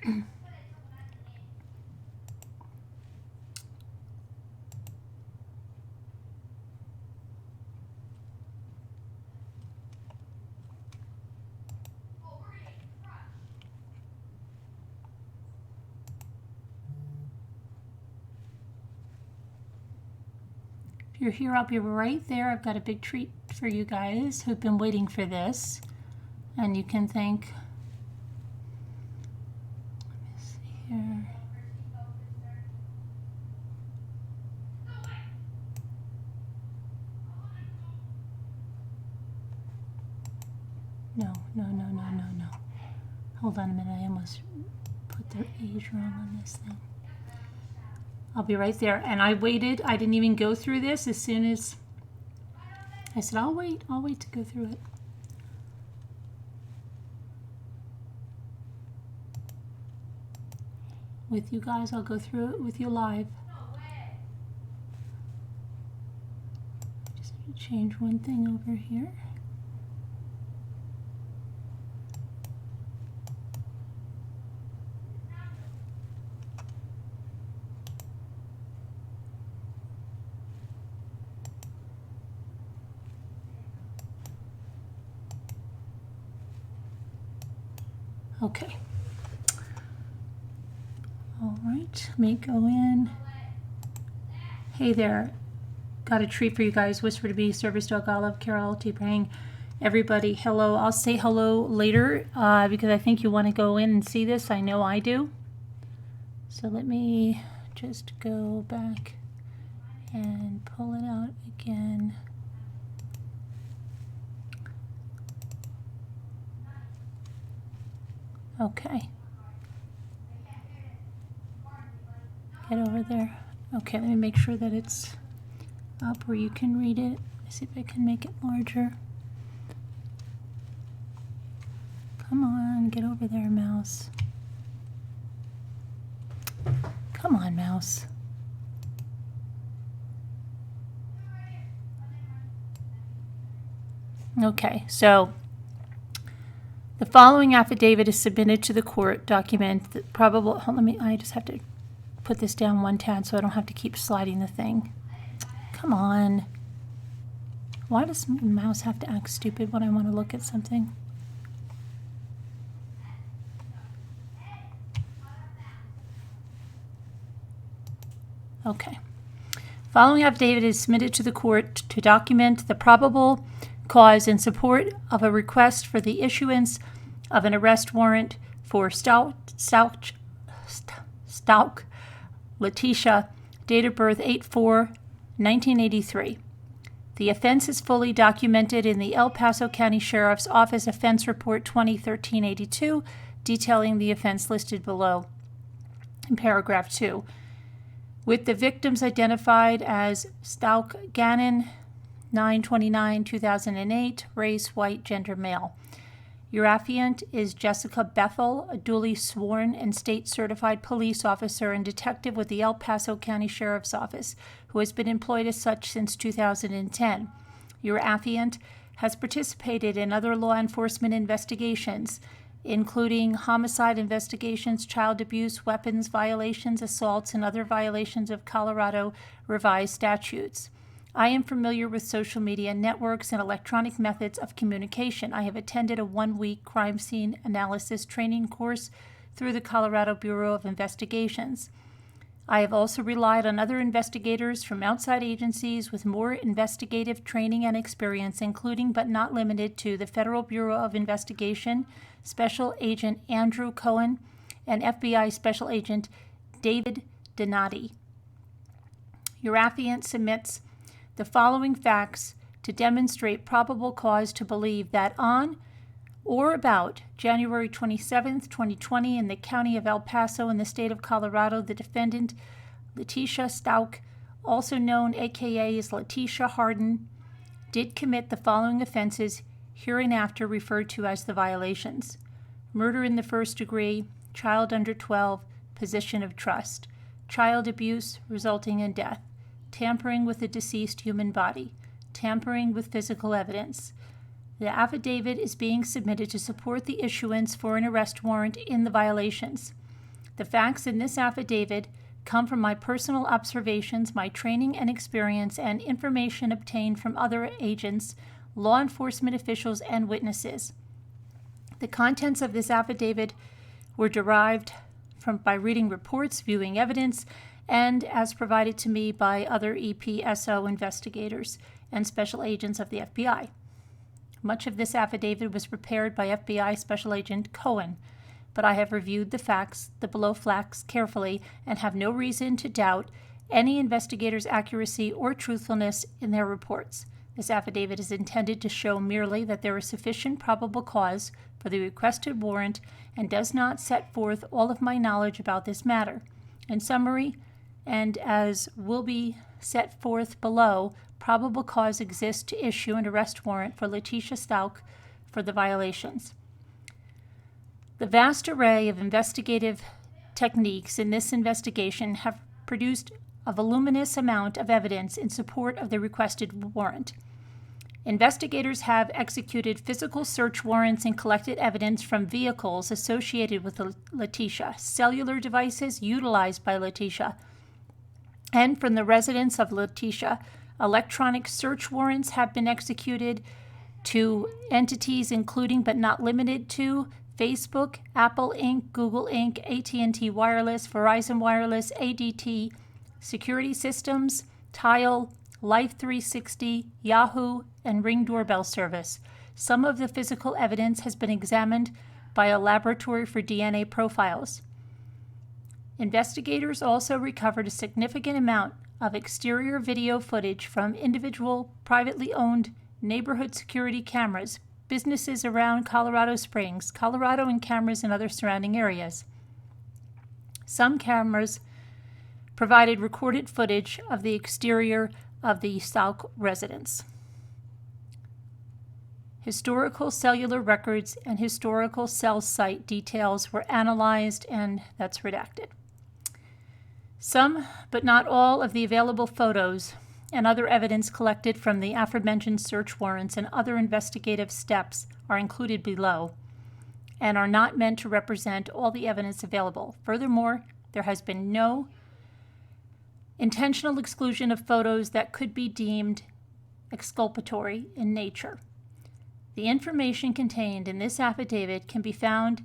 If you're here, I'll be right there. I've got a big treat for you guys who've been waiting for this. And you can thank, let me see here. No. Hold on a minute, I almost put the age wrong on this thing. I'll be right there. And I waited, I didn't even go through this as soon as, I said, I'll wait to go through it. With you guys, I'll go through it with you live. Just change one thing over here. Okay. All right, let me go in. Hey there. Got a treat for you guys. Whisper to be Service Dog Olive, Carol, T-Brang, everybody. Hello. I'll say hello later because I think you want to go in and see this. I know I do. So let me just go back and pull it out again. Okay. Get over there. Okay, let me make sure that it's up where you can read it. Let's see if I can make it larger. Come on, get over there, mouse. Come on, mouse. Okay, so the following affidavit is submitted to the court. Document the probable. Hold on, I just have to put this down one tad so I don't have to keep sliding the thing. Come on. Why does my mouse have to act stupid when I want to look at something? Okay. Following affidavit is submitted to the court to document the probable cause in support of a request for the issuance of an arrest warrant for Stauch, Letecia, date of birth 8/4/1983. The offense is fully documented in the El Paso County Sheriff's Office Offense Report 2013-82, detailing the offense listed below in paragraph 2, with the victims identified as Stauch Gannon, 9/29/2008, race white, gender male. Your affiant is Jessica Bethel, a duly sworn and state-certified police officer and detective with the El Paso County Sheriff's Office, who has been employed as such since 2010. Your affiant has participated in other law enforcement investigations, including homicide investigations, child abuse, weapons violations, assaults, and other violations of Colorado revised statutes. I am familiar with social media networks and electronic methods of communication. I have attended a 1-week crime scene analysis training course through the Colorado Bureau of Investigations. I have also relied on other investigators from outside agencies with more investigative training and experience, including but not limited to the Federal Bureau of Investigation, Special Agent Andrew Cohen, and FBI Special Agent David Donati. Your affiant submits the following facts to demonstrate probable cause to believe that on or about January 27, 2020, in the county of El Paso in the state of Colorado, the defendant, Letecia Stauch, also known aka as Letecia Harden, did commit the following offenses hereinafter referred to as the violations: murder in the first degree, child under 12, position of trust, child abuse resulting in death, tampering with a deceased human body, tampering with physical evidence. The affidavit is being submitted to support the issuance for an arrest warrant in the violations. The facts in this affidavit come from my personal observations, my training and experience, and information obtained from other agents, law enforcement officials, and witnesses. The contents of this affidavit were derived by reading reports, viewing evidence, and as provided to me by other EPSO investigators and special agents of the FBI. Much of this affidavit was prepared by FBI Special Agent Cohen, but I have reviewed the facts, the below facts, carefully and have no reason to doubt any investigator's accuracy or truthfulness in their reports. This affidavit is intended to show merely that there is sufficient probable cause for the requested warrant and does not set forth all of my knowledge about this matter. In summary, and as will be set forth below, probable cause exists to issue an arrest warrant for Letecia Stauch for the violations. The vast array of investigative techniques in this investigation have produced a voluminous amount of evidence in support of the requested warrant. Investigators have executed physical search warrants and collected evidence from vehicles associated with Letecia, cellular devices utilized by Letecia, and from the residence of Letecia. Electronic search warrants have been executed to entities including but not limited to Facebook, Apple Inc., Google Inc., AT&T Wireless, Verizon Wireless, ADT, Security Systems, Tile, Life360, Yahoo, and Ring doorbell service. Some of the physical evidence has been examined by a laboratory for DNA profiles. Investigators also recovered a significant amount of exterior video footage from individual privately owned neighborhood security cameras, businesses around Colorado Springs, Colorado, and cameras in other surrounding areas. Some cameras provided recorded footage of the exterior of the Stauch residence. Historical cellular records and historical cell site details were analyzed, and that's redacted. Some, but not all, of the available photos and other evidence collected from the aforementioned search warrants and other investigative steps are included below and are not meant to represent all the evidence available. Furthermore, there has been no intentional exclusion of photos that could be deemed exculpatory in nature. The information contained in this affidavit can be found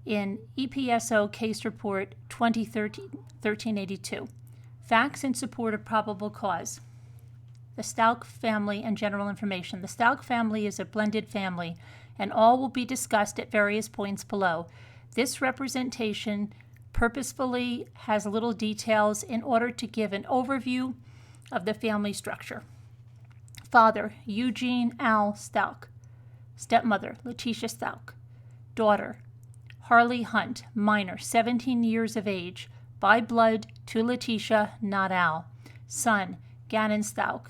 in EPSO Case Report 2013-82. Facts in support of probable cause. The Stauch family and general information. The Stauch family is a blended family, and all will be discussed at various points below. This representation purposefully has little details in order to give an overview of the family structure. Father, Eugene Al Stauch. Stepmother, Letecia Stauch. Daughter, Harley Hunt, minor, 17 years of age, by blood to Letecia, not Al. Son, Gannon Stauch,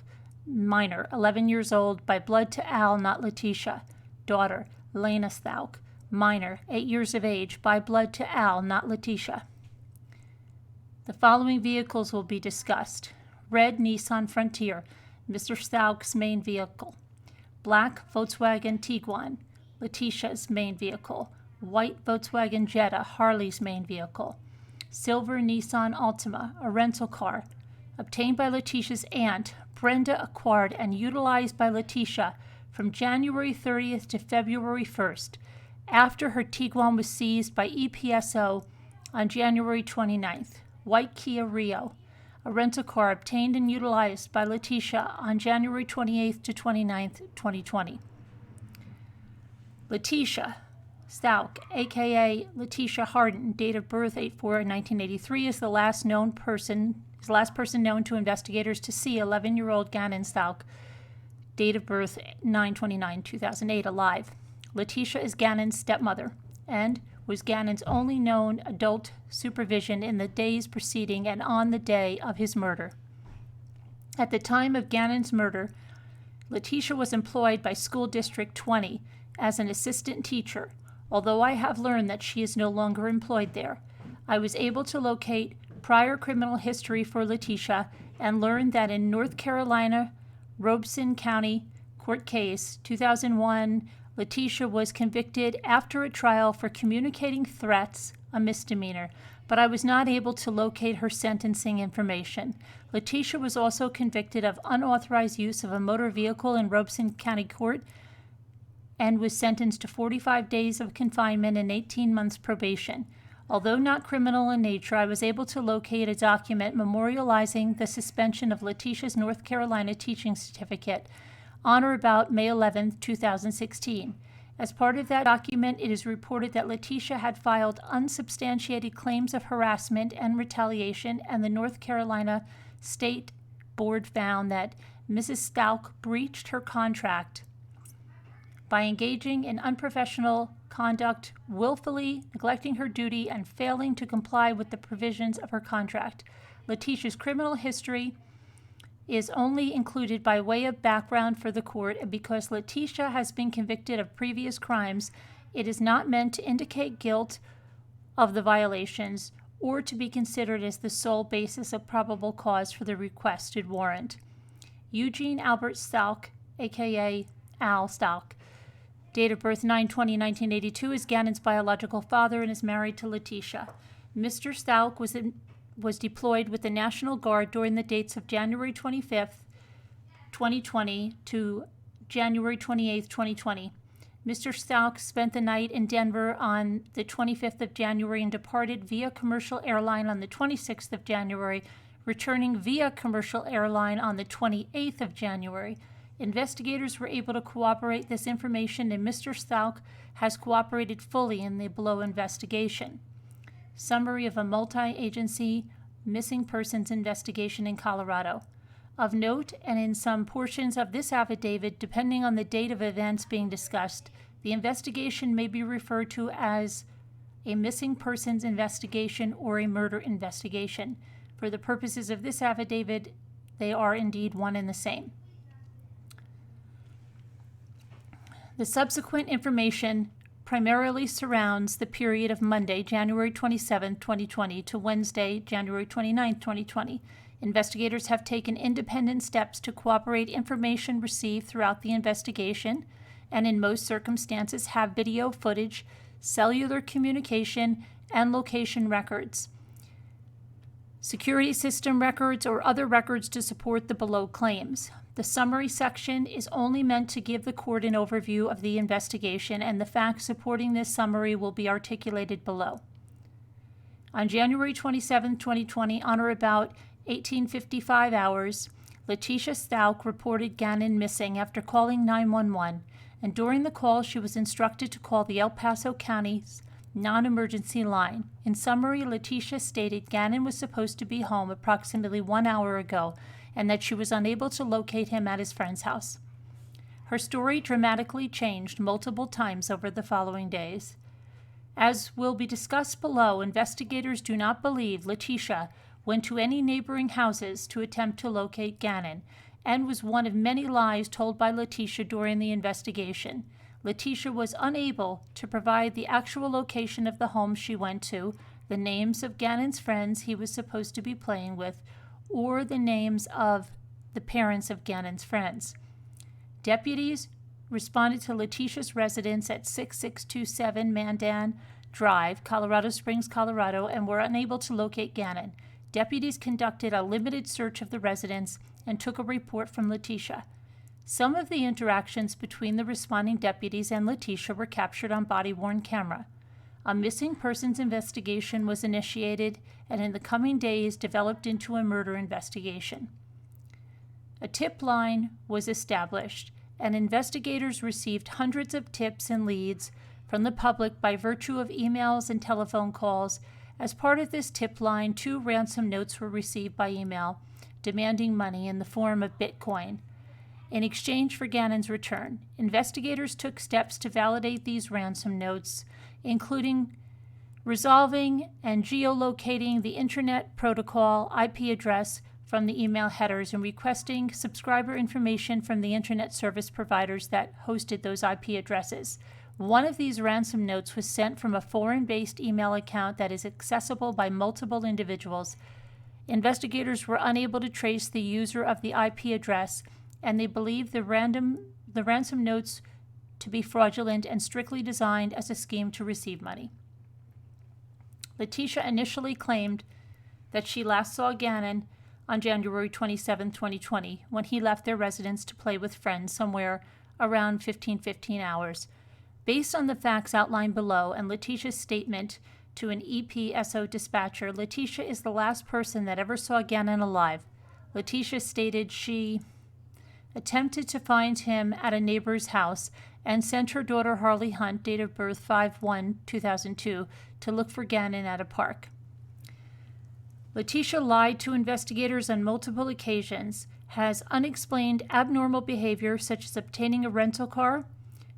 minor, 11 years old, by blood to Al, not Letecia. Daughter, Lena Stauch, minor, 8 years of age, by blood to Al, not Letecia. The following vehicles will be discussed. Red Nissan Frontier, Mr. Stauch's main vehicle. Black Volkswagen Tiguan, Letecia's main vehicle. White Volkswagen Jetta, Harley's main vehicle. Silver Nissan Altima, a rental car, obtained by Letecia's aunt, Brenda, acquired and utilized by Letecia from January 30th to February 1st, after her Tiguan was seized by EPSO on January 29th. White Kia Rio, a rental car obtained and utilized by Letecia on January 28th to 29th, 2020. Letecia Stauch, a.k.a. Letecia Harden, date of birth 8/4/1983, is the last person known to investigators to see 11-year-old Gannon Stauch, date of birth 9/29/2008, alive. Letecia is Gannon's stepmother and was Gannon's only known adult supervision in the days preceding and on the day of his murder. At the time of Gannon's murder, Letecia was employed by School District 20 as an assistant teacher. Although I have learned that she is no longer employed there, I was able to locate prior criminal history for Letecia and learned that in North Carolina, Robeson County Court Case 2001 Letecia was convicted after a trial for communicating threats, a misdemeanor, but I was not able to locate her sentencing information. Letecia was also convicted of unauthorized use of a motor vehicle in Robeson County Court and was sentenced to 45 days of confinement and 18 months probation. Although not criminal in nature, I was able to locate a document memorializing the suspension of Letecia's North Carolina teaching certificate on or about May 11, 2016. As part of that document, it is reported that Letecia had filed unsubstantiated claims of harassment and retaliation, and the North Carolina State Board found that Mrs. Stauch breached her contract by engaging in unprofessional conduct, willfully neglecting her duty, and failing to comply with the provisions of her contract. Letecia's criminal history is only included by way of background for the court, and because Letecia has been convicted of previous crimes, it is not meant to indicate guilt of the violations or to be considered as the sole basis of probable cause for the requested warrant. Eugene Albert Stauch, a.k.a. Al Stauch, date of birth 9/20/1982, is Gannon's biological father and is married to Letecia. Mr. Stauch was deployed with the National Guard during the dates of January 25th, 2020 to January 28th, 2020. Mr. Stauch spent the night in Denver on the 25th of January and departed via commercial airline on the 26th of January, returning via commercial airline on the 28th of January. Investigators were able to corroborate this information, and Mr. Stauch has cooperated fully in the below investigation. Summary of a multi-agency missing persons investigation in Colorado. Of note, and in some portions of this affidavit, depending on the date of events being discussed, the investigation may be referred to as a missing persons investigation or a murder investigation. For the purposes of this affidavit, they are indeed one and the same. The subsequent information primarily surrounds the period of Monday, January 27, 2020 to Wednesday, January 29, 2020. Investigators have taken independent steps to corroborate information received throughout the investigation and in most circumstances have video footage, cellular communication, and location records, security system records, or other records to support the below claims. The summary section is only meant to give the court an overview of the investigation, and the facts supporting this summary will be articulated below. On January 27, 2020, on or about 18:55 hours, Letecia Stauch reported Gannon missing after calling 911, and during the call she was instructed to call the El Paso County's non-emergency line. In summary, Letecia stated Gannon was supposed to be home approximately 1 hour ago, and that she was unable to locate him at his friend's house. Her story dramatically changed multiple times over the following days. As will be discussed below, investigators do not believe Letecia went to any neighboring houses to attempt to locate Gannon, and was one of many lies told by Letecia during the investigation. Letecia was unable to provide the actual location of the home she went to, the names of Gannon's friends he was supposed to be playing with, or the names of the parents of Gannon's friends. Deputies responded to Letecia's residence at 6627 Mandan Drive, Colorado Springs, Colorado, and were unable to locate Gannon. Deputies conducted a limited search of the residence and took a report from Letecia. Some of the interactions between the responding deputies and Letecia were captured on body-worn camera. A missing persons investigation was initiated and in the coming days developed into a murder investigation. A tip line was established, and investigators received hundreds of tips and leads from the public by virtue of emails and telephone calls. As part of this tip line, 2 ransom notes were received by email, demanding money in the form of Bitcoin in exchange for Gannon's return. Investigators took steps to validate these ransom notes, including resolving and geolocating the Internet Protocol IP address from the email headers and requesting subscriber information from the Internet service providers that hosted those IP addresses. One of these ransom notes was sent from a foreign-based email account that is accessible by multiple individuals. Investigators were unable to trace the user of the IP address, and they believe the ransom notes to be fraudulent and strictly designed as a scheme to receive money. Letecia initially claimed that she last saw Gannon on January 27, 2020, when he left their residence to play with friends somewhere around 15 hours. Based on the facts outlined below and Letecia's statement to an EPSO dispatcher, Letecia is the last person that ever saw Gannon alive. Letecia stated she attempted to find him at a neighbor's house and sent her daughter Harley Hunt, date of birth 5/1/2002, to look for Gannon at a park. Letecia lied to investigators on multiple occasions, has unexplained abnormal behavior such as obtaining a rental car,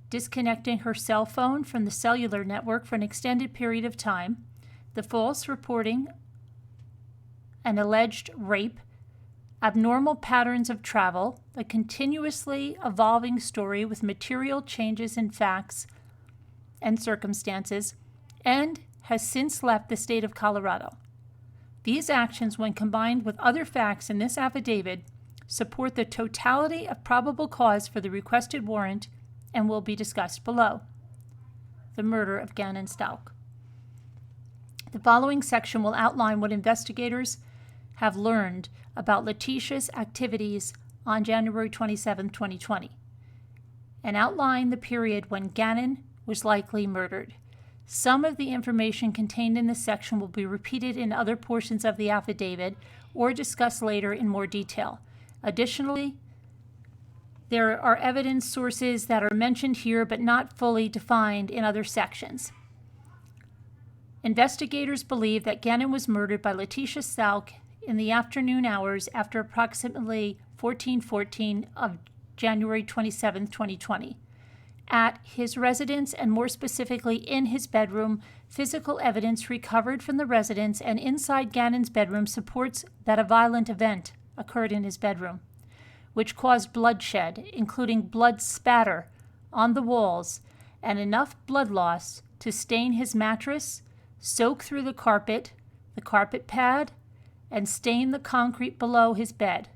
disconnecting her cell phone from the cellular network for an extended period of time, the false reporting an alleged rape, abnormal patterns of travel, a continuously evolving story with material changes in facts and circumstances, and has since left the state of Colorado. These actions, when combined with other facts in this affidavit, support the totality of probable cause for the requested warrant and will be discussed below. The murder of Gannon Stauch. The following section will outline what investigators have learned about Letecia's activities on January 27, 2020, and outline the period when Gannon was likely murdered. Some of the information contained in this section will be repeated in other portions of the affidavit or discussed later in more detail. Additionally, there are evidence sources that are mentioned here but not fully defined in other sections. Investigators believe that Gannon was murdered by Letecia Stauch in the afternoon hours after approximately 14:14 of January 27, 2020. At his residence, and more specifically in his bedroom, physical evidence recovered from the residence and inside Gannon's bedroom supports that a violent event occurred in his bedroom, which caused bloodshed, including blood spatter on the walls and enough blood loss to stain his mattress, soak through the carpet pad, and stain the concrete below his bed.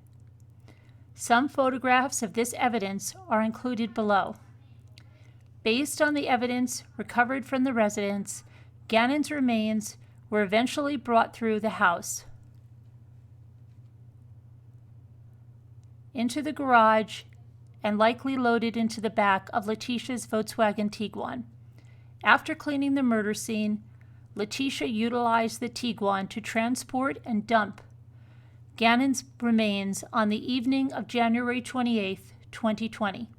Some photographs of this evidence are included below. Based on the evidence recovered from the residence, Gannon's remains were eventually brought through the house into the garage and likely loaded into the back of Letecia's Volkswagen Tiguan. After cleaning the murder scene, Letecia utilized the Tiguan to transport and dump Gannon's remains on the evening of January 28, 2020.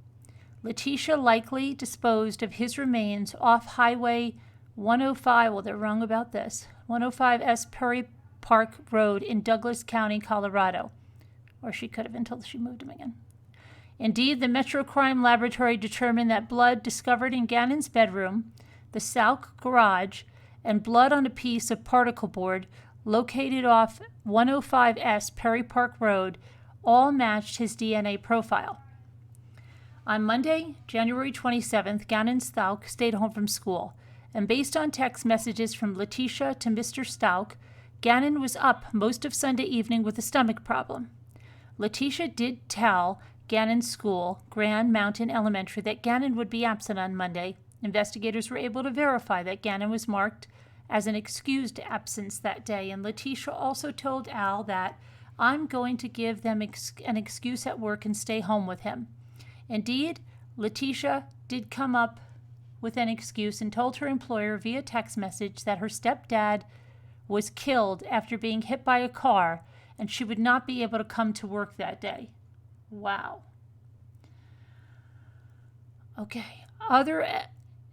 Letecia likely disposed of his remains off Highway 105, well, they're wrong about this, 105S Perry Park Road in Douglas County, Colorado. Or she could have until she moved him again. Indeed, the Metro Crime Laboratory determined that blood discovered in Gannon's bedroom, the Stauch garage, and blood on a piece of particle board located off 105S Perry Park Road all matched his DNA profile. On Monday, January 27th, Gannon Stauch stayed home from school, and based on text messages from Letecia to Mr. Stauch, Gannon was up most of Sunday evening with a stomach problem. Letecia did tell Gannon's school, Grand Mountain Elementary, that Gannon would be absent on Monday. Investigators were able to verify that Gannon was marked as an excused absence that day, and Letecia also told Al that, "I'm going to give them an excuse at work and stay home with him." Indeed, Letecia did come up with an excuse and told her employer via text message that her stepdad was killed after being hit by a car and she would not be able to come to work that day. Wow. Okay. Other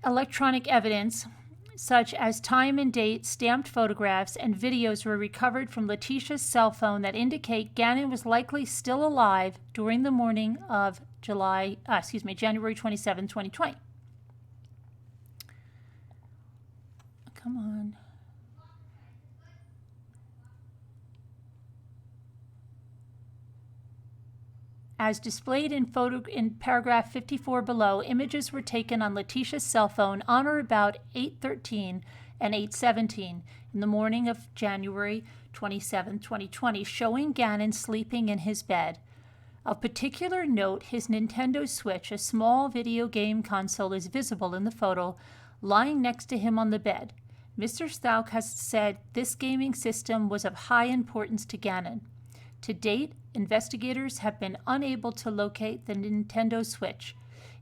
electronic evidence, such as time and date, stamped photographs, and videos were recovered from Letecia's cell phone that indicate Gannon was likely still alive during the morning of January 27, 2020. Come on. As displayed in paragraph 54 below, images were taken on Letecia's cell phone on or about 8:13 and 8:17 in the morning of January 27, 2020, showing Gannon sleeping in his bed. Of particular note, his Nintendo Switch, a small video game console, is visible in the photo, lying next to him on the bed. Mr. Stauch has said this gaming system was of high importance to Gannon. To date, investigators have been unable to locate the Nintendo Switch.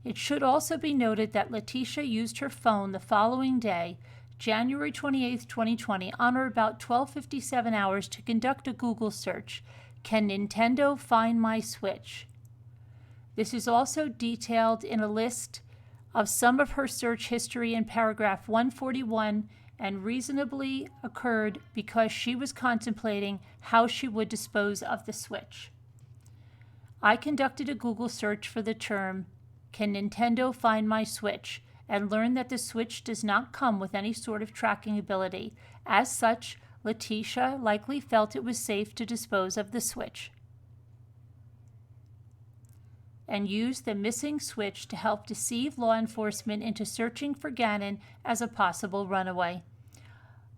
It should also be noted that Letecia used her phone the following day, January 28, 2020, on or about 12:57 hours to conduct a Google search. Can Nintendo find my Switch? This is also detailed in a list of some of her search history in paragraph 141, and reasonably occurred because she was contemplating how she would dispose of the Switch. I conducted a Google search for the term, "Can Nintendo find my Switch?" and learned that the Switch does not come with any sort of tracking ability. As such, Letecia likely felt it was safe to dispose of the Switch and used the missing Switch to help deceive law enforcement into searching for Gannon as a possible runaway.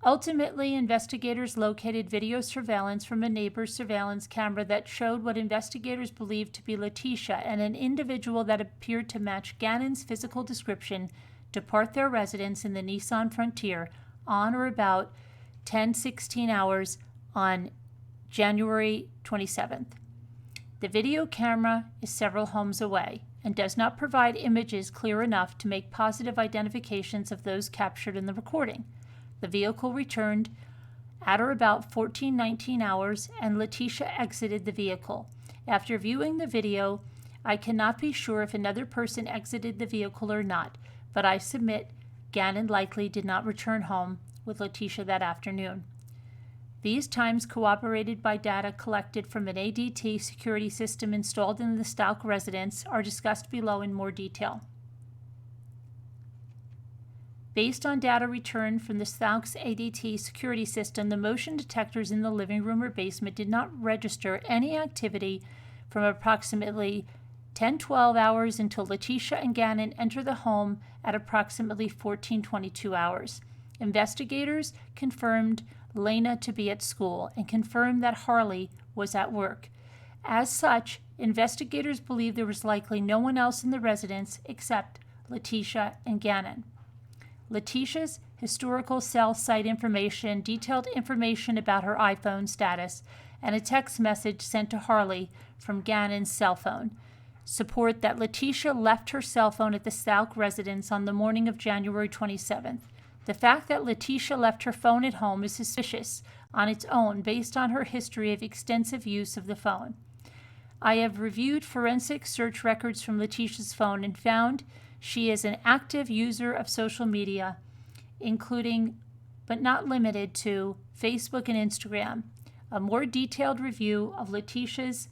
Ultimately, investigators located video surveillance from a neighbor's surveillance camera that showed what investigators believed to be Letecia and an individual that appeared to match Gannon's physical description depart their residence in the Nissan Frontier on or about 10:16 hours on January 27th. The video camera is several homes away and does not provide images clear enough to make positive identifications of those captured in the recording. The vehicle returned at or about 14:19 hours, and Letecia exited the vehicle. After viewing the video, I cannot be sure if another person exited the vehicle or not, but I submit Gannon likely did not return home with Letecia that afternoon. These times, corroborated by data collected from an ADT security system installed in the Stauch residence, are discussed below in more detail. Based on data returned from the Stauch's ADT security system, the motion detectors in the living room or basement did not register any activity from approximately 10:12 hours until Letecia and Gannon enter the home at approximately 14:22 hours. Investigators confirmed Lena to be at school and confirmed that Harley was at work. As such, investigators believe there was likely no one else in the residence except Letecia and Gannon. Letecia's historical cell site information, detailed information about her iPhone status, and a text message sent to Harley from Gannon's cell phone support that Letecia left her cell phone at the Stauch residence on the morning of January 27th. The fact that Letecia left her phone at home is suspicious on its own based on her history of extensive use of the phone. I have reviewed forensic search records from Letecia's phone and found she is an active user of social media, including, but not limited to, Facebook and Instagram. A more detailed review of Letecia's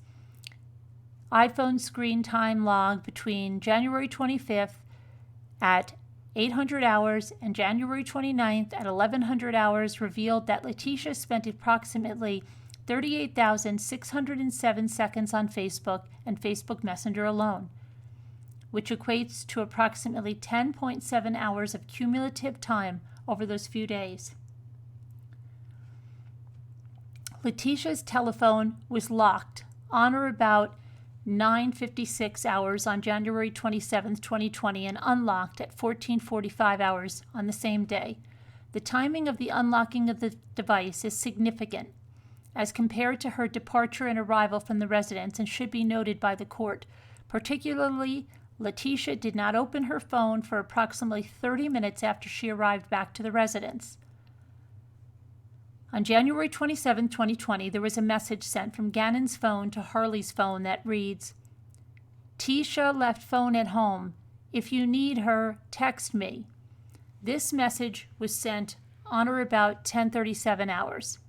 iPhone screen time log between January 25th at 800 hours and January 29th at 1100 hours revealed that Letecia spent approximately 38,607 seconds on Facebook and Facebook Messenger alone, which equates to approximately 10.7 hours of cumulative time over those few days. Letecia's telephone was locked on or about 9:56 hours on January 27, 2020, and unlocked at 14:45 hours on the same day. The timing of the unlocking of the device is significant as compared to her departure and arrival from the residence and should be noted by the court. Particularly, Letecia did not open her phone for approximately 30 minutes after she arrived back to the residence. On January 27, 2020, there was a message sent from Gannon's phone to Harley's phone that reads, "Tecia left phone at home. If you need her, text me." This message was sent on or about 10:37 hours.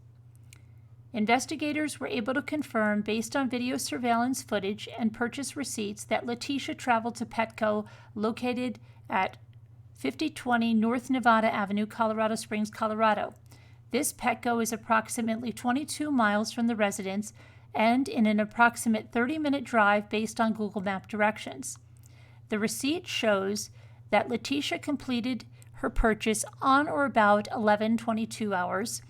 Investigators were able to confirm, based on video surveillance footage and purchase receipts, that Letecia traveled to Petco, located at 5020 North Nevada Avenue, Colorado Springs, Colorado. This Petco is approximately 22 miles from the residence and in an approximate 30-minute drive based on Google Map directions. The receipt shows that Letecia completed her purchase on or about 11:22 hours.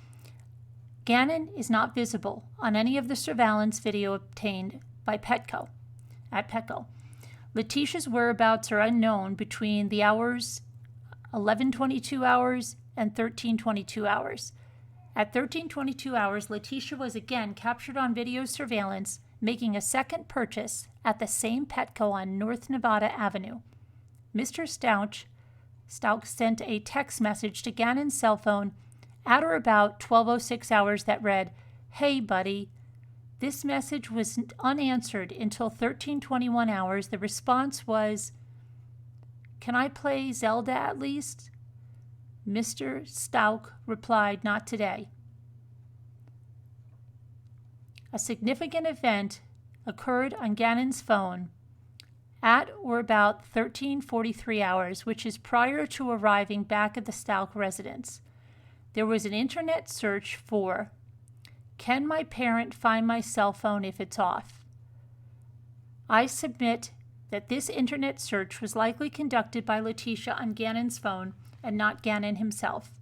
Gannon is not visible on any of the surveillance video obtained by Petco. at Petco. Letecia's whereabouts are unknown between the hours 11:22 hours and 13:22 hours. At 13:22 hours, Letecia was again captured on video surveillance making a second purchase at the same Petco on North Nevada Avenue. Mr. Stauch sent a text message to Gannon's cell phone at or about 12:06 hours that read, "Hey, buddy." This message was unanswered until 13:21 hours. The response was, "Can I play Zelda at least?" Mr. Stauch replied, "Not today." A significant event occurred on Gannon's phone at or about 13:43 hours, which is prior to arriving back at the Stauch residence. There was an internet search for, "Can my parent find my cell phone if it's off?" I submit that this internet search was likely conducted by Letecia on Gannon's phone and not Gannon himself.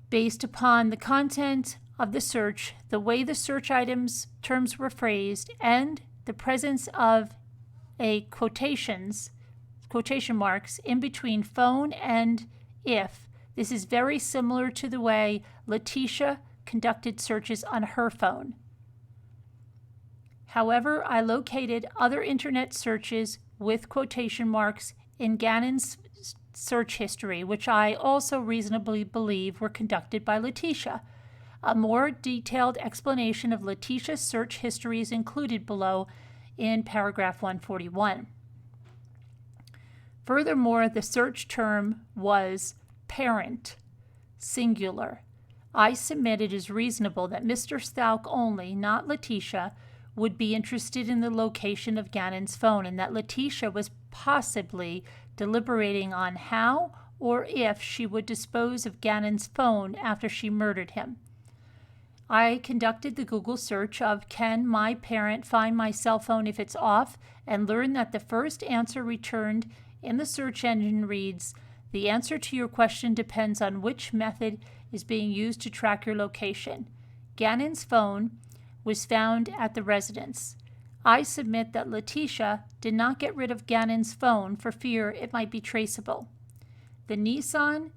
Based upon the content of the search, the way the search terms were phrased, and the presence of a quotation marks in between phone and if, this is very similar to the way Letecia conducted searches on her phone. However, I located other internet searches with quotation marks in Gannon's search history, which I also reasonably believe were conducted by Letecia. A more detailed explanation of Letecia's search history is included below in paragraph 141. Furthermore, the search term was parent, singular. I submit it is reasonable that Mr. Stauch only, not Letecia, would be interested in the location of Gannon's phone, and that Letecia was possibly deliberating on how or if she would dispose of Gannon's phone after she murdered him. I conducted the Google search of "Can my parent find my cell phone if it's off?" and learned that the first answer returned in the search engine reads, "The answer to your question depends on which method is being used to track your location. Gannon's phone was found at the residence." I submit that Letecia did not get rid of Gannon's phone for fear it might be traceable. The Nissan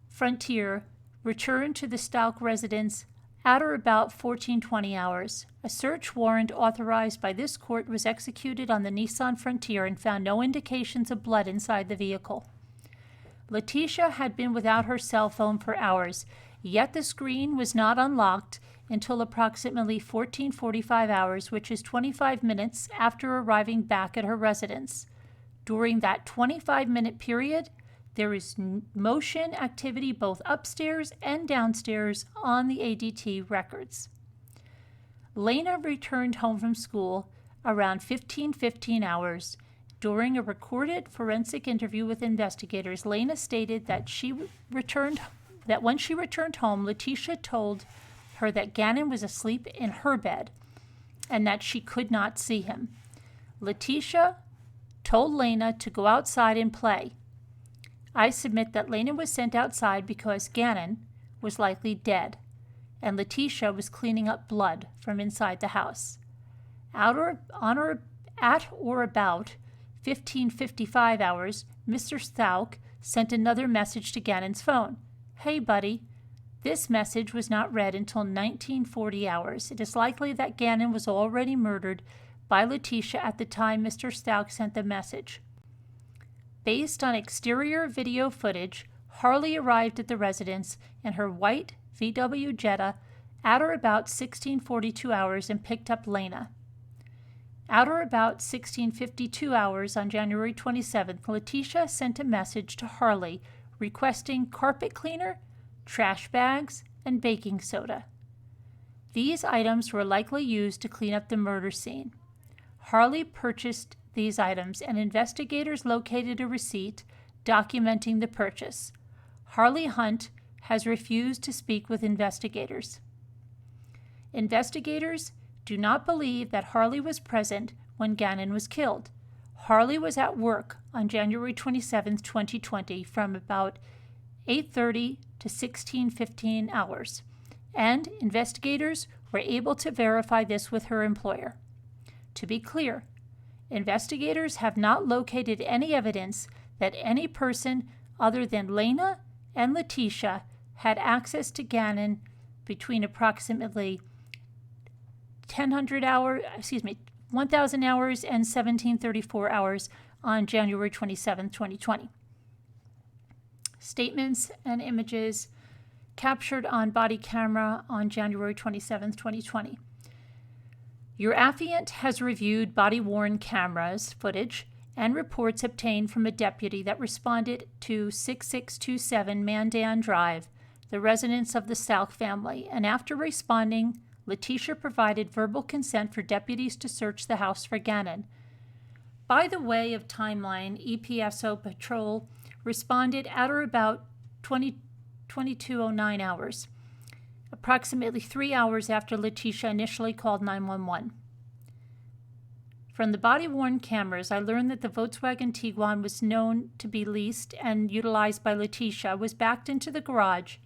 Frontier returned to the Stauch residence at or about 14:20 hours. A search warrant authorized by this court was executed on the Nissan Frontier and found no indications of blood inside the vehicle. Letecia had been without her cell phone for hours, yet the screen was not unlocked until approximately 14:45 hours, which is 25 minutes after arriving back at her residence. During that 25-minute period, there is motion activity both upstairs and downstairs on the ADT records. Lena returned home from school around 15:15 hours. During a recorded forensic interview with investigators, Lena stated that when she returned home, Letecia told her that Gannon was asleep in her bed and that she could not see him. Letecia told Lena to go outside and play. I submit that Lena was sent outside because Gannon was likely dead, and Letecia was cleaning up blood from inside the house. At or about 15:55 hours, Mr. Stauch sent another message to Gannon's phone. "Hey, buddy." This message was not read until 19:40 hours. It is likely that Gannon was already murdered by Letecia at the time Mr. Stauch sent the message. Based on exterior video footage, Harley arrived at the residence in her white VW Jetta at or about 16:42 hours and picked up Lena. At or about 16:52 hours on January 27th, Letecia sent a message to Harley requesting carpet cleaner, trash bags, and baking soda. These items were likely used to clean up the murder scene. Harley purchased these items, and investigators located a receipt documenting the purchase. Harley Hunt has refused to speak with investigators. Investigators do not believe that Harley was present when Gannon was killed. Harley was at work on January 27, 2020 from about 8:30 to 16:15 hours, and investigators were able to verify this with her employer. To be clear, investigators have not located any evidence that any person other than Lena and Letecia had access to Gannon between approximately 1,000 hours and 1734 hours on January 27, 2020. Statements and images captured on body camera on January 27, 2020. Your affiant has reviewed body-worn cameras footage and reports obtained from a deputy that responded to 6627 Mandan Drive, the residence of the Stauch family, and after responding, Letecia provided verbal consent for deputies to search the house for Gannon. By the way of timeline, EPSO Patrol responded at or about 2209 hours, approximately 3 hours after Letecia initially called 911. From the body-worn cameras, I learned that the Volkswagen Tiguan was known to be leased and utilized by Letecia was backed into the garage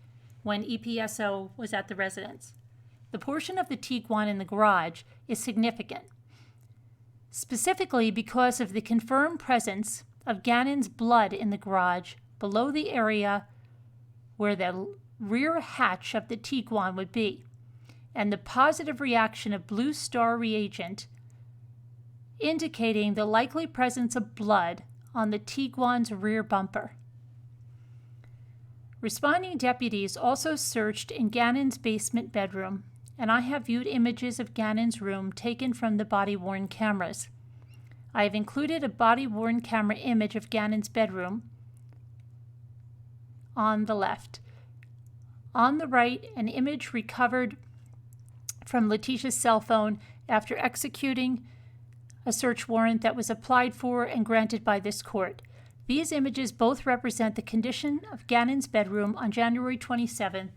when EPSO was at the residence. The portion of the Tiguan in the garage is significant, specifically because of the confirmed presence of Gannon's blood in the garage below the area where the rear hatch of the Tiguan would be, and the positive reaction of Blue Star reagent indicating the likely presence of blood on the Tiguan's rear bumper. Responding deputies also searched in Gannon's basement bedroom, and I have viewed images of Gannon's room taken from the body-worn cameras. I have included a body-worn camera image of Gannon's bedroom on the left. On the right, an image recovered from Letecia's cell phone after executing a search warrant that was applied for and granted by this court. These images both represent the condition of Gannon's bedroom on January 27th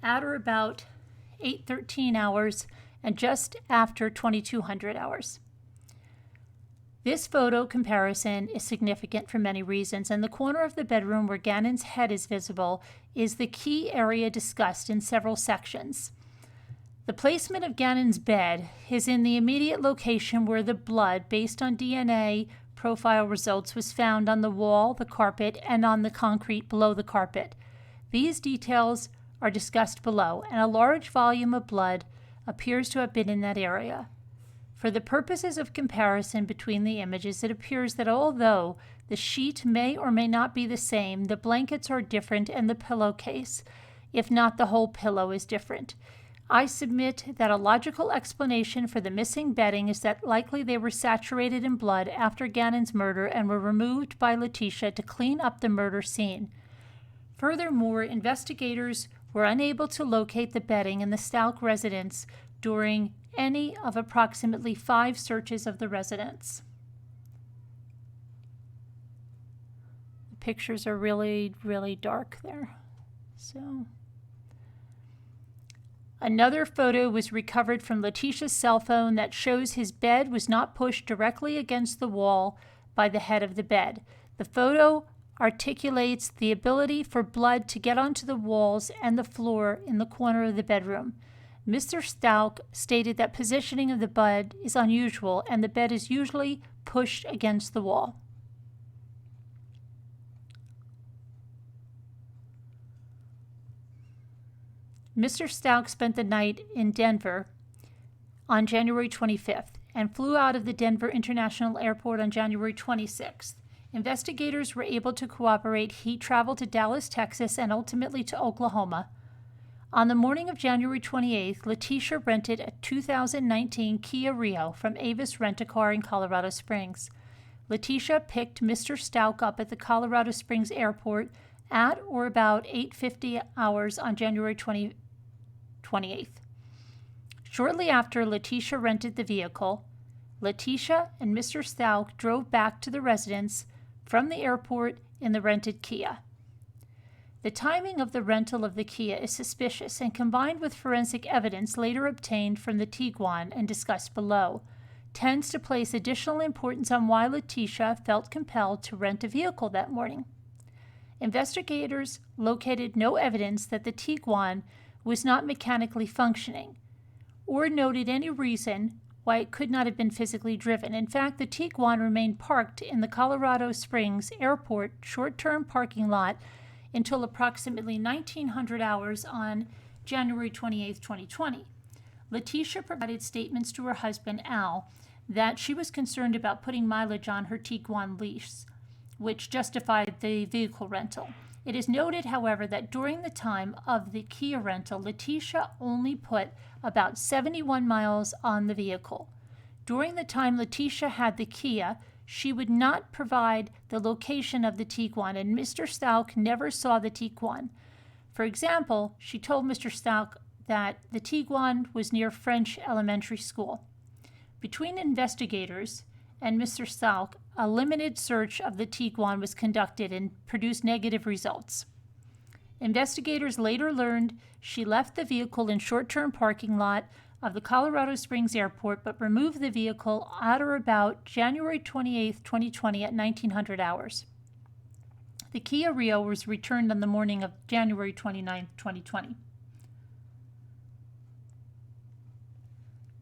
at or about 8:13 hours and just after 2200 hours. This photo comparison is significant for many reasons, and the corner of the bedroom where Gannon's head is visible is the key area discussed in several sections. The placement of Gannon's bed is in the immediate location where the blood, based on DNA profile results, was found on the wall, the carpet, and on the concrete below the carpet. These details are discussed below, and a large volume of blood appears to have been in that area. For the purposes of comparison between the images, it appears that although the sheet may or may not be the same, the blankets are different and the pillowcase, if not the whole pillow, is different. I submit that a logical explanation for the missing bedding is that likely they were saturated in blood after Gannon's murder and were removed by Letecia to clean up the murder scene. Furthermore, investigators were unable to locate the bedding in the Stauch residence during any of approximately 5 searches of the residence. The pictures are really, really dark there. Another photo was recovered from Letecia's cell phone that shows his bed was not pushed directly against the wall by the head of the bed. The photo articulates the ability for blood to get onto the walls and the floor in the corner of the bedroom. Mr. Stauch stated that positioning of the bed is unusual and the bed is usually pushed against the wall. Mr. Stauch spent the night in Denver on January 25th and flew out of the Denver International Airport on January 26th. Investigators were able to cooperate. He traveled to Dallas, Texas, and ultimately to Oklahoma. On the morning of January 28th, Letecia rented a 2019 Kia Rio from Avis Rent-A-Car in Colorado Springs. Letecia picked Mr. Stauch up at the Colorado Springs airport at or about 8:50 hours on January 28th. Shortly after Letecia rented the vehicle, Letecia and Mr. Stauch drove back to the residence from the airport in the rented Kia. The timing of the rental of the Kia is suspicious and, combined with forensic evidence later obtained from the Tiguan and discussed below, tends to place additional importance on why Letecia felt compelled to rent a vehicle that morning. Investigators located no evidence that the Tiguan was not mechanically functioning, or noted any reason why it could not have been physically driven. In fact, the Tiguan remained parked in the Colorado Springs Airport short-term parking lot until approximately 1900 hours on January 28, 2020. Letecia provided statements to her husband, Al, that she was concerned about putting mileage on her Tiguan lease, which justified the vehicle rental. It is noted, however, that during the time of the Kia rental, Letecia only put about 71 miles on the vehicle. During the time Letecia had the Kia, she would not provide the location of the Tiguan, and Mr. Stauch never saw the Tiguan. For example, she told Mr. Stauch that the Tiguan was near French Elementary School. Between investigators and Mr. Stauch, a limited search of the Tiguan was conducted and produced negative results. Investigators later learned she left the vehicle in short-term parking lot of the Colorado Springs Airport, but removed the vehicle at or about January 28, 2020 at 1900 hours. The Kia Rio was returned on the morning of January 29, 2020.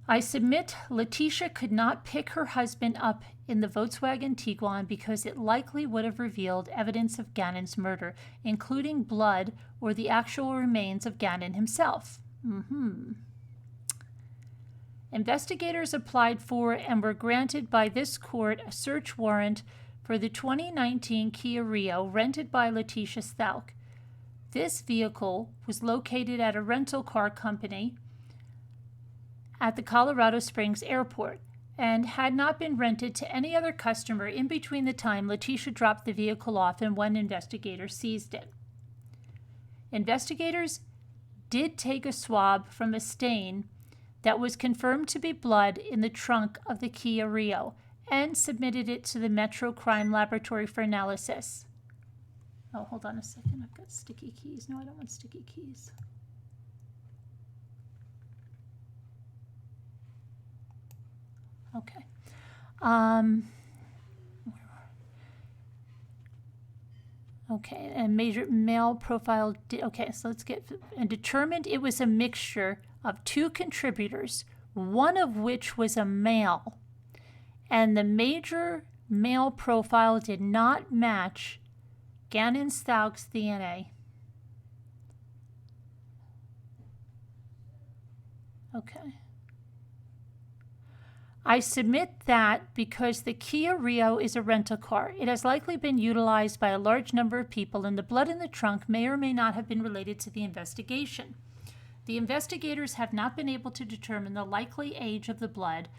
I submit Letecia could not pick her husband up in the Volkswagen Tiguan because it likely would have revealed evidence of Gannon's murder, including blood or the actual remains of Gannon himself. Investigators applied for and were granted by this court a search warrant for the 2019 Kia Rio rented by Letecia Stauch. This vehicle was located at a rental car company at the Colorado Springs Airport and had not been rented to any other customer in between the time Letecia dropped the vehicle off and when investigators seized it. Investigators did take a swab from a stain that was confirmed to be blood in the trunk of the Kia Rio and submitted it to the Metro Crime Laboratory for analysis. Oh, hold on a second. I've got sticky keys. No, I don't want sticky keys. Okay. Okay, and major male profile. Okay, so let's get and determined it was a mixture of two contributors, one of which was a male, and the major male profile did not match Gannon Stauch's DNA. Okay. I submit that because the Kia Rio is a rental car, it has likely been utilized by a large number of people, and the blood in the trunk may or may not have been related to the investigation. The investigators have not been able to determine the likely age of the blood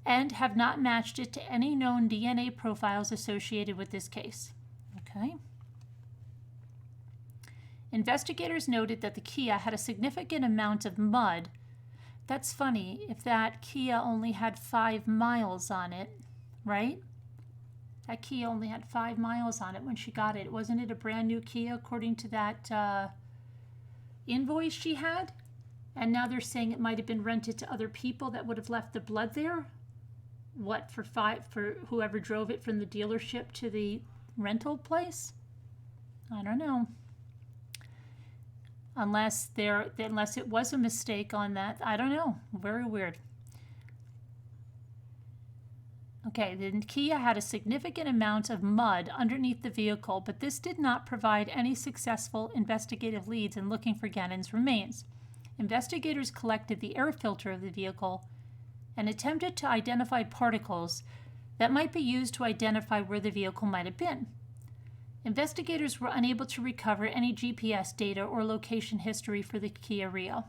and have not matched it to any known DNA profiles associated with this case. Okay. Investigators noted that the Kia had a significant amount of mud. That's funny, if that Kia only had 5 miles on it, right? That Kia only had 5 miles on it when she got it. Wasn't it a brand new Kia according to that invoice she had? And now they're saying it might have been rented to other people that would have left the blood there? What, for whoever drove it from the dealership to the rental place? I don't know. Unless it was a mistake on that. I don't know. Very weird. Okay, the Kia had a significant amount of mud underneath the vehicle, but this did not provide any successful investigative leads in looking for Gannon's remains. Investigators collected the air filter of the vehicle and attempted to identify particles that might be used to identify where the vehicle might have been. Investigators were unable to recover any GPS data or location history for the Kia Rio.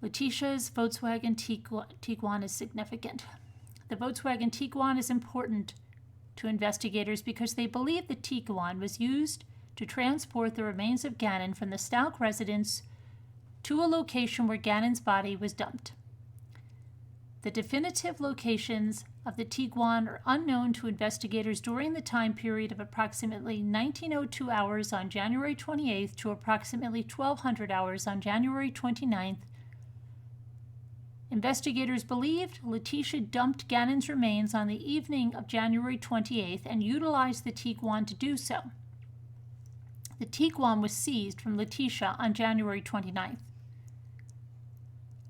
Letecia's Volkswagen Tiguan is significant. The Volkswagen Tiguan is important to investigators because they believe the Tiguan was used to transport the remains of Gannon from the Stauch residence to a location where Gannon's body was dumped. The definitive locations of the Tiguan are unknown to investigators during the time period of approximately 1902 hours on January 28th to approximately 1200 hours on January 29th. Investigators believed Letecia dumped Gannon's remains on the evening of January 28th and utilized the Tiguan to do so. The Tiguan was seized from Letecia on January 29th.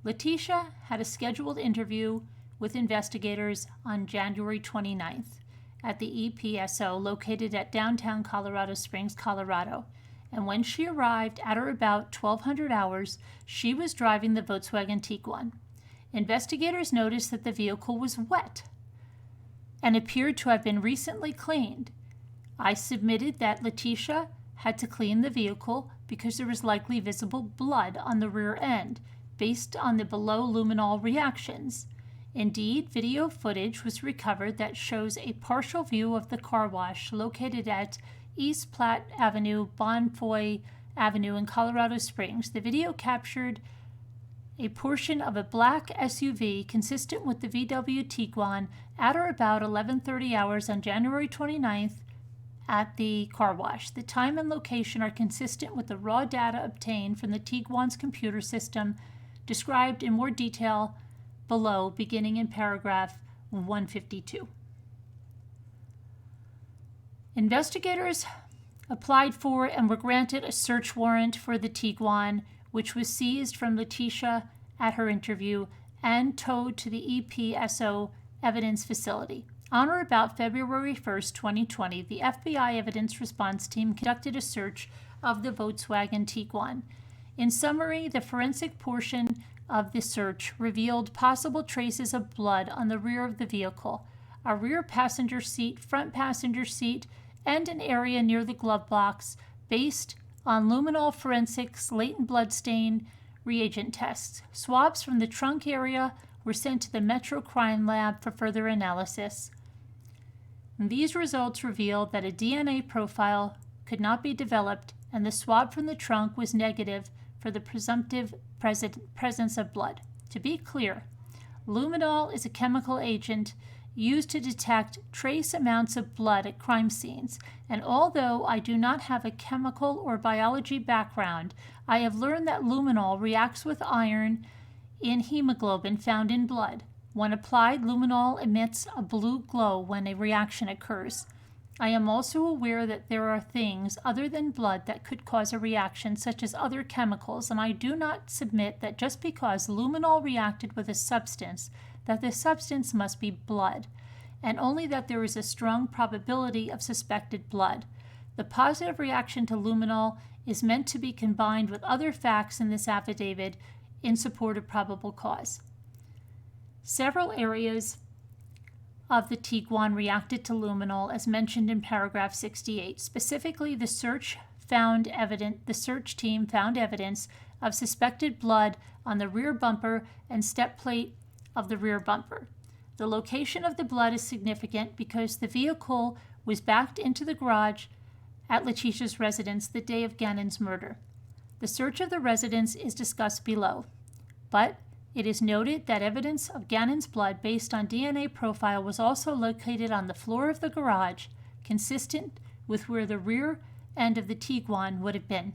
Letecia had a scheduled interview with investigators on January 29th at the EPSO located at downtown Colorado Springs, Colorado. And when she arrived at or about 1200 hours, she was driving the Volkswagen Tiguan. Investigators noticed that the vehicle was wet and appeared to have been recently cleaned. I submitted that Letecia had to clean the vehicle because there was likely visible blood on the rear end based on the below luminol reactions. Indeed, video footage was recovered that shows a partial view of the car wash located at East Platte Avenue, Bonfoy Avenue in Colorado Springs. The video captured a portion of a black SUV consistent with the VW Tiguan at or about 11:30 hours on January 29th at the car wash. The time and location are consistent with the raw data obtained from the Tiguan's computer system, described in more detail below, beginning in paragraph 152. Investigators applied for and were granted a search warrant for the Tiguan, which was seized from Letecia at her interview and towed to the EPSO evidence facility. On or about February 1st, 2020, the FBI evidence response team conducted a search of the Volkswagen Tiguan. In summary, the forensic portion of the search revealed possible traces of blood on the rear of the vehicle, a rear passenger seat, front passenger seat, and an area near the glove box based on luminol forensics latent blood stain reagent tests. Swabs from the trunk area were sent to the Metro Crime Lab for further analysis. And these results revealed that a DNA profile could not be developed, and the swab from the trunk was negative for the presumptive presence of blood. To be clear, luminol is a chemical agent used to detect trace amounts of blood at crime scenes, and although I do not have a chemical or biology background, I have learned that luminol reacts with iron in hemoglobin found in blood. When applied, luminol emits a blue glow when a reaction occurs. I am also aware that there are things other than blood that could cause a reaction, such as other chemicals, and I do not submit that just because luminol reacted with a substance, that the substance must be blood, and only that there is a strong probability of suspected blood. The positive reaction to luminol is meant to be combined with other facts in this affidavit in support of probable cause. Several areas of the Tiguan reacted to luminol as mentioned in paragraph 68. Specifically, the search team found evidence of suspected blood on the rear bumper and step plate of the rear bumper. The location of the blood is significant because the vehicle was backed into the garage at Letecia's residence the day of Gannon's murder. The search of the residence is discussed below, but it is noted that evidence of Gannon's blood based on DNA profile was also located on the floor of the garage, consistent with where the rear end of the Tiguan would have been.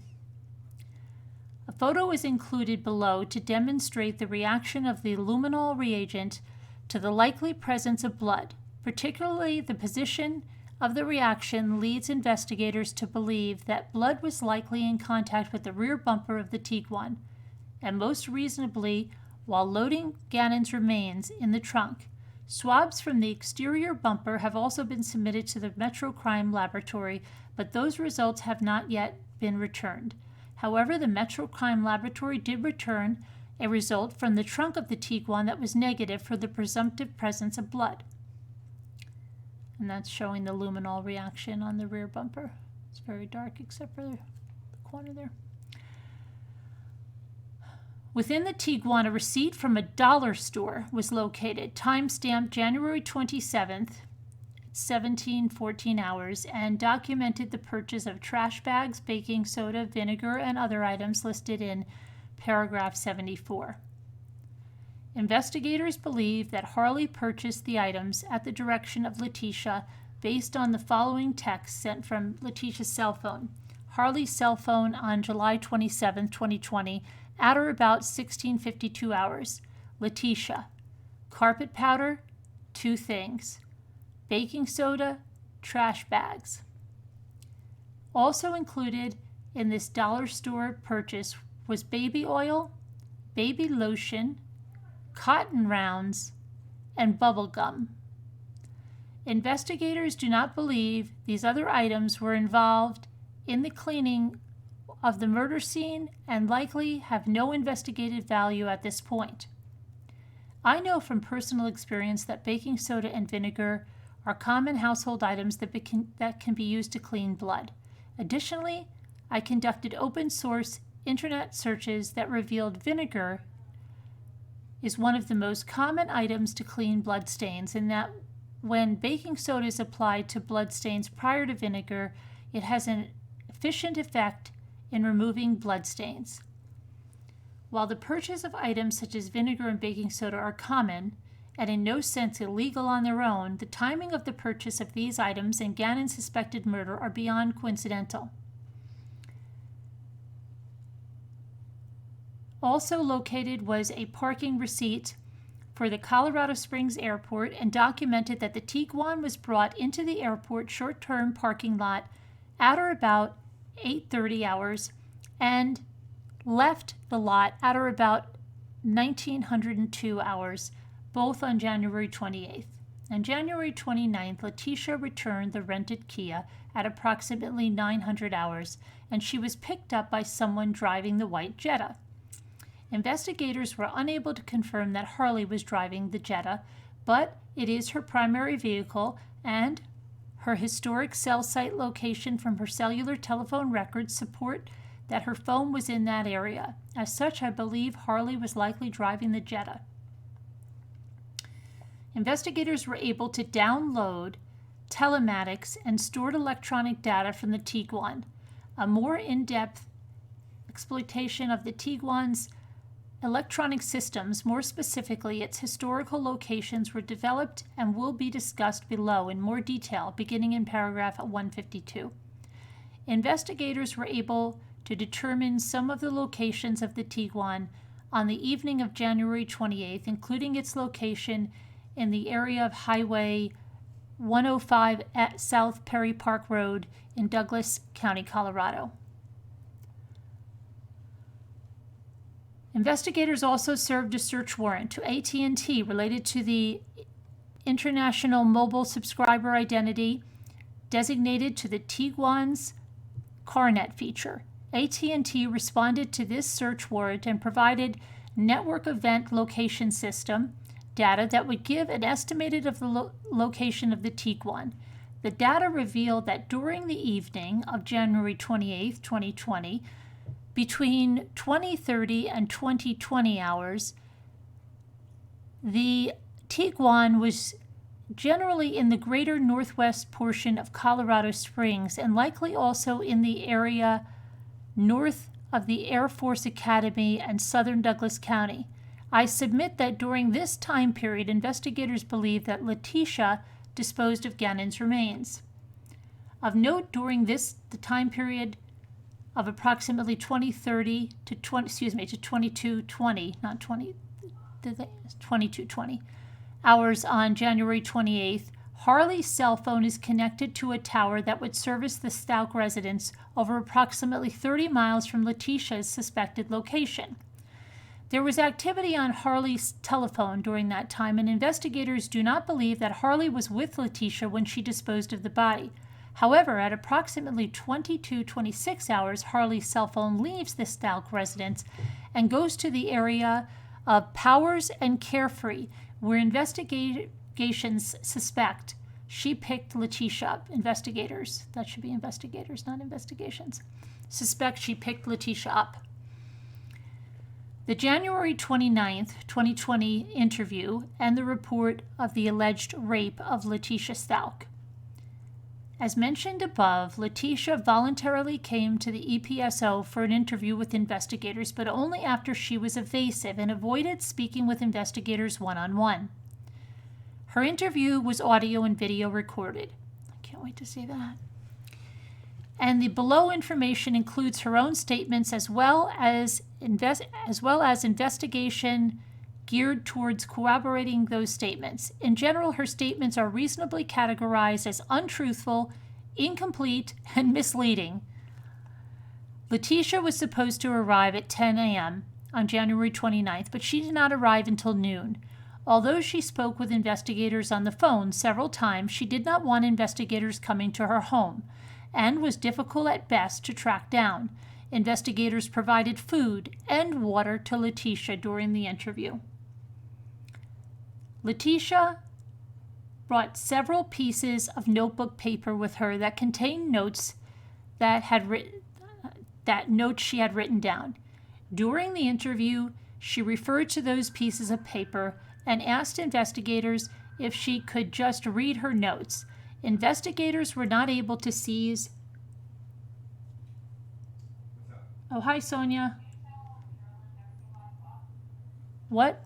A photo is included below to demonstrate the reaction of the luminol reagent to the likely presence of blood. Particularly, the position of the reaction leads investigators to believe that blood was likely in contact with the rear bumper of the Tiguan, and most reasonably, while loading Gannon's remains in the trunk. Swabs from the exterior bumper have also been submitted to the Metro Crime Laboratory, but those results have not yet been returned. However, the Metro Crime Laboratory did return a result from the trunk of the Tiguan that was negative for the presumptive presence of blood. And that's showing the luminol reaction on the rear bumper. It's very dark except for the corner there. Within the Tiguan, a receipt from a dollar store was located, time-stamped January 27th, 17:14 hours, and documented the purchase of trash bags, baking soda, vinegar, and other items listed in paragraph 74. Investigators believe that Harley purchased the items at the direction of Letecia based on the following text sent from Letecia's cell phone. Harley's cell phone on July 27, 2020, at or about 16:52 hours. Letecia, carpet powder, 2 things. Baking soda, trash bags. Also included in this dollar store purchase was baby oil, baby lotion, cotton rounds, and bubble gum. Investigators do not believe these other items were involved in the cleaning of the murder scene and likely have no investigative value at this point. I know from personal experience that baking soda and vinegar are common household items that can be used to clean blood. Additionally, I conducted open source internet searches that revealed vinegar is one of the most common items to clean blood stains, and that when baking soda is applied to blood stains prior to vinegar, it has an efficient effect in removing blood stains. While the purchase of items such as vinegar and baking soda are common and in no sense illegal on their own, the timing of the purchase of these items and Gannon's suspected murder are beyond coincidental. Also located was a parking receipt for the Colorado Springs Airport and documented that the Tiguan was brought into the airport short-term parking lot at or about 8:30 hours and left the lot at or about 1902 hours, both on January 28th. On January 29th, Letecia returned the rented Kia at approximately 900 hours, and she was picked up by someone driving the white Jetta. Investigators were unable to confirm that Harley was driving the Jetta, but it is her primary vehicle, and her historic cell site location from her cellular telephone records support that her phone was in that area. As such, I believe Harley was likely driving the Jetta. Investigators were able to download telematics and stored electronic data from the Tiguan. A more in-depth exploitation of the Tiguan's electronic systems, more specifically its historical locations, were developed and will be discussed below in more detail, beginning in paragraph 152. Investigators were able to determine some of the locations of the Tiguan on the evening of January 28th, including its location in the area of Highway 105 at South Perry Park Road in Douglas County, Colorado. Investigators also served a search warrant to AT&T related to the international mobile subscriber identity designated to the Tiguan's CarNet feature. AT&T responded to this search warrant and provided network event location system data that would give an estimated of the location of the Tiguan. The data revealed that during the evening of January 28, 2020, between 20:30 and 20:20 hours, the Tiguan was generally in the greater northwest portion of Colorado Springs and likely also in the area north of the Air Force Academy and southern Douglas County. I submit that during this time period, investigators believe that Letecia disposed of Gannon's remains. Of note, during the time period of approximately 20:30 to 22:20, not 22:20 hours on January 28th, Harley's cell phone is connected to a tower that would service the Stauch residence over approximately 30 miles from Letecia's suspected location. There was activity on Harley's telephone during that time, and investigators do not believe that Harley was with Letecia when she disposed of the body. However, at approximately 22:26 hours, Harley's cell phone leaves the Stauch residence and goes to the area of Powers and Carefree, where investigations suspect she picked Letecia up. Investigators, that should be investigators, not investigations, suspect she picked Letecia up. The January 29th, 2020 interview and the report of the alleged rape of Letecia Stauch. As mentioned above, Letecia voluntarily came to the EPSO for an interview with investigators, but only after she was evasive and avoided speaking with investigators one-on-one. Her interview was audio and video recorded. I can't wait to see that. And the below information includes her own statements as well as investigation geared towards corroborating those statements. In general, her statements are reasonably categorized as untruthful, incomplete, and misleading. Letecia was supposed to arrive at 10 a.m. on January 29th, but she did not arrive until noon. Although she spoke with investigators on the phone several times, she did not want investigators coming to her home and was difficult at best to track down. Investigators provided food and water to Letecia during the interview. Letecia brought several pieces of notebook paper with her that contained notes notes she had written down. During the interview, she referred to those pieces of paper and asked investigators if she could just read her notes. Investigators were not able to seize. Oh, hi, Sonia. What?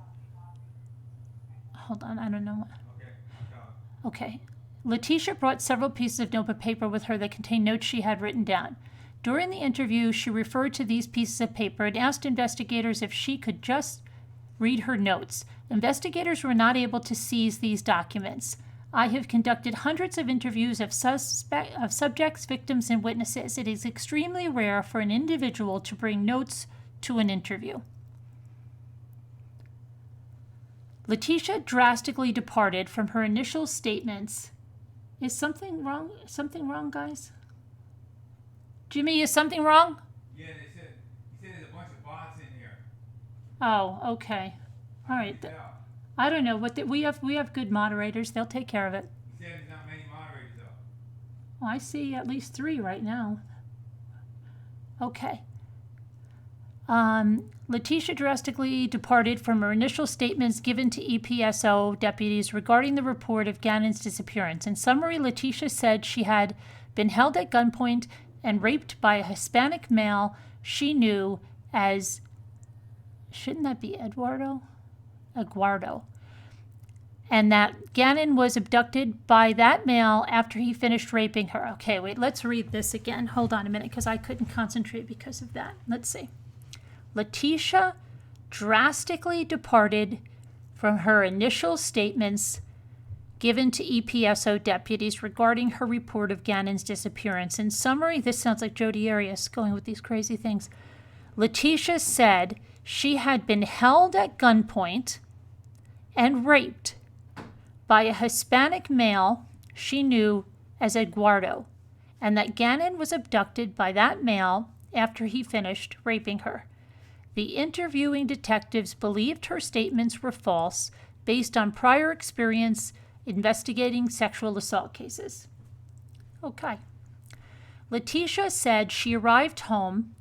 Hold on, I don't know. Okay. Letecia brought several pieces of notebook paper with her that contained notes she had written down. During the interview, she referred to these pieces of paper and asked investigators if she could just read her notes. Investigators were not able to seize these documents. I have conducted hundreds of interviews of subjects, victims, and witnesses. It is extremely rare for an individual to bring notes to an interview. Letecia drastically departed from her initial statements. Is something wrong? Something wrong, guys? Jimmy, is something wrong? Yeah, he said there's a bunch of bots in here. Oh, okay. All right. I don't know, but we have good moderators. They'll take care of it. He said there's not many moderators, though. Well, I see at least 3 right now. Okay. Letecia drastically departed from her initial statements given to EPSO deputies regarding the report of Gannon's disappearance. In summary, Letecia said she had been held at gunpoint and raped by a Hispanic male she knew as, shouldn't that be Aguardo, and that Gannon was abducted by that male after he finished raping her. Okay, wait, let's read this again. Hold on a minute, because I couldn't concentrate because of that. Let's see. Letecia drastically departed from her initial statements given to EPSO deputies regarding her report of Gannon's disappearance. In summary, this sounds like Jodi Arias going with these crazy things. Letecia said she had been held at gunpoint and raped by a Hispanic male she knew as Eduardo, and that Gannon was abducted by that male after he finished raping her. The interviewing detectives believed her statements were false based on prior experience investigating sexual assault cases. Okay. Letecia said she arrived home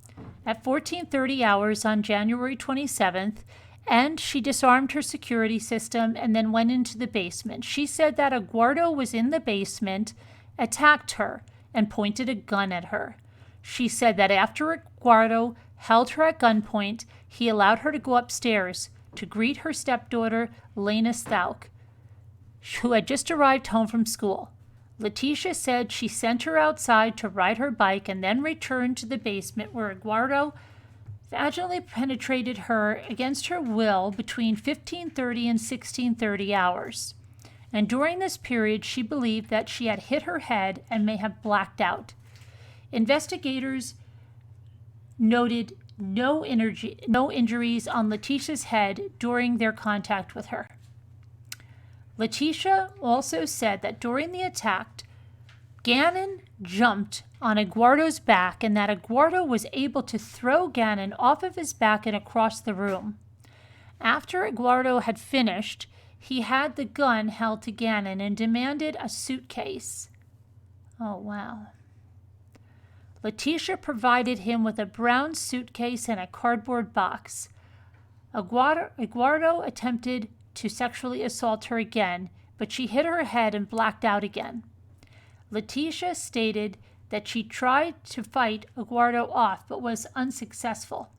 at 14:30 hours on January 27th, and she disarmed her security system and then went into the basement. She said that Eduardo was in the basement, attacked her, and pointed a gun at her. She said that after Eduardo held her at gunpoint, he allowed her to go upstairs to greet her stepdaughter, Letecia Stauch, who had just arrived home from school. Letecia said she sent her outside to ride her bike and then returned to the basement where Eduardo vaginally penetrated her against her will between 15:30 and 16:30 hours. And during this period, she believed that she had hit her head and may have blacked out. Investigators noted no injuries on Letecia's head during their contact with her. Letecia also said that during the attack, Gannon jumped on Eduardo's back and that Eduardo was able to throw Gannon off of his back and across the room. After Eduardo had finished, he had the gun held to Gannon and demanded a suitcase. Oh, wow. Letecia provided him with a brown suitcase and a cardboard box. Eduardo attempted to sexually assault her again, but she hit her head and blacked out again. Letecia stated that she tried to fight Eduardo off but was unsuccessful.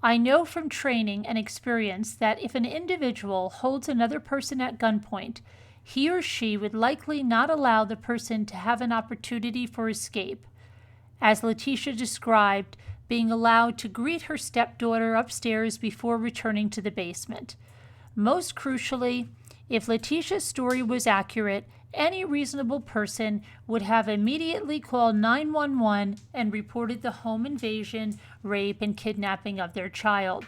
I know from training and experience that if an individual holds another person at gunpoint, he or she would likely not allow the person to have an opportunity for escape, as Letecia described being allowed to greet her stepdaughter upstairs before returning to the basement. Most crucially, if Letecia's story was accurate, any reasonable person would have immediately called 911 and reported the home invasion, rape, and kidnapping of their child.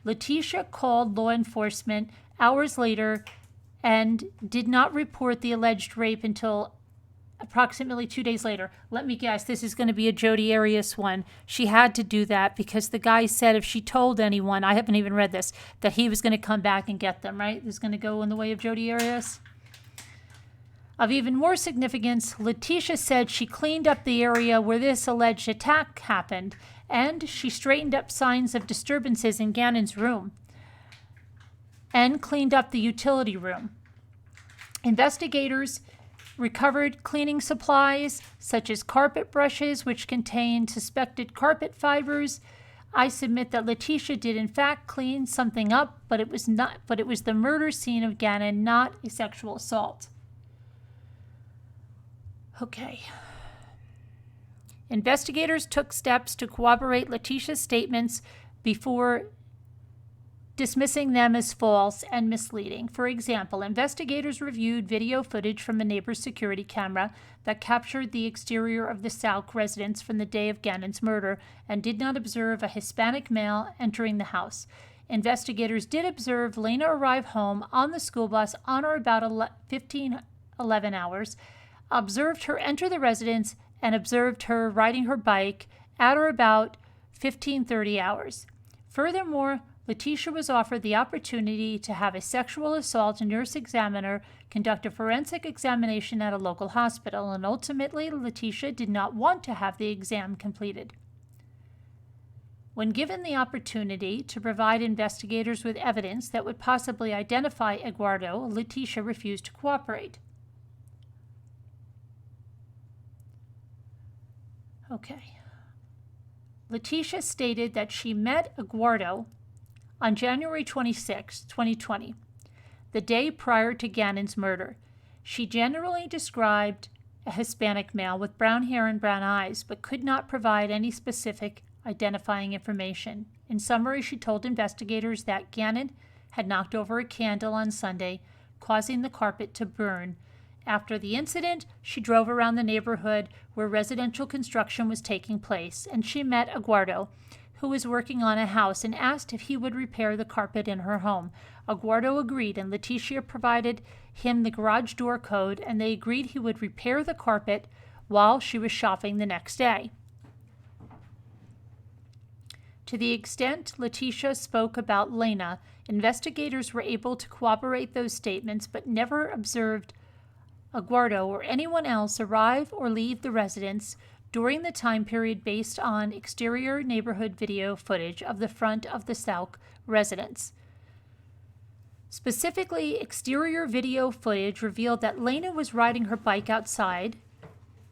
Letecia called law enforcement hours later and did not report the alleged rape until approximately 2 days later. Let me guess, this is going to be a Jodi Arias one. She had to do that because the guy said if she told anyone, I haven't even read this, that he was going to come back and get them, right? This is going to go in the way of Jodi Arias. Of even more significance, Letecia said she cleaned up the area where this alleged attack happened, and she straightened up signs of disturbances in Gannon's room and cleaned up the utility room. Investigators recovered cleaning supplies such as carpet brushes, which contained suspected carpet fibers. I submit that Letecia did in fact clean something up, but it was the murder scene of Gannon, not a sexual assault. Okay. Investigators took steps to corroborate Letecia's statements before dismissing them as false and misleading. For example, investigators reviewed video footage from a neighbor's security camera that captured the exterior of the Stauch residence from the day of Gannon's murder and did not observe a Hispanic male entering the house. Investigators did observe Lena arrive home on the school bus on or about 11 hours, observed her enter the residence, and observed her riding her bike at or about 15:30 hours. Furthermore, Letecia was offered the opportunity to have a sexual assault nurse examiner conduct a forensic examination at a local hospital, and ultimately Letecia did not want to have the exam completed. When given the opportunity to provide investigators with evidence that would possibly identify Eduardo, Letecia refused to cooperate. Okay. Letecia stated that she met Eduardo on January 26, 2020, the day prior to Gannon's murder. She generally described a Hispanic male with brown hair and brown eyes, but could not provide any specific identifying information. In summary, she told investigators that Gannon had knocked over a candle on Sunday, causing the carpet to burn. After the incident, she drove around the neighborhood where residential construction was taking place, and she met Eduardo, who was working on a house, and asked if he would repair the carpet in her home. Eduardo agreed, and Letecia provided him the garage door code, and they agreed he would repair the carpet while she was shopping the next day. To the extent Letecia spoke about Lena, investigators were able to corroborate those statements, but never observed Eduardo or anyone else arrive or leave the residence during the time period based on exterior neighborhood video footage of the front of the Stauch residence. Specifically, exterior video footage revealed that Lena was riding her bike outside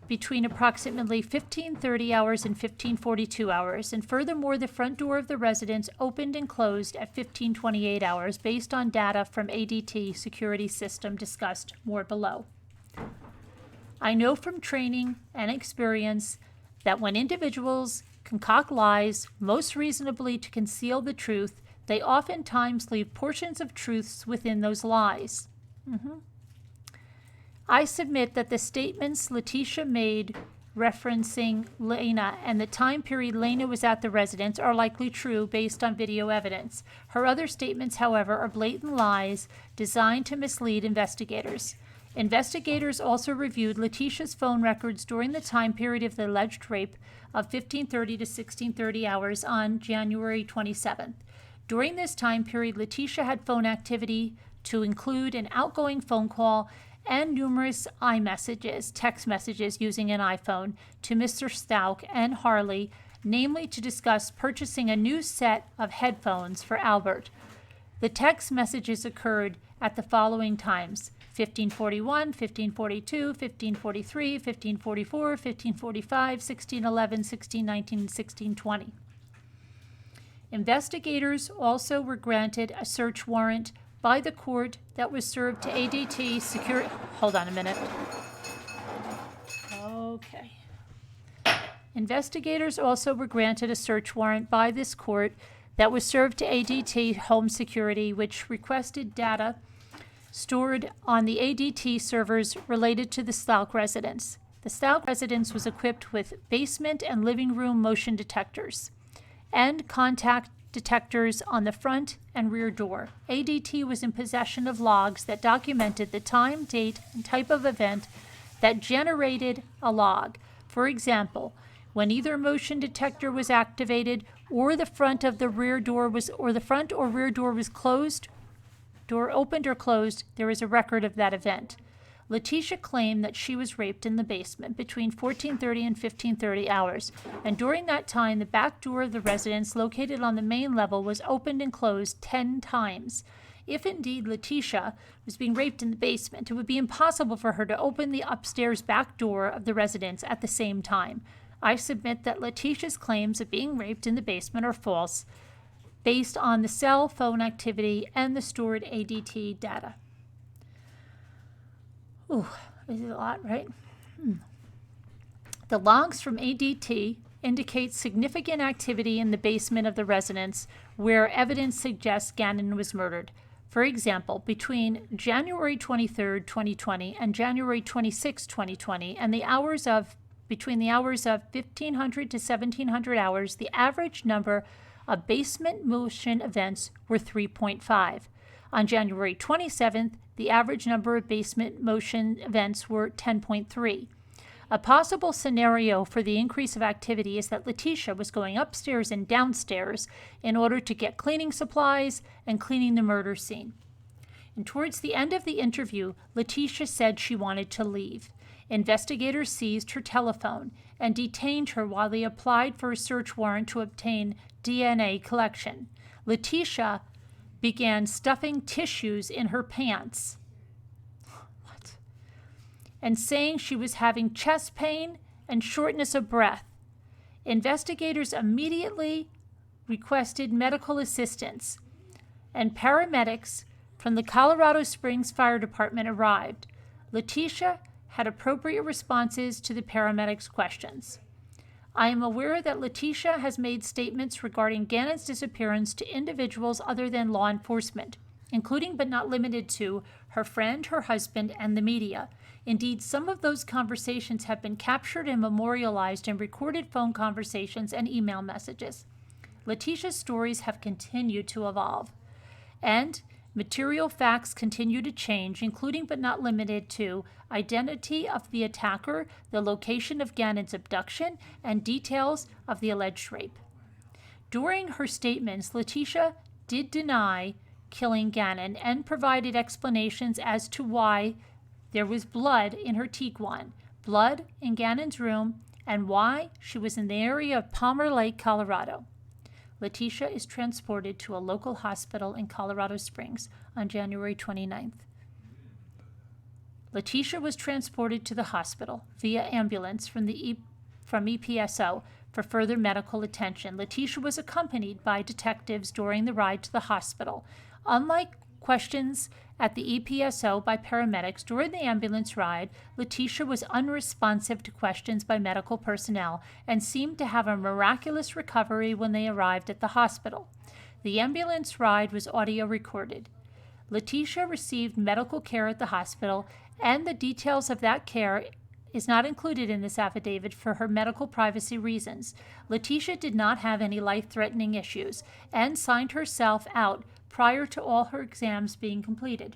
between approximately 15:30 hours and 15:42 hours, and furthermore, the front door of the residence opened and closed at 15:28 hours based on data from ADT security system discussed more below. I know from training and experience that when individuals concoct lies, most reasonably to conceal the truth, they oftentimes leave portions of truths within those lies. I submit that the statements Letecia made referencing Lena and the time period Lena was at the residence are likely true based on video evidence. Her other statements, however, are blatant lies designed to mislead investigators. Investigators also reviewed Letecia's phone records during the time period of the alleged rape of 15:30 to 16:30 hours on January 27th. During this time period, Letecia had phone activity to include an outgoing phone call and numerous iMessages, text messages using an iPhone, to Mr. Stauch and Harley, namely to discuss purchasing a new set of headphones for Albert. The text messages occurred at the following times: 15:41, 15:42, 15:43, 15:44, 15:45, 16:11, 16:19, and 16:20. Investigators also were granted a search warrant by the court that was served to ADT security. Hold on a minute. Okay. Investigators also were granted a search warrant by this court that was served to ADT Home Security, which requested data stored on the ADT servers related to the Stauch residence. The Stauch residence was equipped with basement and living room motion detectors and contact detectors on the front and rear door. ADT was in possession of logs that documented the time, date, and type of event that generated a log. For example, when either motion detector was activated or the front or rear door was closed, door opened or closed, there is a record of that event. Letecia claimed that she was raped in the basement between 14:30 and 15:30 hours, and during that time, the back door of the residence located on the main level was opened and closed 10 times. If indeed Letecia was being raped in the basement, it would be impossible for her to open the upstairs back door of the residence at the same time. I submit that Letecia's claims of being raped in the basement are false, based on the cell phone activity and the stored ADT data. Ooh, this is a lot, right? The logs from ADT indicate significant activity in the basement of the residence where evidence suggests Gannon was murdered. For example, between January 23, 2020 and January 26, 2020, and between the hours of 1500 to 1700 hours, the average number of basement motion events were 3.5. On January 27th, the average number of basement motion events were 10.3. A possible scenario for the increase of activity is that Letecia was going upstairs and downstairs in order to get cleaning supplies and cleaning the murder scene. And towards the end of the interview, Letecia said she wanted to leave. Investigators seized her telephone and detained her while they applied for a search warrant to obtain DNA collection. Letecia began stuffing tissues in her pants. What? And saying she was having chest pain and shortness of breath. Investigators immediately requested medical assistance, and paramedics from the Colorado Springs Fire Department arrived. Letecia had appropriate responses to the paramedics' questions. I am aware that Letecia has made statements regarding Gannon's disappearance to individuals other than law enforcement, including but not limited to her friend, her husband, and the media. Indeed, some of those conversations have been captured and memorialized in recorded phone conversations and email messages. Letecia's stories have continued to evolve, and material facts continue to change, including but not limited to identity of the attacker, the location of Gannon's abduction, and details of the alleged rape. During her statements, Letecia did deny killing Gannon and provided explanations as to why there was blood in her Tiguan, blood in Gannon's room, and why she was in the area of Palmer Lake, Colorado. Letecia is transported to a local hospital in Colorado Springs on January 29th. Letecia was transported to the hospital via ambulance from EPSO for further medical attention. Letecia was accompanied by detectives during the ride to the hospital. Unlike questions at the EPSO by paramedics during the ambulance ride, Letecia was unresponsive to questions by medical personnel and seemed to have a miraculous recovery when they arrived at the hospital. The ambulance ride was audio recorded. Letecia received medical care at the hospital, and the details of that care is not included in this affidavit for her medical privacy reasons. Letecia did not have any life-threatening issues and signed herself out prior to all her exams being completed.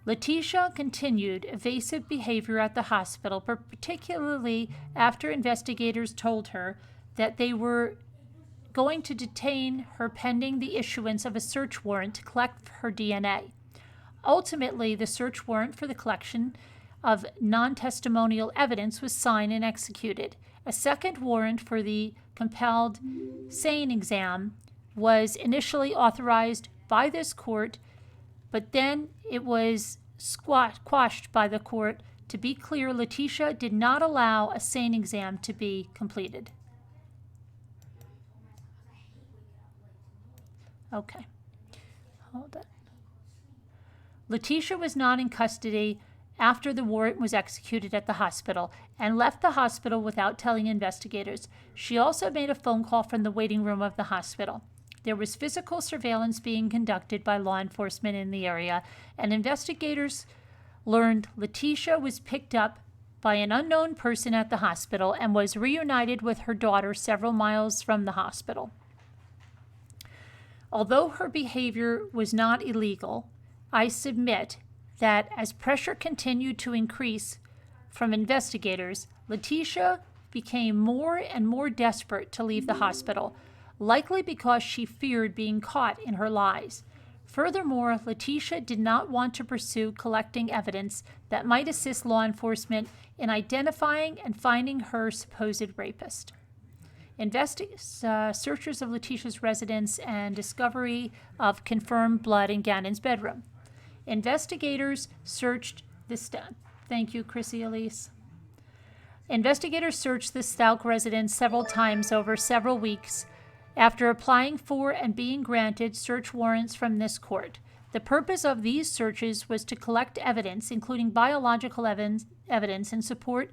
Letecia continued evasive behavior at the hospital, particularly after investigators told her that they were going to detain her pending the issuance of a search warrant to collect her DNA. Ultimately, the search warrant for the collection of non-testimonial evidence was signed and executed. A second warrant for the compelled SANE exam was initially authorized by this court, but then it was quashed by the court. To be clear, Letecia did not allow a SANE exam to be completed. Okay, hold on. Letecia was not in custody after the warrant was executed at the hospital and left the hospital without telling investigators. She also made a phone call from the waiting room of the hospital. There was physical surveillance being conducted by law enforcement in the area, and investigators learned Letecia was picked up by an unknown person at the hospital and was reunited with her daughter several miles from the hospital. Although her behavior was not illegal, I submit that as pressure continued to increase from investigators, Letecia became more and more desperate to leave the hospital, likely because she feared being caught in her lies. Furthermore, Letecia did not want to pursue collecting evidence that might assist law enforcement in identifying and finding her supposed rapist. Searchers of Letecia's residence and discovery of confirmed blood in Gannon's bedroom. Investigators searched this. Thank you, Chrissy Elise. Investigators searched the Stauch residence several times over several weeks after applying for and being granted search warrants from this court. The purpose of these searches was to collect evidence, including biological evidence in support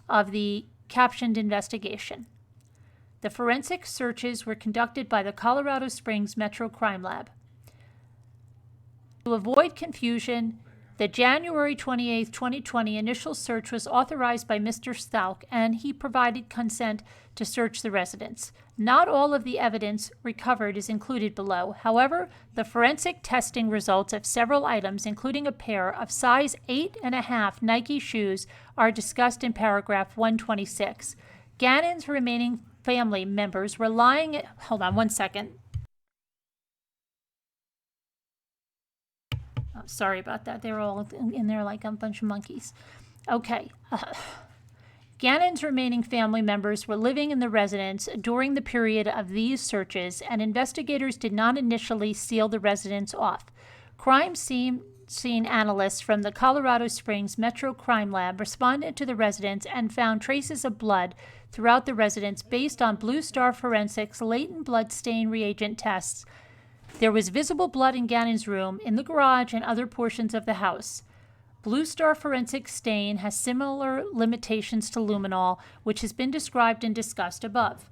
of the captioned investigation. The forensic searches were conducted by the Colorado Springs Metro Crime Lab. To avoid confusion, the January 28, 2020 initial search was authorized by Mr. Stauch, and he provided consent to search the residence. Not all of the evidence recovered is included below. However, the forensic testing results of several items, including a pair of size 8.5 Nike shoes, are discussed in paragraph 126. Gannon's remaining family members were lying at... Hold on one second. Oh, sorry about that. They were all in there like a bunch of monkeys. Okay. Gannon's remaining family members were living in the residence during the period of these searches, and investigators did not initially seal the residence off. Crime scene analysts from the Colorado Springs Metro Crime Lab responded to the residence and found traces of blood throughout the residence based on Blue Star Forensics latent blood stain reagent tests. There was visible blood in Gannon's room, in the garage, and other portions of the house. Blue Star Forensic stain has similar limitations to luminol, which has been described and discussed above.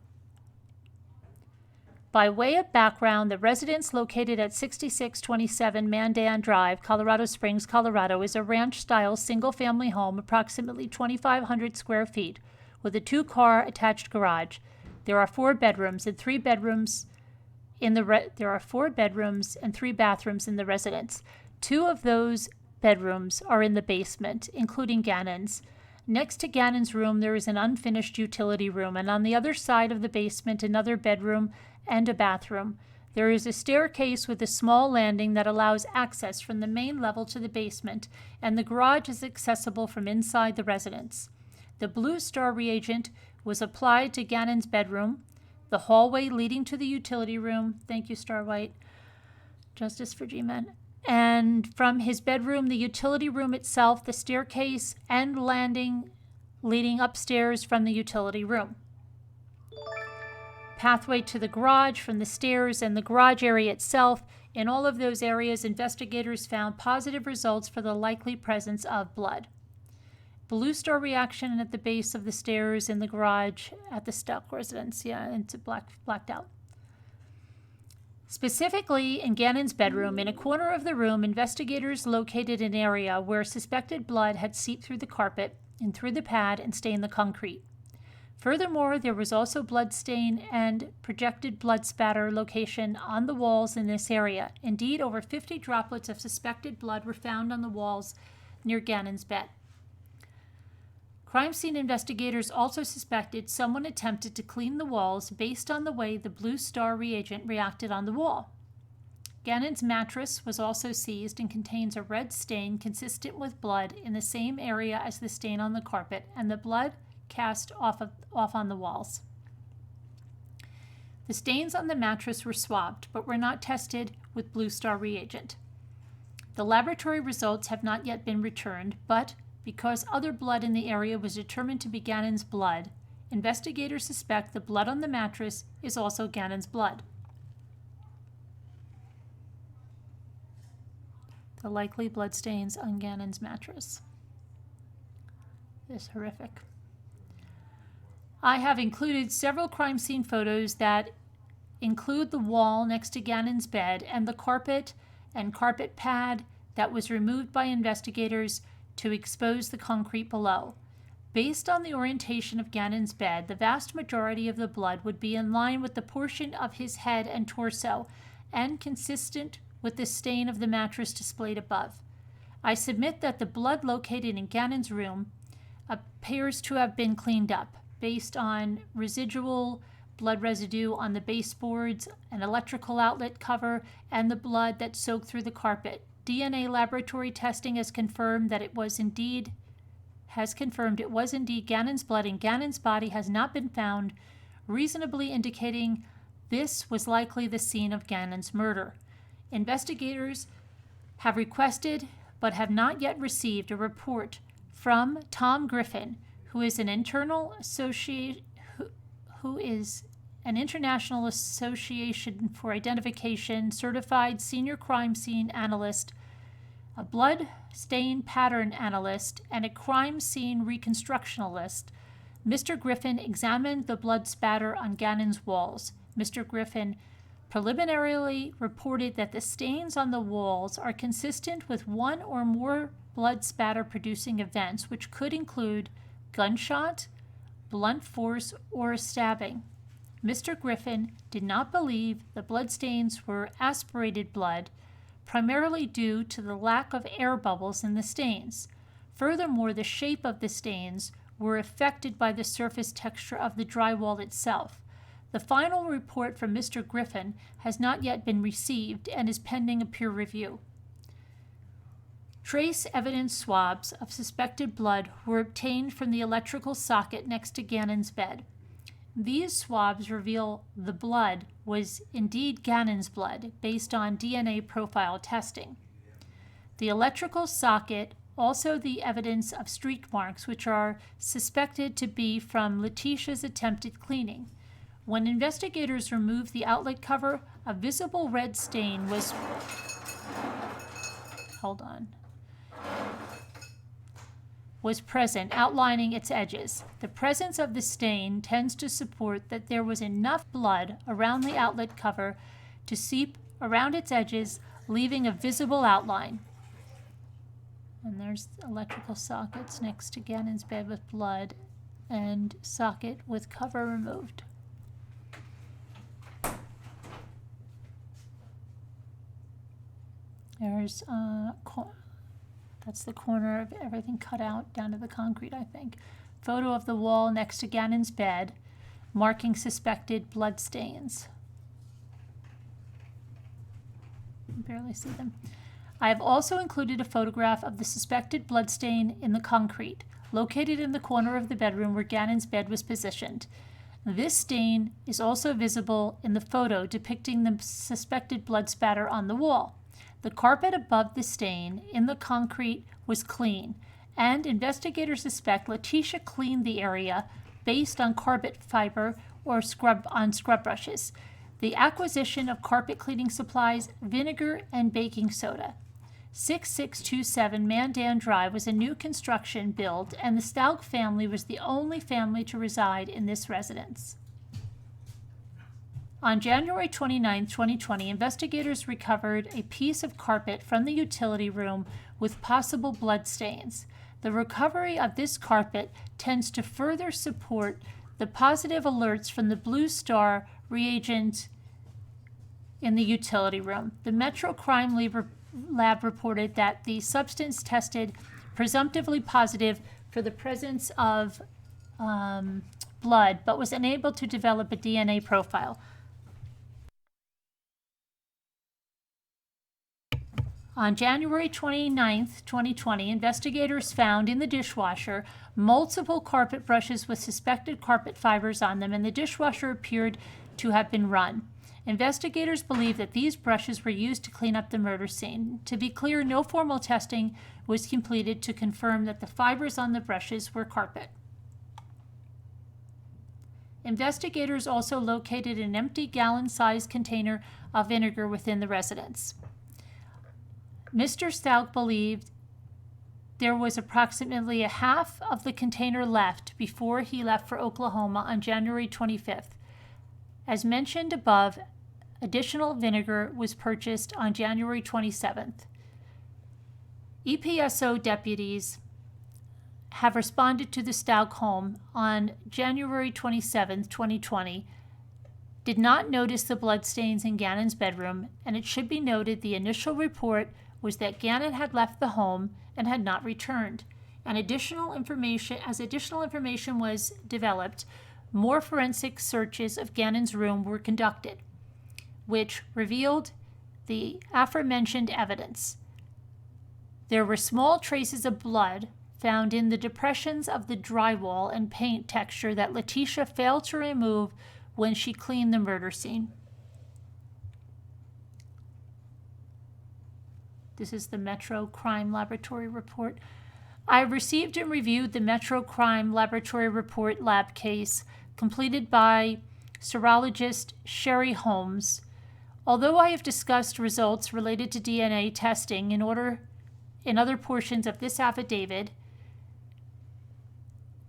By way of background, the residence located at 6627 Mandan Drive, Colorado Springs, Colorado, is a ranch-style single-family home, approximately 2,500 square feet, with a two-car attached garage. There are 4 bedrooms and 3 bathrooms in the residence. 2 of those bedrooms are in the basement, including Gannon's. Next to Gannon's room, there is an unfinished utility room, and on the other side of the basement, another bedroom and a bathroom. There is a staircase with a small landing that allows access from the main level to the basement, and the garage is accessible from inside the residence. The Blue Star reagent was applied to Gannon's bedroom, the hallway leading to the utility room. Thank you, Star White. Justice for G-Men. And from his bedroom, the utility room itself, the staircase, and landing leading upstairs from the utility room. Pathway to the garage from the stairs and the garage area itself. In all of those areas, investigators found positive results for the likely presence of blood. Blue Star reaction at the base of the stairs in the garage at the Stauch residence. Yeah, it's blacked out. Specifically, in Gannon's bedroom, in a corner of the room, investigators located an area where suspected blood had seeped through the carpet and through the pad and stained the concrete. Furthermore, there was also blood stain and projected blood spatter location on the walls in this area. Indeed, over 50 droplets of suspected blood were found on the walls near Gannon's bed. Crime scene investigators also suspected someone attempted to clean the walls based on the way the Blue Star reagent reacted on the wall. Gannon's mattress was also seized and contains a red stain consistent with blood in the same area as the stain on the carpet, and the blood cast off on the walls. The stains on the mattress were swabbed, but were not tested with Blue Star reagent. The laboratory results have not yet been returned, but because other blood in the area was determined to be Gannon's blood, investigators suspect the blood on the mattress is also Gannon's blood. The likely bloodstains on Gannon's mattress is horrific. I have included several crime scene photos that include the wall next to Gannon's bed and the carpet and carpet pad that was removed by investigators to expose the concrete below. Based on the orientation of Gannon's bed, the vast majority of the blood would be in line with the portion of his head and torso and consistent with the stain of the mattress displayed above. I submit that the blood located in Gannon's room appears to have been cleaned up based on residual blood residue on the baseboards, an electrical outlet cover, and the blood that soaked through the carpet. DNA laboratory testing has confirmed it was indeed Gannon's blood, and Gannon's body has not been found, reasonably indicating this was likely the scene of Gannon's murder. Investigators have requested but have not yet received a report from Tom Griffin, who is an International Association for Identification certified senior crime scene analyst, a blood stain pattern analyst, and a crime scene reconstructionist. Mr. Griffin examined the blood spatter on Gannon's walls. Mr. Griffin preliminarily reported that the stains on the walls are consistent with one or more blood spatter producing events, which could include gunshot, blunt force, or stabbing. Mr. Griffin did not believe the bloodstains were aspirated blood, primarily due to the lack of air bubbles in the stains. Furthermore, the shape of the stains were affected by the surface texture of the drywall itself. The final report from Mr. Griffin has not yet been received and is pending a peer review. Trace evidence swabs of suspected blood were obtained from the electrical socket next to Gannon's bed. These swabs reveal the blood was indeed Gannon's blood based on DNA profile testing. The electrical socket also the evidence of streak marks, which are suspected to be from Letecia's attempted cleaning. When investigators removed the outlet cover, a visible red stain was present, outlining its edges. The presence of the stain tends to support that there was enough blood around the outlet cover to seep around its edges, leaving a visible outline. And there's electrical sockets next to Gannon's bed with blood and socket with cover removed. There's that's the corner of everything cut out down to the concrete, I think. Photo of the wall next to Gannon's bed, marking suspected blood stains. I can barely see them. I have also included a photograph of the suspected blood stain in the concrete, located in the corner of the bedroom where Gannon's bed was positioned. This stain is also visible in the photo depicting the suspected blood spatter on the wall. The carpet above the stain in the concrete was clean, and investigators suspect Letecia cleaned the area based on carpet fiber or scrub brushes. The acquisition of carpet cleaning supplies, vinegar, and baking soda. 6627 Mandan Drive was a new construction build, and the Stauch family was the only family to reside in this residence. On January 29, 2020, investigators recovered a piece of carpet from the utility room with possible blood stains. The recovery of this carpet tends to further support the positive alerts from the Blue Star reagent in the utility room. The Metro Crime Lab reported that the substance tested presumptively positive for the presence of blood, but was unable to develop a DNA profile. On January 29, 2020, investigators found in the dishwasher multiple carpet brushes with suspected carpet fibers on them, and the dishwasher appeared to have been run. Investigators believe that these brushes were used to clean up the murder scene. To be clear, no formal testing was completed to confirm that the fibers on the brushes were carpet. Investigators also located an empty gallon-sized container of vinegar within the residence. Mr. Stauch believed there was approximately a half of the container left before he left for Oklahoma on January 25th. As mentioned above, additional vinegar was purchased on January 27th. EPSO deputies have responded to the Stauch home on January 27, 2020, did not notice the bloodstains in Gannon's bedroom, and it should be noted the initial report was that Gannon had left the home and had not returned. And additional information was developed, more forensic searches of Gannon's room were conducted, which revealed the aforementioned evidence. There were small traces of blood found in the depressions of the drywall and paint texture that Letecia failed to remove when she cleaned the murder scene. This is the Metro Crime Laboratory report. I received and reviewed the Metro Crime Laboratory report lab case completed by serologist Sherry Holmes. Although I have discussed results related to DNA testing in other portions of this affidavit,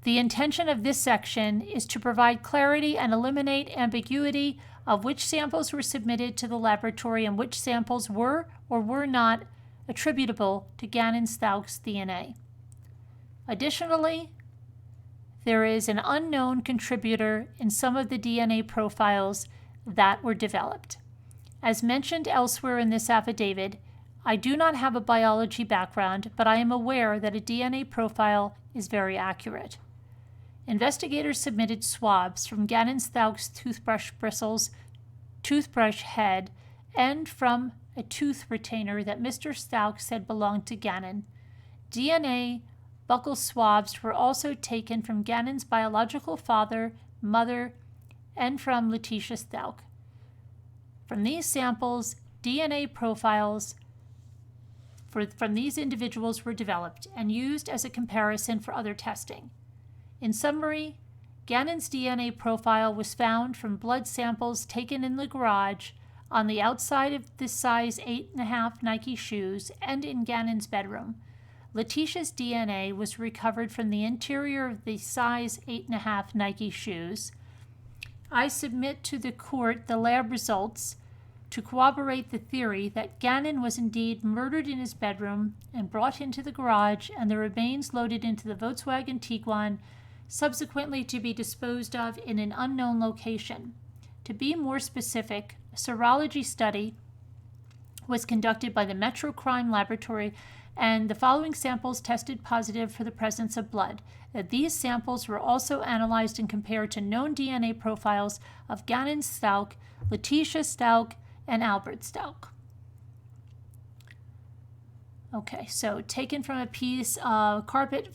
the intention of this section is to provide clarity and eliminate ambiguity of which samples were submitted to the laboratory and which samples were or were not attributable to Gannon Stauch's DNA. Additionally, there is an unknown contributor in some of the DNA profiles that were developed. As mentioned elsewhere in this affidavit, I do not have a biology background, but I am aware that a DNA profile is very accurate. Investigators submitted swabs from Gannon Stauch's toothbrush bristles, toothbrush head, and from a tooth retainer that Mr. Stauch said belonged to Gannon. DNA buccal swabs were also taken from Gannon's biological father, mother, and from Letecia Stauch. From these samples, DNA profiles from these individuals were developed and used as a comparison for other testing. In summary, Gannon's DNA profile was found from blood samples taken in the garage, on the outside of the size 8.5 Nike shoes, and in Gannon's bedroom. Letecia's DNA was recovered from the interior of the size 8.5 Nike shoes. I submit to the court the lab results to corroborate the theory that Gannon was indeed murdered in his bedroom and brought into the garage, and the remains loaded into the Volkswagen Tiguan, subsequently to be disposed of in an unknown location. To be more specific, a serology study was conducted by the Metro Crime Laboratory, and the following samples tested positive for the presence of blood. These samples were also analyzed and compared to known DNA profiles of Gannon Stauch, Letecia Stauch, and Albert Stauch. Okay, so taken from a piece of carpet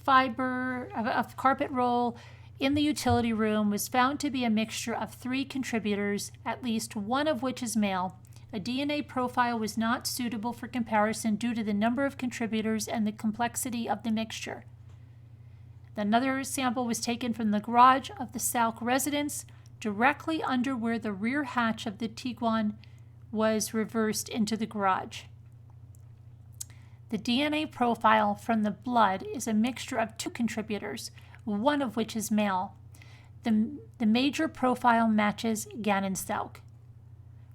roll in the utility room was found to be a mixture of 3 contributors, at least one of which is male. A DNA profile was not suitable for comparison due to the number of contributors and the complexity of the mixture. Another sample was taken from the garage of the Stauch residence, directly under where the rear hatch of the Tiguan was reversed into the garage. The DNA profile from the blood is a mixture of 2 contributors, one of which is male. The major profile matches Gannon Stauch.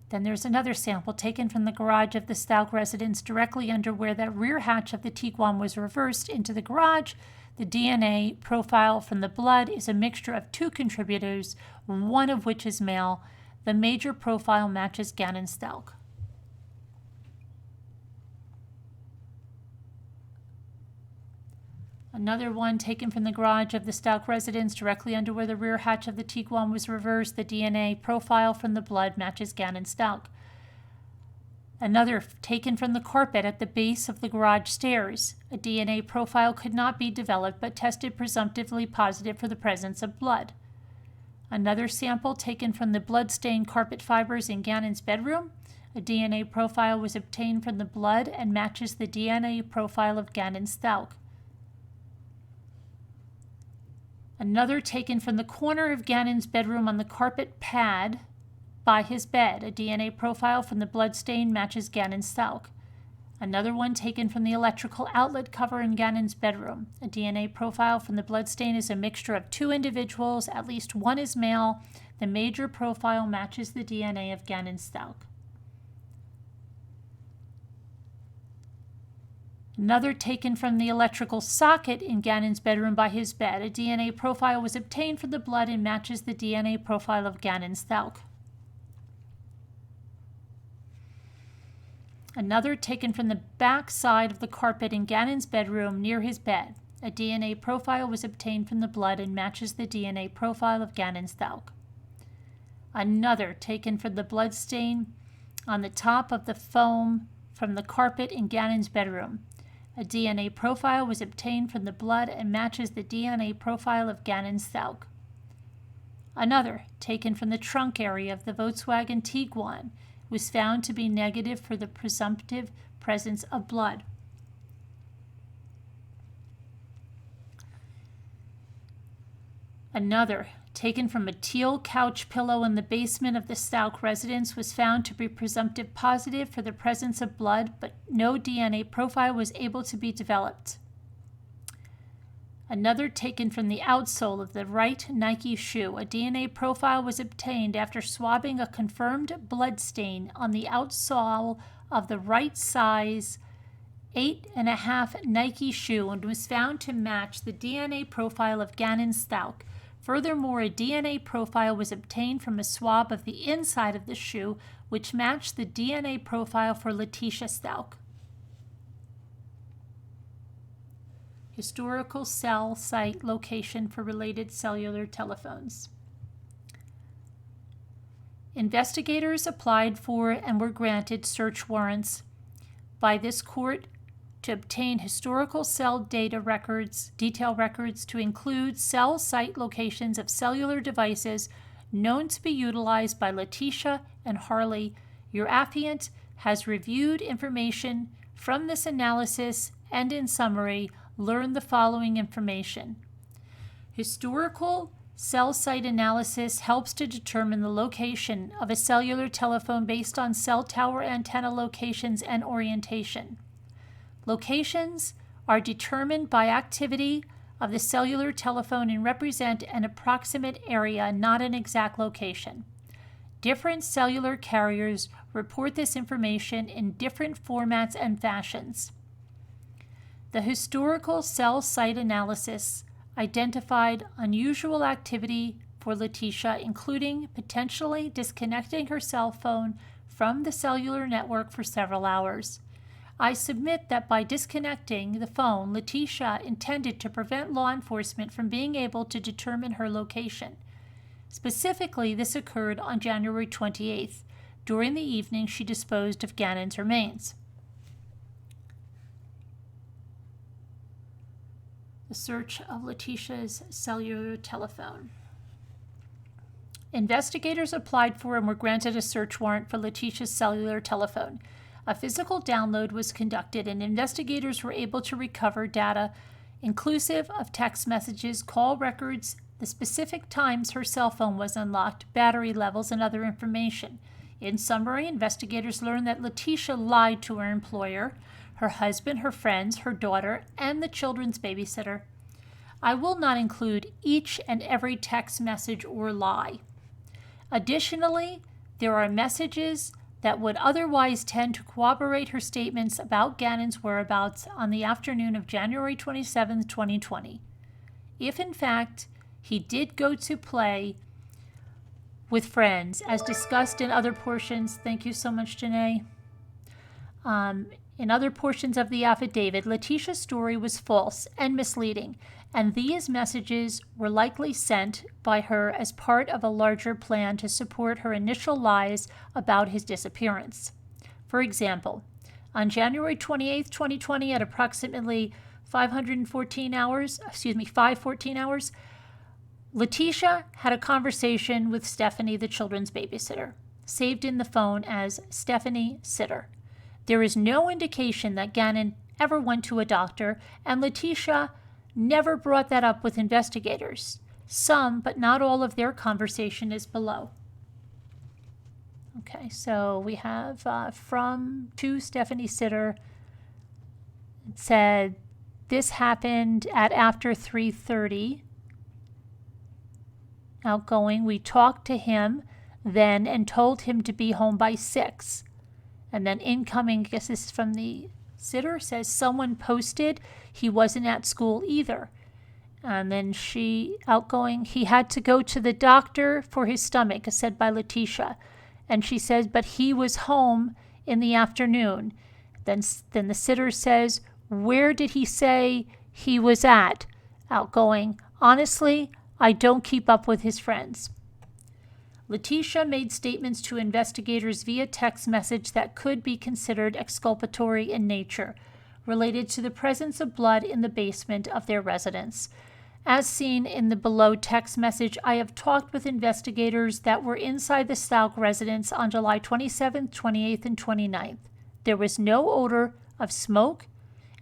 Then there's another sample taken from the garage of the Stauch residence, directly under where that rear hatch of the Tiguan was reversed into the garage. The DNA profile from the blood is a mixture of 2 contributors, one of which is male. The major profile matches Gannon Stauch. Another one taken from the garage of the Stauch residence, directly under where the rear hatch of the Tiguan was reversed. The DNA profile from the blood matches Gannon Stauch. Another taken from the carpet at the base of the garage stairs. A DNA profile could not be developed but tested presumptively positive for the presence of blood. Another sample taken from the blood-stained carpet fibers in Gannon's bedroom. A DNA profile was obtained from the blood and matches the DNA profile of Gannon Stauch. Another taken from the corner of Gannon's bedroom on the carpet pad by his bed. A DNA profile from the blood stain matches Gannon Stauch. Another one taken from the electrical outlet cover in Gannon's bedroom. A DNA profile from the bloodstain is a mixture of 2 individuals. At least one is male. The major profile matches the DNA of Gannon Stauch. Another taken from the electrical socket in Gannon's bedroom by his bed. A DNA profile was obtained from the blood and matches the DNA profile of Gannon Stauch. Another taken from the back side of the carpet in Gannon's bedroom near his bed. A DNA profile was obtained from the blood and matches the DNA profile of Gannon Stauch. Another taken from the bloodstain on the top of the foam from the carpet in Gannon's bedroom. A DNA profile was obtained from the blood and matches the DNA profile of Gannon Stauch. Another, taken from the trunk area of the Volkswagen Tiguan, was found to be negative for the presumptive presence of blood. Another, taken from a teal couch pillow in the basement of the Stauch residence, was found to be presumptive positive for the presence of blood, but no DNA profile was able to be developed. Another taken from the outsole of the right Nike shoe. A DNA profile was obtained after swabbing a confirmed blood stain on the outsole of the right size 8.5 Nike shoe and was found to match the DNA profile of Gannon Stauch. Furthermore, a DNA profile was obtained from a swab of the inside of the shoe, which matched the DNA profile for Letecia Stauch. Historical cell site location for related cellular telephones. Investigators applied for and were granted search warrants by this court to obtain historical cell data records, detail records to include cell site locations of cellular devices known to be utilized by Letecia and Harley. Your affiant has reviewed information from this analysis and, in summary, learned the following information. Historical cell site analysis helps to determine the location of a cellular telephone based on cell tower antenna locations and orientation. Locations are determined by activity of the cellular telephone and represent an approximate area, not an exact location. Different cellular carriers report this information in different formats and fashions. The historical cell site analysis identified unusual activity for Letecia, including potentially disconnecting her cell phone from the cellular network for several hours. I submit that by disconnecting the phone, Letecia intended to prevent law enforcement from being able to determine her location. Specifically, this occurred on January 28th. During the evening, she disposed of Gannon's remains. The search of Letecia's cellular telephone. Investigators applied for and were granted a search warrant for Letecia's cellular telephone. A physical download was conducted, and investigators were able to recover data inclusive of text messages, call records, the specific times her cell phone was unlocked, battery levels, and other information. In summary, investigators learned that Letecia lied to her employer, her husband, her friends, her daughter, and the children's babysitter. I will not include each and every text message or lie. Additionally, there are messages that would otherwise tend to corroborate her statements about Gannon's whereabouts on the afternoon of January 27, 2020. If, in fact, he did go to play with friends, as discussed in other portions, thank you so much, Janae, in other portions of the affidavit, Letecia's story was false and misleading, and these messages were likely sent by her as part of a larger plan to support her initial lies about his disappearance. For example, on January 28, 2020, at approximately 5:14 hours, Letecia had a conversation with Stephanie, the children's babysitter, saved in the phone as Stephanie Sitter. There is no indication that Gannon ever went to a doctor, and Letecia never brought that up with investigators. Some, but not all of their conversation is below. Okay, so we have from to Stephanie Sitter, said this happened at after 3:30. Outgoing, we talked to him then and told him to be home by 6. And then incoming, I guess this is from the sitter, says someone posted he wasn't at school either. And then she, outgoing, he had to go to the doctor for his stomach, as said by Letecia. And she says, but he was home in the afternoon. Then the sitter says, where did he say he was at? Outgoing, honestly, I don't keep up with his friends. Letecia made statements to investigators via text message that could be considered exculpatory in nature, related to the presence of blood in the basement of their residence. As seen in the below text message, I have talked with investigators that were inside the Stauch residence on July 27th, 28th, and 29th. There was no odor of smoke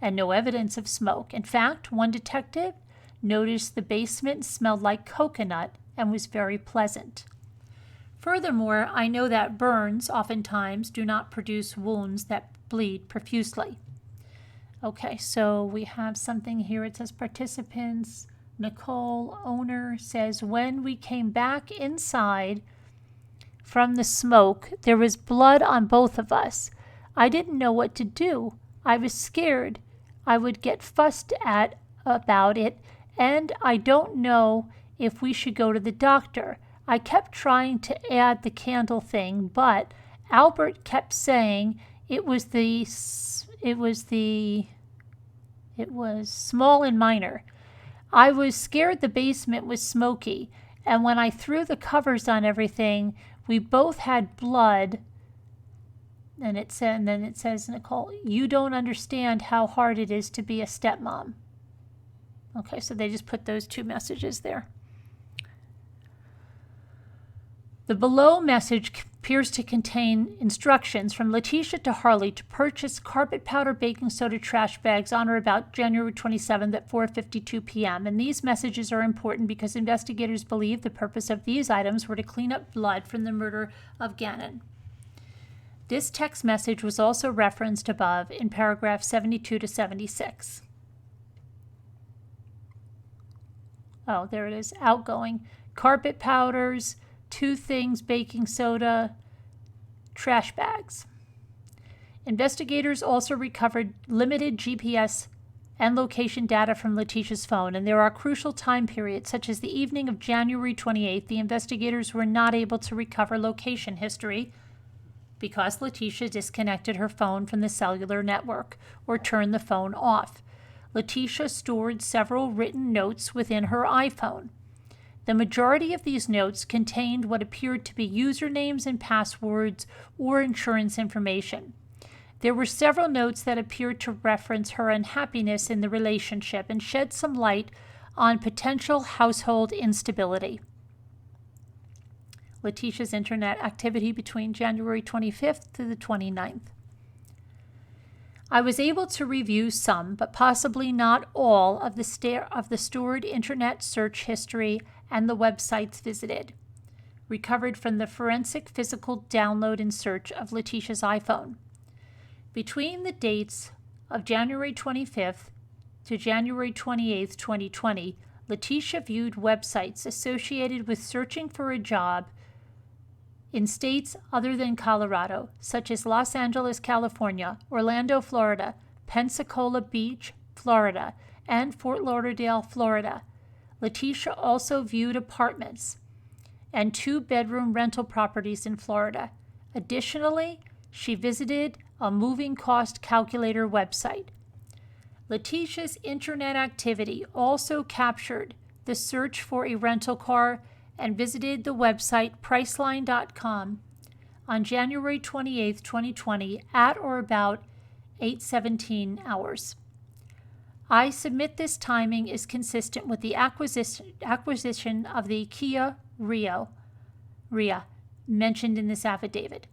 and no evidence of smoke. In fact, one detective noticed the basement smelled like coconut and was very pleasant. Furthermore, I know that burns oftentimes do not produce wounds that bleed profusely. Okay, so we have something here. It says participants. Nicole, owner, says, when we came back inside from the smoke, there was blood on both of us. I didn't know what to do. I was scared. I would get fussed at about it, and I don't know if we should go to the doctor. I kept trying to add the candle thing, but Albert kept saying it was small and minor. I was scared the basement was smoky, and when I threw the covers on everything, we both had blood. And then it says, Nicole, you don't understand how hard it is to be a stepmom. Okay, so they just put those two messages there. The below message appears to contain instructions from Letecia to Harley to purchase carpet powder, baking soda, trash bags on or about January 27th at 4:52 p.m. And these messages are important because investigators believe the purpose of these items were to clean up blood from the murder of Gannon. This text message was also referenced above in paragraph 72 to 76. Oh, there it is. Outgoing. Carpet powders, 2 things, baking soda, trash bags. Investigators also recovered limited GPS and location data from Letecia's phone, and there are crucial time periods, such as the evening of January 28th. The investigators were not able to recover location history because Letecia disconnected her phone from the cellular network or turned the phone off. Letecia stored several written notes within her iPhone. The majority of these notes contained what appeared to be usernames and passwords or insurance information. There were several notes that appeared to reference her unhappiness in the relationship and shed some light on potential household instability. Letecia's internet activity between January 25th to the 29th. I was able to review some, but possibly not all, of the stored internet search history and the websites visited, recovered from the forensic physical download and search of Letecia's iPhone. Between the dates of January 25th to January 28th, 2020, Letecia viewed websites associated with searching for a job in states other than Colorado, such as Los Angeles, California, Orlando, Florida, Pensacola Beach, Florida, and Fort Lauderdale, Florida. Letecia also viewed apartments and 2-bedroom rental properties in Florida. Additionally, she visited a moving cost calculator website. Letecia's internet activity also captured the search for a rental car and visited the website Priceline.com on January 28, 2020 at or about 8:17 hours. I submit this timing is consistent with the acquisition of the Kia Ria mentioned in this affidavit.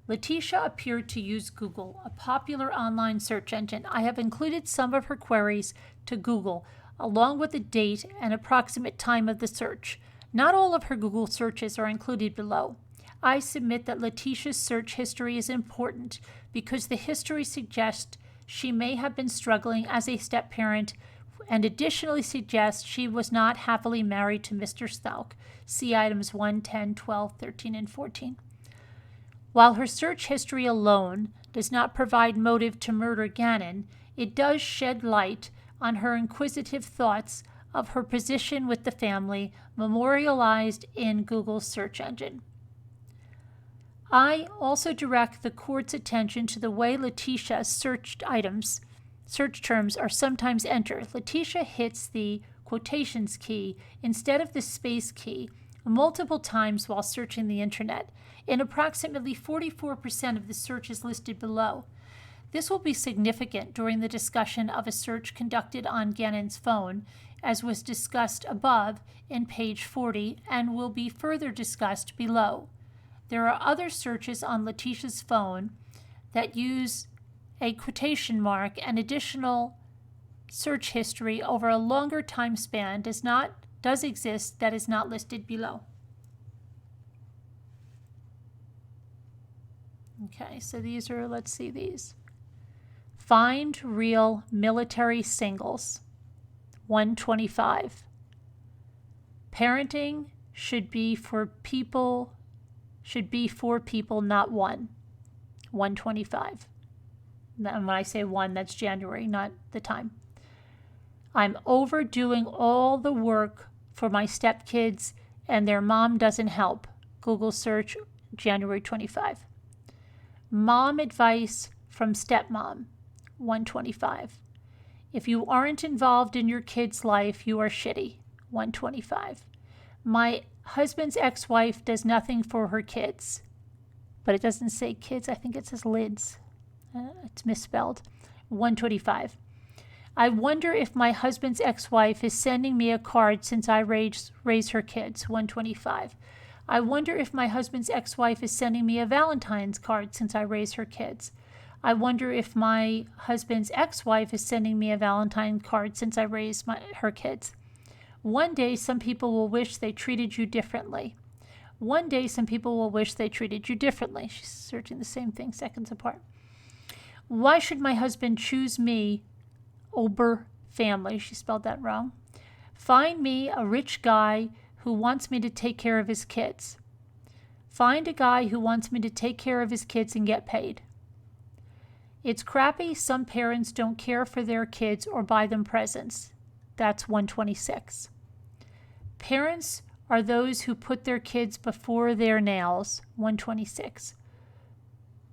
Letecia appeared to use Google, a popular online search engine. I have included some of her queries to Google, along with the date and approximate time of the search. Not all of her Google searches are included below. I submit that Letecia's search history is important because the history suggests she may have been struggling as a step-parent, and additionally suggests she was not happily married to Mr. Stauch. See items 1, 10, 12, 13, and 14. While her search history alone does not provide motive to murder Gannon, it does shed light on her inquisitive thoughts of her position with the family, memorialized in Google's search engine. I also direct the court's attention to the way Letecia's search terms are sometimes entered. Letecia hits the quotations key instead of the space key multiple times while searching the internet. In approximately 44% of the searches listed below. This will be significant during the discussion of a search conducted on Gannon's phone, as was discussed above in page 40, and will be further discussed below. There are other searches on Letecia's phone that use a quotation mark and additional search history over a longer time span does exist that is not listed below. Okay, so these are, let's see these. Find real military singles, 125. Parenting should be for people, not one, 125. And when I say one, that's January, not the time. I'm overdoing all the work for my stepkids and their mom doesn't help. Google search, January 25. Mom advice from stepmom, 125. If you aren't involved in your kid's life, you are shitty, 125. My husband's ex-wife does nothing for her kids. But it doesn't say kids, I think it says lids. It's misspelled, 125. I wonder if my husband's ex-wife is sending me a card since I raise her kids, 125. I wonder if my husband's ex-wife is sending me a Valentine's card since I raise her kids. I wonder if my husband's ex-wife is sending me a Valentine's card since I raised her kids. One day, some people will wish they treated you differently. One day, some people will wish they treated you differently. She's searching the same thing seconds apart. Why should my husband choose me over family? She spelled that wrong. Find me a rich guy who wants me to take care of his kids. Find a guy who wants me to take care of his kids and get paid. It's crappy some parents don't care for their kids or buy them presents. That's 126. Parents are those who put their kids before their nails, 126.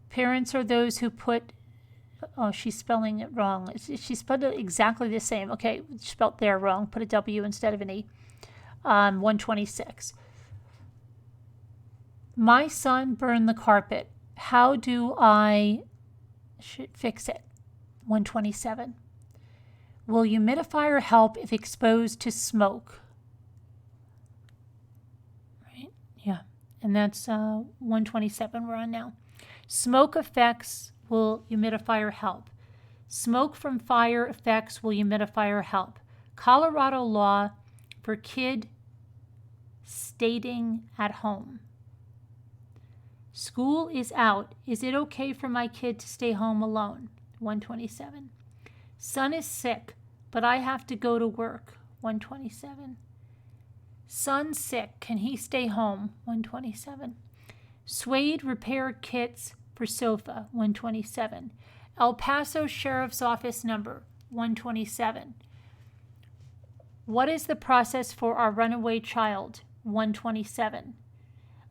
Parents are those who put, oh, she's spelling it wrong. She spelled it exactly the same. Okay, she spelled there wrong. Put a W instead of an E. 126. My son burned the carpet. How do I fix it? 127. Will humidifier help if exposed to smoke? Right? Yeah. And that's 127 we're on now. Smoke effects, will humidifier help? Smoke from fire effects, will humidifier help? Colorado law for kid staying at home. School is out. Is it okay for my kid to stay home alone? 127. Son is sick, but I have to go to work. 127. Son sick. Can he stay home? 127. Suede repair kits for sofa. 127. El Paso Sheriff's Office number. 127. What is the process for our runaway child? 127.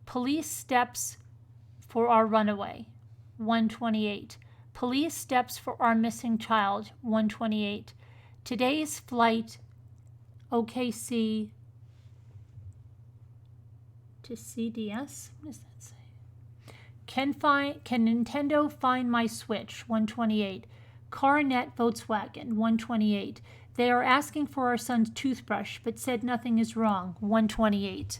Police steps for our runaway. 128. Police steps for our missing child. 128. Today's flight, OKC to CDS. What does that say? Can Nintendo find my Switch? 128. CarNet Volkswagen. 128. They are asking for our son's toothbrush, but said nothing is wrong. 128.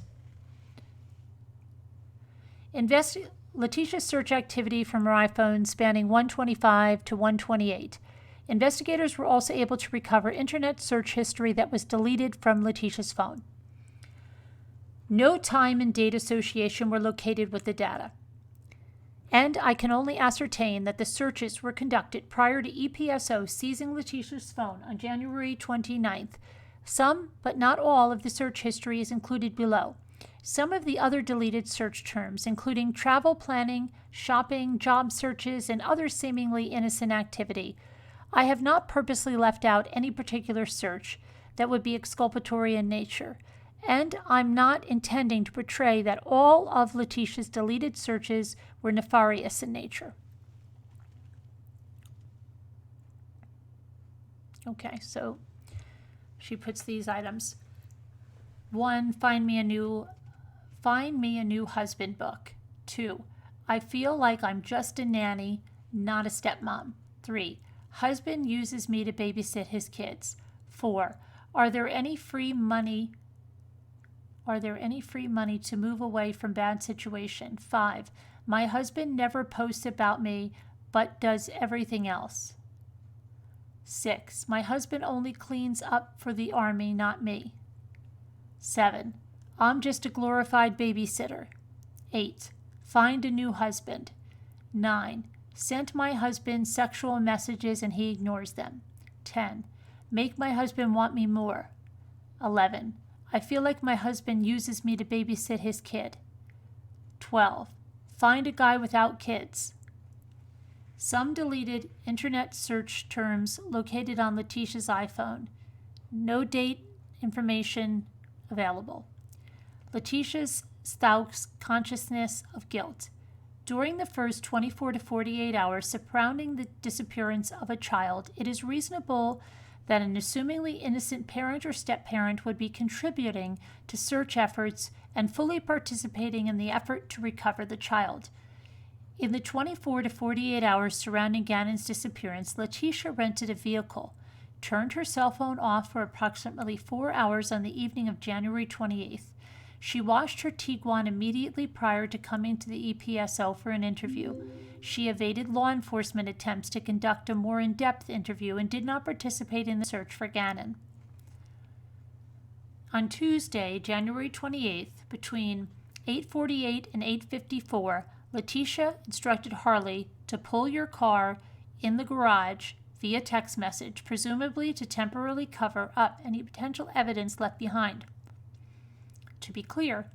Letecia's search activity from her iPhone spanning 125 to 128. Investigators were also able to recover internet search history that was deleted from Letecia's phone. No time and date association were located with the data. and I can only ascertain that the searches were conducted prior to EPSO seizing Letecia's phone on January 29th. Some, but not all, of the search history is included below. Some of the other deleted search terms, including travel planning, shopping, job searches, and other seemingly innocent activity. I have not purposely left out any particular search that would be exculpatory in nature, and I'm not intending to portray that all of Letecia's deleted searches were nefarious in nature. Okay, so she puts these items. 1, find me a new husband book. 2, I feel like I'm just a nanny, not a stepmom. 3, husband uses me to babysit his kids. 4, are there any free money to move away from bad situation? 5, my husband never posts about me but does everything else. 6, my husband only cleans up for the army, not me. 7, I'm just a glorified babysitter. 8, find a new husband. 9, sent my husband sexual messages and he ignores them. 10, make my husband want me more. 11, I feel like my husband uses me to babysit his kid. 12, find a guy without kids. Some deleted internet search terms located on Letecia's iPhone. No date information available. Letecia Stauch's consciousness of guilt. During the first 24 to 48 hours surrounding the disappearance of a child, it is reasonable that an assumingly innocent parent or step-parent would be contributing to search efforts and fully participating in the effort to recover the child. In the 24 to 48 hours surrounding Gannon's disappearance, Letecia rented a vehicle, turned her cell phone off for approximately 4 hours on the evening of January 28th. She washed her Tiguan immediately prior to coming to the EPSO for an interview. She evaded law enforcement attempts to conduct a more in-depth interview and did not participate in the search for Gannon. On Tuesday, January 28th, between 8:48 and 8:54, Letecia instructed Harley to pull your car in the garage via text message, presumably to temporarily cover up any potential evidence left behind. To be clear,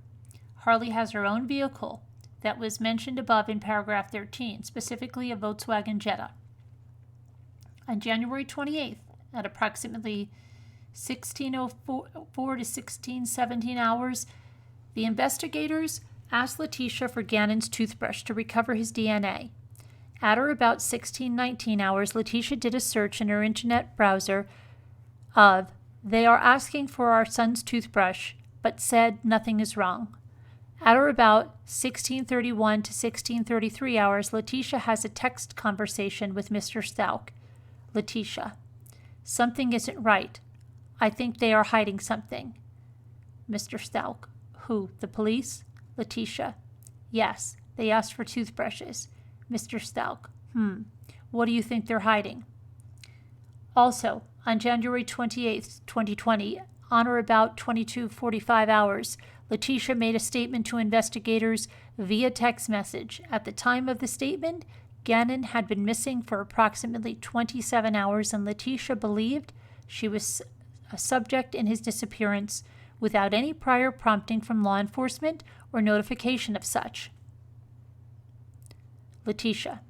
Harley has her own vehicle that was mentioned above in paragraph 13, specifically a Volkswagen Jetta. On January 28th, at approximately 16:04 to 16:17 hours, the investigators asked Letecia for Gannon's toothbrush to recover his DNA. At or about 16:19 hours, Letecia did a search in her internet browser of, they are asking for our son's toothbrush, but said nothing is wrong. At or about 16:31 to 16:33 hours, Letecia has a text conversation with Mr. Stauch. Letecia, something isn't right. I think they are hiding something. Mr. Stauch, who, the police? Letecia, yes, they asked for toothbrushes. Mr. Stauch, what do you think they're hiding? Also, on January 28th, 2020, on or about 22:45 hours, Letecia made a statement to investigators via text message. At the time of the statement, Gannon had been missing for approximately 27 hours, and Letecia believed she was a subject in his disappearance without any prior prompting from law enforcement or notification of such. Letecia,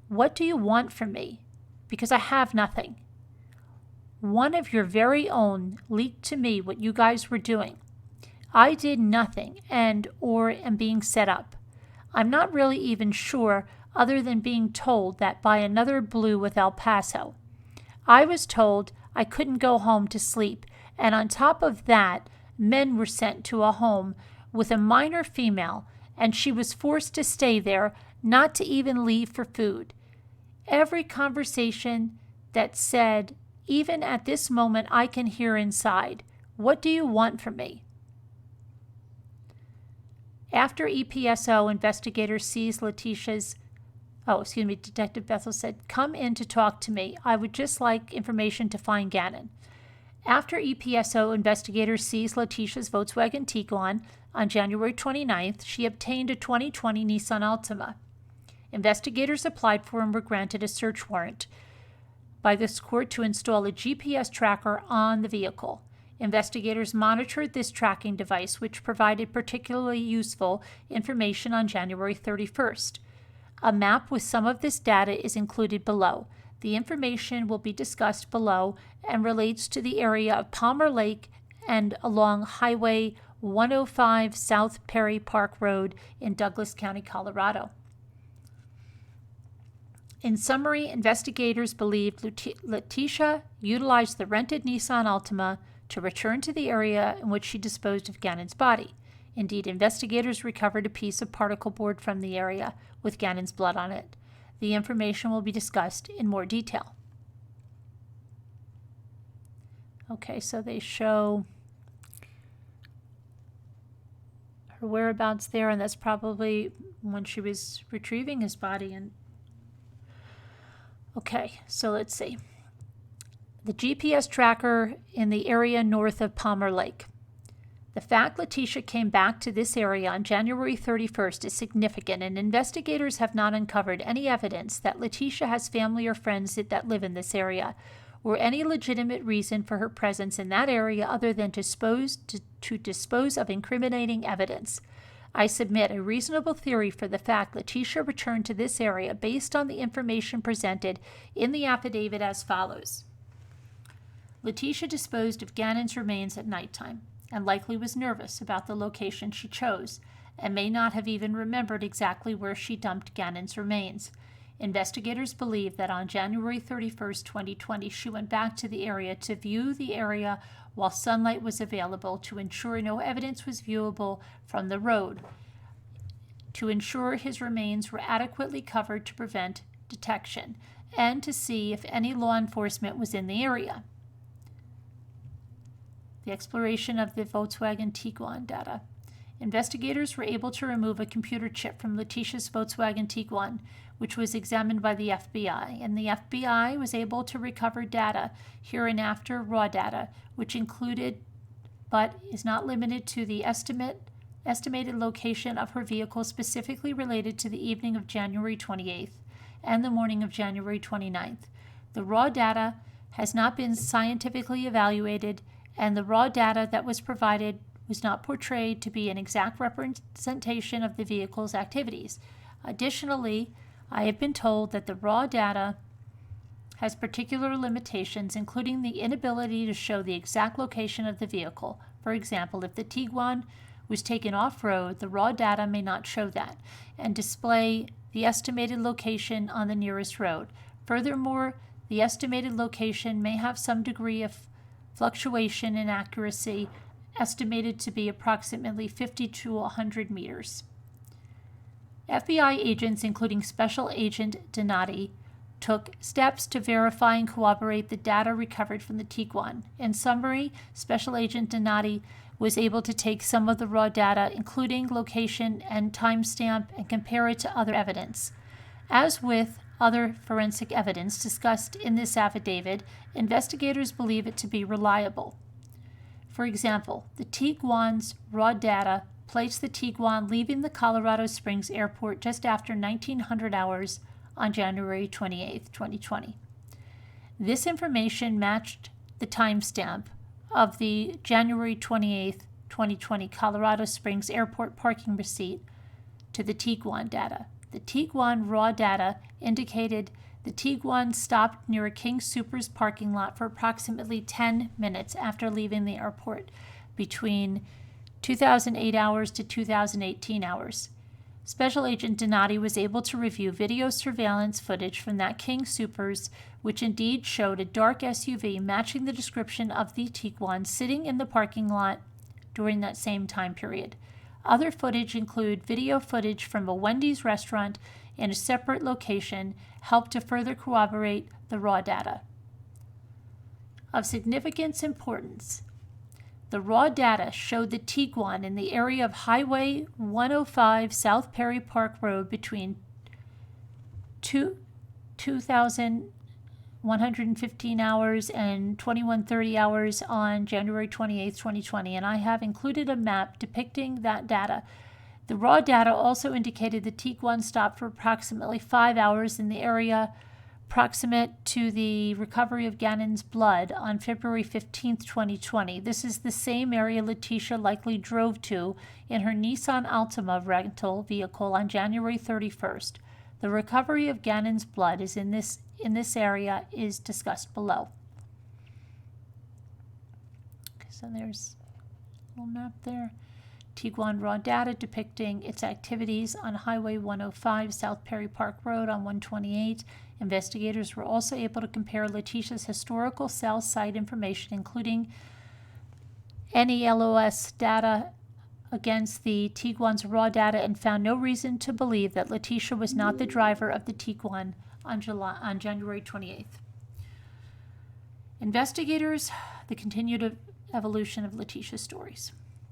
what do you want from me? Because I have nothing. One of your very own leaked to me what you guys were doing. I did nothing or am being set up. I'm not really even sure other than being told that by another blue with El Paso. I was told I couldn't go home to sleep, and on top of that, men were sent to a home with a minor female, and she was forced to stay there, not to even leave for food. Every conversation that said, even at this moment I can hear inside, what do you want from me? After EPSO, investigators seized Detective Bethel said, come in to talk to me. I would just like information to find Gannon. After EPSO investigators seized Letecia's Volkswagen Tiguan on January 29th, she obtained a 2020 Nissan Altima. Investigators applied for and were granted a search warrant by this court to install a GPS tracker on the vehicle. Investigators monitored this tracking device, which provided particularly useful information on January 31st. A map with some of this data is included below. The information will be discussed below and relates to the area of Palmer Lake and along Highway 105 South Perry Park Road in Douglas County, Colorado. In summary, investigators believe Letecia utilized the rented Nissan Altima to return to the area in which she disposed of Gannon's body. Indeed, investigators recovered a piece of particle board from the area with Gannon's blood on it. The information will be discussed in more detail. Okay, so they show her whereabouts there, and that's probably when she was retrieving his body. And okay, so let's see. The GPS tracker in the area north of Palmer Lake. The fact Letecia came back to this area on January 31st is significant, and investigators have not uncovered any evidence that Letecia has family or friends that live in this area, or any legitimate reason for her presence in that area other than to dispose of incriminating evidence. I submit a reasonable theory for the fact Letecia returned to this area based on the information presented in the affidavit as follows. Letecia disposed of Gannon's remains at nighttime and likely was nervous about the location she chose and may not have even remembered exactly where she dumped Gannon's remains. Investigators believe that on January 31st, 2020, she went back to the area to view the area while sunlight was available to ensure no evidence was viewable from the road, to ensure his remains were adequately covered to prevent detection, and to see if any law enforcement was in the area. The exploration of the Volkswagen Tiguan data. Investigators were able to remove a computer chip from Letecia's Volkswagen Tiguan, which was examined by the FBI, and the FBI was able to recover data, hereinafter raw data, which included but is not limited to the estimated location of her vehicle specifically related to the evening of January 28th and the morning of January 29th. The raw data has not been scientifically evaluated, and the raw data that was provided was not portrayed to be an exact representation of the vehicle's activities. Additionally, I have been told that the raw data has particular limitations, including the inability to show the exact location of the vehicle. For example, if the Tiguan was taken off-road, the raw data may not show that and display the estimated location on the nearest road. Furthermore, the estimated location may have some degree of fluctuation in accuracy, estimated to be approximately 50 to 100 meters. FBI agents, including Special Agent Donati, took steps to verify and corroborate the data recovered from the Tiguan. In summary, Special Agent Donati was able to take some of the raw data, including location and timestamp, and compare it to other evidence. As with other forensic evidence discussed in this affidavit, investigators believe it to be reliable. For example, the Tiguan's raw data placed the Tiguan leaving the Colorado Springs airport just after 1900 hours on January 28, 2020. This information matched the timestamp of the January 28, 2020 Colorado Springs airport parking receipt to the Tiguan data. The Tiguan raw data indicated the Tiguan stopped near a King Soopers parking lot for approximately 10 minutes after leaving the airport between 2008 hours to 2018 hours. Special Agent Donati was able to review video surveillance footage from that King Soopers, which indeed showed a dark SUV matching the description of the Tiguan sitting in the parking lot during that same time period. Other footage include video footage from a Wendy's restaurant in a separate location, helped to further corroborate the raw data. Of significant importance, the raw data showed the Tiguan in the area of Highway 105 South Perry Park Road between 2001 115 hours and 2130 hours on January 28, 2020, and I have included a map depicting that data. The raw data also indicated the Tiguan stopped for approximately 5 hours in the area proximate to the recovery of Gannon's blood on February 15, 2020. This is the same area Letecia likely drove to in her Nissan Altima rental vehicle on January 31st. The recovery of Gannon's blood is in this area is discussed below. Okay, so there's a little map there. Tiguan raw data depicting its activities on Highway 105 South Perry Park Road on 128. Investigators were also able to compare Letecia's historical cell site information, including NELOS data, against the Tiguan's raw data and found no reason to believe that Letecia was not the driver of the Tiguan on January 28th. Investigators, the continued evolution of Letecia's stories.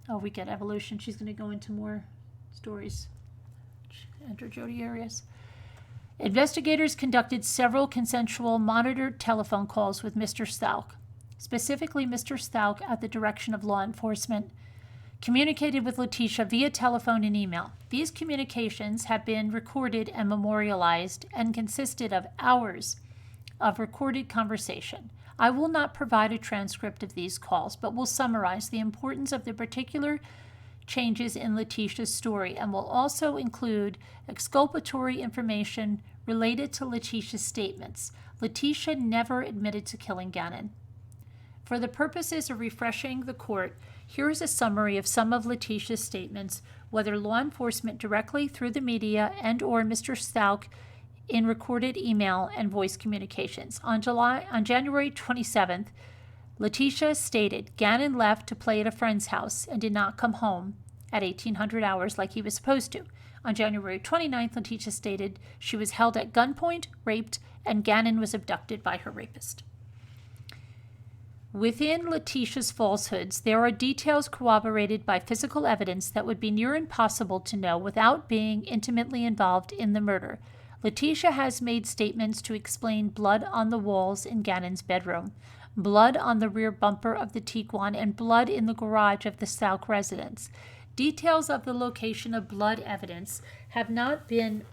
Oh, we get evolution. She's going to go into more stories. Enter Jodi Arias. Investigators conducted several consensual monitored telephone calls with Mr. Stauch. Specifically, Mr. Stauch, at the direction of law enforcement, communicated with Letecia via telephone and email. These communications have been recorded and memorialized and consisted of hours of recorded conversation. I will not provide a transcript of these calls, but will summarize the importance of the particular changes in Letecia's story and will also include exculpatory information related to Letecia's statements. Letecia never admitted to killing Gannon. For the purposes of refreshing the court, here is a summary of some of Letecia's statements, whether law enforcement directly through the media and or Mr. Stauch in recorded email and voice communications. On January 27th, Letecia stated Gannon left to play at a friend's house and did not come home at 1800 hours like he was supposed to. On January 29th, Letecia stated she was held at gunpoint, raped, and Gannon was abducted by her rapist. Within Letecia's falsehoods, there are details corroborated by physical evidence that would be near impossible to know without being intimately involved in the murder. Letecia has made statements to explain blood on the walls in Gannon's bedroom, blood on the rear bumper of the Tiguan, and blood in the garage of the Stauch residence. Details of the location of blood evidence have not been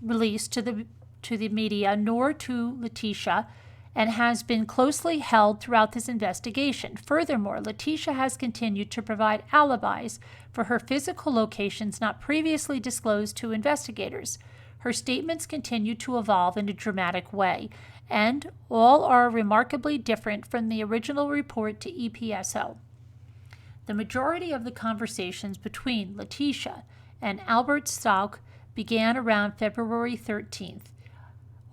released to the media nor to Letecia, and has been closely held throughout this investigation. Furthermore, Letecia has continued to provide alibis for her physical locations not previously disclosed to investigators. Her statements continue to evolve in a dramatic way, and all are remarkably different from the original report to EPSO. The majority of the conversations between Letecia and Albert Stauch began around February 13th.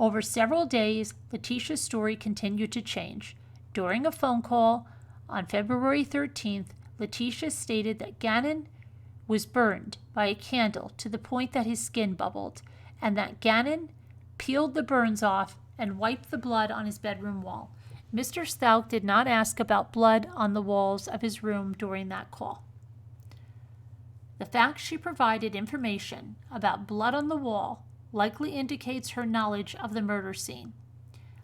Over several days, Letecia's story continued to change. During a phone call on February 13th, Letecia stated that Gannon was burned by a candle to the point that his skin bubbled, and that Gannon peeled the burns off and wiped the blood on his bedroom wall. Mr. Stauch did not ask about blood on the walls of his room during that call. The fact she provided information about blood on the wall likely indicates her knowledge of the murder scene.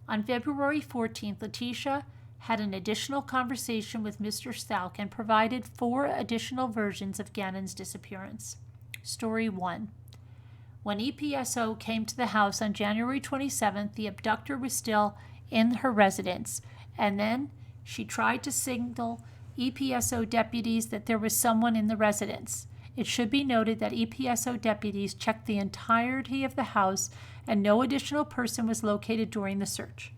On February 14th, Letecia had an additional conversation with Mr. Stauch and provided 4 additional versions of Gannon's disappearance. Story 1. When EPSO came to the house on January 27th, the abductor was still in her residence, and then she tried to signal EPSO deputies that there was someone in the residence. It should be noted that EPSO deputies checked the entirety of the house and no additional person was located during the search.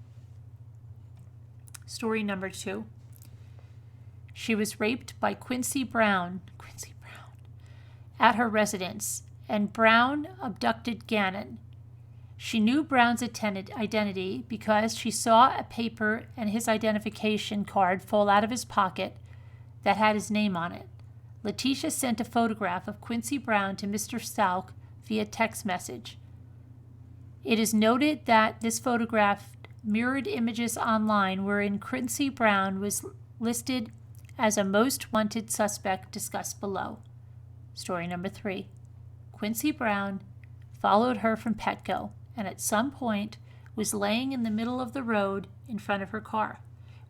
Story number 2. She was raped by Quincy Brown at her residence, and Brown abducted Gannon. She knew Brown's identity because she saw a paper and his identification card fall out of his pocket that had his name on it. Letecia sent a photograph of Quincy Brown to Mr. Stauch via text message. It is noted that this photograph mirrored images online wherein Quincy Brown was listed as a most wanted suspect discussed below. Story number 3. Quincy Brown followed her from Petco and at some point was laying in the middle of the road in front of her car.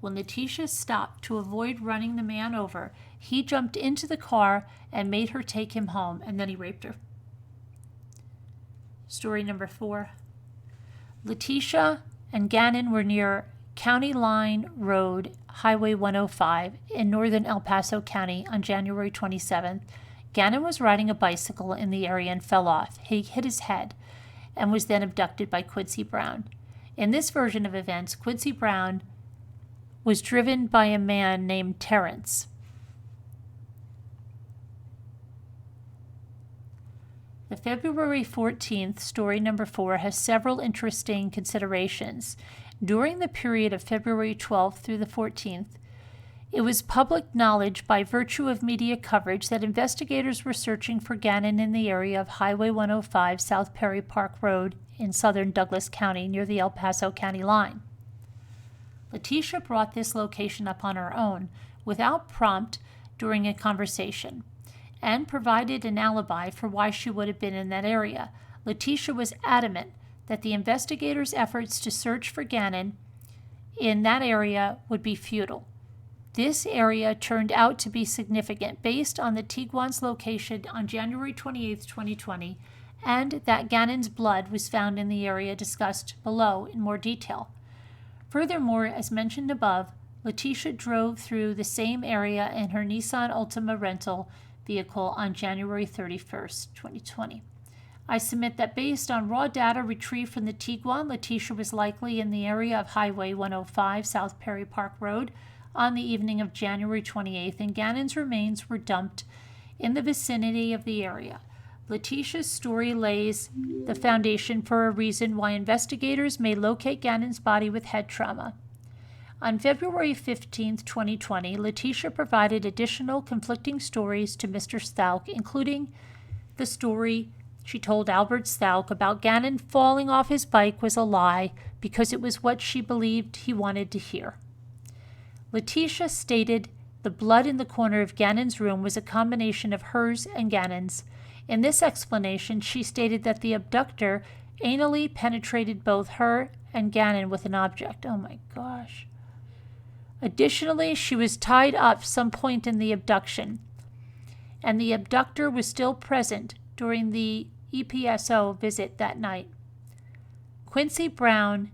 When Letecia stopped to avoid running the man over, he jumped into the car and made her take him home, and then he raped her. Story number 4. Letecia and Gannon were near County Line Road, Highway 105 in northern El Paso County on January 27th. Gannon was riding a bicycle in the area and fell off. He hit his head and was then abducted by Quincy Brown. In this version of events, Quincy Brown was driven by a man named Terrence. The February 14th, story number 4, has several interesting considerations. During the period of February 12th through the 14th, it was public knowledge by virtue of media coverage that investigators were searching for Gannon in the area of Highway 105 South Perry Park Road in southern Douglas County near the El Paso County line. Letecia brought this location up on her own without prompt during a conversation and provided an alibi for why she would have been in that area. Letecia was adamant that the investigators' efforts to search for Gannon in that area would be futile. This area turned out to be significant based on the Tiguan's location on January 28, 2020, and that Gannon's blood was found in the area discussed below in more detail. Furthermore, as mentioned above, Letecia drove through the same area in her Nissan Altima rental vehicle on January 31st, 2020. I submit that based on raw data retrieved from the Tiguan, Letecia was likely in the area of Highway 105 South Perry Park Road on the evening of January 28th, and Gannon's remains were dumped in the vicinity of the area. Letecia's story lays the foundation for a reason why investigators may locate Gannon's body with head trauma. On February 15, 2020, Letecia provided additional conflicting stories to Mr. Stauch, including the story she told Albert Stauch about Gannon falling off his bike was a lie because it was what she believed he wanted to hear. Letecia stated the blood in the corner of Gannon's room was a combination of hers and Gannon's. In this explanation, she stated that the abductor anally penetrated both her and Gannon with an object. Oh my gosh. Additionally, she was tied up some point in the abduction, and the abductor was still present during the EPSO visit that night. Quincy Brown,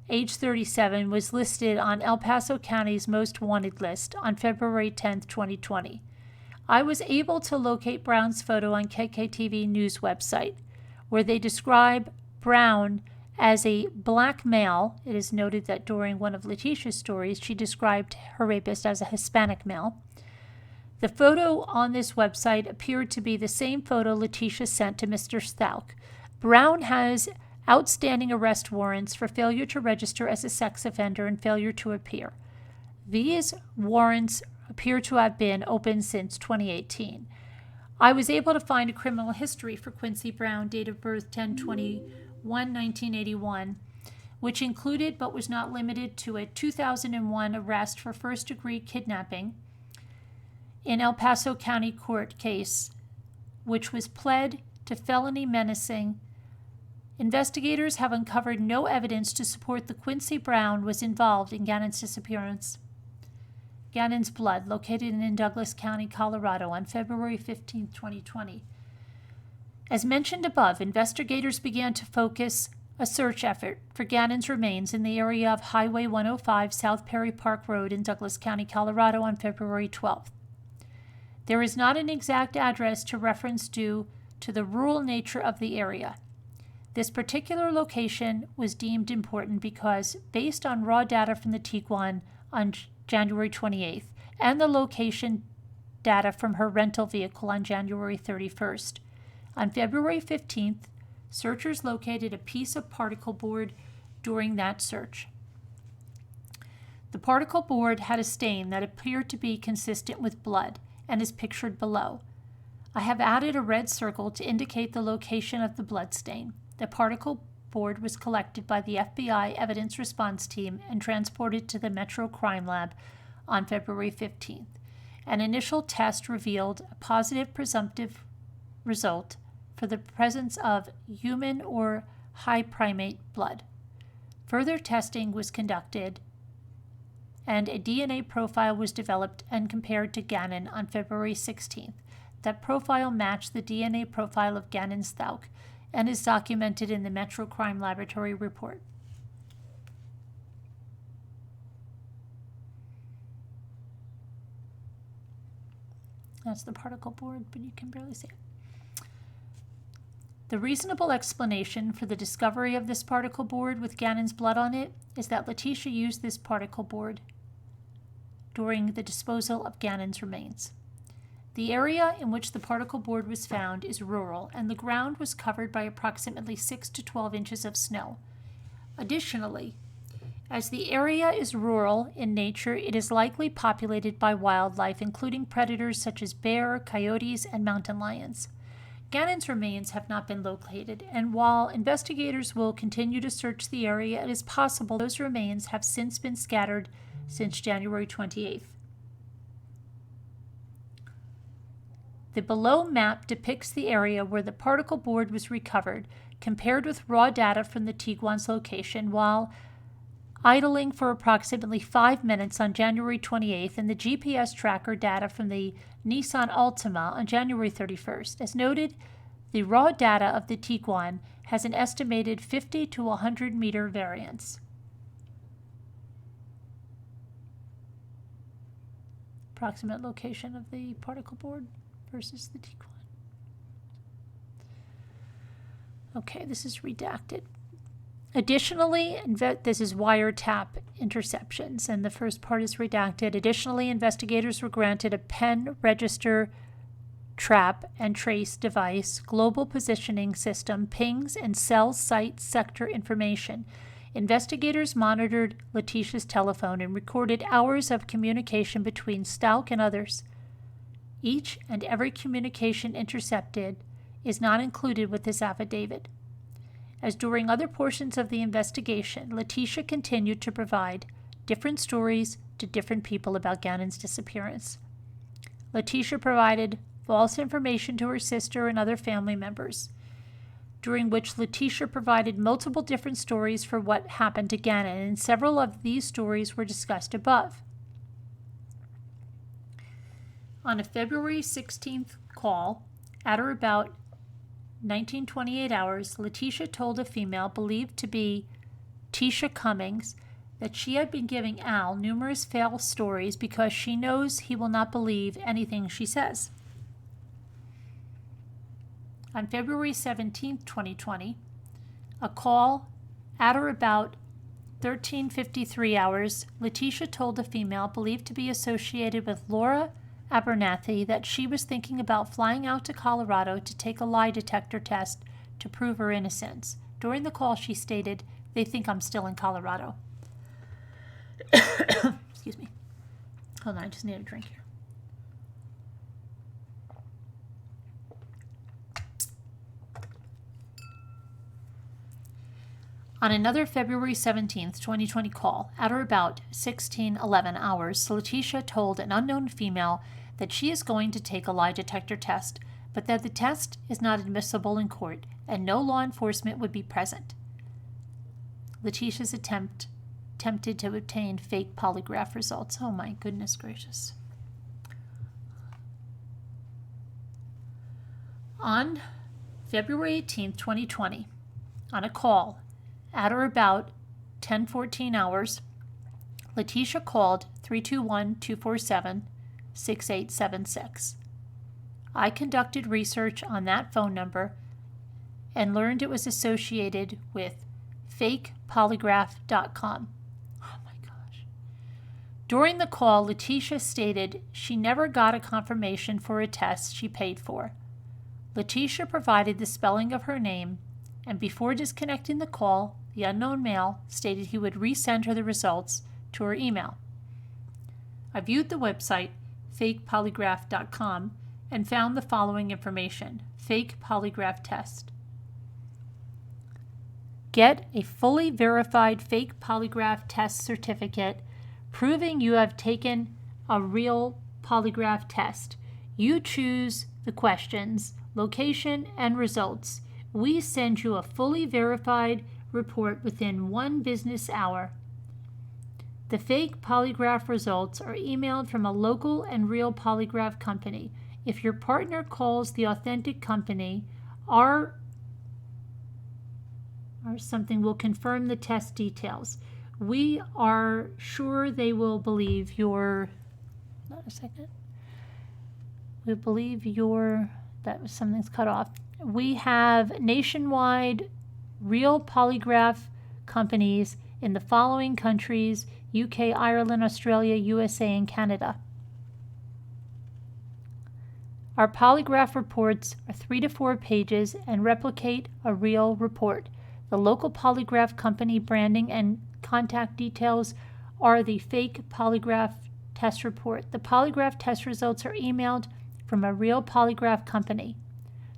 age 37, was listed on El Paso County's most wanted list on February 10, 2020. I was able to locate Brown's photo on KKTV News website, where they describe Brown as a black male. It is noted that during one of Letecia's stories, she described her rapist as a Hispanic male. The photo on this website appeared to be the same photo Letecia sent to Mr. Stauch. Brown has outstanding arrest warrants for failure to register as a sex offender and failure to appear. These warrants appear to have been open since 2018. I was able to find a criminal history for Quincy Brown, date of birth 10/21/1981, which included but was not limited to a 2001 arrest for first-degree kidnapping in El Paso County Court case, which was pled to felony menacing. Investigators have uncovered no evidence to support that Quincy Brown was involved in Gannon's disappearance. Gannon's blood, located in Douglas County, Colorado, on February 15, 2020. As mentioned above, investigators began to focus a search effort for Gannon's remains in the area of Highway 105 South Perry Park Road in Douglas County, Colorado, on February 12th. There is not an exact address to reference due to the rural nature of the area. This particular location was deemed important because, based on raw data from the Tiguan on January 28th and the location data from her rental vehicle on January 31st. On February 15th, searchers located a piece of particle board during that search. The particle board had a stain that appeared to be consistent with blood and is pictured below. I have added a red circle to indicate the location of the blood stain. The particle board was collected by the FBI Evidence Response Team and transported to the Metro Crime Lab on February 15th. An initial test revealed a positive presumptive result for the presence of human or high primate blood. Further testing was conducted, and a DNA profile was developed and compared to Gannon on February 16th. That profile matched the DNA profile of Gannon Stauch and is documented in the Metro Crime Laboratory report. That's the particle board, but you can barely see it. The reasonable explanation for the discovery of this particle board with Gannon's blood on it is that Letecia used this particle board during the disposal of Gannon's remains. The area in which the particle board was found is rural, and the ground was covered by approximately 6 to 12 inches of snow. Additionally, as the area is rural in nature, it is likely populated by wildlife, including predators such as bear, coyotes, and mountain lions. Gannon's remains have not been located, and while investigators will continue to search the area, it is possible those remains have since been scattered since January 28th. The below map depicts the area where the particle board was recovered, compared with raw data from the Tiguan's location, while idling for approximately 5 minutes on January 28th and the GPS tracker data from the Nissan Altima on January 31st. As noted, the raw data of the Tiguan has an estimated 50 to 100 meter variance. Approximate location of the particle board versus the Tiguan. Okay, this is redacted. Additionally, this is wiretap interceptions, and the first part is redacted. Additionally, investigators were granted a pen register trap and trace device, global positioning system, pings, and cell site sector information. Investigators monitored Letecia's telephone and recorded hours of communication between Stauch and others. Each and every communication intercepted is not included with this affidavit. As during other portions of the investigation, Letecia continued to provide different stories to different people about Gannon's disappearance. Letecia provided false information to her sister and other family members, during which Letecia provided multiple different stories for what happened to Gannon, and several of these stories were discussed above. On a February 16th call, at or about 1928 hours, Letecia told a female believed to be Tecia Cummings that she had been giving Al numerous false stories because she knows he will not believe anything she says. On February 17, 2020, a call at or about 13:53 hours, Letecia told a female believed to be associated with Laura Abernathy that she was thinking about flying out to Colorado to take a lie detector test to prove her innocence. During the call, she stated, "They think I'm still in Colorado." Excuse me. Hold on, I just need a drink here. On another February 17th, 2020 call, at or about 16:11 hours, Letecia told an unknown female that she is going to take a lie detector test, but that the test is not admissible in court and no law enforcement would be present. Letecia's attempted to obtain fake polygraph results. Oh my goodness gracious. On February 18th, 2020, on a call at or about 10:14 hours, Letecia called 321-247-6876. I conducted research on that phone number and learned it was associated with fakepolygraph.com. Oh my gosh. During the call, Letecia stated she never got a confirmation for a test she paid for. Letecia provided the spelling of her name, and before disconnecting the call, the unknown male stated he would resend her the results to her email. I viewed the website, fakepolygraph.com, and found the following information: fake polygraph test. Get a fully verified fake polygraph test certificate proving you have taken a real polygraph test. You choose the questions, location, and results. We send you a fully verified report within 1 business hour. The fake polygraph results are emailed from a local and real polygraph company. If your partner calls the authentic company, or something will confirm the test details. We are sure they will believe your, something's cut off. We have nationwide real polygraph companies in the following countries: UK, Ireland, Australia, USA, and Canada. Our polygraph reports are 3 to 4 pages and replicate a real report. The local polygraph company branding and contact details are the fake polygraph test report. The polygraph test results are emailed from a real polygraph company.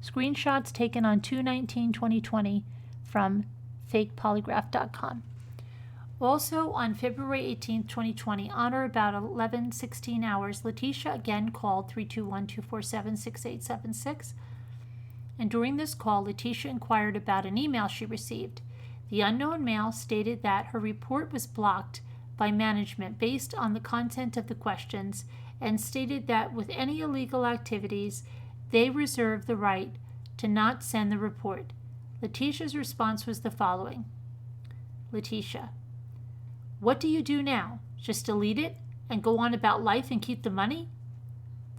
Screenshots taken on 2/19/2020 from fakepolygraph.com. Also, on February 18, 2020, on or about 11:16 hours, Letecia again called 321-247-6876. And during this call, Letecia inquired about an email she received. The unknown mail stated that her report was blocked by management based on the content of the questions, and stated that with any illegal activities, they reserve the right to not send the report. Letecia's response was the following. Letecia: what do you do now? Just delete it and go on about life and keep the money?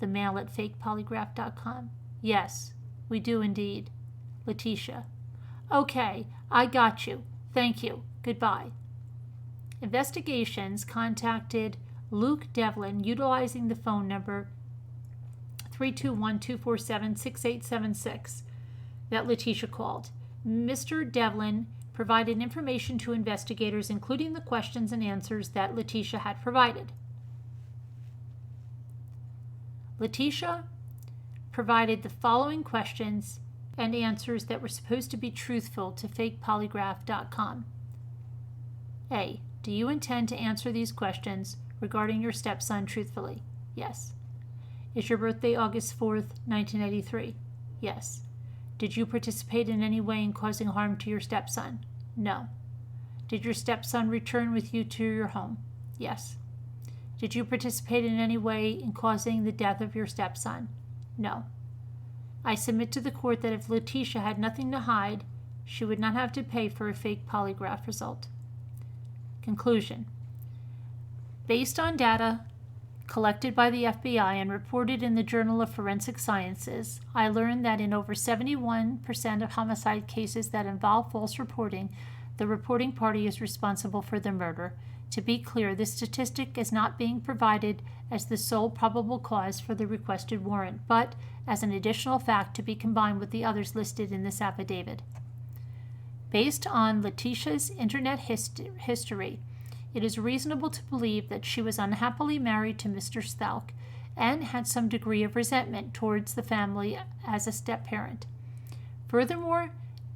The mail at fakepolygraph.com. Yes, we do indeed. Letecia: okay, I got you. Thank you. Goodbye. Investigations contacted Luke Devlin utilizing the phone number 321-247-6876 that Letecia called. Mr. Devlin provided information to investigators, including the questions and answers that Letecia had provided. Letecia provided the following questions and answers that were supposed to be truthful to fakepolygraph.com. A. Do you intend to answer these questions regarding your stepson truthfully? Yes. Is your birthday August 4th, 1983? Yes. Did you participate in any way in causing harm to your stepson? No. Did your stepson return with you to your home? Yes. Did you participate in any way in causing the death of your stepson? No. I submit to the court that if Letecia had nothing to hide, she would not have to pay for a fake polygraph result. Conclusion. Based on data collected by the FBI and reported in the Journal of Forensic Sciences, I learned that in over 71% of homicide cases that involve false reporting, the reporting party is responsible for the murder. To be clear, this statistic is not being provided as the sole probable cause for the requested warrant, but as an additional fact to be combined with the others listed in this affidavit. Based on Letecia's internet history, it is reasonable to believe that she was unhappily married to Mr. Stauch and had some degree of resentment towards the family as a step-parent. Furthermore,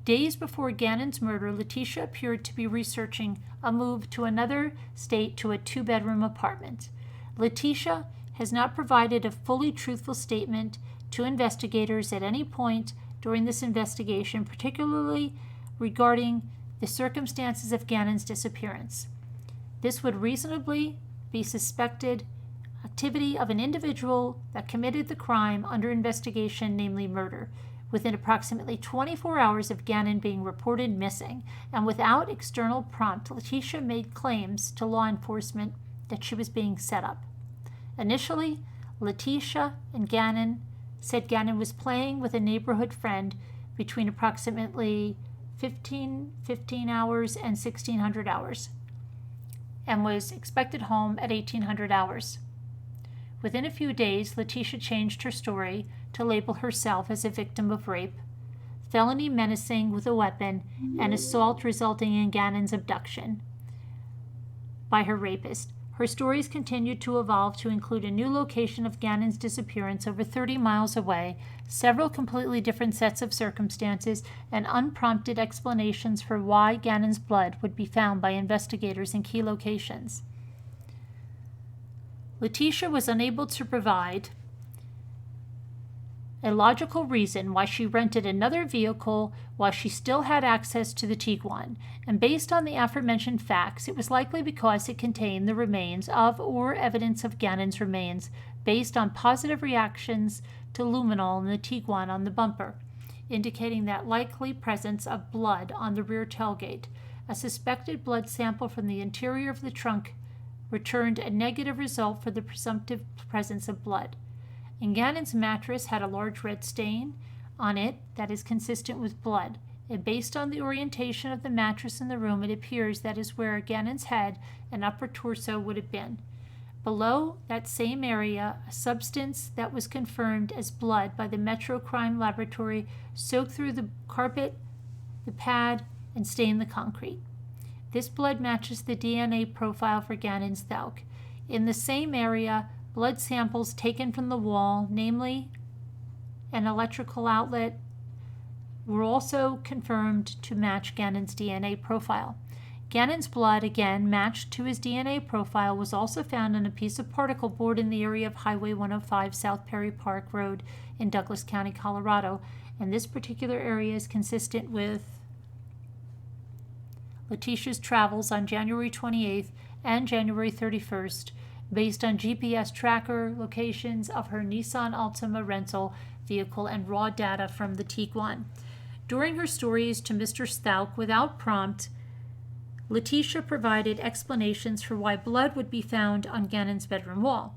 days before Gannon's murder, Letecia appeared to be researching a move to another state to a 2-bedroom apartment. Letecia has not provided a fully truthful statement to investigators at any point during this investigation, particularly regarding the circumstances of Gannon's disappearance. This would reasonably be suspected activity of an individual that committed the crime under investigation, namely murder, within approximately 24 hours of Gannon being reported missing, and without external prompt, Letecia made claims to law enforcement that she was being set up. Initially, Letecia and Gannon said Gannon was playing with a neighborhood friend between approximately 15 hours and 1600 hours, and was expected home at 1800 hours. Within a few days, Letecia changed her story to label herself as a victim of rape, felony menacing with a weapon, and assault resulting in Gannon's abduction by her rapist. Her stories continued to evolve to include a new location of Gannon's disappearance over 30 miles away, several completely different sets of circumstances, and unprompted explanations for why Gannon's blood would be found by investigators in key locations. Letecia was unable to provide a logical reason why she rented another vehicle while she still had access to the Tiguan, and based on the aforementioned facts, it was likely because it contained the remains of or evidence of Gannon's remains based on positive reactions to luminol in the Tiguan on the bumper, indicating that likely presence of blood on the rear tailgate. A suspected blood sample from the interior of the trunk returned a negative result for the presumptive presence of blood. And Gannon's mattress had a large red stain on it that is consistent with blood. And based on the orientation of the mattress in the room, it appears that is where Gannon's head and upper torso would have been. Below that same area, a substance that was confirmed as blood by the Metro Crime Laboratory soaked through the carpet, the pad, and stained the concrete. This blood matches the DNA profile for Gannon Stauch. In the same area, blood samples taken from the wall, namely an electrical outlet, were also confirmed to match Gannon's DNA profile. Gannon's blood, again matched to his DNA profile, was also found on a piece of particle board in the area of Highway 105 South Perry Park Road in Douglas County, Colorado, and this particular area is consistent with Letecia's travels on January 28th and January 31st, based on GPS tracker locations of her Nissan Altima rental vehicle and raw data from the Tiguan. During her stories to Mr. Stauch, without prompt, Letecia provided explanations for why blood would be found on Gannon's bedroom wall.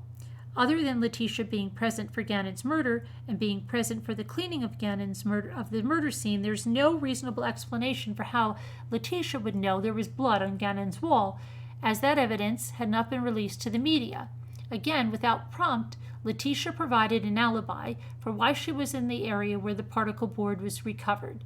Other than Letecia being present for Gannon's murder and being present for the cleaning of Gannon's murder scene, there's no reasonable explanation for how Letecia would know there was blood on Gannon's wall, as that evidence had not been released to the media. Again, without prompt, Letecia provided an alibi for why she was in the area where the particle board was recovered.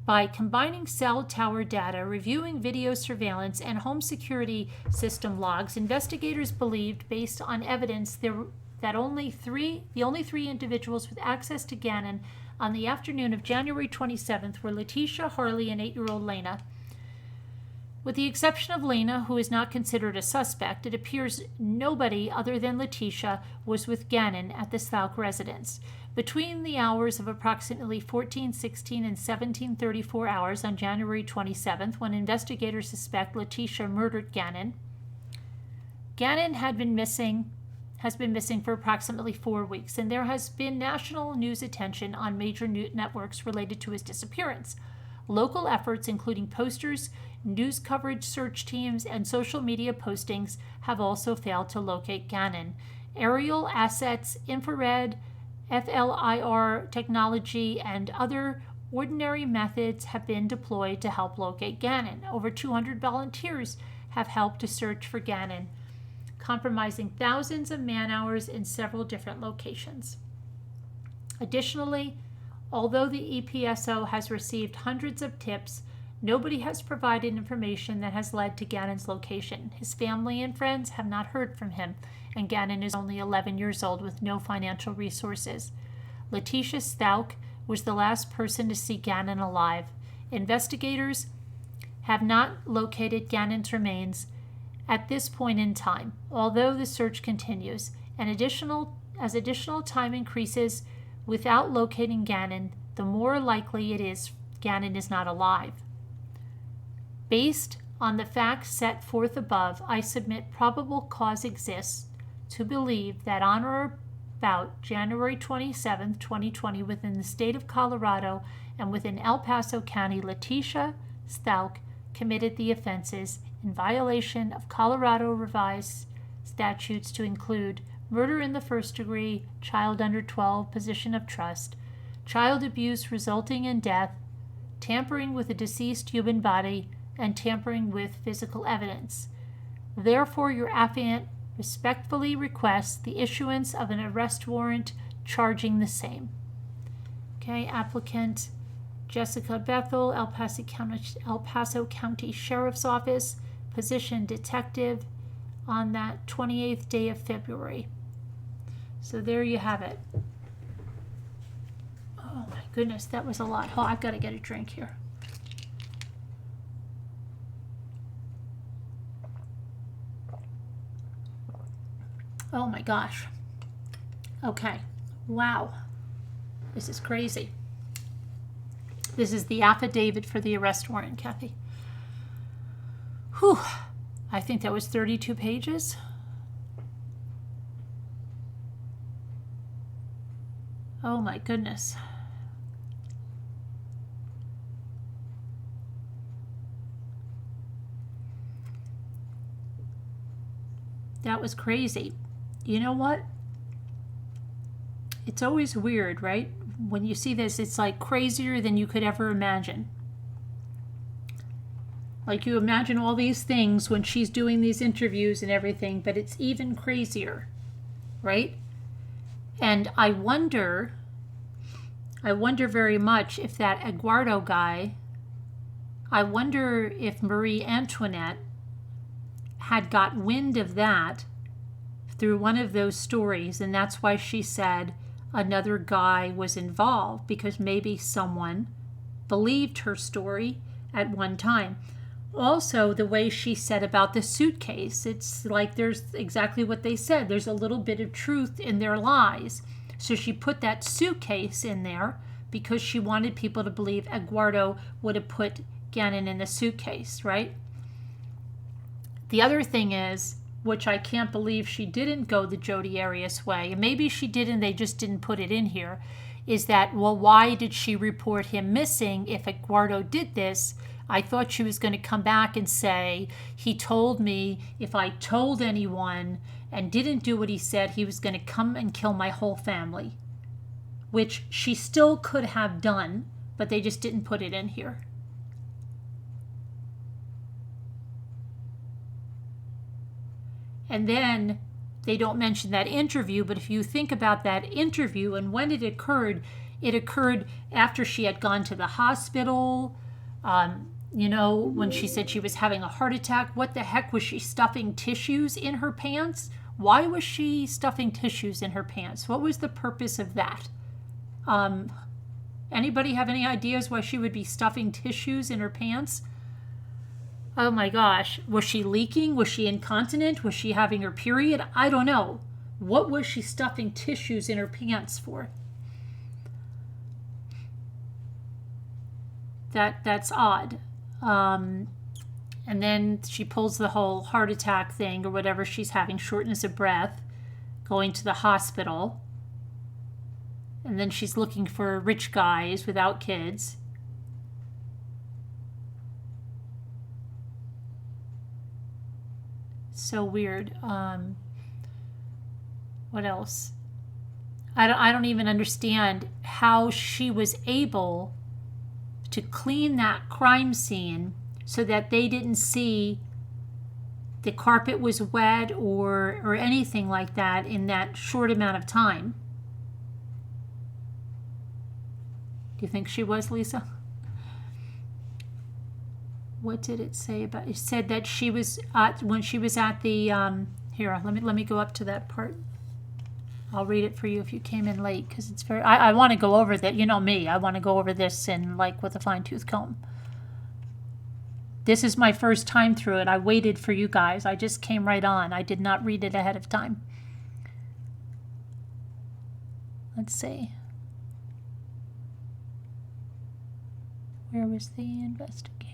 By combining cell tower data, reviewing video surveillance, and home security system logs, investigators believed, based on evidence, that the only three individuals with access to Gannon on the afternoon of January 27th were Letecia, Harley, and 8-year-old Lena. With the exception of Lena, who is not considered a suspect, it appears nobody other than Letecia was with Gannon at the Stauch residence. Between the hours of approximately 14:16 and 17:34 hours on January 27th, when investigators suspect Letecia murdered Gannon, Gannon has been missing for approximately 4 weeks, and there has been national news attention on major networks related to his disappearance. Local efforts, including posters, news coverage, search teams, and social media postings, have also failed to locate Gannon. Aerial assets, infrared, FLIR technology, and other ordinary methods have been deployed to help locate Gannon. Over 200 volunteers have helped to search for Gannon, comprising thousands of man-hours in several different locations. Additionally, although the EPSO has received hundreds of tips, nobody has provided information that has led to Gannon's location. His family and friends have not heard from him, and Gannon is only 11 years old with no financial resources. Letecia Stauch was the last person to see Gannon alive. Investigators have not located Gannon's remains at this point in time, although the search continues. And as additional time increases without locating Gannon, the more likely it is Gannon is not alive. Based on the facts set forth above, I submit probable cause exists to believe that on or about January 27, 2020, within the state of Colorado and within El Paso County, Letecia Stauch committed the offenses in violation of Colorado revised statutes to include murder in the first degree, child under 12, position of trust, child abuse resulting in death, tampering with a deceased human body, and tampering with physical evidence. Therefore, your affiant respectfully requests the issuance of an arrest warrant charging the same. Okay, applicant Jessica Bethel, El Paso County Sheriff's Office, position detective on that 28th day of February. So there you have it. Oh my goodness, that was a lot. Oh, I've got to get a drink here. Oh my gosh. Okay. Wow. This is crazy. This is the affidavit for the arrest warrant, Kathy. Whew. I think that was 32 pages. Oh my goodness. That was crazy. You know what? It's always weird, right? When you see this, it's like crazier than you could ever imagine. Like you imagine all these things when she's doing these interviews and everything, but it's even crazier, right? And I wonder very much if that Eduardo guy, I wonder if Marie Antoinette had got wind of that through one of those stories, and that's why she said another guy was involved, because maybe someone believed her story at one time. Also, the way she said about the suitcase, it's like there's exactly what they said. There's a little bit of truth in their lies. So she put that suitcase in there because she wanted people to believe Eduardo would have put Gannon in the suitcase, right? The other thing is, which I can't believe she didn't go the Jodi Arias way, and maybe she did and they just didn't put it in here, is that, well, why did she report him missing if Eduardo did this? I thought she was going to come back and say, he told me if I told anyone and didn't do what he said, he was going to come and kill my whole family, which she still could have done, but they just didn't put it in here. And then they don't mention that interview, but if you think about that interview and when it occurred after she had gone to the hospital. You know, when she said she was having a heart attack, what the heck was she stuffing tissues in her pants? Why was she stuffing tissues in her pants? What was the purpose of that? Anybody have any ideas why she would be stuffing tissues in her pants? Oh my gosh. Was she leaking? Was she incontinent? Was she having her period? I don't know. What was she stuffing tissues in her pants for? That's odd. And then she pulls the whole heart attack thing or whatever she's having, shortness of breath, going to the hospital. And then she's looking for rich guys without kids. So weird. What else? I don't even understand how she was able to clean that crime scene so that they didn't see the carpet was wet or anything like that in that short amount of time. Do you think she was, Lisa? What did it say about it? Said that she was when she was at the here, let me go up to that part. I'll read it for you if you came in late, because it's very I want to go over that. You know me, I want to go over this in like with a fine-tooth comb. This is my first time through it. I waited for you guys. I just came right on. I did not read it ahead of time. Let's see. Where was the investigation?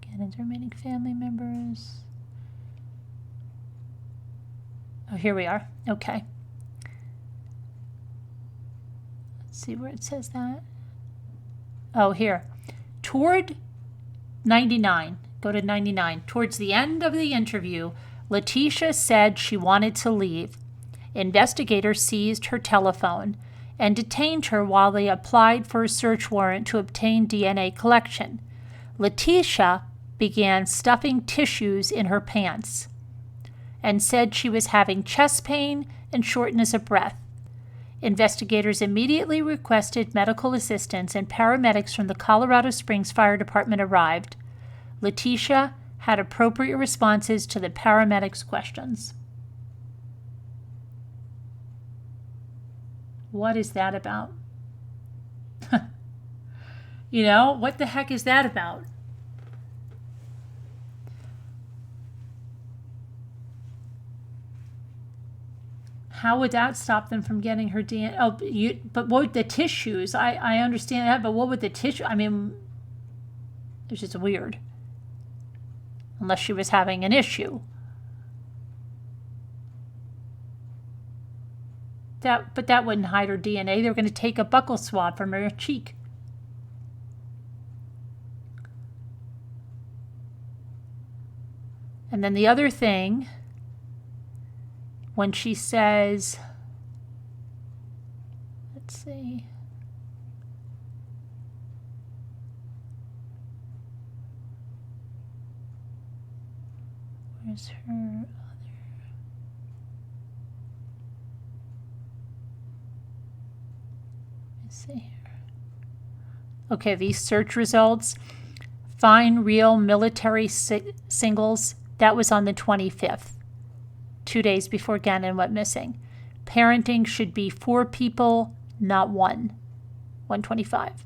Gannon's remaining family members. Oh, here we are. Okay. Let's see where it says that. Oh, here. Toward 99. Go to 99. Towards the end of the interview, Letecia said she wanted to leave. Investigators seized her telephone and detained her while they applied for a search warrant to obtain DNA collection. Letecia began stuffing tissues in her pants and said she was having chest pain and shortness of breath. Investigators immediately requested medical assistance, and paramedics from the Colorado Springs Fire Department arrived. Letecia had appropriate responses to the paramedics' questions. What is that about? You know, what the heck is that about? How would that stop them from getting her DNA? Oh, but what would the tissues? I understand that, but what would the tissue? I mean, it's just weird. Unless she was having an issue. But that wouldn't hide her DNA. They were going to take a buccal swab from her cheek. And then the other thing, when she says, let's see, where's her other? Let's see here. Okay, these search results. Find real military singles. That was on the 25th, 2 days before Gannon went missing. Parenting should be 4 people, not 1. 125.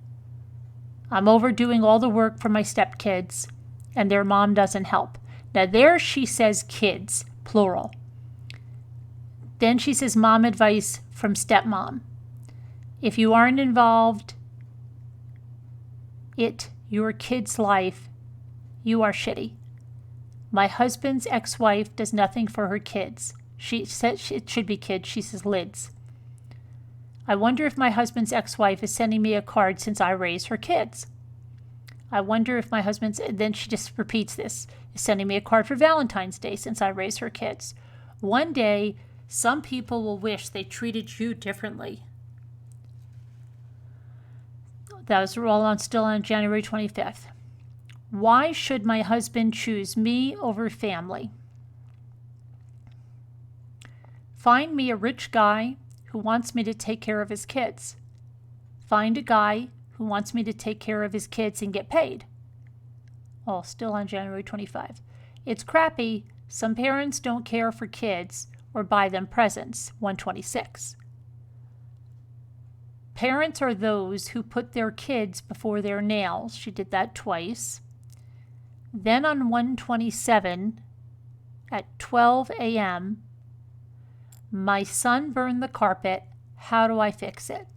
I'm overdoing all the work for my stepkids, and their mom doesn't help. Now there she says kids, plural. Then she says mom advice from stepmom. If you aren't involved, your kid's life, you are shitty. My husband's ex-wife does nothing for her kids. She said it should be kids. She says lids. I wonder if my husband's ex-wife is sending me a card since I raised her kids. I wonder if my husband's, then she just repeats this, is sending me a card for Valentine's Day since I raised her kids. One day, some people will wish they treated you differently. That was still on January 25th. Why should my husband choose me over family? Find me a rich guy who wants me to take care of his kids. Find a guy who wants me to take care of his kids and get paid. Oh, still on January 25. It's crappy. Some parents don't care for kids or buy them presents. 126. Parents are those who put their kids before their nails. She did that twice. Then on 127 at 12 a.m., my son burned the carpet. How do I fix it?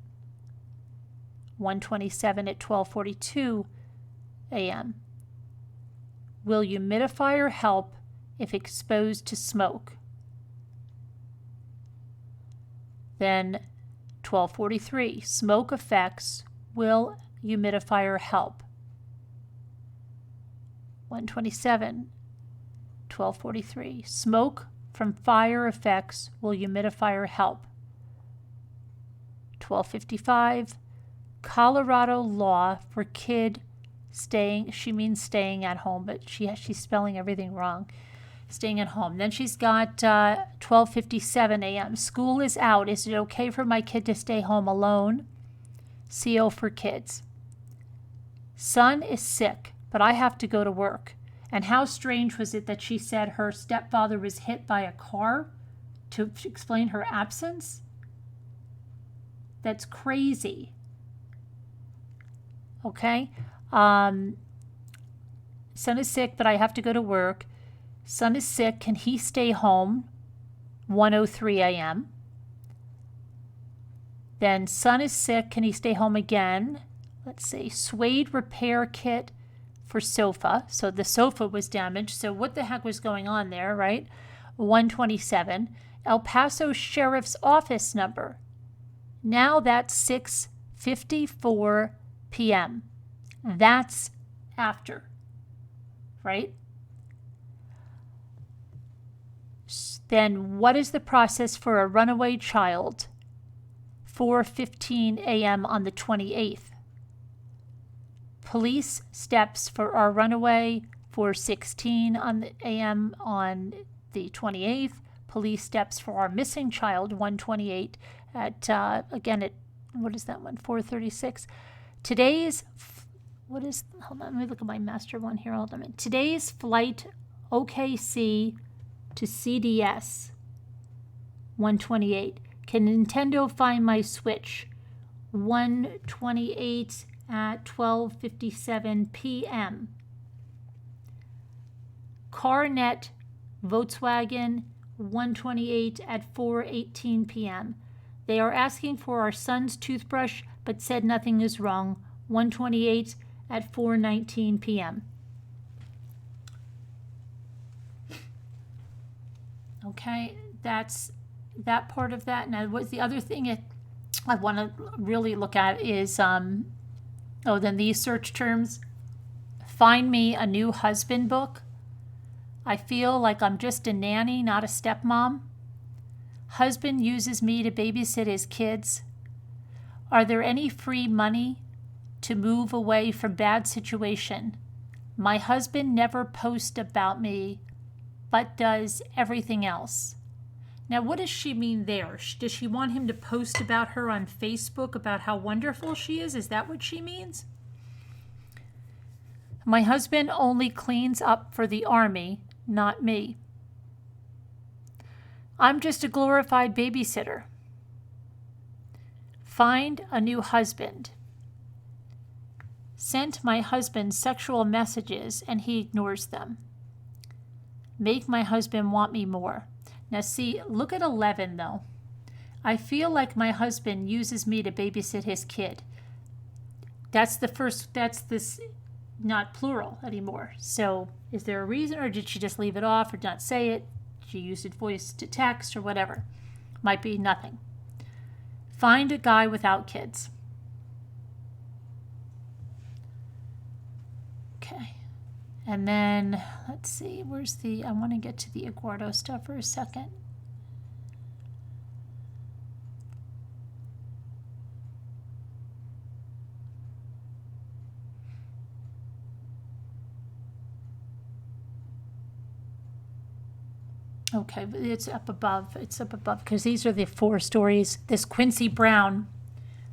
127 at 12:42 a.m. Will humidifier help if exposed to smoke? Then 12:43, smoke effects. Will humidifier help? 127, 12:43, smoke from fire effects. Will humidifier help? 12:55, Colorado law for kid staying. She means staying at home, but she's spelling everything wrong. Staying at home. Then she's got 12:57 a.m. School is out. Is it okay for my kid to stay home alone? CO for kids. Son is sick, but I have to go to work. And how strange was it that she said her stepfather was hit by a car to explain her absence? That's crazy. Okay? Son is sick, but I have to go to work. Son is sick. Can he stay home? 1:03 a.m. Then son is sick. Can he stay home again? Let's see. Suede repair kit for sofa. So the sofa was damaged. So what the heck was going on there, right? 127. El Paso Sheriff's Office number. Now that's 6:54 p.m. That's after, right? Then what is the process for a runaway child? 4:15 a.m. on the 28th. Police steps for our runaway, 4:16 a.m. on the 28th. Police steps for our missing child, 1:28 at, again, at, what is that one, 4:36. Today's, hold on, let me look at my master one here, hold on a minute. Today's flight OKC to CDS, 1:28. Can Nintendo find my Switch? 1:28 at 12:57 p.m. CarNet Volkswagen 1:28 at 4:18 p.m. They are asking for our son's toothbrush, but said nothing is wrong. 1:28 at 4:19 p.m. Okay, that's that part of that. Now, what's the other thing I want to really look at is, then these search terms. Find me a new husband book. I feel like I'm just a nanny, not a stepmom. Husband uses me to babysit his kids. Are there any free money to move away from bad situation? My husband never posts about me, but does everything else. Now, what does she mean there? Does she want him to post about her on Facebook, about how wonderful she is? Is that what she means? My husband only cleans up for the army, not me. I'm just a glorified babysitter. Find a new husband. Sent my husband sexual messages and he ignores them. Make my husband want me more. Now see, look at 11 though. I feel like my husband uses me to babysit his kid. That's this not plural anymore. So is there a reason, or did she just leave it off or not say it? She used it voice to text or whatever. Might be nothing. Find a guy without kids. Okay. And then, let's see, I want to get to the Eduardo stuff for a second. Okay, but it's up above. It's up above because these are the 4 stories. This Quincy Brown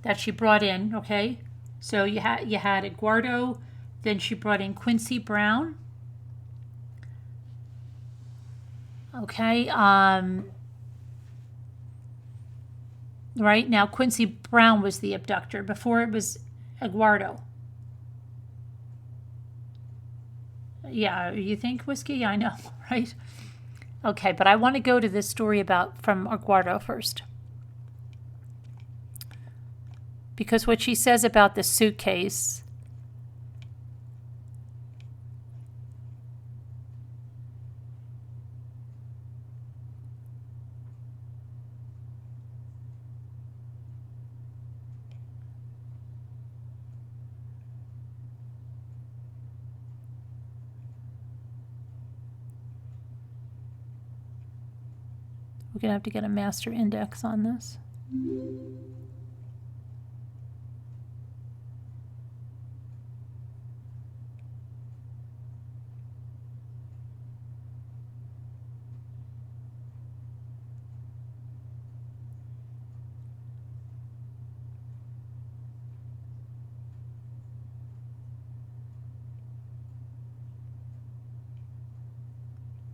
that she brought in, okay? So you had Eduardo, then she brought in Quincy Brown. Okay, right now Quincy Brown was the abductor. Before it was Eduardo. Yeah, you think whiskey? Yeah, I know, right? Okay, but I want to go to this story from Eduardo first. Because what she says about the suitcase. We're going to have to get a master index on this.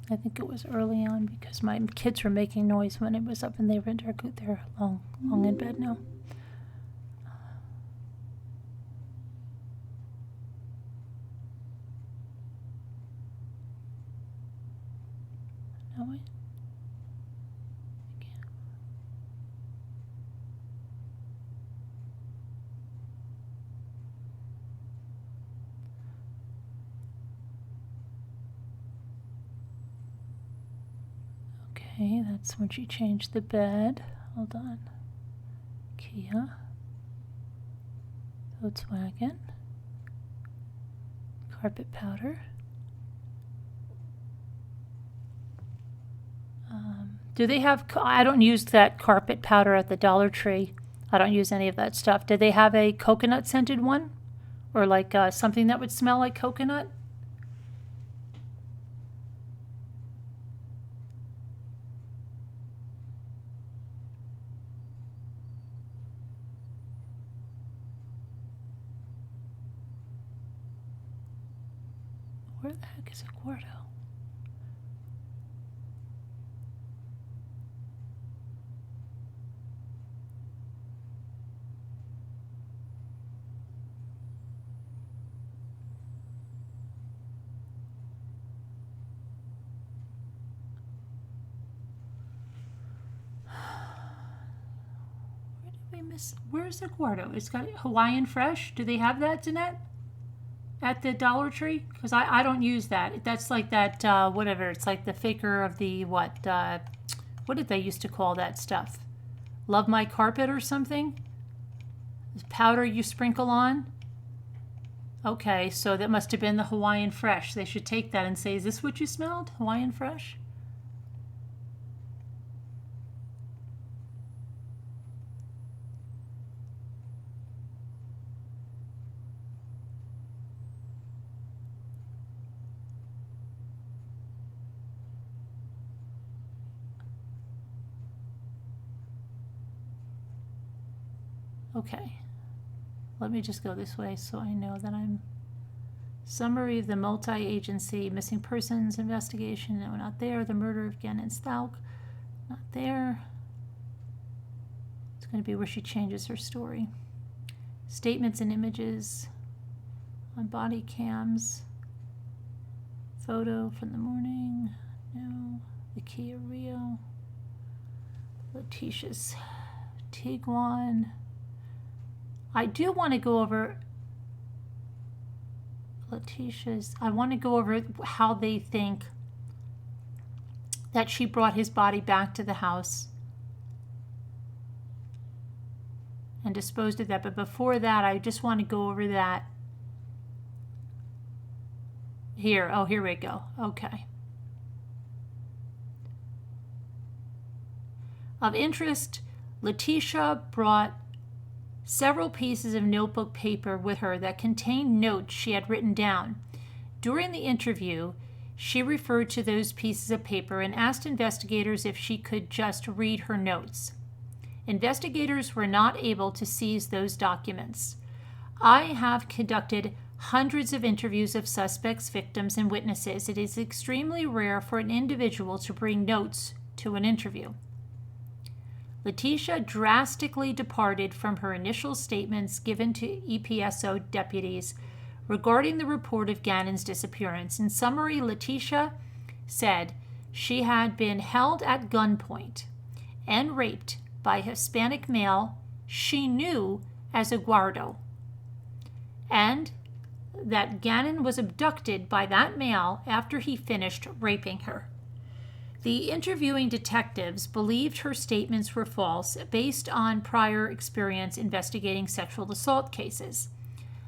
I think it was early on because my kids were making noise when it was up and they were dark. They're long in bed now. No, wait. Okay, that's when she changed the bed. Hold on. Kia. Volkswagen. Carpet powder. Do they have, I don't use that carpet powder at the Dollar Tree. I don't use any of that stuff. Do they have a coconut scented one? Or like something that would smell like coconut? Where the heck is Eduardo? Where's Aguardo? It's got Hawaiian Fresh. Do they have that, Danette? At the Dollar Tree? Because I don't use that. That's like that, whatever. It's like the faker of the, what did they used to call that stuff? Love My Carpet or something? This powder you sprinkle on? Okay, so that must have been the Hawaiian Fresh. They should take that and say, is this what you smelled? Hawaiian Fresh? Okay, let me just go this way so I know that I'm... Summary of the multi-agency missing persons investigation. No, not there. The murder of Letecia Stauch. Not there. It's going to be where she changes her story. Statements and images on body cams. Photo from the morning. No. The Kia Rio. Letecia's Tiguan. I do want to go over Letecia's. I want to go over how they think that she brought his body back to the house and disposed of that. But before that, I just want to go over that here. Oh, here we go. Okay. Of interest, Letecia brought several pieces of notebook paper with her that contained notes she had written down. During the interview, she referred to those pieces of paper and asked investigators if she could just read her notes. Investigators were not able to seize those documents. I have conducted hundreds of interviews of suspects, victims, and witnesses. It is extremely rare for an individual to bring notes to an interview. Letecia drastically departed from her initial statements given to EPSO deputies regarding the report of Gannon's disappearance. In summary, Letecia said she had been held at gunpoint and raped by a Hispanic male she knew as Aguardo, and that Gannon was abducted by that male after he finished raping her. The interviewing detectives believed her statements were false based on prior experience investigating sexual assault cases.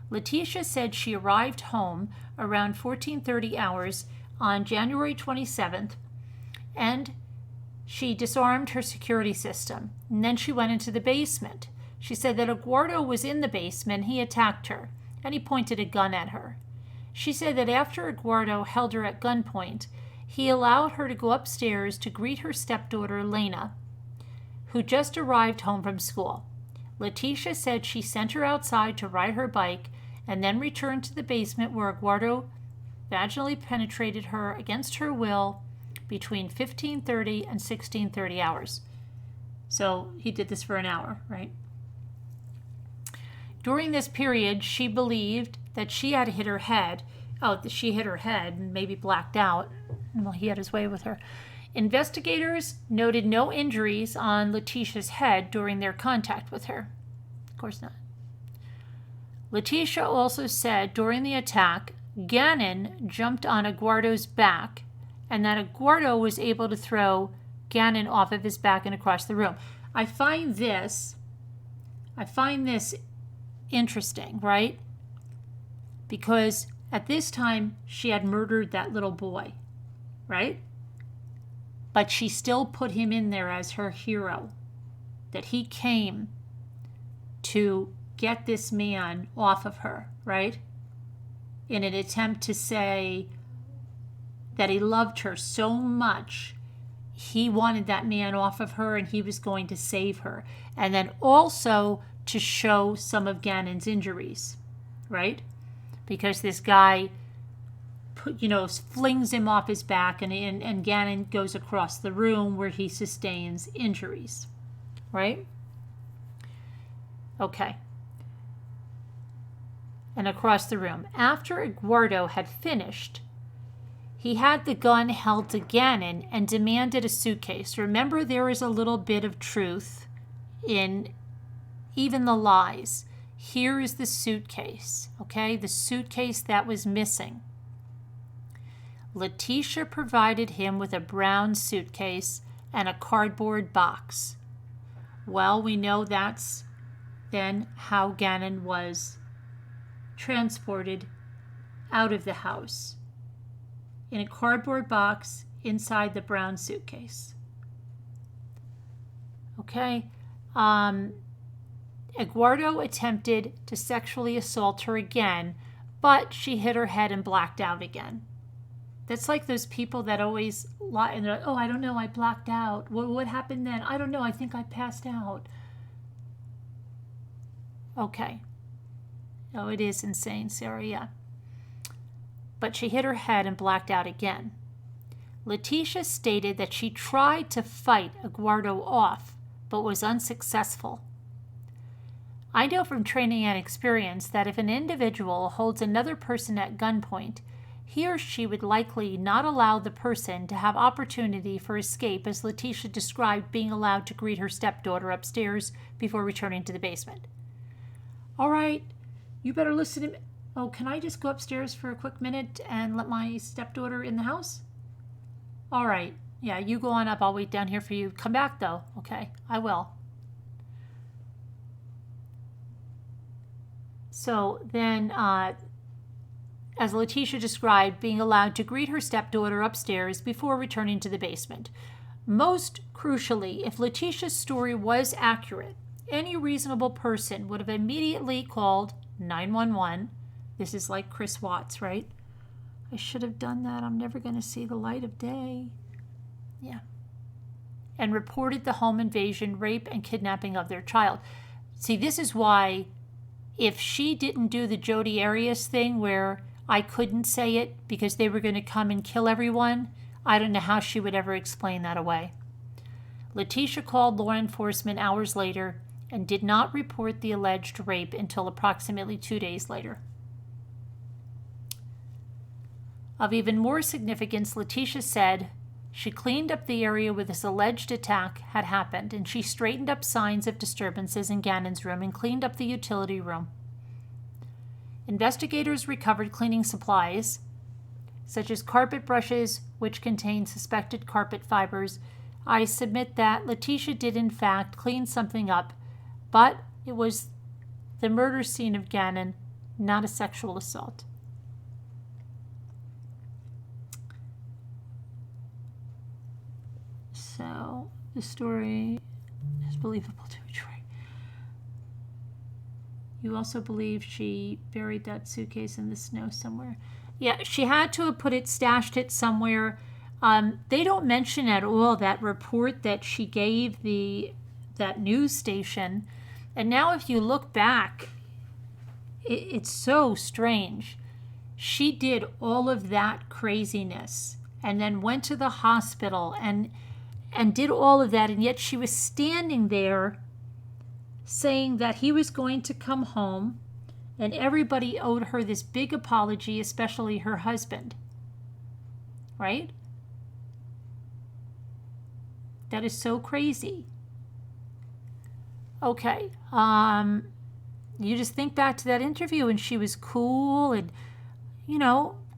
Letecia said she arrived home around 14:30 hours on January 27th, and she disarmed her security system. And then she went into the basement. She said that Aguardo was in the basement. He attacked her, and he pointed a gun at her. She said that after Aguardo held her at gunpoint, he allowed her to go upstairs to greet her stepdaughter, Lena, who just arrived home from school. Letecia said she sent her outside to ride her bike and then returned to the basement where Aguardo vaginally penetrated her against her will between 15:30 and 16:30 hours. So he did this for an hour, right? During this period, she believed that she had hit her head. Oh, she hit her head and maybe blacked out. Well, he had his way with her. Investigators noted no injuries on Letecia's head during their contact with her. Of course not. Letecia also said during the attack, Gannon jumped on Aguardo's back and that Aguardo was able to throw Gannon off of his back and across the room. I find this interesting, right? Because at this time, she had murdered that little boy, right? But she still put him in there as her hero, that he came to get this man off of her, right? In an attempt to say that he loved her so much, he wanted that man off of her and he was going to save her. And then also to show some of Gannon's injuries, right? Because this guy, flings him off his back and Gannon goes across the room where he sustains injuries, right? Okay. And across the room. After Aguardo had finished, he had the gun held to Gannon and demanded a suitcase. Remember, there is a little bit of truth in even the lies. Here is the suitcase, okay? The suitcase that was missing. Letecia provided him with a brown suitcase and a cardboard box. Well, we know that's then how Gannon was transported out of the house, in a cardboard box inside the brown suitcase. Okay. Eduardo attempted to sexually assault her again, but she hit her head and blacked out again. That's like those people that always lie and they're like, oh, I don't know, I blacked out. What happened then? I don't know, I think I passed out. Okay. Oh, it is insane, Sarah, yeah. But she hit her head and blacked out again. Letecia stated that she tried to fight Eduardo off, but was unsuccessful. I know from training and experience that if an individual holds another person at gunpoint, he or she would likely not allow the person to have opportunity for escape, as Letecia described being allowed to greet her stepdaughter upstairs before returning to the basement. All right, you better listen to me. Oh, can I just go upstairs for a quick minute and let my stepdaughter in the house? All right. Yeah, you go on up. I'll wait down here for you. Come back, though. Okay, I will. So then, as Letecia described, being allowed to greet her stepdaughter upstairs before returning to the basement. Most crucially, if Letecia's story was accurate, any reasonable person would have immediately called 911. This is like Chris Watts, right? I should have done that. I'm never going to see the light of day. Yeah. And reported the home invasion, rape, and kidnapping of their child. See, this is why if she didn't do the Jodi Arias thing where I couldn't say it because they were going to come and kill everyone, I don't know how she would ever explain that away. Letecia called law enforcement hours later and did not report the alleged rape until approximately 2 days later. Of even more significance, Letecia said she cleaned up the area where this alleged attack had happened, and she straightened up signs of disturbances in Gannon's room and cleaned up the utility room. Investigators recovered cleaning supplies, such as carpet brushes, which contained suspected carpet fibers. I submit that Letecia did in fact clean something up, but it was the murder scene of Gannon, not a sexual assault. So the story is believable to be true. You also believe she buried that suitcase in the snow somewhere. Yeah, she had to have stashed it somewhere. They don't mention at all that report that she gave that news station. And now if you look back, it's so strange. She did all of that craziness and then went to the hospital and did all of that, and yet she was standing there saying that he was going to come home and everybody owed her this big apology, especially her husband. Right? That is so crazy. Okay. You just think back to that interview and she was cool and,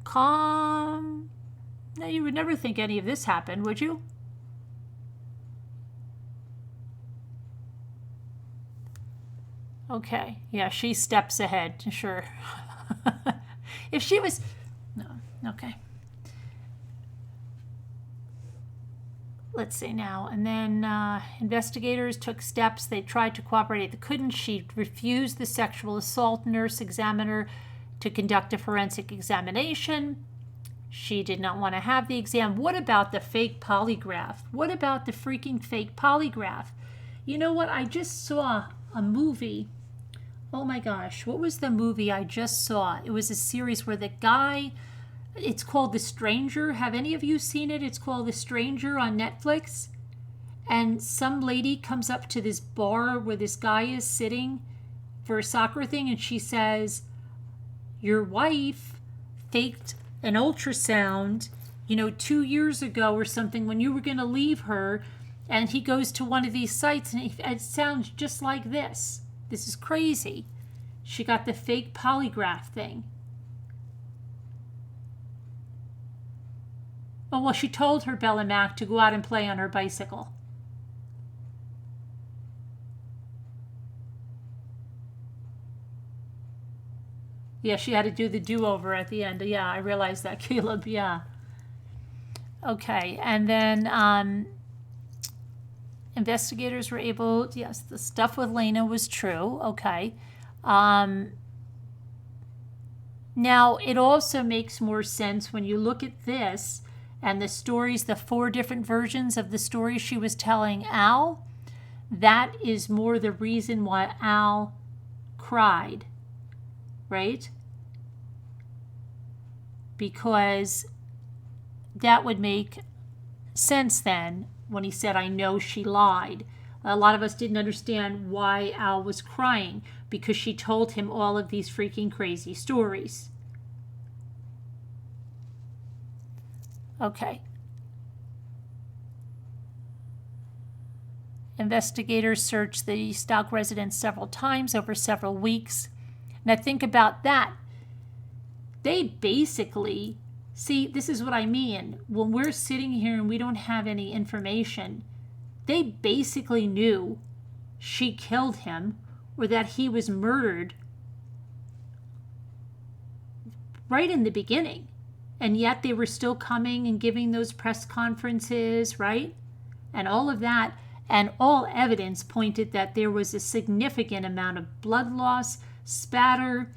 calm. Now, you would never think any of this happened, would you? Okay, yeah, she steps ahead, sure. If she was... No, okay. Let's see now. And then investigators took steps. They tried to cooperate. They couldn't. She refused the sexual assault nurse examiner to conduct a forensic examination. She did not want to have the exam. What about the fake polygraph? What about the freaking fake polygraph? You know what? I just saw a movie. Oh my gosh, what was the movie I just saw? It was a series where the guy, it's called The Stranger. Have any of you seen it? It's called The Stranger on Netflix. And some lady comes up to this bar where this guy is sitting for a soccer thing, and she says, your wife faked an ultrasound, 2 years ago or something when you were going to leave her. And he goes to one of these sites, and it sounds just like this. This is crazy. She got the fake polygraph thing. Oh, well, she told her Bella Mac to go out and play on her bicycle. Yeah, she had to do the do-over at the end. Yeah, I realized that, Caleb. Yeah. Okay, and then investigators were able, yes, the stuff with Lena was true. Okay. Now, it also makes more sense when you look at this and the stories, the 4 different versions of the story she was telling Al. That is more the reason why Al cried, right? Because that would make sense then when he said, I know she lied. A lot of us didn't understand why Al was crying, because she told him all of these freaking crazy stories. Okay. Investigators searched the Stauch residence several times over several weeks. Now think about that. They basically, see, this is what I mean. When we're sitting here and we don't have any information, they basically knew she killed him or that he was murdered right in the beginning. And yet they were still coming and giving those press conferences, right? And all of that. And all evidence pointed that there was a significant amount of blood loss, spatter,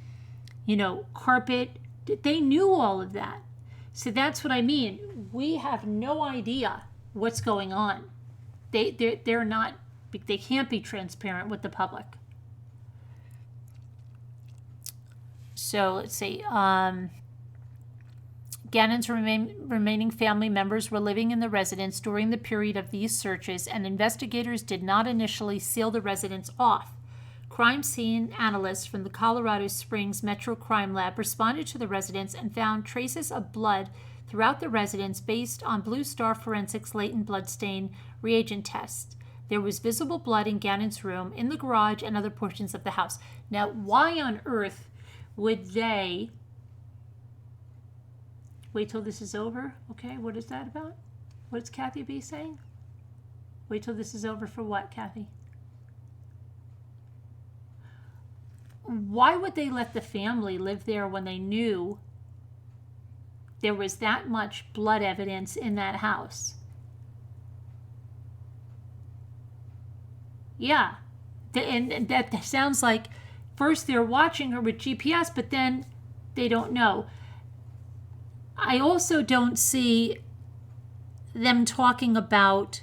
carpet. They knew all of that. So that's what I mean. We have no idea what's going on. They're not, they can't be transparent with the public. So let's see. Gannon's remaining family members were living in the residence during the period of these searches, and investigators did not initially seal the residence off. Crime scene analysts from the Colorado Springs Metro Crime Lab responded to the residence and found traces of blood throughout the residence based on Blue Star Forensics latent bloodstain reagent tests. There was visible blood in Gannon's room, in the garage, and other portions of the house. Now, why on earth would they wait till this is over? Okay, what is that about? What is Kathy B saying? Wait till this is over for what, Kathy? Why would they let the family live there when they knew there was that much blood evidence in that house? Yeah, and that sounds like first they're watching her with GPS, but then they don't know. I also don't see them talking about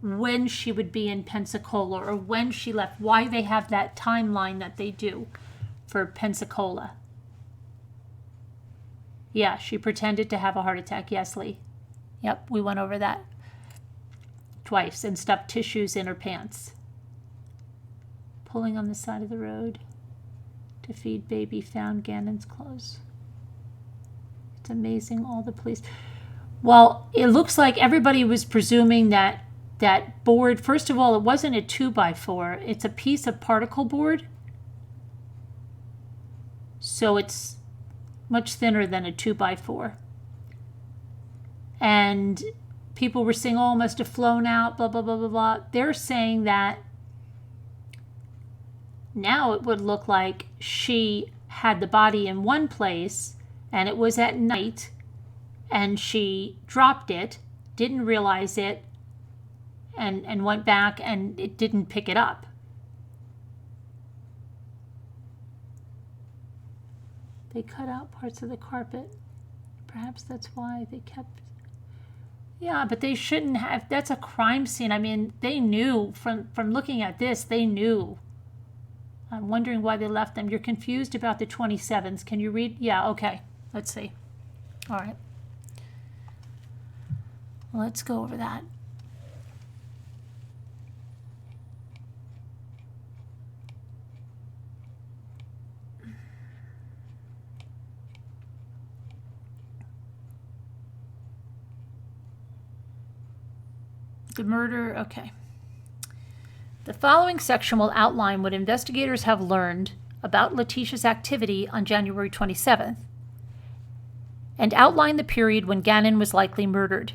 when she would be in Pensacola or when she left, why they have that timeline that they do for Pensacola. Yeah, she pretended to have a heart attack. Yes, Lee. Yep, we went over that twice, and stuffed tissues in her pants. Pulling on the side of the road to feed baby, found Gannon's clothes. It's amazing, all the police. Well, it looks like everybody was presuming that that board, first of all, it wasn't a 2x4. It's a piece of particle board. So it's much thinner than a 2x4. And people were saying, oh, it must have flown out, blah, blah, blah, blah, blah. They're saying that now it would look like she had the body in one place and it was at night and she dropped it, didn't realize it, and went back and it didn't pick it up. They cut out parts of the carpet. Perhaps that's why they kept... Yeah, but they shouldn't have. That's a crime scene. I mean, they knew from looking at this, they knew. I'm wondering why they left them. You're confused about the 27s. Can you read? Yeah, okay. Let's see. All right. Let's go over that. The murder, okay. The following section will outline what investigators have learned about Letecia's activity on January 27th and outline the period when Gannon was likely murdered.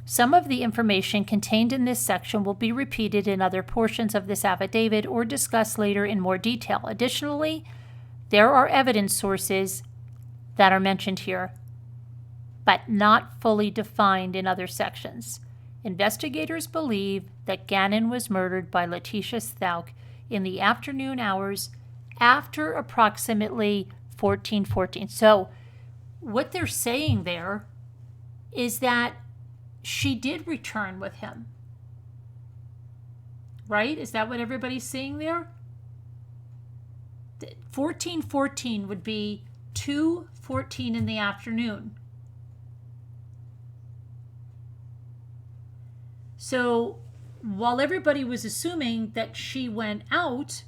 Some of the information contained in this section will be repeated in other portions of this affidavit or discussed later in more detail. Additionally, there are evidence sources that are mentioned here, but not fully defined in other sections. Investigators believe that Gannon was murdered by Letecia Stauch in the afternoon hours after approximately 14:14. So what they're saying there is that she did return with him, right? Is that what everybody's seeing there? 14:14 would be 2:14 in the afternoon. So while everybody was assuming that she went out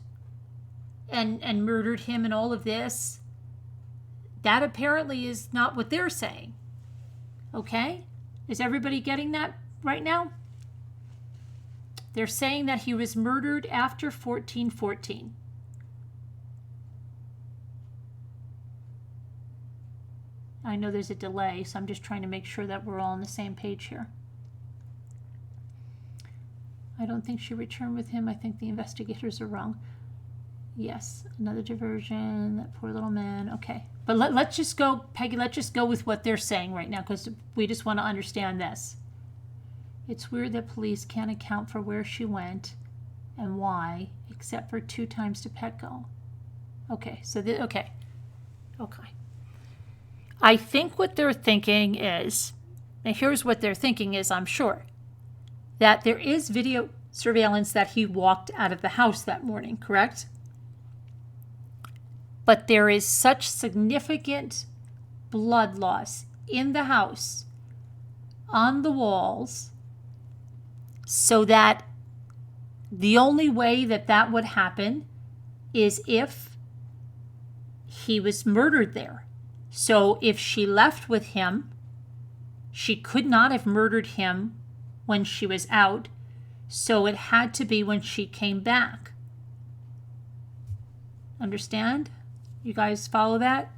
and murdered him and all of this, that apparently is not what they're saying. Okay? Is everybody getting that right now? They're saying that he was murdered after 14:14. I know there's a delay, so I'm just trying to make sure that we're all on the same page here. I don't think she returned with him. I think the investigators are wrong. Yes, another diversion, that poor little man. Okay, but let's just go, Peggy, let's just go with what they're saying right now because we just want to understand this. It's weird that police can't account for where she went and why, except for 2 times to Petco. Okay, so, okay. I think what they're thinking is, and here's what they're thinking is, I'm sure, that there is video surveillance that he walked out of the house that morning, correct? But there is such significant blood loss in the house, on the walls, so that the only way that that would happen is if he was murdered there. So if she left with him, she could not have murdered him when she was out, so it had to be when she came back. Understand? You guys follow that?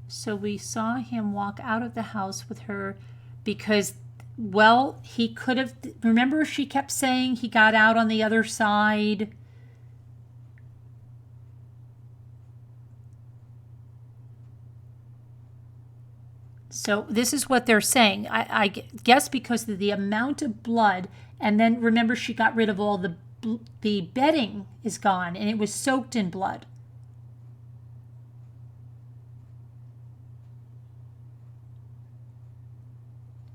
So we saw him walk out of the house with her because, well, he could have, remember she kept saying he got out on the other side. So this is what they're saying. I guess because of the amount of blood, and then remember she got rid of all the bedding is gone, and it was soaked in blood.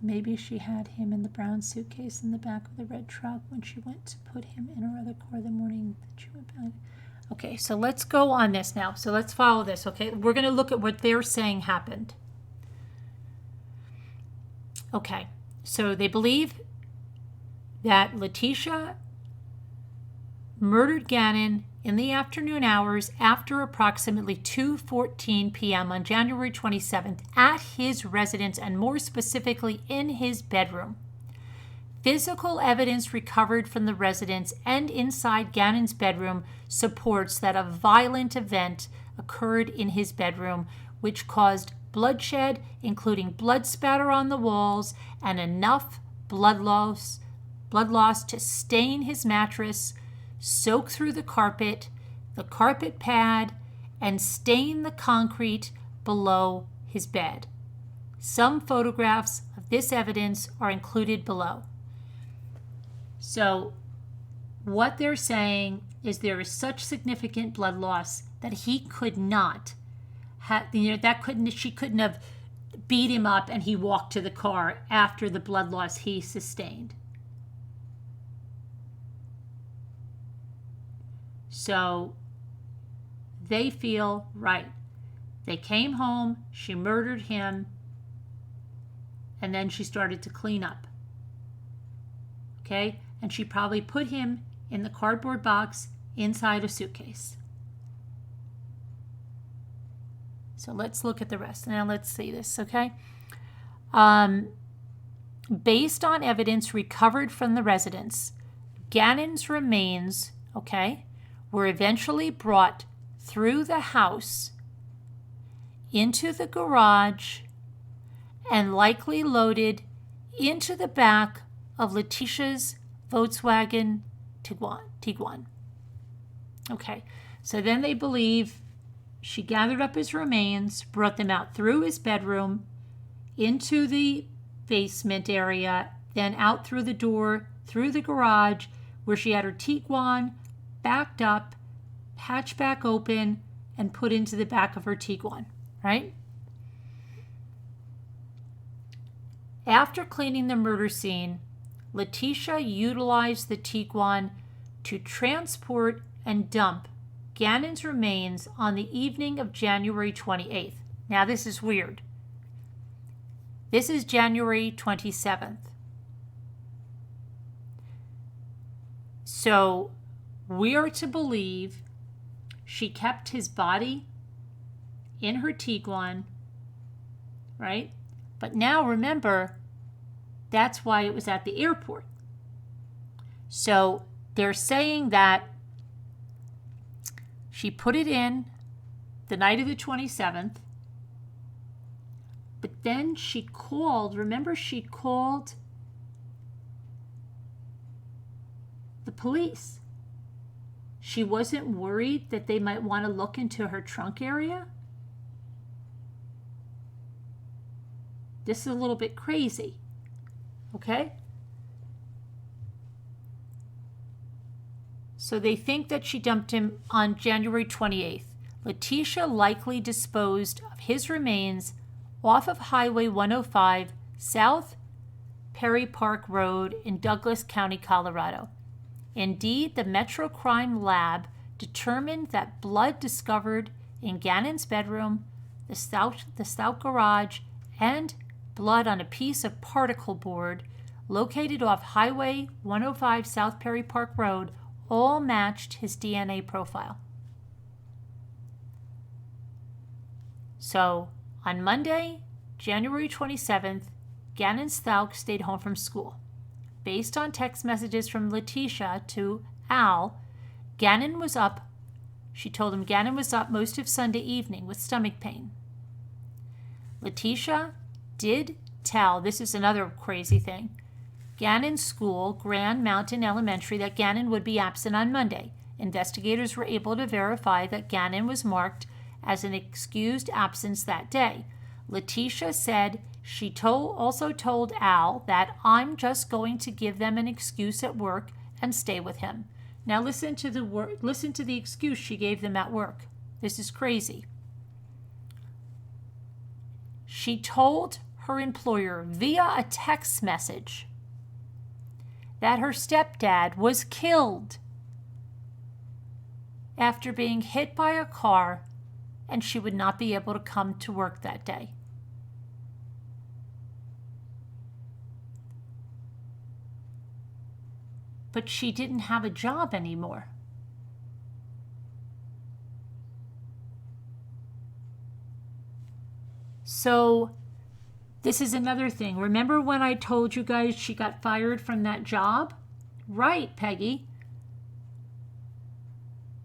Maybe she had him in the brown suitcase in the back of the red truck when she went to put him in her other car the morning that she went back. Okay, so let's go on this now. So let's follow this, okay? We're going to look at what they're saying happened. Okay, so they believe that Letecia murdered Gannon in the afternoon hours after approximately 2:14 p.m. on January 27th at his residence, and more specifically in his bedroom. Physical evidence recovered from the residence and inside Gannon's bedroom supports that a violent event occurred in his bedroom, which caused bloodshed, including blood spatter on the walls and enough blood loss to stain his mattress, soak through the carpet pad, and stain the concrete below his bed. Some photographs of this evidence are included below. So what they're saying is there is such significant blood loss that he could not she couldn't have beat him up and he walked to the car after the blood loss he sustained. So they feel right. They came home, she murdered him, and then she started to clean up. Okay? And she probably put him in the cardboard box inside a suitcase. So let's look at the rest. Now let's see this, okay? Based on evidence recovered from the residence, Gannon's remains, were eventually brought through the house into the garage and likely loaded into the back of Letecia's Volkswagen Tiguan. Okay, so then they believe she gathered up his remains, brought them out through his bedroom, into the basement area, then out through the door, through the garage, where she had her Tiguan backed up, hatchback open, and put into the back of her Tiguan, right? After cleaning the murder scene, Letecia utilized the Tiguan to transport and dump Gannon's remains on the evening of January 28th. Now this is weird. This is January 27th. So we are to believe she kept his body in her Tiguan, right? But now remember, that's why it was at the airport. So they're saying that she put it in the night of the 27th, but then she called, remember she called the police. She wasn't worried that they might want to look into her trunk area. This is a little bit crazy, okay? So they think that she dumped him on January 28th. Letecia likely disposed of his remains off of Highway 105, South Perry Park Road in Douglas County, Colorado. Indeed, the Metro Crime Lab determined that blood discovered in Gannon's bedroom, the Stauch garage, and blood on a piece of particle board located off Highway 105 South Perry Park Road all matched his DNA profile. So, on Monday, January 27th, Gannon Stauch stayed home from school. Based on text messages from Letecia to Al, Gannon was up. She told him Gannon was up most of Sunday evening with stomach pain. Letecia did tell, this is another crazy thing, Gannon's school, Grand Mountain Elementary, that Gannon would be absent on Monday. Investigators were able to verify that Gannon was marked as an excused absence that day. Letecia said she also told Al that I'm just going to give them an excuse at work and stay with him. Now listen to the excuse she gave them at work. This is crazy. She told her employer via a text message that her stepdad was killed after being hit by a car and she would not be able to come to work that day. But she didn't have a job anymore. So this is another thing. Remember when I told you guys she got fired from that job? Right, Peggy.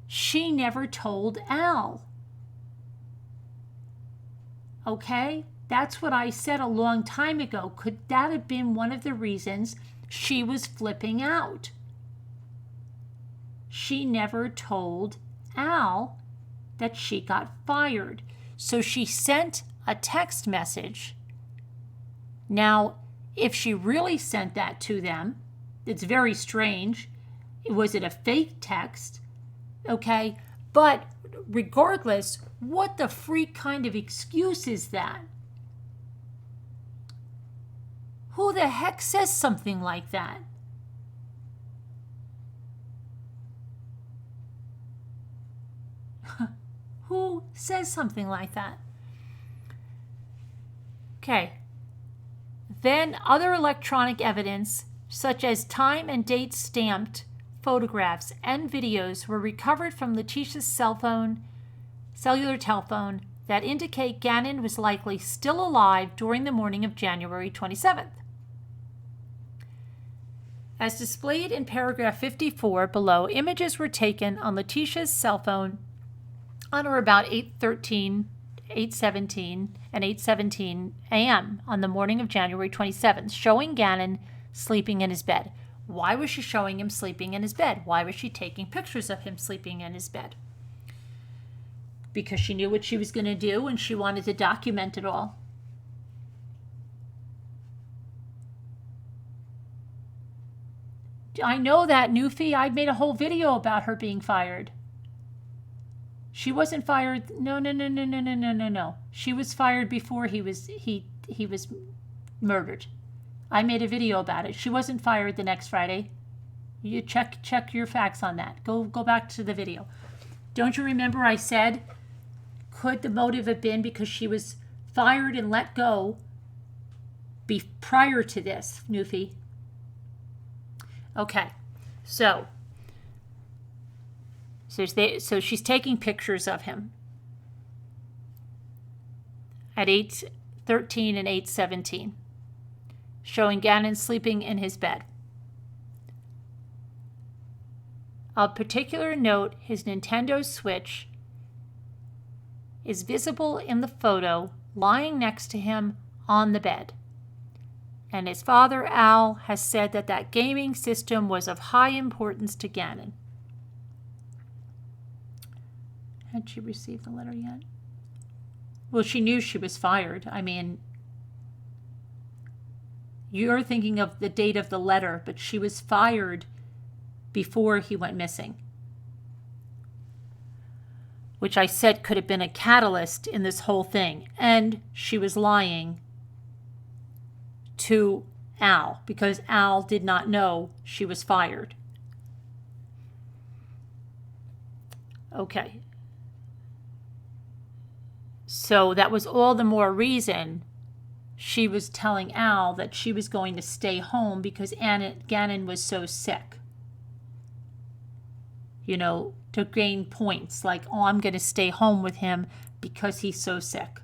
She never told Al. Okay? That's what I said a long time ago. Could that have been one of the reasons she was flipping out? She never told Al that she got fired. So she sent a text message. Now, if she really sent that to them, it's very strange. Was it a fake text? Okay, but regardless, what the freak kind of excuse is that? Who the heck says something like that? Who says something like that? Okay. Then other electronic evidence, such as time and date stamped photographs and videos, were recovered from Letecia's cellular telephone that indicate Gannon was likely still alive during the morning of January 27th. As displayed in paragraph 54 below, images were taken on Letecia's cell phone on or about 8:17 and 8:17 a.m. on the morning of January 27th, showing Gannon sleeping in his bed. Why was she showing him sleeping in his bed? Why was she taking pictures of him sleeping in his bed? Because she knew what she was going to do and she wanted to document it all. I know that, Newfie. I made a whole video about her being fired. She wasn't fired. No. She was fired before he was murdered. I made a video about it. She wasn't fired the next Friday. You check your facts on that. Go back to the video. Don't you remember I said, could the motive have been because she was fired and let go prior to this, Newfie? Okay, so she's taking pictures of him at 8:13 and 8:17, showing Gannon sleeping in his bed. Of particular note, his Nintendo Switch is visible in the photo lying next to him on the bed. And his father, Al, has said that gaming system was of high importance to Gannon. Had she received the letter yet? Well, she knew she was fired. I mean, you're thinking of the date of the letter, but she was fired before he went missing, which I said could have been a catalyst in this whole thing. And she was lying to Al because Al did not know she was fired. Okay. So that was all the more reason she was telling Al that she was going to stay home because Gannon was so sick. You know, to gain points like, oh, I'm going to stay home with him because he's so sick.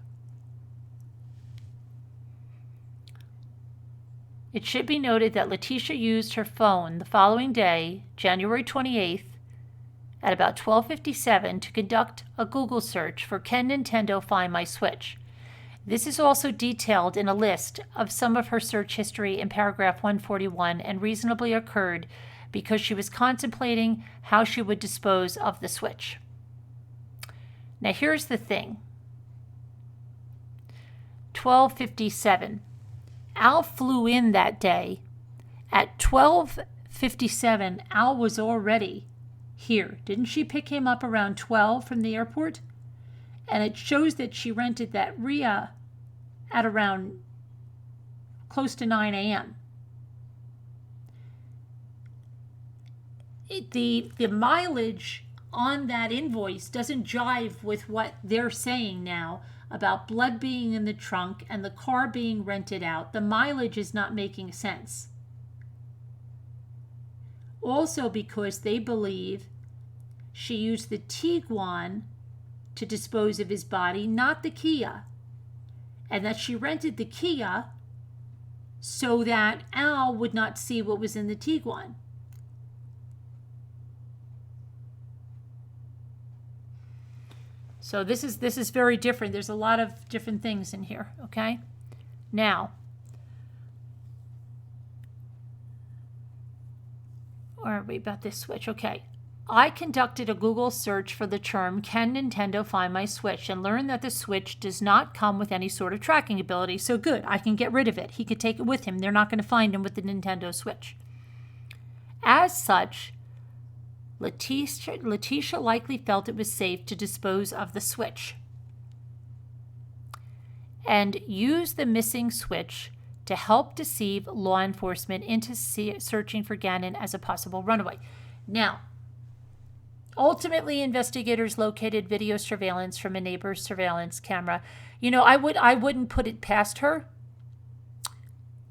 It should be noted that Letecia used her phone the following day, January 28th, at about 12:57 to conduct a Google search for Can Nintendo Find My Switch? This is also detailed in a list of some of her search history in paragraph 141 and reasonably occurred because she was contemplating how she would dispose of the Switch. Now here's the thing. 12:57. Al flew in that day. At 12:57, Al was already here. Didn't she pick him up around 12 from the airport? And it shows that she rented that RIA at around close to 9 a.m. The mileage on that invoice doesn't jive with what they're saying now about blood being in the trunk and the car being rented out. The mileage is not making sense. Also because they believe she used the Tiguan to dispose of his body, not the Kia. And that she rented the Kia so that Al would not see what was in the Tiguan. So this is very different. There's a lot of different things in here, okay? Now, where are we about this Switch? Okay. I conducted a Google search for the term Can Nintendo Find My Switch and learned that the Switch does not come with any sort of tracking ability. So good, I can get rid of it. He could take it with him. They're not going to find him with the Nintendo Switch. As such, Letecia likely felt it was safe to dispose of the Switch and use the missing Switch to help deceive law enforcement into searching for Gannon as a possible runaway. Now, ultimately, investigators located video surveillance from a neighbor's surveillance camera. You know, I wouldn't put it past her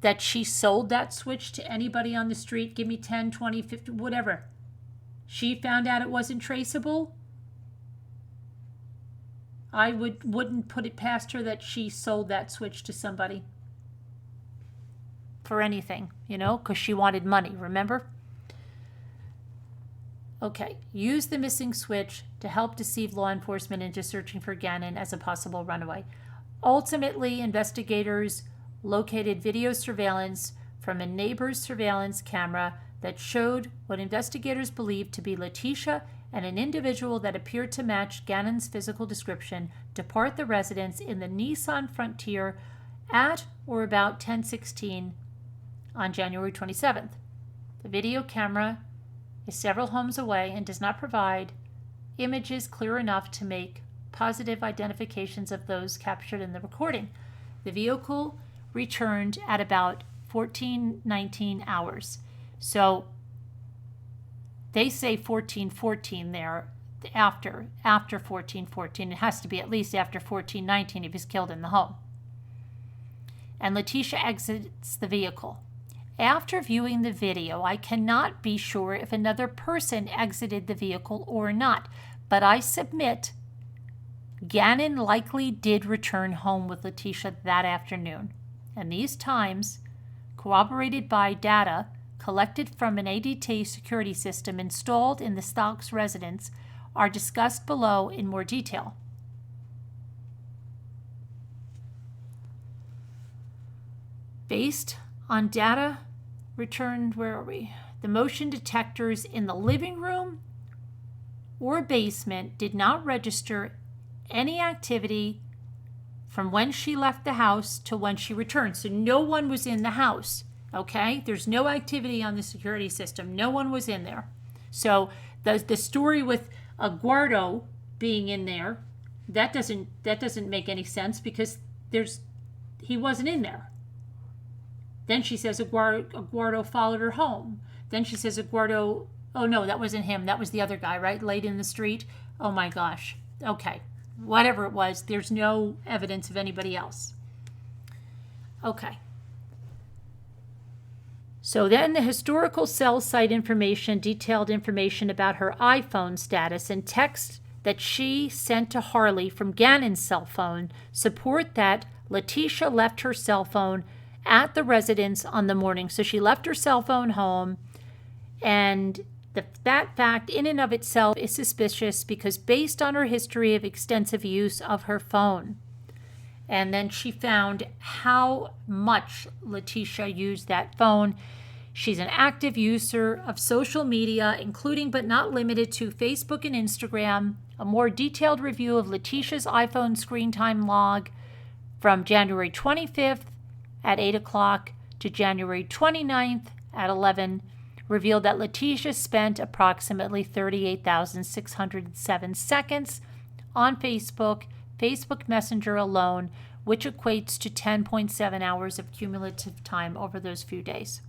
that she sold that Switch to anybody on the street. Give me 10, 20, 50, whatever. She found out it wasn't traceable. I wouldn't put it past her that she sold that Switch to somebody. for anything, you know, because she wanted money, remember? Okay, use the missing switch to help deceive law enforcement into searching for Gannon as a possible runaway. Ultimately, investigators located video surveillance from a neighbor's surveillance camera that showed what investigators believed to be Letecia and an individual that appeared to match Gannon's physical description depart the residence in the Nissan Frontier at or about 10:16 on January 27th. The video camera is several homes away and does not provide images clear enough to make positive identifications of those captured in the recording. The vehicle returned at about 14:19 hours. So they say 14:14 there, after 14:14. It has to be at least after 14:19 if he's killed in the home. And Letecia exits the vehicle. After viewing the video, I cannot be sure if another person exited the vehicle or not, but I submit Gannon likely did return home with Letecia that afternoon. And these times, corroborated by data collected from an ADT security system installed in the Stauch's residence, are discussed below in more detail. Based on data returned, where are we? The motion detectors in the living room or basement did not register any activity from when she left the house to when she returned. So no one was in the house, okay? There's no activity on the security system. No one was in there. So the story with Aguardo being in there, that doesn't make any sense because he wasn't in there. Then she says Aguardo followed her home. Then she says Aguardo, oh no, that wasn't him. That was the other guy, right? Laid in the street. Oh my gosh. Okay. Whatever it was, there's no evidence of anybody else. Okay. So then the historical cell site information detailed information about her iPhone status and text that she sent to Harley from Gannon's cell phone support that Letecia left her cell phone at the residence on the morning. So she left her cell phone home, and that fact in and of itself is suspicious because based on her history of extensive use of her phone. And then she found how much Letecia used that phone. She's an active user of social media, including but not limited to Facebook and Instagram. A more detailed review of Letecia's iPhone screen time log from January 25th at 8 o'clock to January 29th at 11 revealed that Letecia spent approximately 38,607 seconds on Facebook Messenger alone, which equates to 10.7 hours of cumulative time over those few days.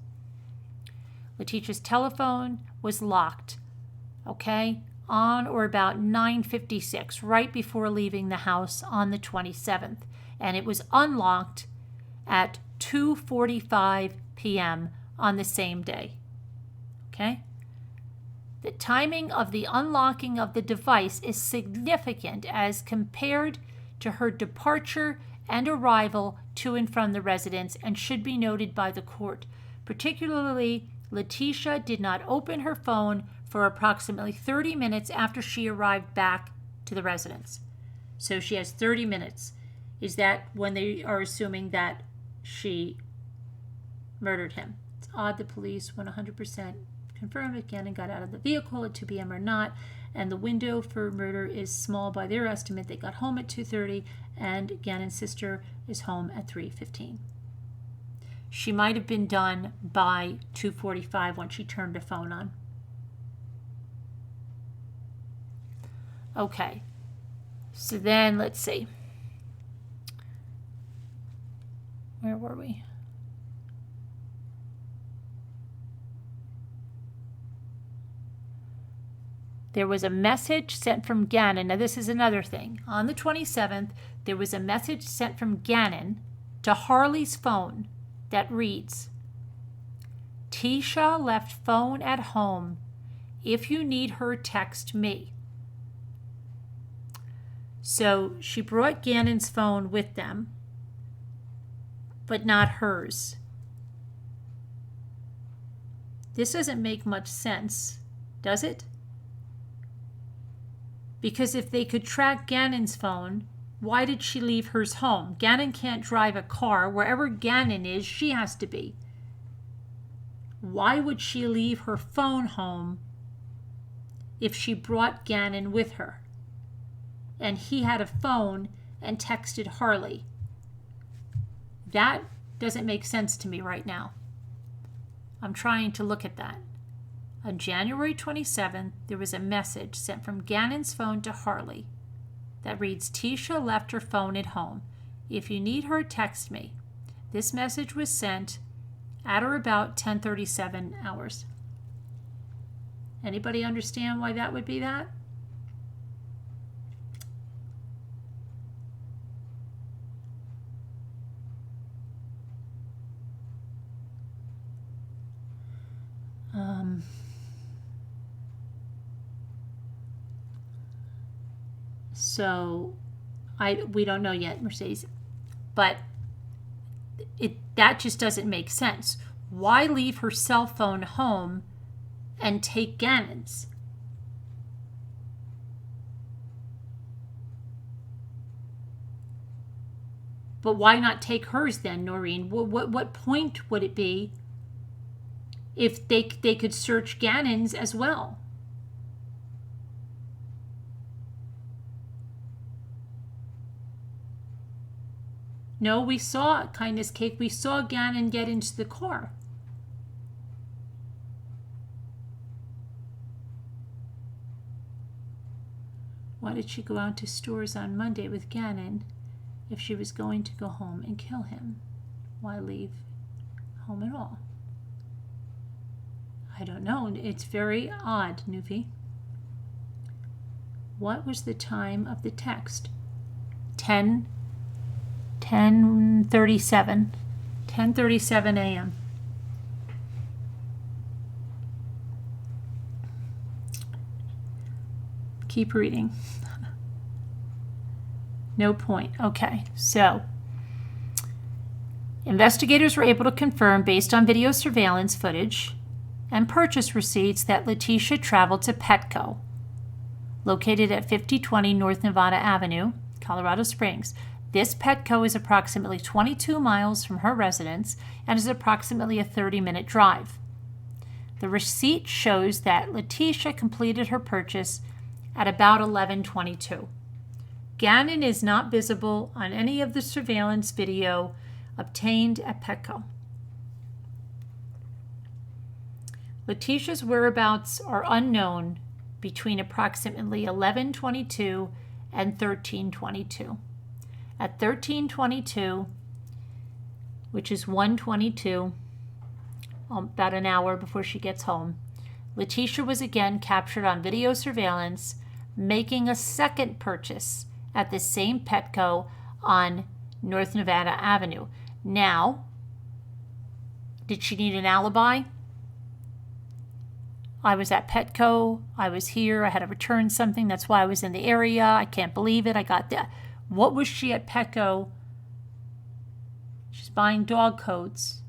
Letecia's telephone was locked, okay, on or about 9:56, right before leaving the house on the 27th, and it was unlocked at 2:45 p.m. on the same day. Okay? The timing of the unlocking of the device is significant as compared to her departure and arrival to and from the residence and should be noted by the court. Particularly, Letecia did not open her phone for approximately 30 minutes after she arrived back to the residence. So she has 30 minutes. Is that when they are assuming that she murdered him? It's odd the police went 100% confirmed if Gannon got out of the vehicle at 2 p.m. or not, and the window for murder is small by their estimate. They got home at 2:30, and Gannon's sister is home at 3:15. She might have been done by 2:45 when she turned her phone on. Okay, so then let's see. Where were we? There was a message sent from Gannon. Now, this is another thing. On the 27th, there was a message sent from Gannon to Harley's phone that reads, Tecia left phone at home. If you need her, text me. So she brought Gannon's phone with them, but not hers. This doesn't make much sense, does it? Because if they could track Gannon's phone, why did she leave hers home? Gannon can't drive a car. Wherever Gannon is, she has to be. Why would she leave her phone home if she brought Gannon with her? And he had a phone and texted Harley. That doesn't make sense to me right now. I'm trying to look at that. On January 27th, there was a message sent from Gannon's phone to Harley that reads, Tecia left her phone at home. If you need her, text me. This message was sent at or about 10:37 hours. Anybody understand why that would be that? So we don't know yet, Mercedes, but that just doesn't make sense. Why leave her cell phone home and take Gannon's? But why not take hers then, Noreen? What point would it be if they could search Gannon's as well? No, we saw, Kindness Cake, we saw Gannon get into the car. Why did she go out to stores on Monday with Gannon if she was going to go home and kill him? Why leave home at all? I don't know. It's very odd, Nuvi. What was the time of the text? 10:37 a.m. Keep reading. No point. Okay, so investigators were able to confirm, based on video surveillance footage and purchase receipts, that Letecia traveled to Petco, located at 5020 North Nevada Avenue, Colorado Springs. This Petco is approximately 22 miles from her residence and is approximately a 30-minute drive. The receipt shows that Letecia completed her purchase at about 11:22. Gannon is not visible on any of the surveillance video obtained at Petco. Letecia's whereabouts are unknown between approximately 11:22 and 13:22. At 13:22, which is 1:22, about an hour before she gets home, Letecia was again captured on video surveillance making a second purchase at the same Petco on North Nevada Avenue. Now, did she need an alibi? I was at Petco. I was here. I had to return something. That's why I was in the area. I can't believe it. I got that. What was she at Petco? She's buying dog coats.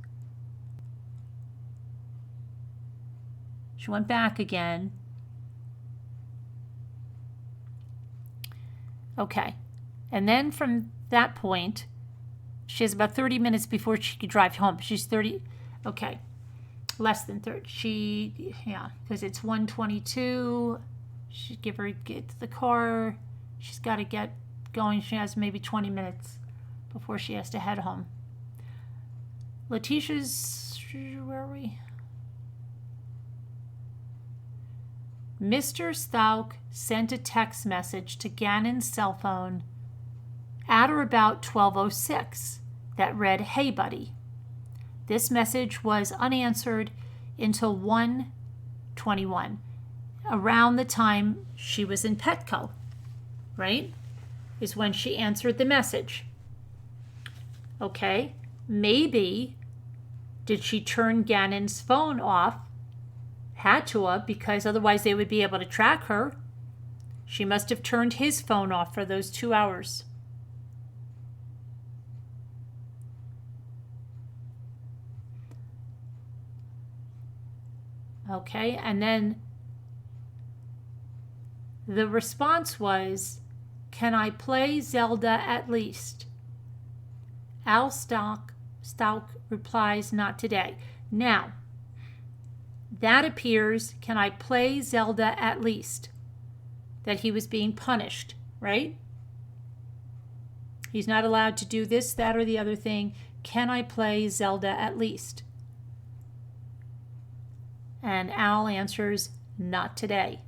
She went back again. Okay. And then from that point, she has about 30 minutes before she could drive home. She's 30. Okay. Less than 30. Because it's 1:22. She'd get to the car. She's got to get going. She has maybe 20 minutes before she has to head home. Letecia's, where are we? Mr. Stauch sent a text message to Gannon's cell phone at or about 12:06 that read, "Hey, buddy." This message was unanswered until 1:21, around the time she was in Petco, right? Is when she answered the message. Okay, maybe did she turn Gannon's phone off? Had to have, because otherwise they would be able to track her. She must have turned his phone off for those 2 hours. Okay, and then the response was, "Can I play Zelda at least?" Al Stauch replies, "Not today." Now, that appears, "Can I play Zelda at least?" That he was being punished, right? He's not allowed to do this, that, or the other thing. Can I play Zelda at least? And Al answers, "Not today."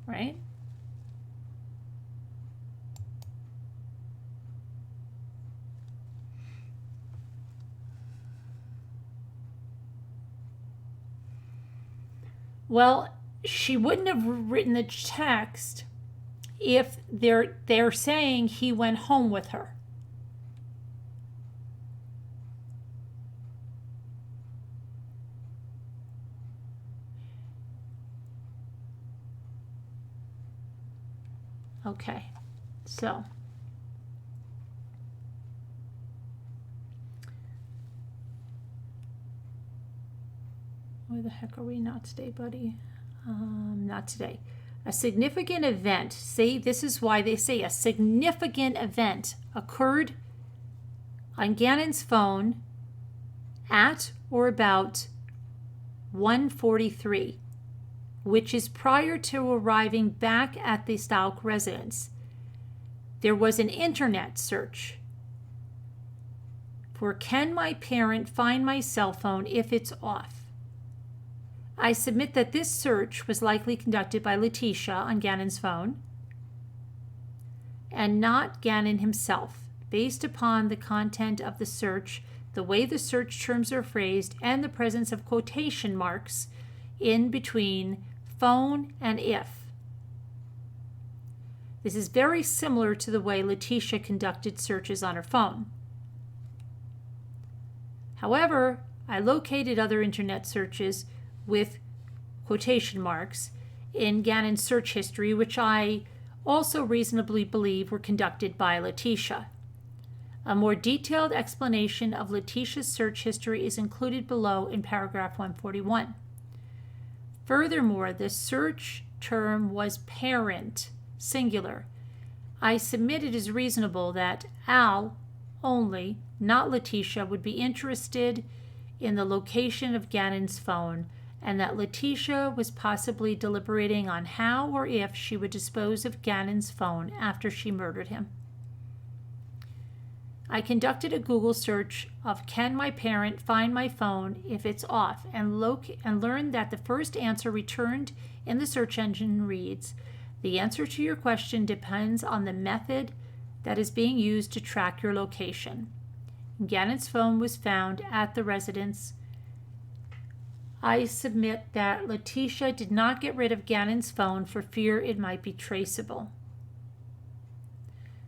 Right? Well, she wouldn't have written the text if they're saying he went home with her. Okay, so where the heck are we? Not today, buddy. Not today. A significant event. See, this is why they say a significant event occurred on Gannon's phone at or about 1:43, which is prior to arriving back at the Stauch residence. There was an internet search for "Can my parent find my cell phone if it's off?" I submit that this search was likely conducted by Letecia on Gannon's phone and not Gannon himself, based upon the content of the search, the way the search terms are phrased, and the presence of quotation marks in between phone and if. This is very similar to the way Letecia conducted searches on her phone. However, I located other internet searches with quotation marks in Gannon's search history, which I also reasonably believe were conducted by Letecia. A more detailed explanation of Letecia's search history is included below in paragraph 141. Furthermore, the search term was parent, singular. I submit it is reasonable that Al only, not Letecia, would be interested in the location of Gannon's phone, and that Letecia was possibly deliberating on how or if she would dispose of Gannon's phone after she murdered him. I conducted a Google search of "Can my parent find my phone if it's off?" and learned that the first answer returned in the search engine reads, "The answer to your question depends on the method that is being used to track your location." Gannon's phone was found at the residence. I submit that Letecia did not get rid of Gannon's phone for fear it might be traceable.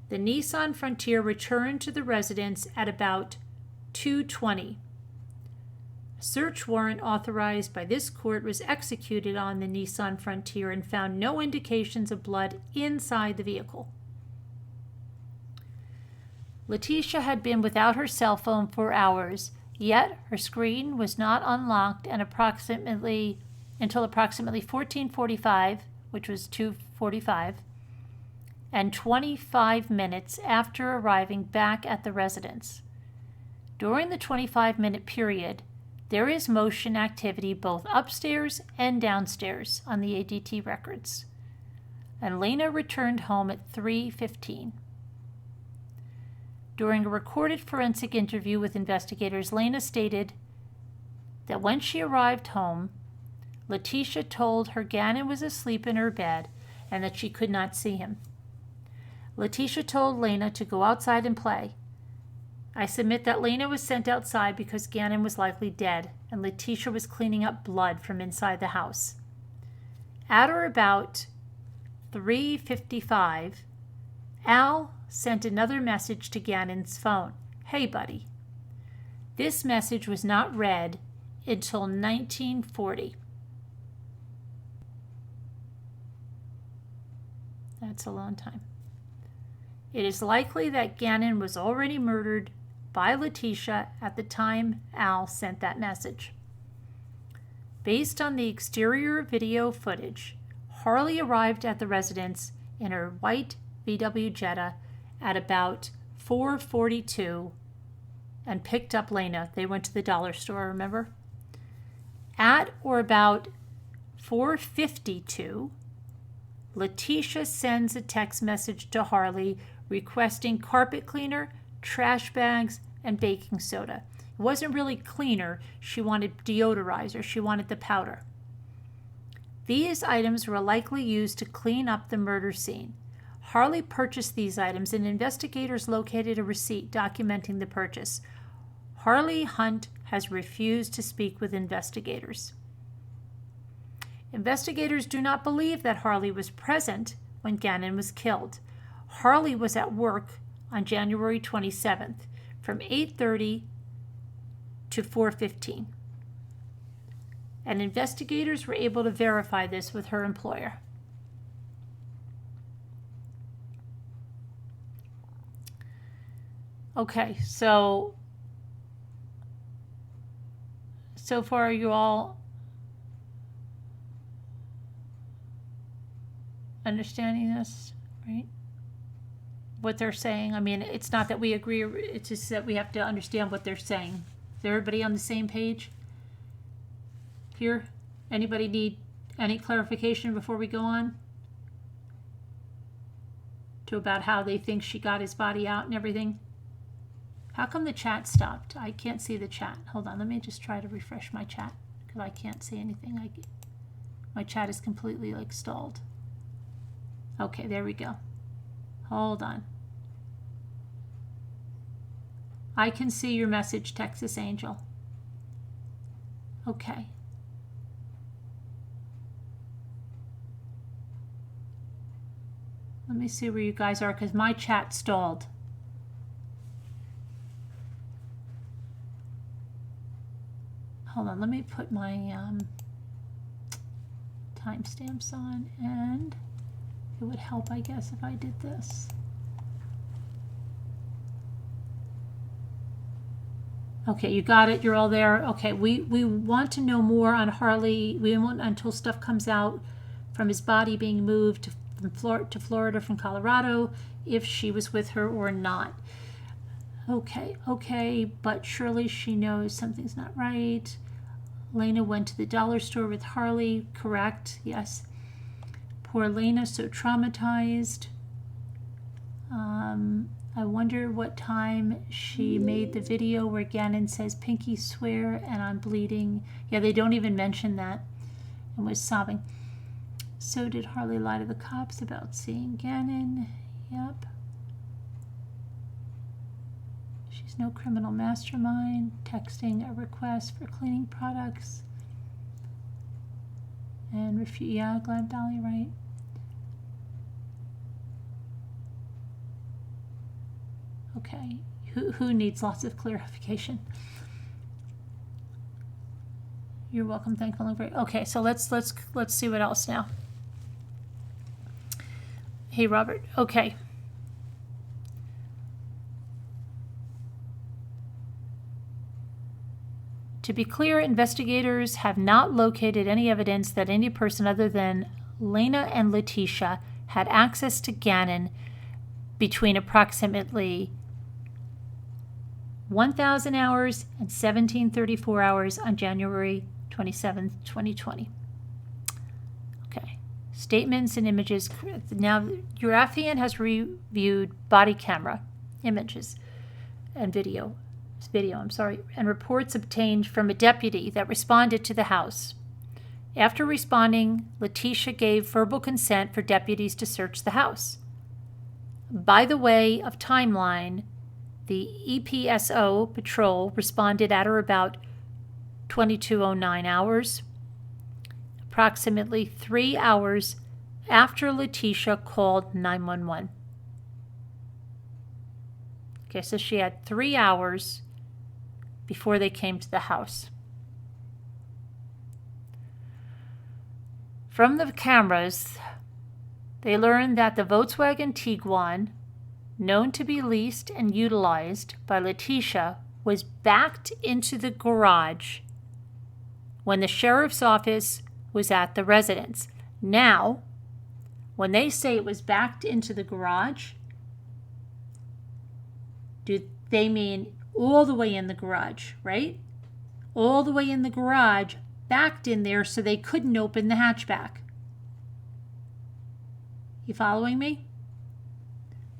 The Nissan Frontier returned to the residence at about 2:20. A search warrant authorized by this court was executed on the Nissan Frontier and found no indications of blood inside the vehicle. Letecia had been without her cell phone for hours, yet her screen was not unlocked until approximately 14:45, which was 2:45, and 25 minutes after arriving back at the residence. During the 25-minute period, there is motion activity both upstairs and downstairs on the ADT records. And Lena returned home at 3:15. During a recorded forensic interview with investigators, Lena stated that when she arrived home, Letecia told her Gannon was asleep in her bed and that she could not see him. Letecia told Lena to go outside and play. I submit that Lena was sent outside because Gannon was likely dead and Letecia was cleaning up blood from inside the house. At or about 3:55, Al sent another message to Gannon's phone. "Hey, buddy." This message was not read until 1940. That's a long time. It is likely that Gannon was already murdered by Letecia at the time Al sent that message. Based on the exterior video footage, Harley arrived at the residence in her white VW Jetta at about 4:42 and picked up Lena. They went to the dollar store, remember? At or about 4:52, Letecia sends a text message to Harley requesting carpet cleaner, trash bags, and baking soda. It wasn't really cleaner. She wanted deodorizer. She wanted the powder. These items were likely used to clean up the murder scene. Harley purchased these items, and investigators located a receipt documenting the purchase. Harley Hunt has refused to speak with investigators. Investigators do not believe that Harley was present when Gannon was killed. Harley was at work on January 27th from 8:30 to 4:15. And investigators were able to verify this with her employer. Okay, so far you all understanding this, right? What they're saying. I mean, it's not that we agree, it's just that we have to understand what they're saying. Is everybody on the same page here? Anybody need any clarification before we go on to about how they think she got his body out and everything? How come the chat stopped? I can't see the chat. Hold on, let me just try to refresh my chat because I can't see anything. My chat is completely like stalled. Okay, there we go. Hold on. I can see your message, Texas Angel. Okay. Let me see where you guys are because my chat stalled. Hold on, let me put my timestamps on, and it would help, I guess, if I did this. Okay, you got it. You're all there. Okay, we want to know more on Harley. We want until stuff comes out from his body being moved to Florida from Colorado, if she was with her or not. Okay, but surely she knows something's not right. Lena went to the dollar store with Harley. Correct. Yes. Poor Lena, so traumatized. I wonder what time she made the video where Gannon says, "Pinky swear and I'm bleeding." Yeah, they don't even mention that, and was sobbing. So did Harley lie to the cops about seeing Gannon? Yep. She's no criminal mastermind. Texting a request for cleaning products. And yeah, Glad Dolly, right? Okay, who needs lots of clarification? You're welcome, thankful, and great. Okay, so let's see what else now. Hey, Robert. Okay. To be clear, investigators have not located any evidence that any person other than Lena and Letecia had access to Gannon between approximately 1,000 hours and 1734 hours on January 27, 2020. Okay. Statements and images. Now, your affiant has reviewed body camera images and video, and reports obtained from a deputy that responded to the house. After responding, Letecia gave verbal consent for deputies to search the house. By the way of timeline, the EPSO patrol responded at or about 2209 hours, approximately 3 hours after Letecia called 911. Okay, so she had 3 hours before they came to the house. From the cameras, they learned that the Volkswagen Tiguan known to be leased and utilized by Letecia, was backed into the garage when the sheriff's office was at the residence. Now, when they say it was backed into the garage, do they mean all the way in the garage, right? All the way in the garage, backed in there so they couldn't open the hatchback. You following me?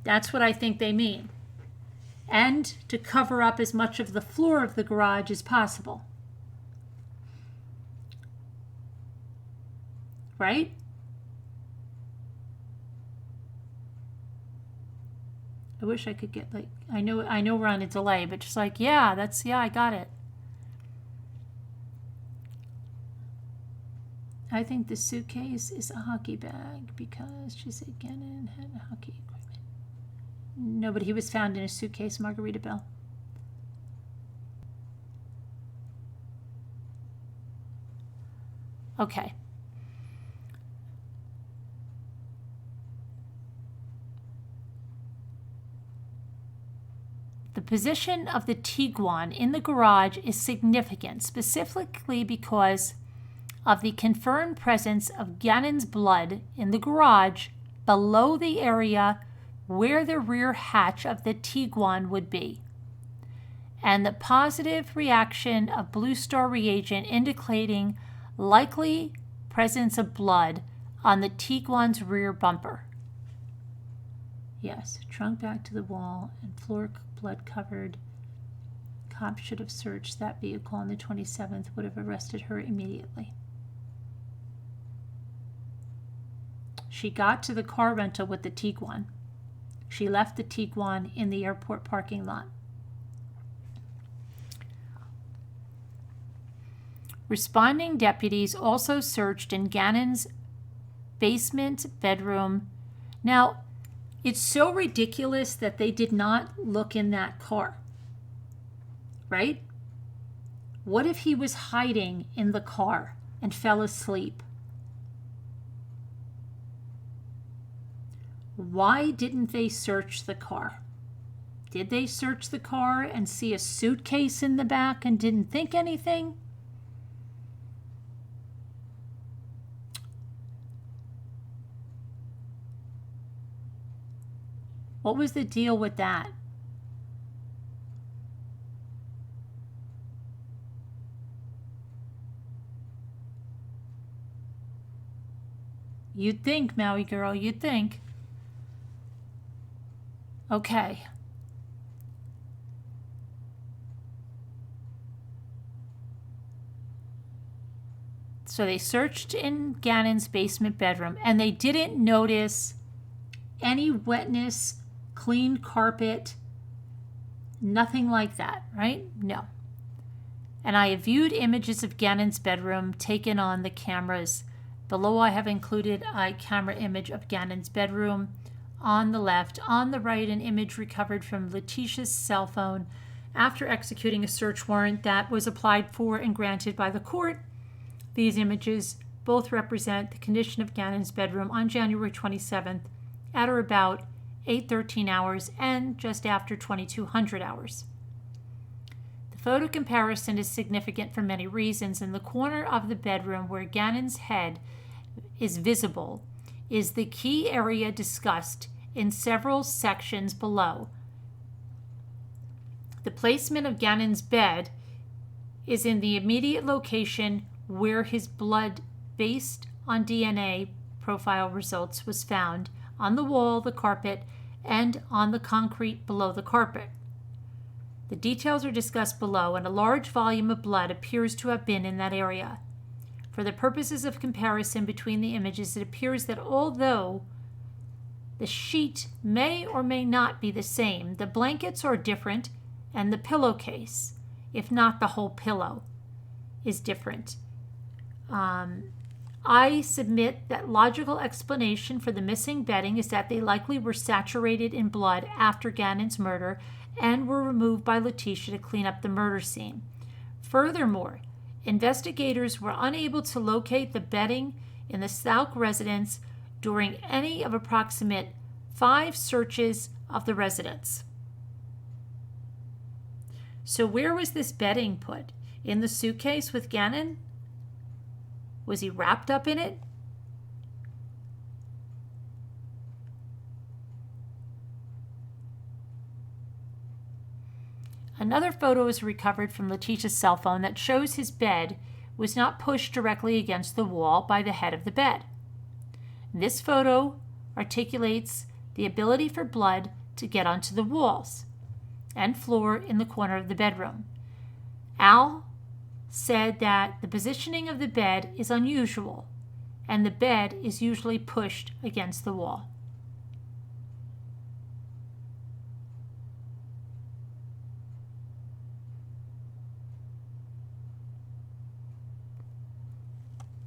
That's what I think they mean. And to cover up as much of the floor of the garage as possible. Right? I wish I could get like, I know we're on a delay, but just like, yeah, I got it. I think the suitcase is a hockey bag because she said Gannon had a hockey equipment. No, but he was found in a suitcase, Margaritaville. Okay. The position of the Tiguan in the garage is significant, specifically because of the confirmed presence of Gannon's blood in the garage below the area where the rear hatch of the Tiguan would be, and the positive reaction of Blue Star reagent indicating likely presence of blood on the Tiguan's rear bumper. Yes, trunk back to the wall and floor blood covered. Cops should have searched that vehicle on the 27th, would have arrested her immediately. She got to the car rental with the Tiguan. She left the Tiguan in the airport parking lot. Responding deputies also searched in Gannon's basement bedroom. Now, it's so ridiculous that they did not look in that car, right? What if he was hiding in the car and fell asleep? Why didn't they search the car? Did they search the car and see a suitcase in the back and didn't think anything? What was the deal with that? You'd think, Maui girl, you'd think. Okay. So they searched in Gannon's basement bedroom and they didn't notice any wetness, clean carpet, nothing like that, right? No. And I have viewed images of Gannon's bedroom taken on the cameras. Below I have included a camera image of Gannon's bedroom. On the left, on the right, an image recovered from Letecia's cell phone after executing a search warrant that was applied for and granted by the court. These images both represent the condition of Gannon's bedroom on January 27th at or about 8:13 hours and just after 2200 hours. The photo comparison is significant for many reasons. In the corner of the bedroom where Gannon's head is visible is the key area discussed in several sections below. The placement of Gannon's bed is in the immediate location where his blood, based on DNA profile results, was found on the wall, the carpet, and on the concrete below the carpet. The details are discussed below, and a large volume of blood appears to have been in that area. For the purposes of comparison between the images, it appears that although the sheet may or may not be the same, the blankets are different, and the pillowcase, if not the whole pillow, is different. I submit that logical explanation for the missing bedding is that they likely were saturated in blood after Gannon's murder and were removed by Letecia to clean up the murder scene. Furthermore, investigators were unable to locate the bedding in the Stauch residence during any of approximate 5 searches of the residence. So where was this bedding put? In the suitcase with Gannon? Was he wrapped up in it? Another photo was recovered from Letecia's cell phone that shows his bed was not pushed directly against the wall by the head of the bed. This photo articulates the ability for blood to get onto the walls and floor in the corner of the bedroom. Al said that the positioning of the bed is unusual and the bed is usually pushed against the wall.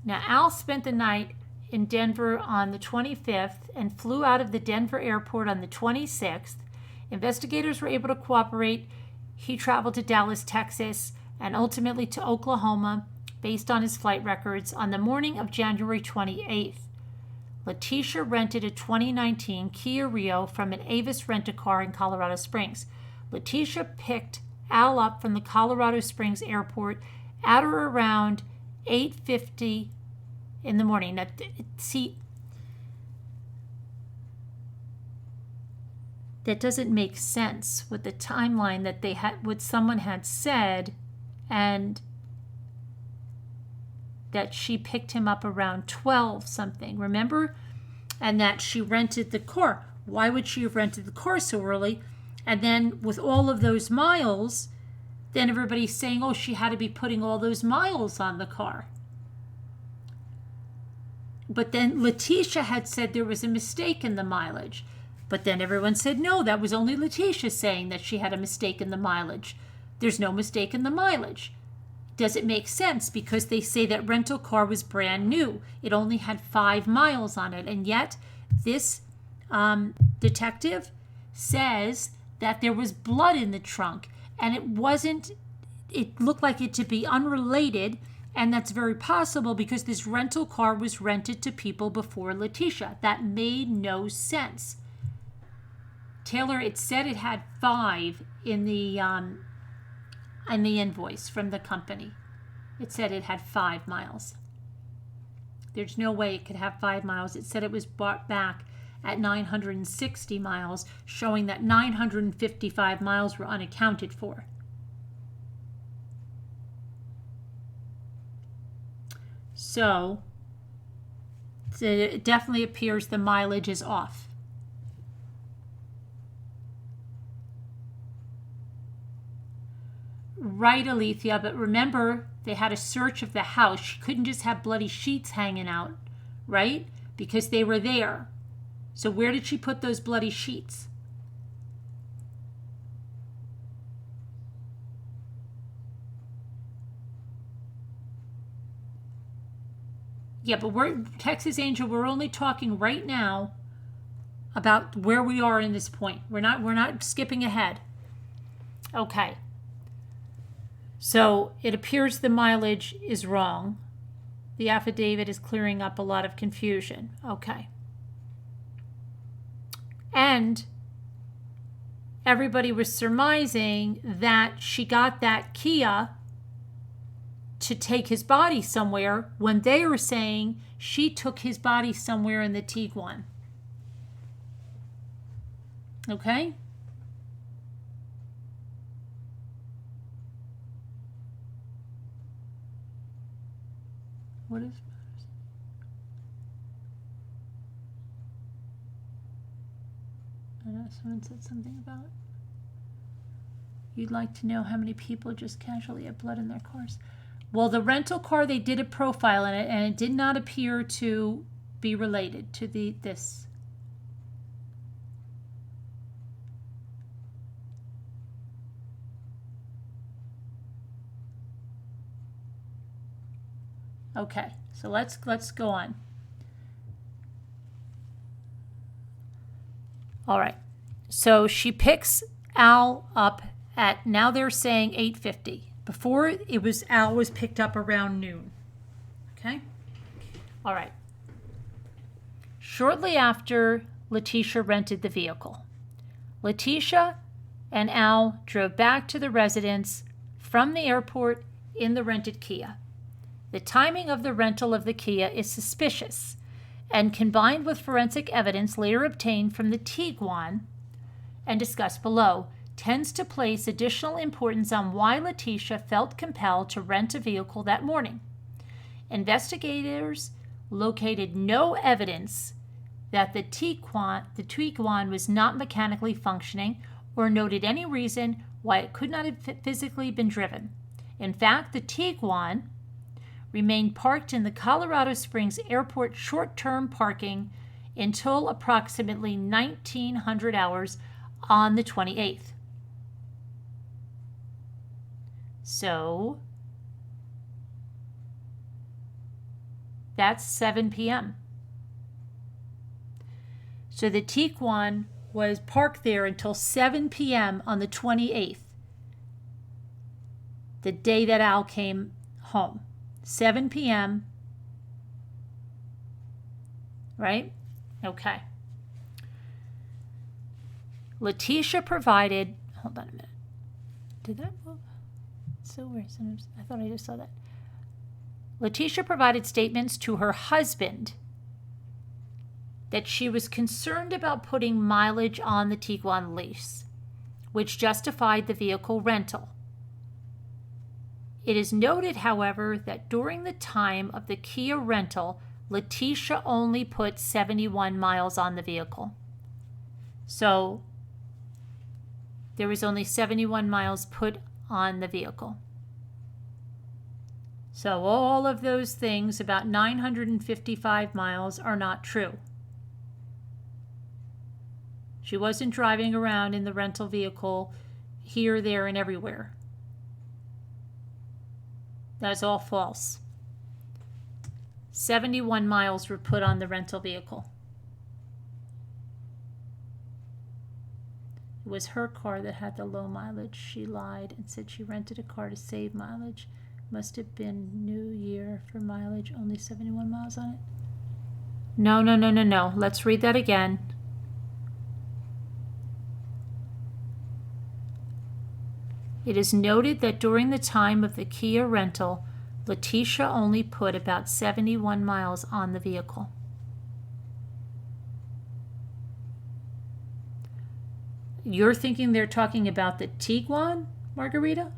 Now, Al spent the night in Denver on the 25th and flew out of the Denver airport on the 26th. Investigators were able to cooperate. He traveled to Dallas, Texas, and ultimately to Oklahoma based on his flight records on the morning of January 28th. Letecia rented a 2019 Kia Rio from an Avis rent-a-car in Colorado Springs. Letecia picked Al up from the Colorado Springs airport at or around 8:50 in the morning. Now, see, that doesn't make sense with the timeline that they had, what someone had said, and that she picked him up around 12 something, remember? And that she rented the car. Why would she have rented the car so early? And then with all of those miles, then everybody's saying, oh, she had to be putting all those miles on the car. But then Letecia had said there was a mistake in the mileage. But then everyone said, no, that was only Letecia saying that she had a mistake in the mileage. There's no mistake in the mileage. Does it make sense? Because they say that rental car was brand new. It only had 5 miles on it. And yet this detective says that there was blood in the trunk. And it looked like it to be unrelated. And that's very possible because this rental car was rented to people before Letecia. That made no sense. Taylor, it said it had 5 in the invoice from the company. It said it had 5 miles. There's no way it could have 5 miles. It said it was brought back at 960 miles, showing that 955 miles were unaccounted for. So it definitely appears the mileage is off. Right, Alethea, but remember, they had a search of the house. She couldn't just have bloody sheets hanging out, right? Because they were there. So where did she put those bloody sheets? Yeah, but we're Texas Angel, we're only talking right now about where we are in this point. We're not skipping ahead. Okay. So it appears the mileage is wrong. The affidavit is clearing up a lot of confusion. Okay. And everybody was surmising that she got that Kia to take his body somewhere when they were saying she took his body somewhere in the Tiguan. Okay? What is matters? I know someone said something about you'd like to know how many people just casually have blood in their cars. Well, the rental car, they did a profile in it, and it did not appear to be related to this. Okay, so let's go on. All right, so she picks Al up at, now they're saying 8:50. Before it was, Al was picked up around noon. Okay? All right. Shortly after Letecia rented the vehicle, Letecia and Al drove back to the residence from the airport in the rented Kia. The timing of the rental of the Kia is suspicious, and combined with forensic evidence later obtained from the Tiguan and discussed below, tends to place additional importance on why Letecia felt compelled to rent a vehicle that morning. Investigators located no evidence that the Tiguan was not mechanically functioning or noted any reason why it could not have physically been driven. In fact, the Tiguan remained parked in the Colorado Springs Airport short-term parking until approximately 1900 hours on the 28th. So that's 7 p.m. So the Tiguan was parked there until 7 p.m. on the 28th, the day that Al came home. 7 p.m. Right? Okay. Letecia provided, hold on a minute. Did that move? It's so weird. Sometimes I thought I just saw that. Letecia provided statements to her husband that she was concerned about putting mileage on the Tiguan lease, which justified the vehicle rental. It is noted, however, that during the time of the Kia rental, Letecia only put 71 miles on the vehicle. So there was only 71 miles put on the vehicle. So all of those things about 955 miles are not true. She wasn't driving around in the rental vehicle here, there, and everywhere. That's all false. 71 miles were put on the rental vehicle. It was her car that had the low mileage. She lied and said she rented a car to save mileage. Must have been New Year for mileage, only 71 miles on it. No. Let's read that again. It is noted that during the time of the Kia rental, Letecia only put about 71 miles on the vehicle. You're thinking they're talking about the Tiguan, Margarita?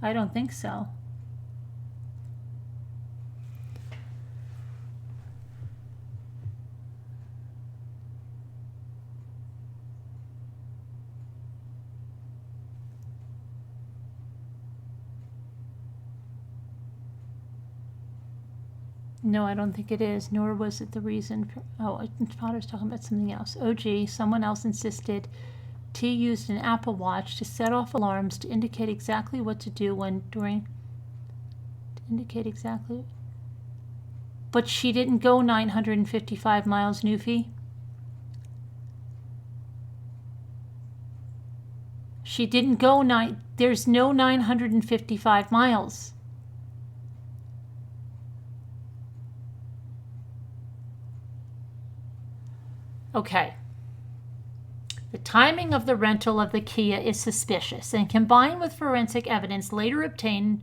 I don't think so. No, I don't think it is, nor was it the reason for, I thought I was talking about something else. Oh, gee, someone else insisted T used an Apple Watch to set off alarms to indicate exactly what to do But she didn't go 955 miles, Newfie. She didn't go there's no 955 miles. Okay. The timing of the rental of the Kia is suspicious, and combined with forensic evidence later obtained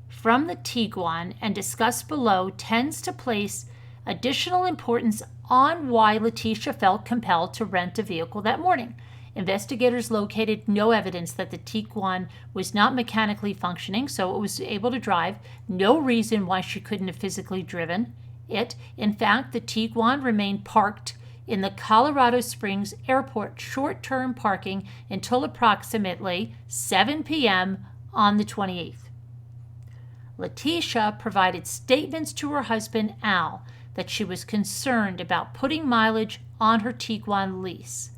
from the Tiguan and discussed below, tends to place additional importance on why Letecia felt compelled to rent a vehicle that morning. Investigators located no evidence that the Tiguan was not mechanically functioning, so it was able to drive. No reason why she couldn't have physically driven it. In fact, the Tiguan remained parked in the Colorado Springs Airport short-term parking until approximately 7 p.m. on the 28th. Letecia provided statements to her husband, Al, that she was concerned about putting mileage on her Tiguan lease,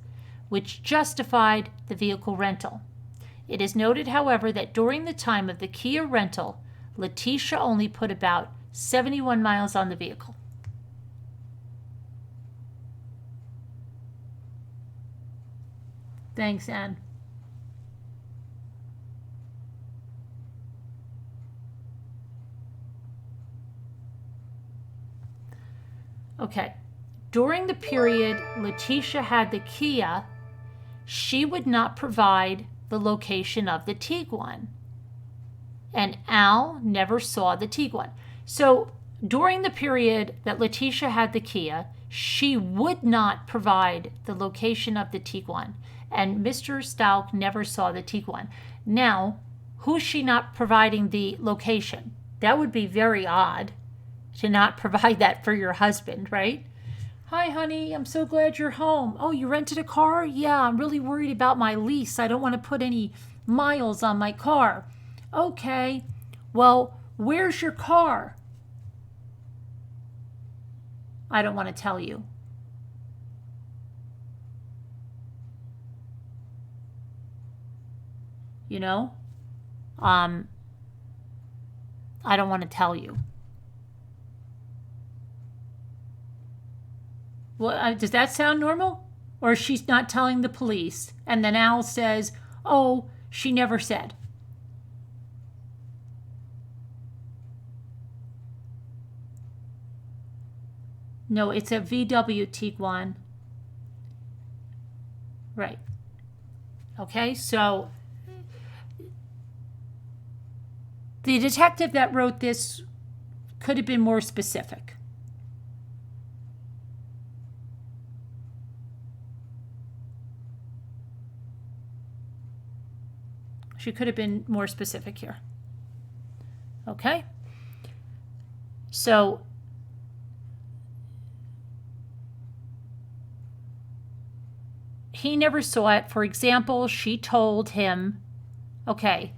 which justified the vehicle rental. It is noted, however, that during the time of the Kia rental, Letecia only put about 71 miles on the vehicle. Thanks, Anne. Okay. During the period Letecia had the Kia, she would not provide the location of the Tiguan. And Al never saw the Tiguan. So during the period that Letecia had the Kia, she would not provide the location of the Tiguan. And Mr. Stauch never saw the Tiguan. Now, who's she not providing the location? That would be very odd to not provide that for your husband, right? Hi, honey, I'm so glad you're home. Oh, you rented a car? Yeah, I'm really worried about my lease. I don't want to put any miles on my car. Okay, well, where's your car? I don't want to tell you. You know? I don't want to tell you. Well, does that sound normal? Or she's not telling the police, and then Al says, oh, she never said. No, it's a VW Tiguan. Right. Okay, so the detective that wrote this could have been more specific. She could have been more specific here. Okay? So he never saw it. For example, she told him, okay,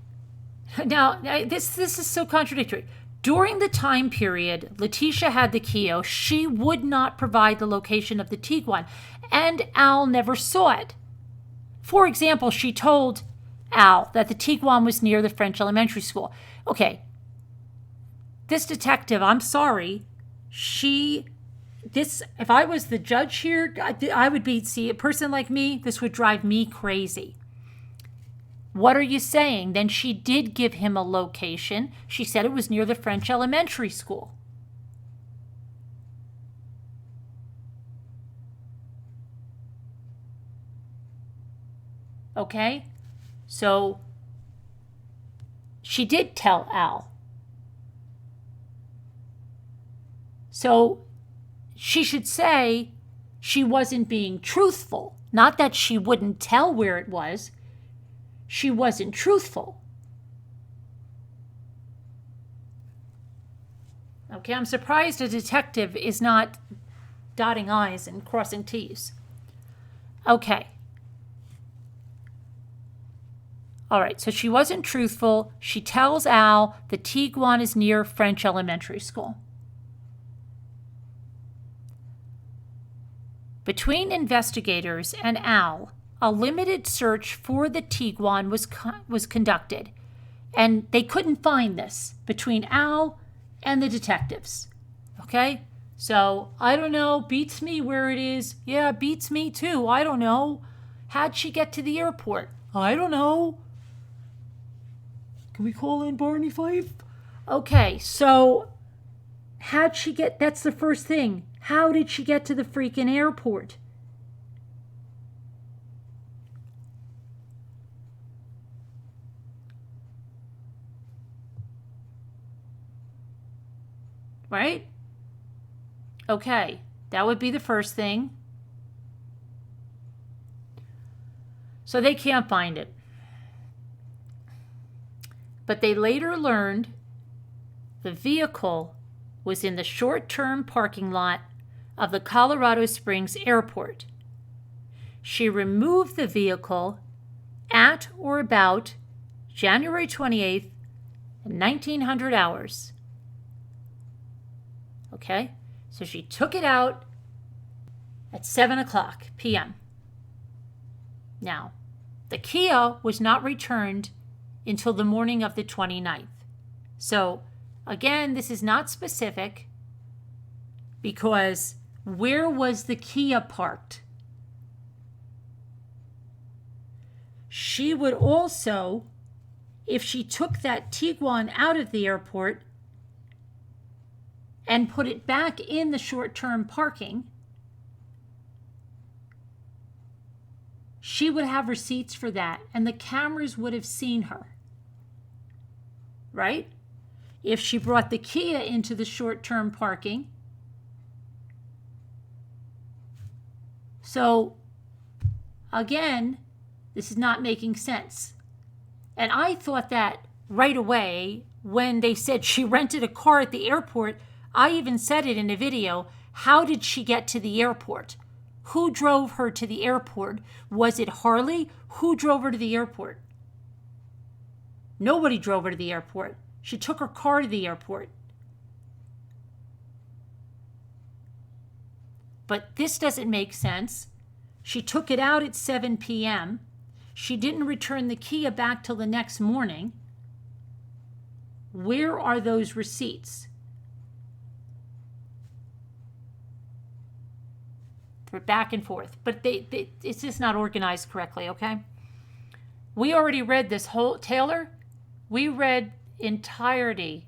now this is so contradictory. During the time period Letecia had the Kia, she would not provide the location of the Tiguan, and Al never saw it. For example, she told Al that the Tiguan was near the French elementary school. Okay, this detective, I'm sorry, if I was the judge here, I would see a person like me, this would drive me crazy. What are you saying? Then she did give him a location. She said it was near the French elementary school. Okay? So she did tell Al. So she should say she wasn't being truthful. Not that she wouldn't tell where it was. She wasn't truthful. Okay, I'm surprised a detective is not dotting I's and crossing T's. Okay. All right, so she wasn't truthful. She tells Al the Tiguan is near French elementary school. Between investigators and Al, a limited search for the Tiguan was conducted, and they couldn't find this between Al and the detectives. Okay? So, I don't know, beats me where it is. Yeah, beats me too. I don't know. How'd she get to the airport? I don't know. Can we call in Barney Fife? Okay, so how'd she get, that's the first thing. How did she get to the freaking airport? Right? Okay, that would be the first thing. So they can't find it. But they later learned the vehicle was in the short-term parking lot of the Colorado Springs airport. She removed the vehicle at or about January 28th, 1900 hours. Okay, so she took it out at 7 o'clock p.m. Now, the Kia was not returned until the morning of the 29th. So, again, this is not specific because where was the Kia parked? She would also, if she took that Tiguan out of the airport and put it back in the short-term parking, she would have receipts for that, and the cameras would have seen her, right? If she brought the Kia into the short-term parking. So, again, this is not making sense. And I thought that right away when they said she rented a car at the airport. I even said it in a video. How did she get to the airport? Who drove her to the airport? Was it Harley? Who drove her to the airport? Nobody drove her to the airport. She took her car to the airport. But this doesn't make sense. She took it out at 7 p.m. She didn't return the Kia back till the next morning. Where are those receipts? For back and forth. But it's just not organized correctly, okay? We already read this whole, Taylor, we read the entirety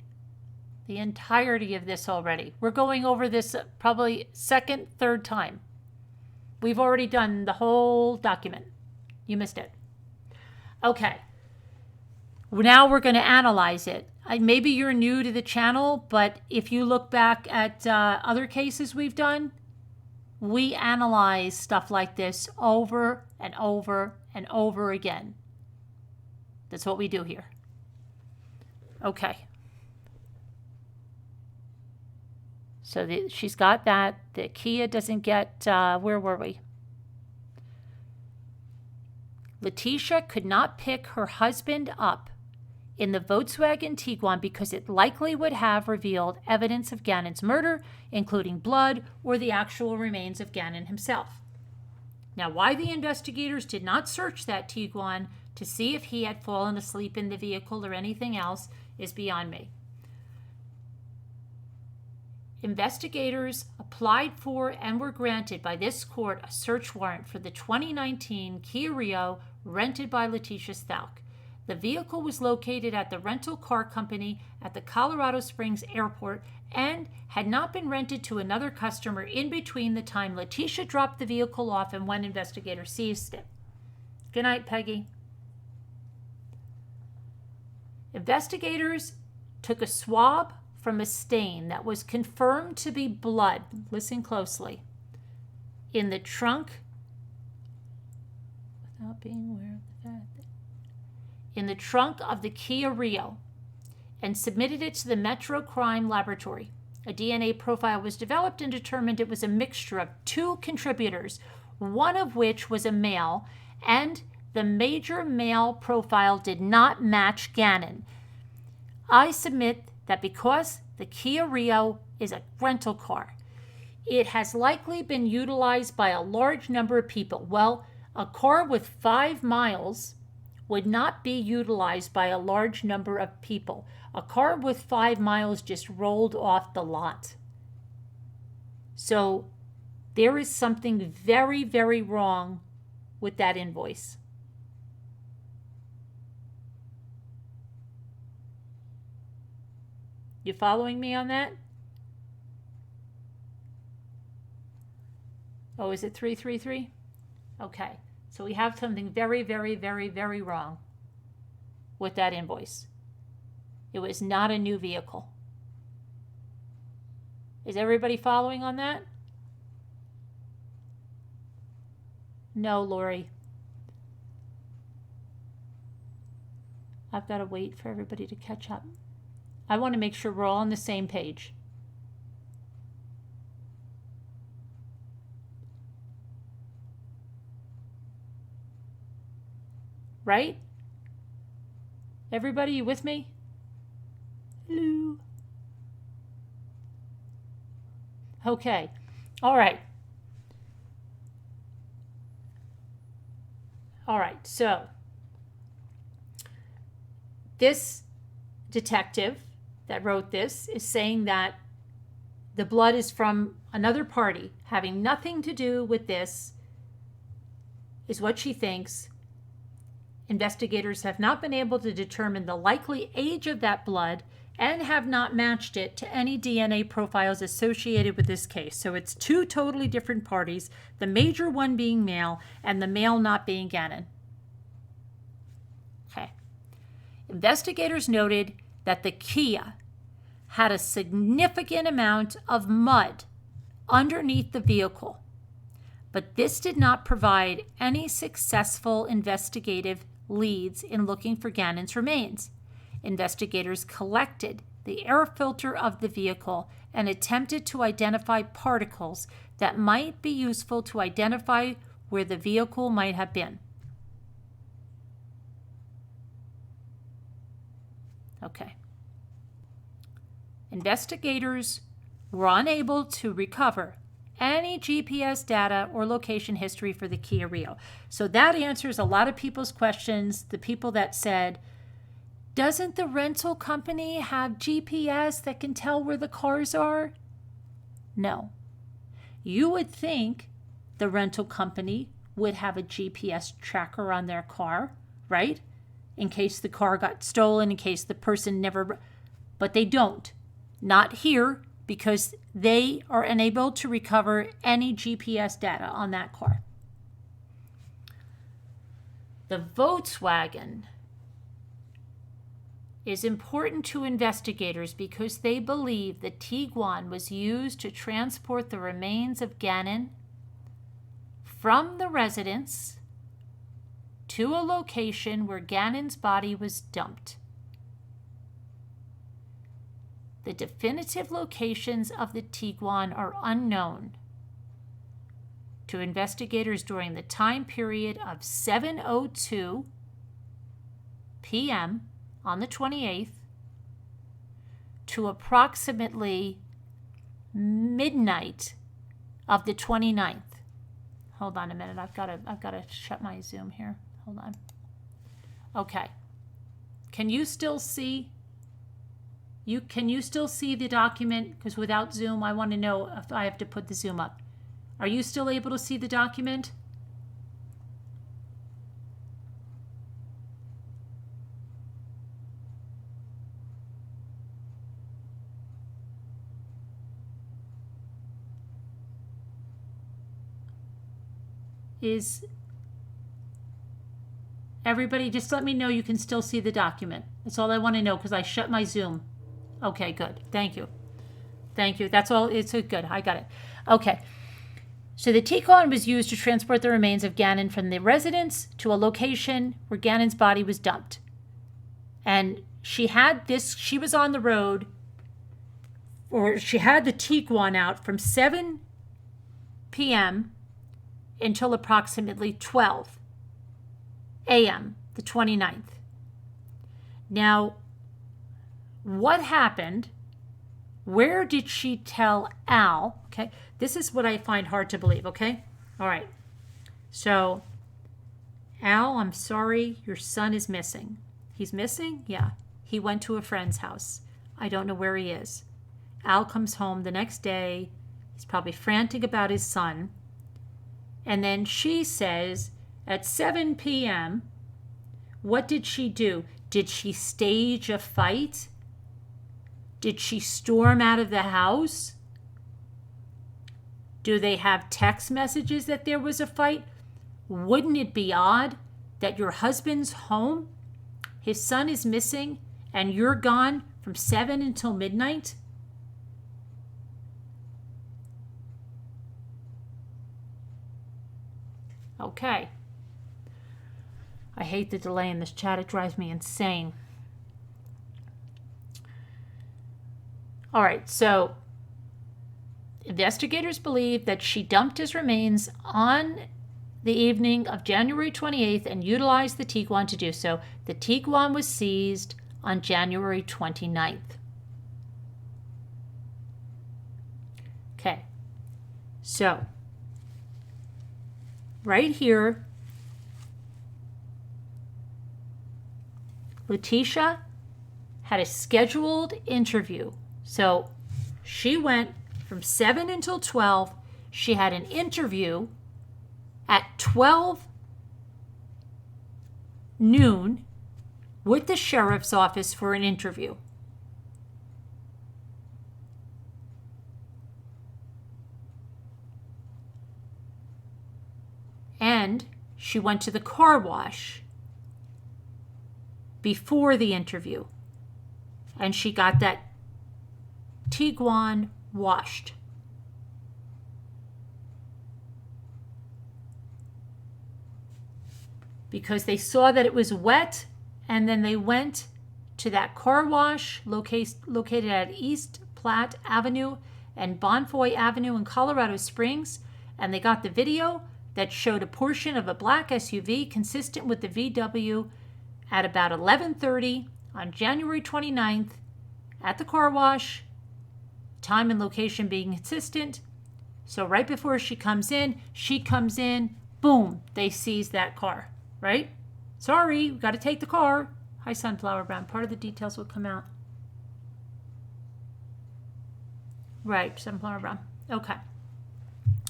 of this already. We're going over this probably second, third time. We've already done the whole document. You missed it. Okay. Now we're going to analyze it. Maybe you're new to the channel, but if you look back at other cases we've done, we analyze stuff like this over and over and over again. That's what we do here. Okay. So she's got that. The Kia doesn't get, where were we? Letecia could not pick her husband up in the Volkswagen Tiguan because it likely would have revealed evidence of Gannon's murder, including blood or the actual remains of Gannon himself. Now, why the investigators did not search that Tiguan to see if he had fallen asleep in the vehicle or anything else is beyond me. Investigators applied for and were granted by this court a search warrant for the 2019 Kia Rio rented by Letecia Stauch. The vehicle was located at the rental car company at the Colorado Springs airport and had not been rented to another customer in between the time Letecia dropped the vehicle off and when investigators seized it. Good night, Peggy. Investigators took a swab from a stain that was confirmed to be blood, listen closely, in the trunk, without being aware of the fact, in the trunk of the Kia Rio, and submitted it to the Metro Crime Laboratory. A DNA profile was developed and determined it was a mixture of two contributors, one of which was a male, and the major male profile did not match Gannon. I submit that because the Kia Rio is a rental car, it has likely been utilized by a large number of people. Well, a car with 5 miles would not be utilized by a large number of people. A car with 5 miles just rolled off the lot. So there is something very, very wrong with that invoice. You following me on that? Oh, is it 333? Okay. So we have something very, very, very, very wrong with that invoice. It was not a new vehicle. Is everybody following on that? No, Lori. I've got to wait for everybody to catch up. I want to make sure we're all on the same page. Right? Everybody, you with me? Hello. Okay. All right. All right. So this detective that wrote this is saying that the blood is from another party having nothing to do with this, is what she thinks. Investigators have not been able to determine the likely age of that blood and have not matched it to any DNA profiles associated with this case. So it's two totally different parties, the major one being male and the male not being Gannon. Okay. Investigators noted that the Kia had a significant amount of mud underneath the vehicle, but this did not provide any successful investigative leads in looking for Gannon's remains. Investigators collected the air filter of the vehicle and attempted to identify particles that might be useful to identify where the vehicle might have been. Okay. Investigators were unable to recover any GPS data or location history for the Kia Rio. So that answers a lot of people's questions. The people that said, doesn't the rental company have GPS that can tell where the cars are? No. You would think the rental company would have a GPS tracker on their car, right? In case the car got stolen, in case the person never, but they don't. Not here, because they are unable to recover any GPS data on that car. The Volkswagen is important to investigators because they believe the Tiguan was used to transport the remains of Gannon from the residence to a location where Gannon's body was dumped. The definitive locations of the Tiguan are unknown to investigators during the time period of 7:02 p.m. on the 28th to approximately midnight of the 29th. Hold on a minute. I've got to shut my Zoom here. Hold on. Okay. Can you still see? Can you still see the document? Because without Zoom, I want to know if I have to put the Zoom up. Are you still able to see the document? Is everybody, just let me know you can still see the document. That's all I want to know because I shut my Zoom. Okay, good. Thank you. Thank you. That's all. It's good. I got it. Okay. So the Tiguan was used to transport the remains of Gannon from the residence to a location where Gannon's body was dumped. And she was on the road, or she had the Tiguan out from 7 p.m. until approximately 12 a.m., the 29th. Now, what happened? Where did she tell Al? Okay, this is what I find hard to believe, okay? All right. So, Al, I'm sorry, your son is missing. He's missing? Yeah. He went to a friend's house. I don't know where he is. Al comes home the next day. He's probably frantic about his son. And then she says, at 7 p.m., what did she do? Did she stage a fight? Did she storm out of the house? Do they have text messages that there was a fight? Wouldn't it be odd that your husband's home, his son is missing, and you're gone from 7 until midnight? Okay. I hate the delay in this chat. It drives me insane. All right, so investigators believe that she dumped his remains on the evening of January 28th and utilized the Tiguan to do so. The Tiguan was seized on January 29th. Okay, so right here, Letecia had a scheduled interview. So she went from 7 until 12. She had an interview at 12 noon with the sheriff's office for an interview. And she went to the car wash before the interview, and she got that Tiguan washed. Because they saw that it was wet, and then they went to that car wash located at East Platte Avenue and Bonfoy Avenue in Colorado Springs, and they got the video that showed a portion of a black SUV consistent with the VW at about 11:30 on January 29th at the car wash, time and location being consistent. So right before she comes in, boom, they seize that car, right? Sorry, we got to take the car. Hi, Sunflower Brown. Part of the details will come out. Right, Sunflower Brown. Okay.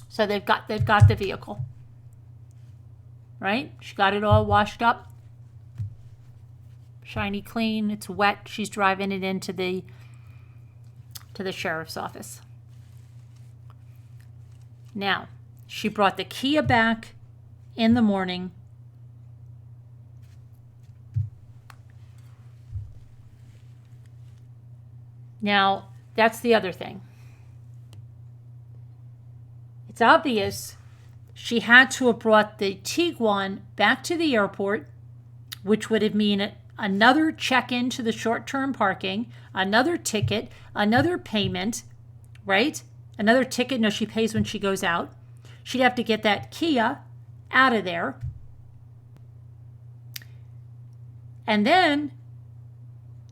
So they've got the vehicle. Right? She got it all washed up. Shiny clean. It's wet. She's driving it into the sheriff's office. Now, she brought the Kia back in the morning. Now, that's the other thing. It's obvious she had to have brought the Tiguan back to the airport, which would have mean another check-in to the short-term parking, another ticket, another payment, right? Another ticket, no, she pays when she goes out. She'd have to get that Kia out of there. And then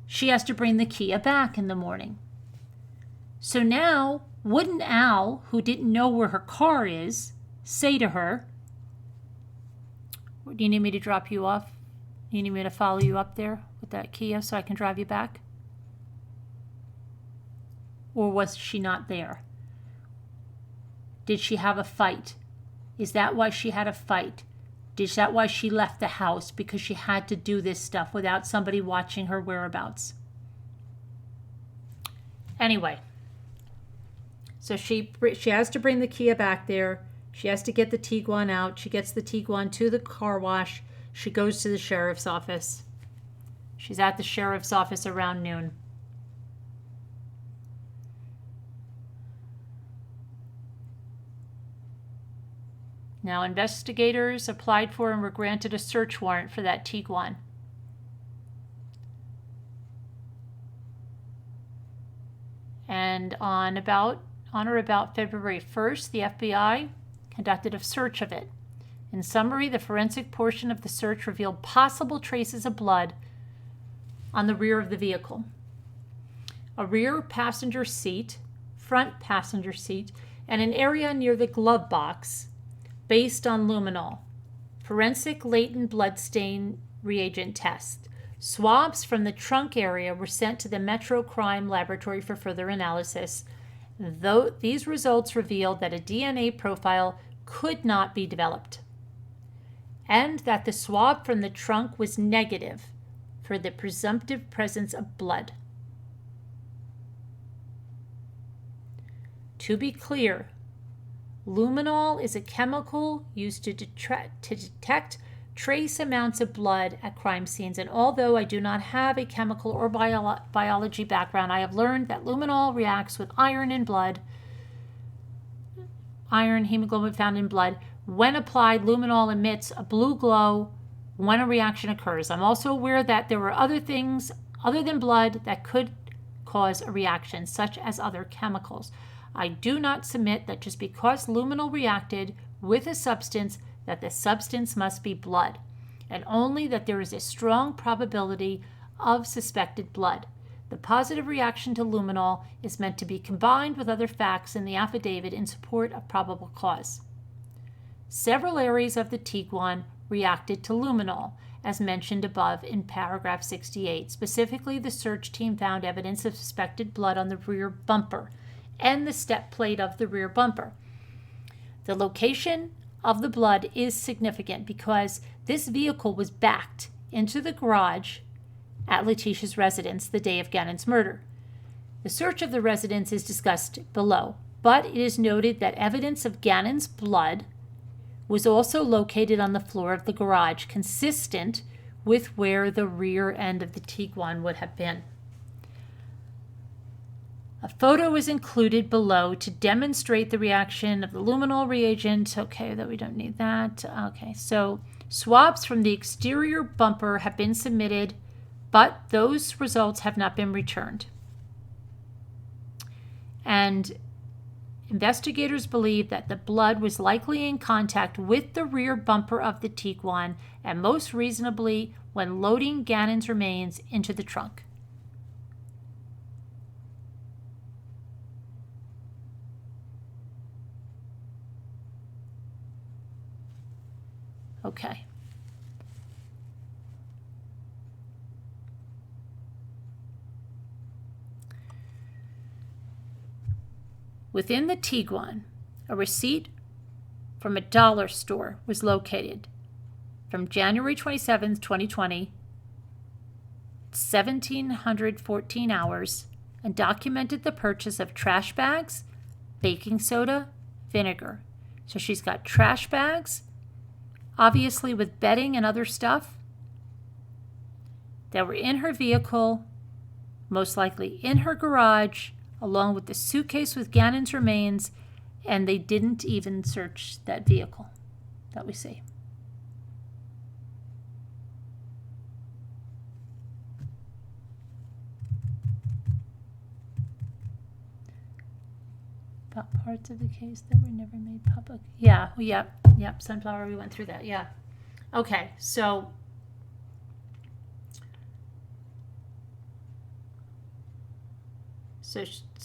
she has to bring the Kia back in the morning. So now, wouldn't Al, who didn't know where her car is, say to her, do you need me to drop you off? Do you need me to follow you up there with that Kia so I can drive you back? Or was she not there? Did she have a fight? Is that why she had a fight? Is that why she left the house? Because she had to do this stuff without somebody watching her whereabouts. Anyway, so she has to bring the Kia back there. She has to get the Tiguan out. She gets the Tiguan to the car wash. She goes to the sheriff's office. She's at the sheriff's office around noon. Now, investigators applied for and were granted a search warrant for that Tiguan. And on or about February 1st, the FBI conducted a search of it. In summary, the forensic portion of the search revealed possible traces of blood on the rear of the vehicle. A rear passenger seat, front passenger seat, and an area near the glove box based on luminol. Forensic latent bloodstain reagent test. Swabs from the trunk area were sent to the Metro Crime Laboratory for further analysis. Though these results revealed that a DNA profile could not be developed, and that the swab from the trunk was negative for the presumptive presence of blood. To be clear, luminol is a chemical used to detect trace amounts of blood at crime scenes, and although I do not have a chemical or biology background, I have learned that luminol reacts with iron in blood, iron, hemoglobin found in blood. When applied, luminol emits a blue glow when a reaction occurs. I'm also aware that there were other things other than blood that could cause a reaction, such as other chemicals. I do not submit that just because luminol reacted with a substance, that the substance must be blood, and only that there is a strong probability of suspected blood. The positive reaction to luminol is meant to be combined with other facts in the affidavit in support of probable cause. Several areas of the Tiguan reacted to luminol, as mentioned above in paragraph 68. Specifically, the search team found evidence of suspected blood on the rear bumper and the step plate of the rear bumper. The location of the blood is significant because this vehicle was backed into the garage at Letecia's residence the day of Gannon's murder. The search of the residence is discussed below, but it is noted that evidence of Gannon's blood was also located on the floor of the garage, consistent with where the rear end of the Tiguan would have been. A photo is included below to demonstrate the reaction of the luminol reagent. Okay, that we don't need that. Okay, so swabs from the exterior bumper have been submitted, but those results have not been returned. And investigators believe that the blood was likely in contact with the rear bumper of the Tiguan, and most reasonably when loading Gannon's remains into the trunk. Okay. Within the Tiguan, a receipt from a dollar store was located from January 27th, 2020, 1714 hours, and documented the purchase of trash bags, baking soda, vinegar. So she's got trash bags, obviously with bedding and other stuff, that were in her vehicle, most likely in her garage, along with the suitcase with Gannon's remains, and they didn't even search that vehicle that we see. About parts of the case that were never made public. Yeah, yep, Sunflower, we went through that, yeah. Okay, so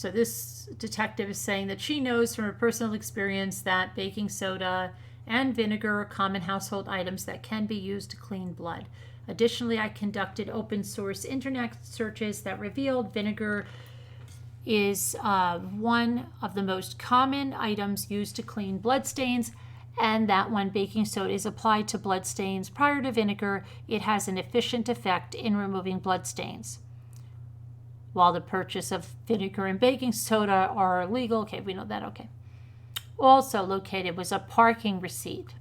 this detective is saying that she knows from her personal experience that baking soda and vinegar are common household items that can be used to clean blood. Additionally, I conducted open source internet searches that revealed vinegar is one of the most common items used to clean blood stains, and that when baking soda is applied to blood stains prior to vinegar, it has an efficient effect in removing blood stains. While the purchase of vinegar and baking soda are illegal, okay, we know that, okay. Also located was a parking receipt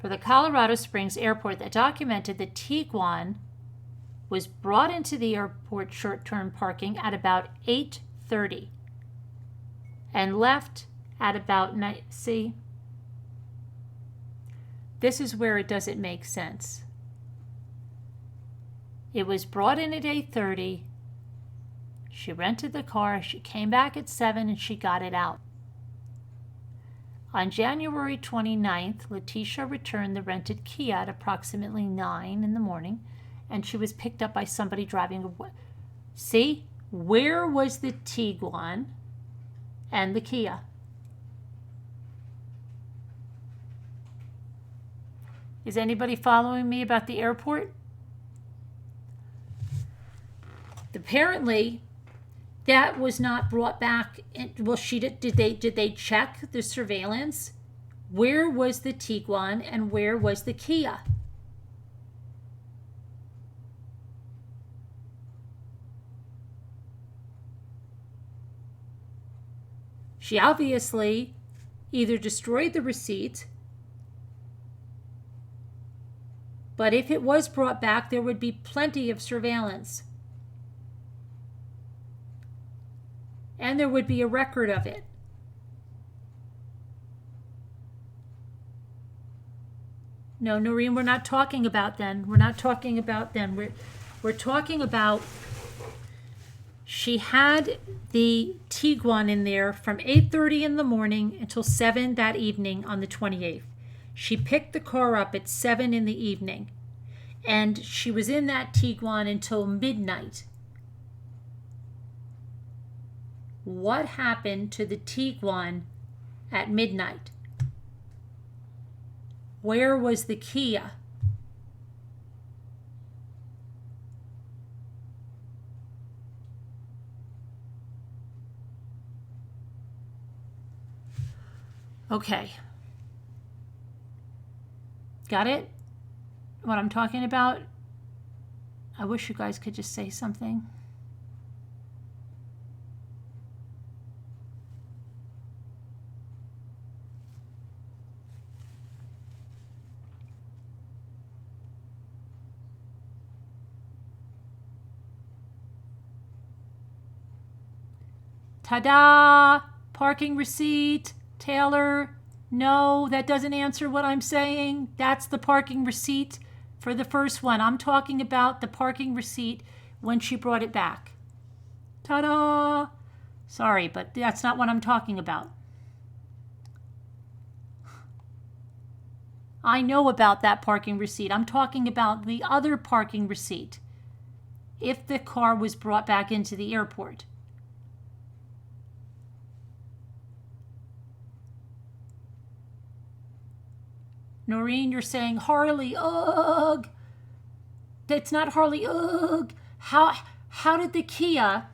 for the Colorado Springs airport that documented the Tiguan was brought into the airport short-term parking at about 8:30 and left at about 9. See, this is where it doesn't make sense. It was brought in at 8:30. She rented the car. She came back at 7 and she got it out. On January 29th, Letecia returned the rented Kia at approximately 9 in the morning, and she was picked up by somebody driving away. See, where was the Tiguan and the Kia? Is anybody following me about the airport? Apparently, that was not brought back. Well, did they check the surveillance? Where was the Tiguan and where was the Kia? She obviously either destroyed the receipt, but if it was brought back, there would be plenty of surveillance. And there would be a record of it. No, Noreen, we're not talking about then. We're not talking about then. We're talking about she had the Tiguan in there from 8:30 in the morning until 7 that evening on the 28th. She picked the car up at 7 in the evening, and she was in that Tiguan until midnight. What happened to the Tiguan at midnight? Where was the Kia? Okay. Got it? What I'm talking about? I wish you guys could just say something. Ta-da! Parking receipt. Taylor, no, that doesn't answer what I'm saying. That's the parking receipt for the first one. I'm talking about the parking receipt when she brought it back. Ta-da! Sorry, but that's not what I'm talking about. I know about that parking receipt. I'm talking about the other parking receipt if the car was brought back into the airport. Noreen, you're saying Harley, ugh. That's not Harley, ugh. How did the Kia,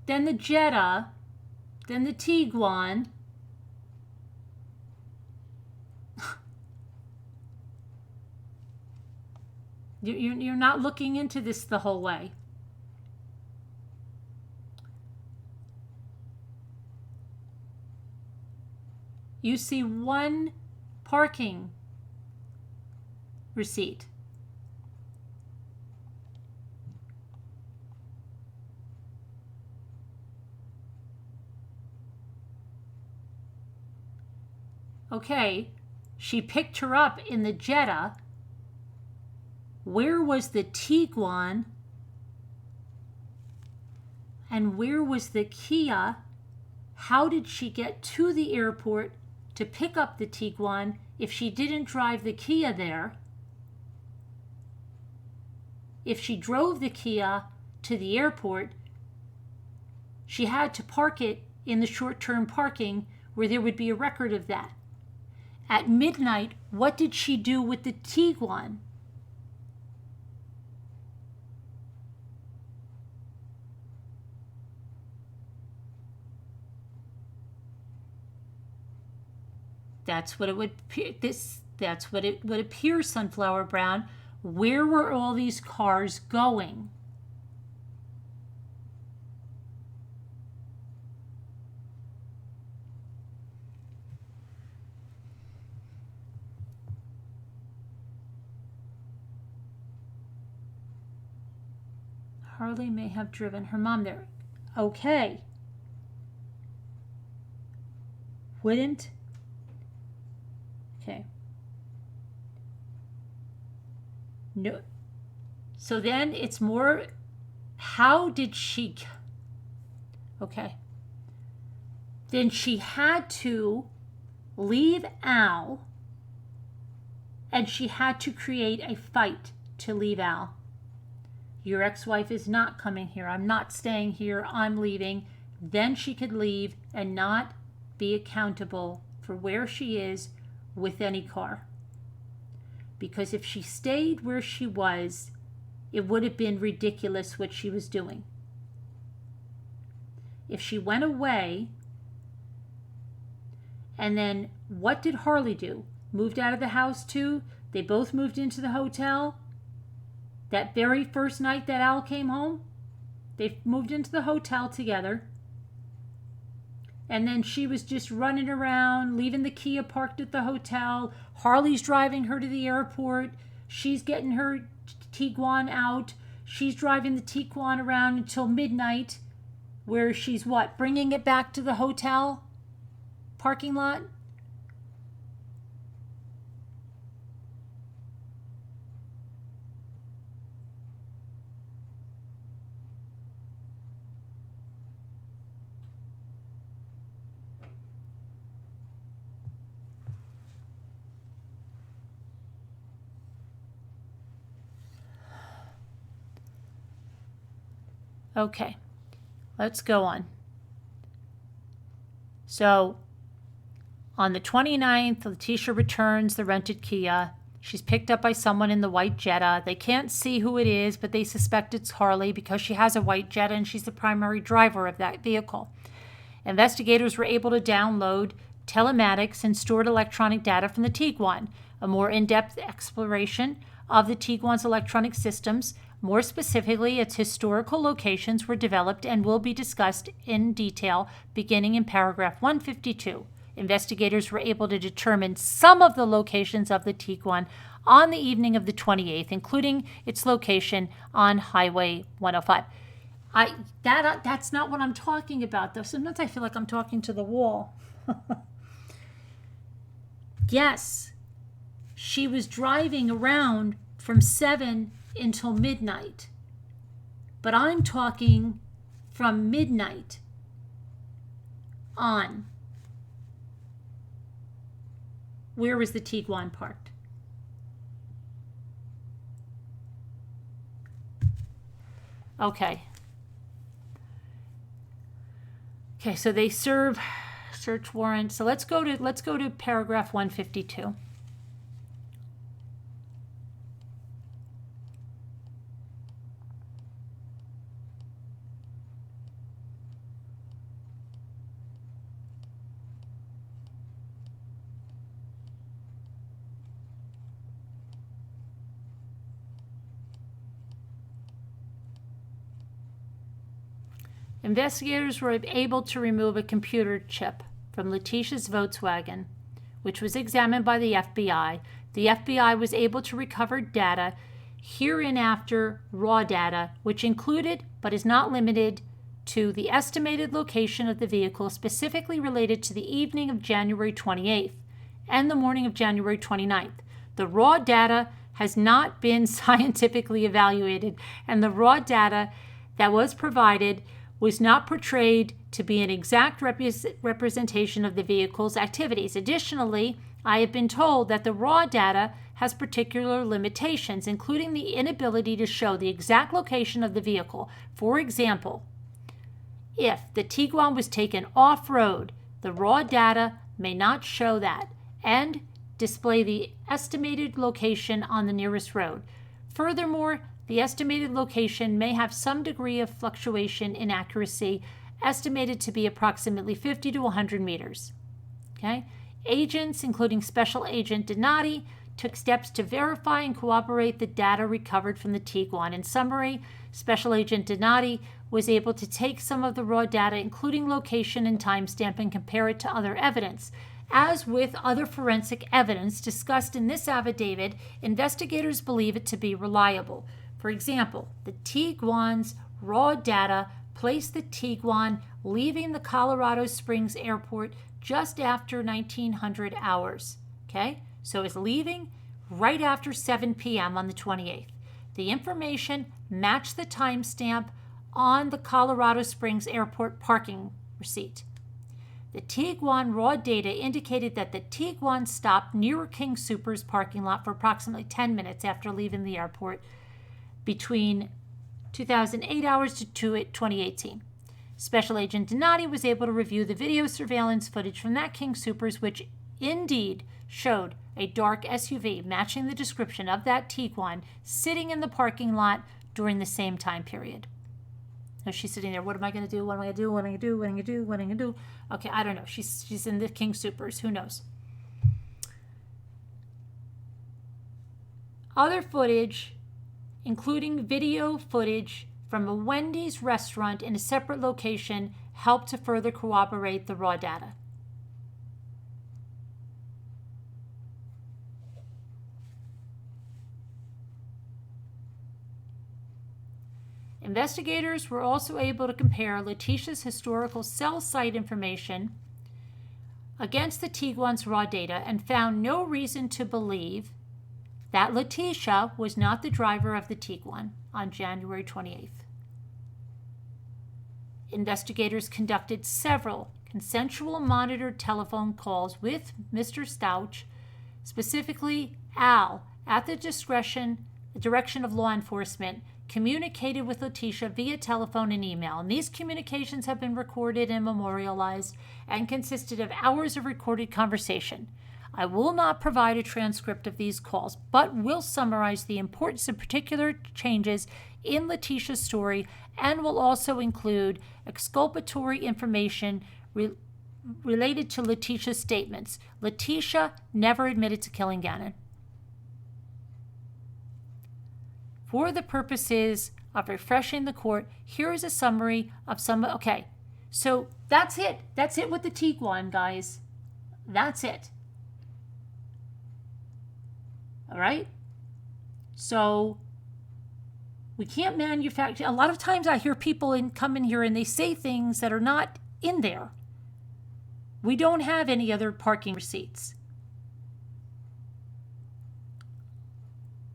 then the Jetta, then the Tiguan, you're not looking into this the whole way. You see one parking receipt. Okay, she picked her up in the Jetta. Where was the Tiguan? And where was the Kia? How did she get to the airport to pick up the Tiguan if she didn't drive the Kia there? If she drove the Kia to the airport, she had to park it in the short-term parking where there would be a record of that. At midnight, what did she do with the Tiguan? That's what it would appear. That's what it would appear, Sunflower Brown. Where were all these cars going? Harley may have driven her mom there. Okay. Wouldn't. Okay. No. So then it's more, how did she, okay. Then she had to leave Al, and she had to create a fight to leave Al. Your ex-wife is not coming here. I'm not staying here. I'm leaving. Then she could leave and not be accountable for where she is with any car. Because if she stayed where she was, it would have been ridiculous what she was doing. If she went away, and then what did Harley do? Moved out of the house too? They both moved into the hotel? That very first night that Al came home, they moved into the hotel together. And then she was just running around, leaving the Kia parked at the hotel. Harley's driving her to the airport. She's getting her Tiguan out. She's driving the Tiguan around until midnight, where she's what? Bringing it back to the hotel parking lot? Okay, let's go on. So, on the 29th, Letecia returns the rented Kia. She's picked up by someone in the white Jetta. They can't see who it is, but they suspect it's Harley because she has a white Jetta and she's the primary driver of that vehicle. Investigators were able to download telematics and stored electronic data from the Tiguan. A more in-depth exploration of the Tiguan's electronic systems, more specifically its historical locations, were developed and will be discussed in detail beginning in paragraph 152. Investigators were able to determine some of the locations of the Tiguan on the evening of the 28th, including its location on Highway 105. That's not what I'm talking about, though. Sometimes I feel like I'm talking to the wall. Yes, she was driving around from 7 until midnight. But I'm talking from midnight on. Where was the Tiguan parked? Okay. Okay, so they serve search warrant. So let's go to paragraph 152. Investigators were able to remove a computer chip from Letecia's Volkswagen, which was examined by the FBI. The FBI was able to recover data, hereinafter raw data, which included, but is not limited to, the estimated location of the vehicle specifically related to the evening of January 28th and the morning of January 29th. The raw data has not been scientifically evaluated, and the raw data that was provided was not portrayed to be an exact representation of the vehicle's activities. Additionally, I have been told that the raw data has particular limitations, including the inability to show the exact location of the vehicle. For example, if the Tiguan was taken off-road, the raw data may not show that and display the estimated location on the nearest road. Furthermore, the estimated location may have some degree of fluctuation in accuracy, estimated to be approximately 50 to 100 meters. Okay? Agents, including Special Agent Donati, took steps to verify and corroborate the data recovered from the Tiguan. In summary, Special Agent Donati was able to take some of the raw data, including location and timestamp, and compare it to other evidence. As with other forensic evidence discussed in this affidavit, investigators believe it to be reliable. For example, the Tiguan's raw data placed the Tiguan leaving the Colorado Springs airport just after 1900 hours. Okay? So it's leaving right after 7 p.m. on the 28th. The information matched the timestamp on the Colorado Springs airport parking receipt. The Tiguan raw data indicated that the Tiguan stopped near King Soopers parking lot for approximately 10 minutes after leaving the airport between 2008 hours to 2018. Special Agent Donati was able to review the video surveillance footage from that King Soopers, which indeed showed a dark SUV matching the description of that Tiguan sitting in the parking lot during the same time period. So she's sitting there, what am I going to do? What am I going to do? What am I going to do? What am I going to do? What am I going to do? Okay, I don't know. She's in the King Soopers. Who knows? Other footage, including video footage from a Wendy's restaurant in a separate location, helped to further corroborate the raw data. Investigators were also able to compare Letecia's historical cell site information against the Tiguan's raw data and found no reason to believe that Letecia was not the driver of the Tiguan on January 28th. Investigators conducted several consensual monitored telephone calls with Mr. Stauch, specifically Al, at the direction of law enforcement, communicated with Letecia via telephone and email. And these communications have been recorded and memorialized and consisted of hours of recorded conversation. I will not provide a transcript of these calls, but will summarize the importance of particular changes in Letecia's story and will also include exculpatory information related to Letecia's statements. Letecia never admitted to killing Gannon. For the purposes of refreshing the court, here is a summary of some. Okay, so that's it. That's it with the Tiguan, guys. That's it. All right? So We can't manufacture. A lot of times I hear people come in here and they say things that are not in there. We don't have any other parking receipts.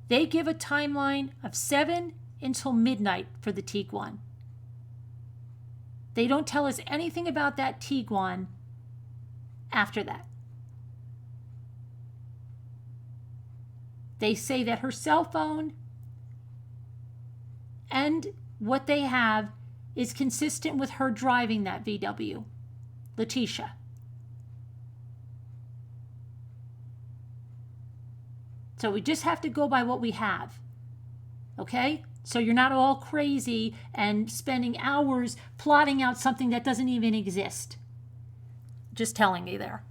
They give a timeline of 7 until midnight for the Tiguan. They don't tell us anything about that Tiguan after that. They say that her cell phone and what they have is consistent with her driving that VW, Letecia. So we just have to go by what we have, okay? So you're not all crazy and spending hours plotting out something that doesn't even exist. Just telling you there.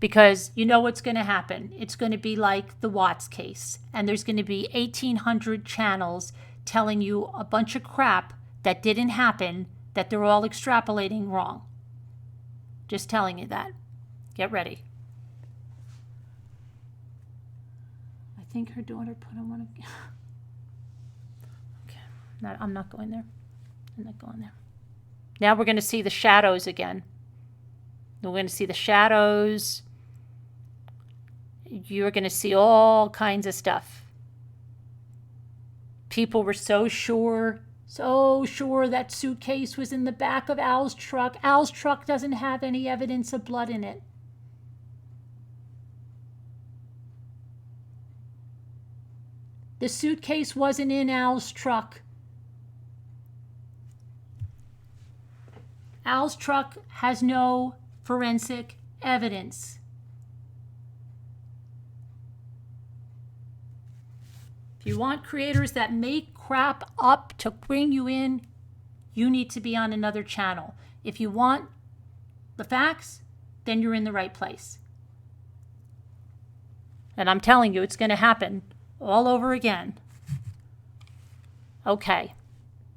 Because you know what's going to happen. It's going to be like the Watts case. And there's going to be 1,800 channels telling you a bunch of crap that didn't happen, that they're all extrapolating wrong. Just telling you that. Get ready. I think her daughter put on one of... Okay. I'm not going there. I'm not going there. Now we're going to see the shadows again. We're going to see the shadows. You're going to see all kinds of stuff. People were so sure that suitcase was in the back of Al's truck. Al's truck doesn't have any evidence of blood in it. The suitcase wasn't in Al's truck. Al's truck has no forensic evidence. If you want creators that make crap up to bring you in, you need to be on another channel. If you want the facts, then you're in the right place. And I'm telling you, it's going to happen all over again. Okay.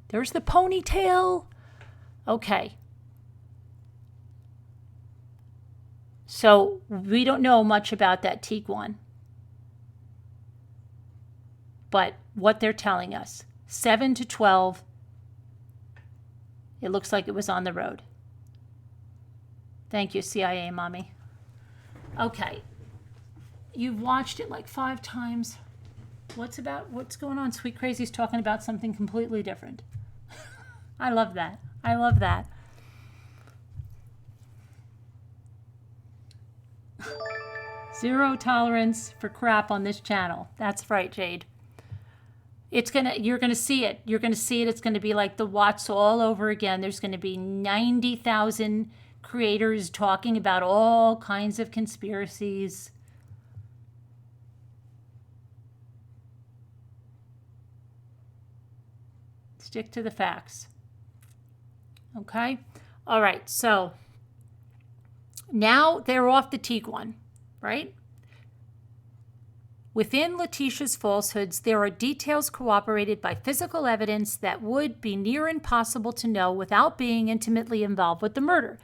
There's the ponytail. Okay. So we don't know much about that Tiguan. But what they're telling us, 7 to 12, it looks like it was on the road. Thank you, CIA mommy. Okay. You've watched it like 5 times. What's going on? Sweet Crazy's talking about something completely different. I love that. I love that. Zero tolerance for crap on this channel. That's right, Jade. You're gonna see it. You're gonna see it. It's gonna be like the Watts all over again. There's gonna be 90,000 creators talking about all kinds of conspiracies. Stick to the facts. Okay? All right, so now they're off the Tiguan, right? Within Letecia's falsehoods, there are details corroborated by physical evidence that would be near impossible to know without being intimately involved with the murder.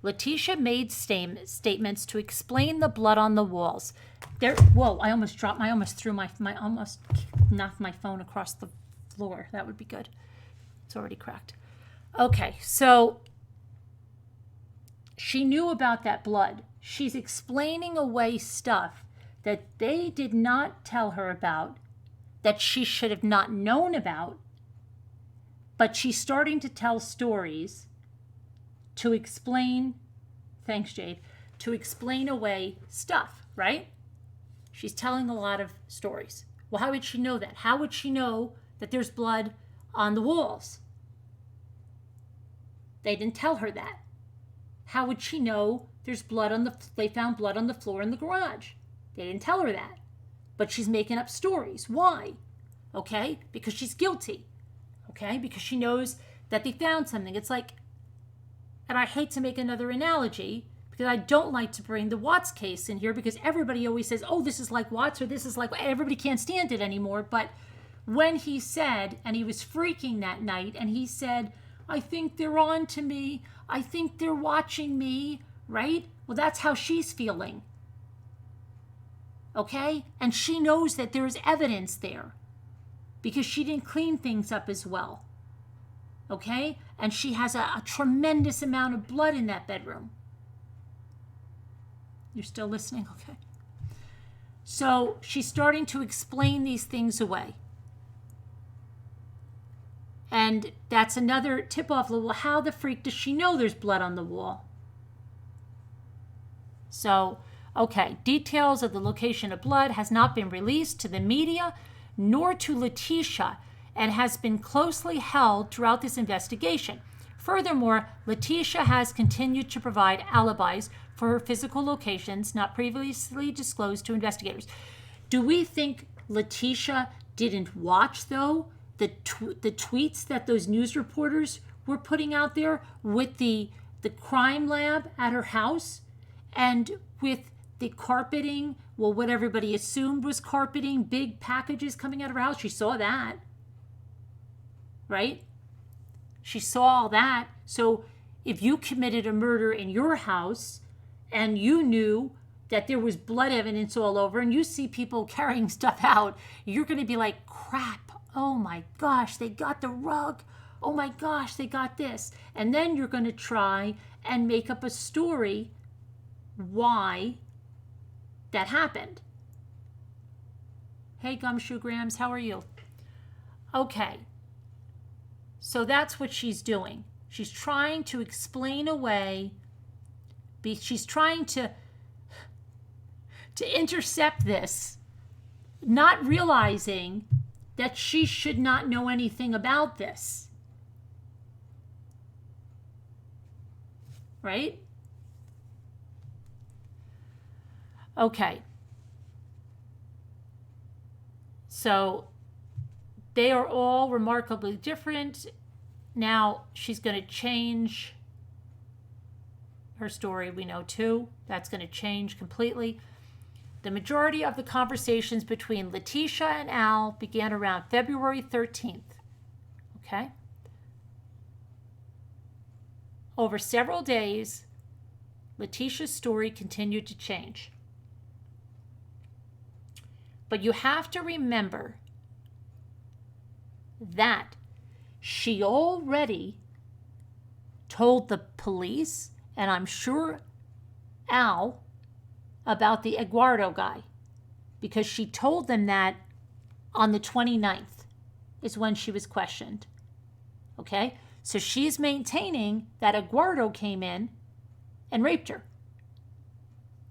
Letecia made statements to explain the blood on the walls. Whoa, I almost knocked my phone across the floor. That would be good. It's already cracked. Okay, so she knew about that blood. She's explaining away stuff that they did not tell her about, that she should have not known about, but she's starting to tell stories to explain, thanks Jade, to explain away stuff, right? She's telling a lot of stories. Well, how would she know that? How would she know that there's blood on the walls? They didn't tell her that. How would she know there's blood they found blood on the floor in the garage? They didn't tell her that. But she's making up stories. Why? Okay? Because she's guilty. Okay? Because she knows that they found something. It's like, and I hate to make another analogy, because I don't like to bring the Watts case in here, because everybody always says, oh, this is like Watts, or this is like, everybody can't stand it anymore. But when he said, and he was freaking that night, and he said, I think they're on to me. I think they're watching me, right? Well, that's how she's feeling. Okay? And she knows that there's evidence there. because she didn't clean things up as well. Okay? And she has a tremendous amount of blood in that bedroom. You're still listening? Okay. So she's starting to explain these things away. And that's another tip-off. Well, how the freak does she know there's blood on the wall? So, okay, details of the location of blood has not been released to the media nor to Letecia and has been closely held throughout this investigation. Furthermore, Letecia has continued to provide alibis for her physical locations not previously disclosed to investigators. Do we think Letecia didn't watch, though, the tweets that those news reporters were putting out there with the crime lab at her house and with the carpeting, well, what everybody assumed was carpeting, big packages coming out of her house? She saw that, right? She saw all that. So if you committed a murder in your house and you knew that there was blood evidence all over and you see people carrying stuff out, you're going to be like, crap. Oh my gosh, they got the rug. Oh my gosh, they got this. And then you're going to try and make up a story why that happened. Hey, Gumshoe Grams, how are you? Okay. So that's what she's doing. She's trying to explain away. She's trying to intercept this, not realizing that she should not know anything about this. Right? Okay. So they are all remarkably different. Now she's going to change her story, we know too. That's going to change completely. The majority of the conversations between Letecia and Al began around February 13th. Okay? Over several days, Letecia's story continued to change. But you have to remember that she already told the police, and I'm sure Al, about the Eduardo guy, because she told them that on the 29th is when she was questioned. Okay? So she's maintaining that Eduardo came in and raped her.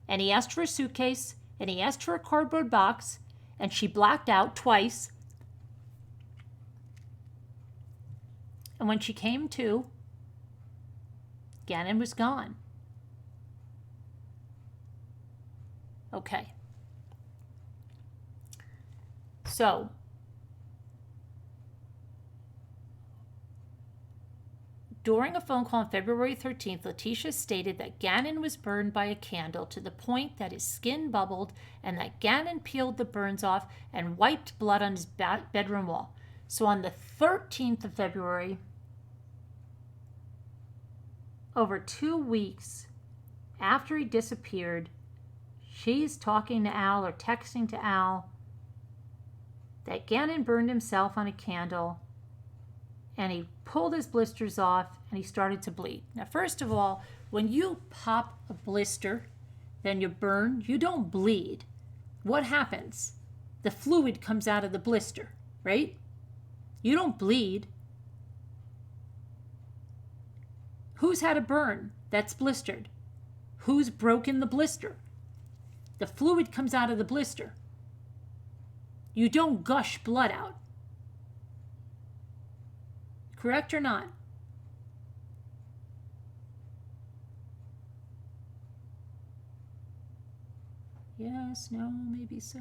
And he asked for a suitcase, and he asked for a cardboard box, and she blacked out twice. And when she came to, Gannon was gone. Okay. So, during a phone call on February 13th, Letecia stated that Gannon was burned by a candle to the point that his skin bubbled and that Gannon peeled the burns off and wiped blood on his bedroom wall. So on the 13th of February, over 2 weeks after he disappeared, she's talking to Al or texting to Al that Gannon burned himself on a candle and he pulled his blisters off and he started to bleed. Now, first of all, when you pop a blister, then you burn, you don't bleed. What happens? The fluid comes out of the blister, right? You don't bleed. Who's had a burn that's blistered? Who's broken the blister? The fluid comes out of the blister. You don't gush blood out. Correct or not? Yes, no, maybe so.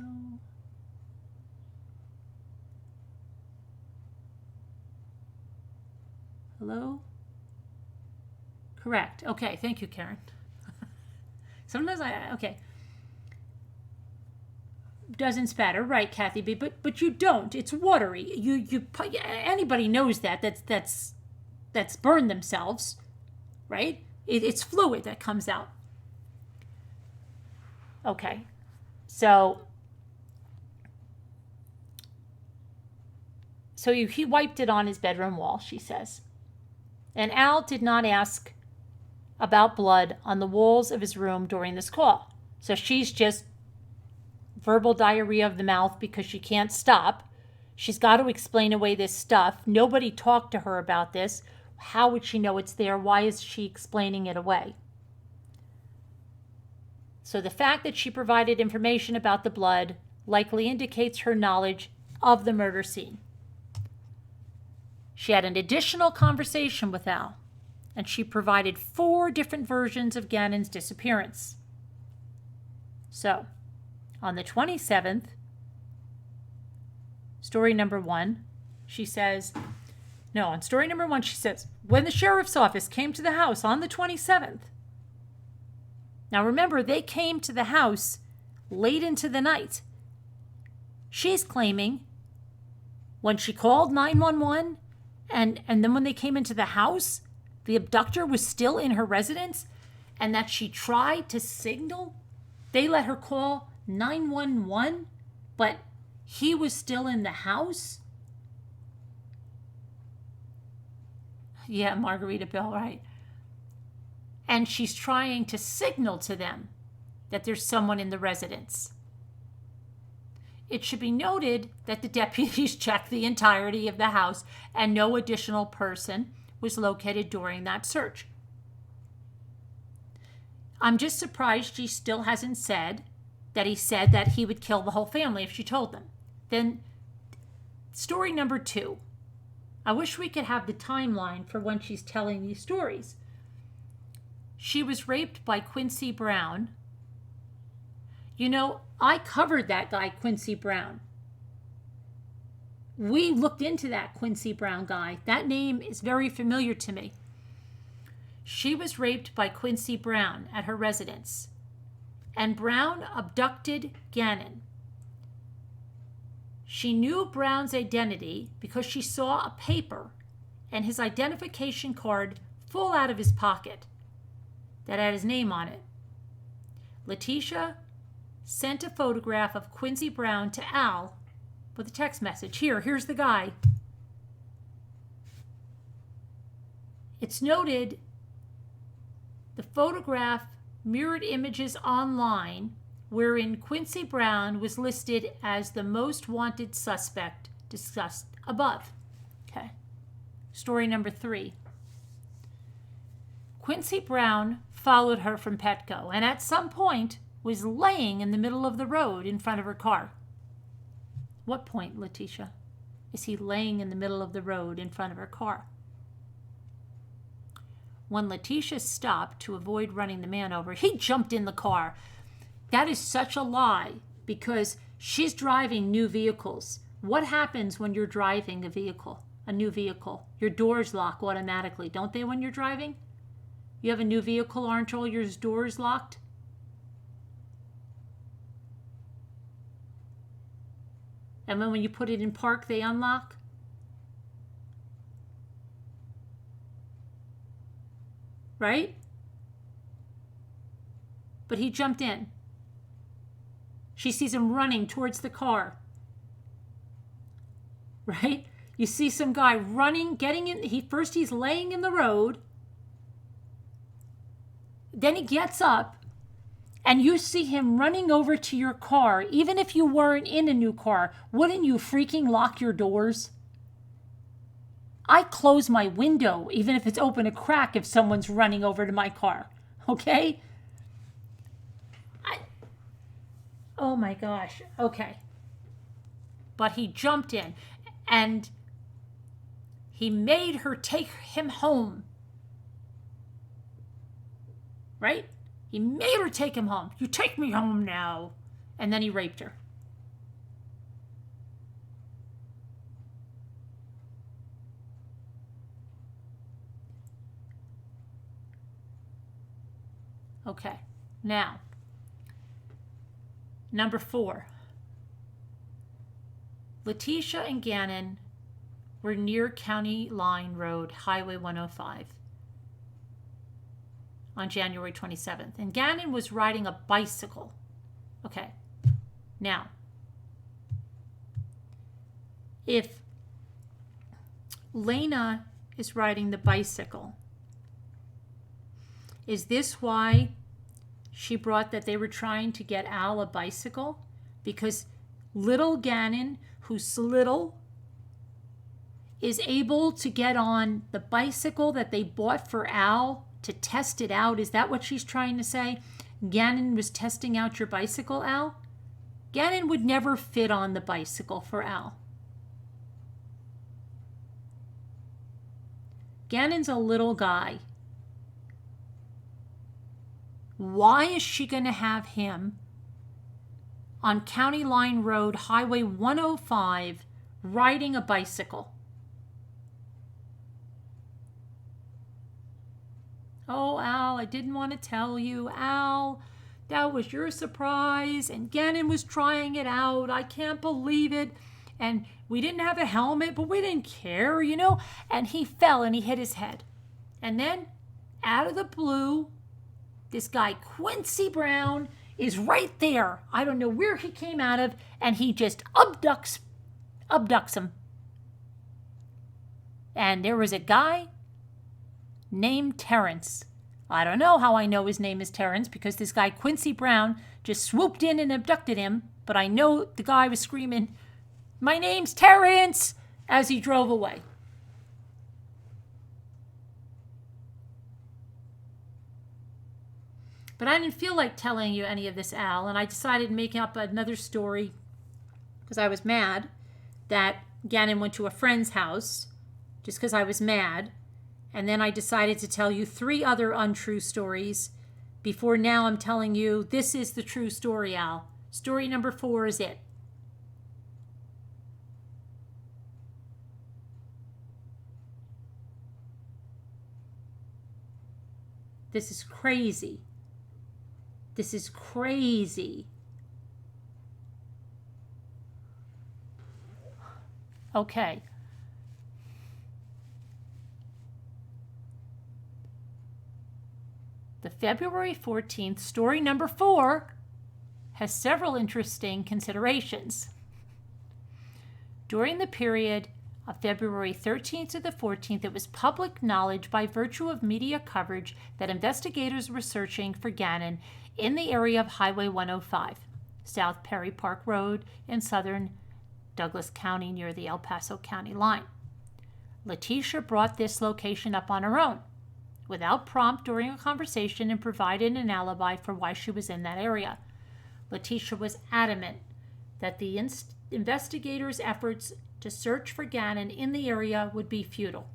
Hello? Correct. Okay, thank you, Karen. Sometimes okay. Doesn't spatter, right, Kathy B? But you don't. It's watery. Anybody knows that. That's burned themselves, right? It's fluid that comes out. Okay, so So he wiped it on his bedroom wall, she says. And Al did not ask about blood on the walls of his room during this call. So she's just verbal diarrhea of the mouth because she can't stop. She's got to explain away this stuff. Nobody talked to her about this. How would she know it's there? Why is she explaining it away? So the fact that she provided information about the blood likely indicates her knowledge of the murder scene. She had an additional conversation with Al, and she provided 4 different versions of Gannon's disappearance. So, on the 27th, story number 1, she says, on story number 1, she says, when the sheriff's office came to the house on the 27th. Now remember, they came to the house late into the night. She's claiming when she called 911 and then when they came into the house, the abductor was still in her residence and that she tried to signal. They let her call 911, but he was still in the house. Yeah, Margarita Bell, right. And she's trying to signal to them that there's someone in the residence. It should be noted that the deputies checked the entirety of the house and no additional person was located during that search. I'm just surprised she still hasn't said that he said that he would kill the whole family if she told them. Then, story number 2. I wish we could have the timeline for when she's telling these stories. She was raped by Quincy Brown. You know, I covered that guy, Quincy Brown. We looked into that Quincy Brown guy. That name is very familiar to me. She was raped by Quincy Brown at her residence, and Brown abducted Gannon. She knew Brown's identity because she saw a paper and his identification card fall out of his pocket that had his name on it. Letecia sent a photograph of Quincy Brown to Al with a text message. Here's the guy. It's noted the photograph mirrored images online wherein Quincy Brown was listed as the most wanted suspect discussed above. Okay. Story number 3. Quincy Brown followed her from Petco and at some point was laying in the middle of the road in front of her car. What point, Letecia? Is he laying in the middle of the road in front of her car? When Letecia stopped to avoid running the man over, he jumped in the car. That is such a lie because she's driving new vehicles. What happens when you're driving a new vehicle? Your doors lock automatically, don't they, when you're driving? You have a new vehicle, aren't all your doors locked? And then when you put it in park, they unlock? Right? But he jumped in. She sees him running towards the car. Right? You see some guy running, getting in. He's laying in the road. Then he gets up, and you see him running over to your car. Even if you weren't in a new car, wouldn't you freaking lock your doors? I close my window, even if it's open a crack, if someone's running over to my car. Okay? Oh my gosh. Okay. But he jumped in, and he made her take him home. Right? He made her take him home. You take me home now. And then he raped her. Okay. Now, number 4. Letecia and Gannon were near County Line Road, Highway 105. On January 27th. And Gannon was riding a bicycle. Okay. Now, if Lena is riding the bicycle. Is this why she brought that they were trying to get Al a bicycle? Because little Gannon, who's little, is able to get on the bicycle that they bought for Al to test it out. Is that what she's trying to say? Gannon was testing out your bicycle, Al? Gannon would never fit on the bicycle for Al. Gannon's a little guy. Why is she going to have him on County Line Road, Highway 105, riding a bicycle? Oh, Al, I didn't want to tell you. Al, that was your surprise. And Gannon was trying it out. I can't believe it. And we didn't have a helmet, but we didn't care, you know. And he fell and he hit his head. And then, out of the blue, this guy, Quincy Brown, is right there. I don't know where he came out of, and he just abducts him. And there was a guy named Terrence. I don't know how I know his name is Terrence, because this guy, Quincy Brown, just swooped in and abducted him, but I know the guy was screaming, "My name's Terrence," as he drove away. But I didn't feel like telling you any of this, Al, and I decided to make up another story because I was mad that Gannon went to a friend's house, just because I was mad. And then I decided to tell you 3 other untrue stories before now I'm telling you this is the true story, Al. Story number 4 is it. This is crazy. This is crazy. Okay. The February 14th, story number 4, has several interesting considerations. During the period of February 13th to the 14th, it was public knowledge by virtue of media coverage that investigators were searching for Gannon in the area of Highway 105, South Perry Park Road in southern Douglas County near the El Paso County line. Letecia brought this location up on her own, without prompt during a conversation, and provided an alibi for why she was in that area. Letecia was adamant that the investigators' efforts to search for Gannon in the area would be futile.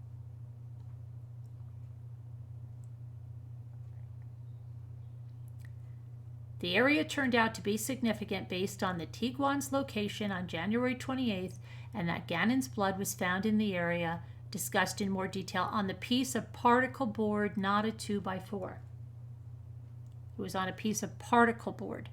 The area turned out to be significant based on the Tiguan's location on January 28th, and that Gannon's blood was found in the area, discussed in more detail on the piece of particle board, not a 2x4. It was on a piece of particle board.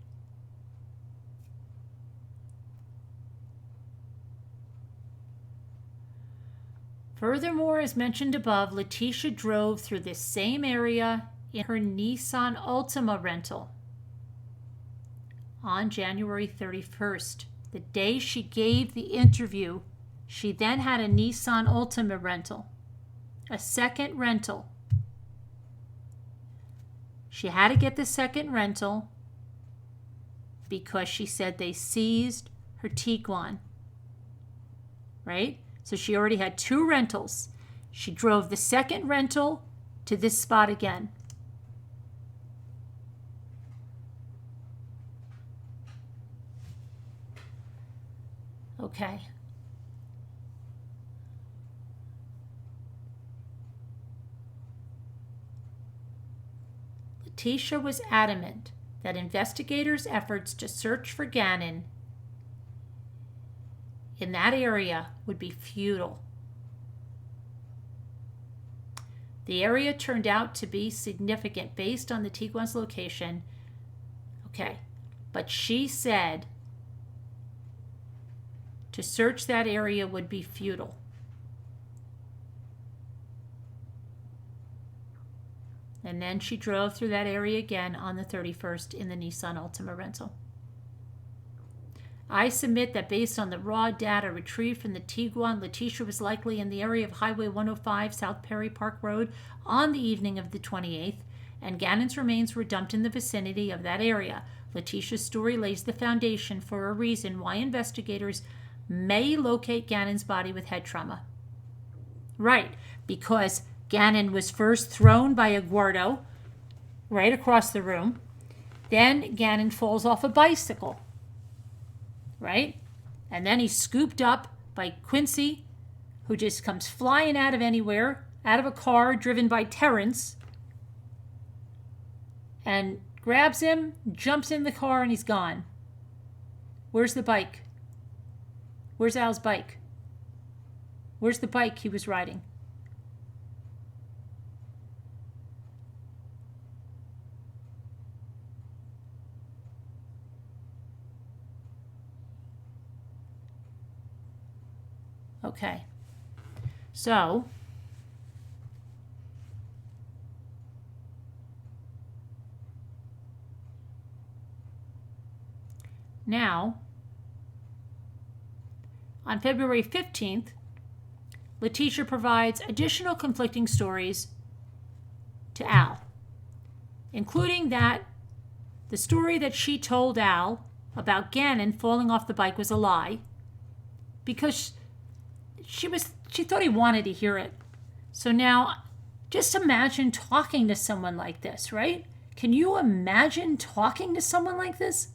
Furthermore, as mentioned above, Letecia drove through this same area in her Nissan Altima rental on January 31st. The day she gave the interview, she then had a Nissan Altima rental, a second rental. She had to get the second rental because she said they seized her Tiguan, right? So she already had 2 rentals. She drove the second rental to this spot again. Okay. Letecia was adamant that investigators' efforts to search for Gannon in that area would be futile. The area turned out to be significant based on the Tiguan's location. Okay, but she said to search that area would be futile. And then she drove through that area again on the 31st in the Nissan Altima rental. I submit that based on the raw data retrieved from the Tiguan, Letecia was likely in the area of Highway 105, South Perry Park Road, on the evening of the 28th, and Gannon's remains were dumped in the vicinity of that area. Letecia's story lays the foundation for a reason why investigators may locate Gannon's body with head trauma. Right, because Gannon was first thrown by Eduardo right across the room. Then Gannon falls off a bicycle, right? And then he's scooped up by Quincy, who just comes flying out of anywhere, out of a car driven by Terrence, and grabs him, jumps in the car, and he's gone. Where's the bike? Where's Al's bike? Where's the bike he was riding? Okay, so now on February 15th, Letecia provides additional conflicting stories to Al, including that the story that she told Al about Gannon falling off the bike was a lie because she thought he wanted to hear it. So now just imagine talking to someone like this, right? Can you imagine talking to someone like this?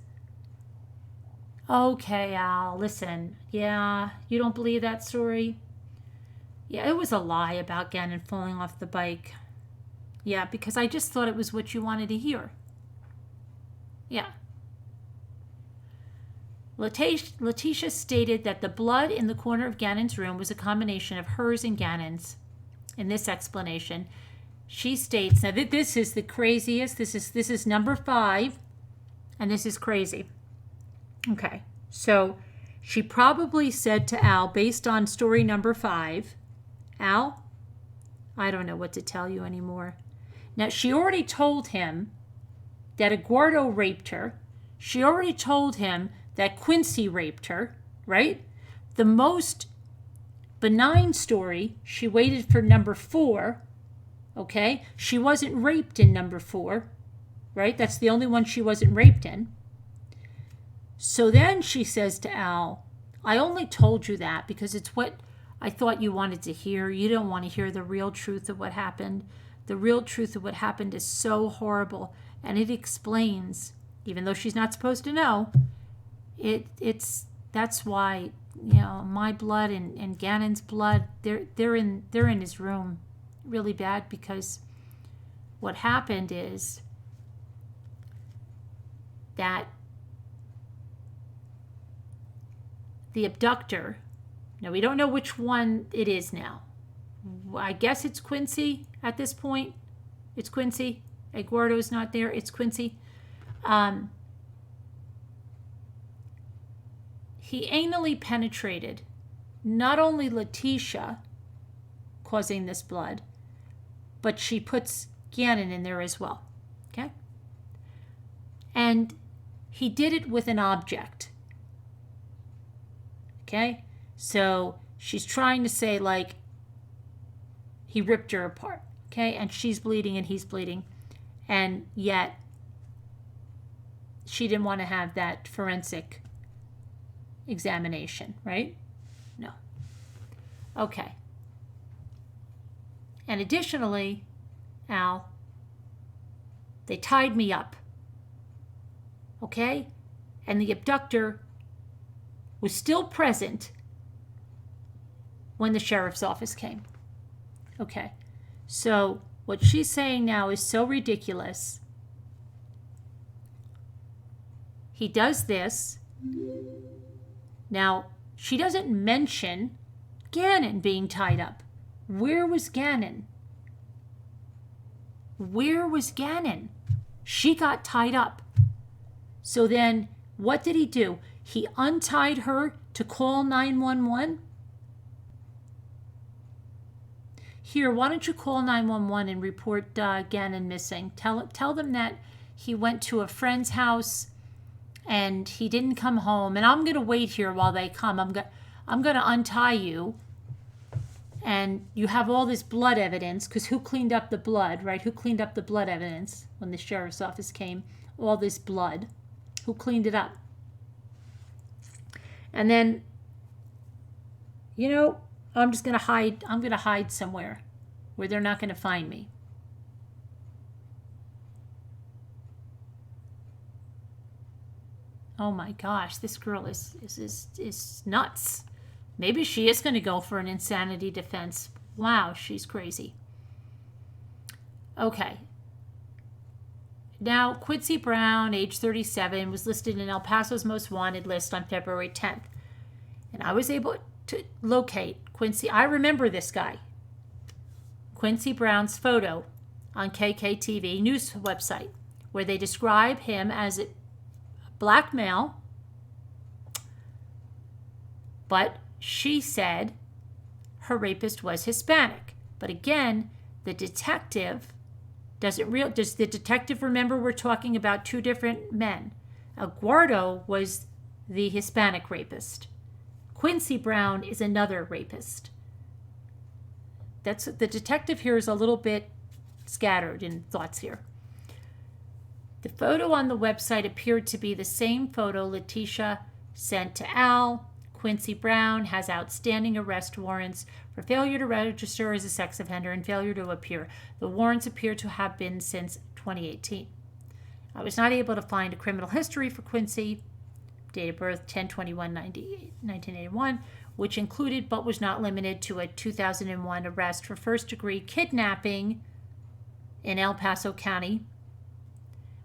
Okay, Al, listen. Yeah, you don't believe that story? Yeah, it was a lie about Gannon falling off the bike. Yeah, because I just thought it was what you wanted to hear. Yeah. Letecia stated that the blood in the corner of Gannon's room was a combination of hers and Gannon's. In this explanation, she states, now this is the craziest, this is number 5, and this is crazy. Okay, so she probably said to Al, based on story number 5, Al, I don't know what to tell you anymore. Now, she already told him that Eduardo raped her. She already told him that Quincy raped her, right? The most benign story, she waited for number 4, okay? She wasn't raped in number 4, right? That's the only one she wasn't raped in. So then she says to Al, I only told you that because it's what I thought you wanted to hear. You don't want to hear the real truth of what happened. The real truth of what happened is so horrible, and it explains, even though she's not supposed to know, that's why, you know, my blood and Gannon's blood, they're in his room really bad, because what happened is that the abductor, now we don't know which one it is now. I guess it's Quincy at this point. It's Quincy. Eduardo's not there. It's Quincy. He anally penetrated not only Letecia, causing this blood, but she puts Gannon in there as well. Okay? And he did it with an object. Okay? So she's trying to say, like, he ripped her apart. Okay? And she's bleeding and he's bleeding. And yet, she didn't want to have that forensic examination, right? No. Okay. And additionally, Al, they tied me up. Okay? And the abductor was still present when the sheriff's office came. Okay. So what she's saying now is so ridiculous. He does this. Now, she doesn't mention Gannon being tied up. Where was Gannon? Where was Gannon? She got tied up. So then, what did he do? He untied her to call 911? Here, why don't you call 911 and report Gannon missing? Tell them that he went to a friend's house and he didn't come home. And I'm going to wait here while they come. I'm going to untie you. And you have all this blood evidence, because who cleaned up the blood, right? Who cleaned up the blood evidence when the sheriff's office came? All this blood. Who cleaned it up? And then, you know, I'm just going to hide. I'm going to hide somewhere where they're not going to find me. Oh my gosh, this girl is nuts. Maybe she is going to go for an insanity defense. Wow, she's crazy. Okay. Now, Quincy Brown, age 37, was listed in El Paso's most wanted list on February 10th. And I was able to locate Quincy. I remember this guy. Quincy Brown's photo on KKTV news website, where they describe him as a black male, but she said her rapist was Hispanic. But again, the detective does the detective remember we're talking about two different men? Aguardo was the Hispanic rapist. Quincy Brown is another rapist. That's the detective here is a little bit scattered in thoughts here. The photo on the website appeared to be the same photo Letecia sent to Al. Quincy Brown has outstanding arrest warrants for failure to register as a sex offender and failure to appear. The warrants appear to have been since 2018. I was not able to find a criminal history for Quincy, date of birth 10/21/1981, which included but was not limited to a 2001 arrest for first-degree kidnapping in El Paso County,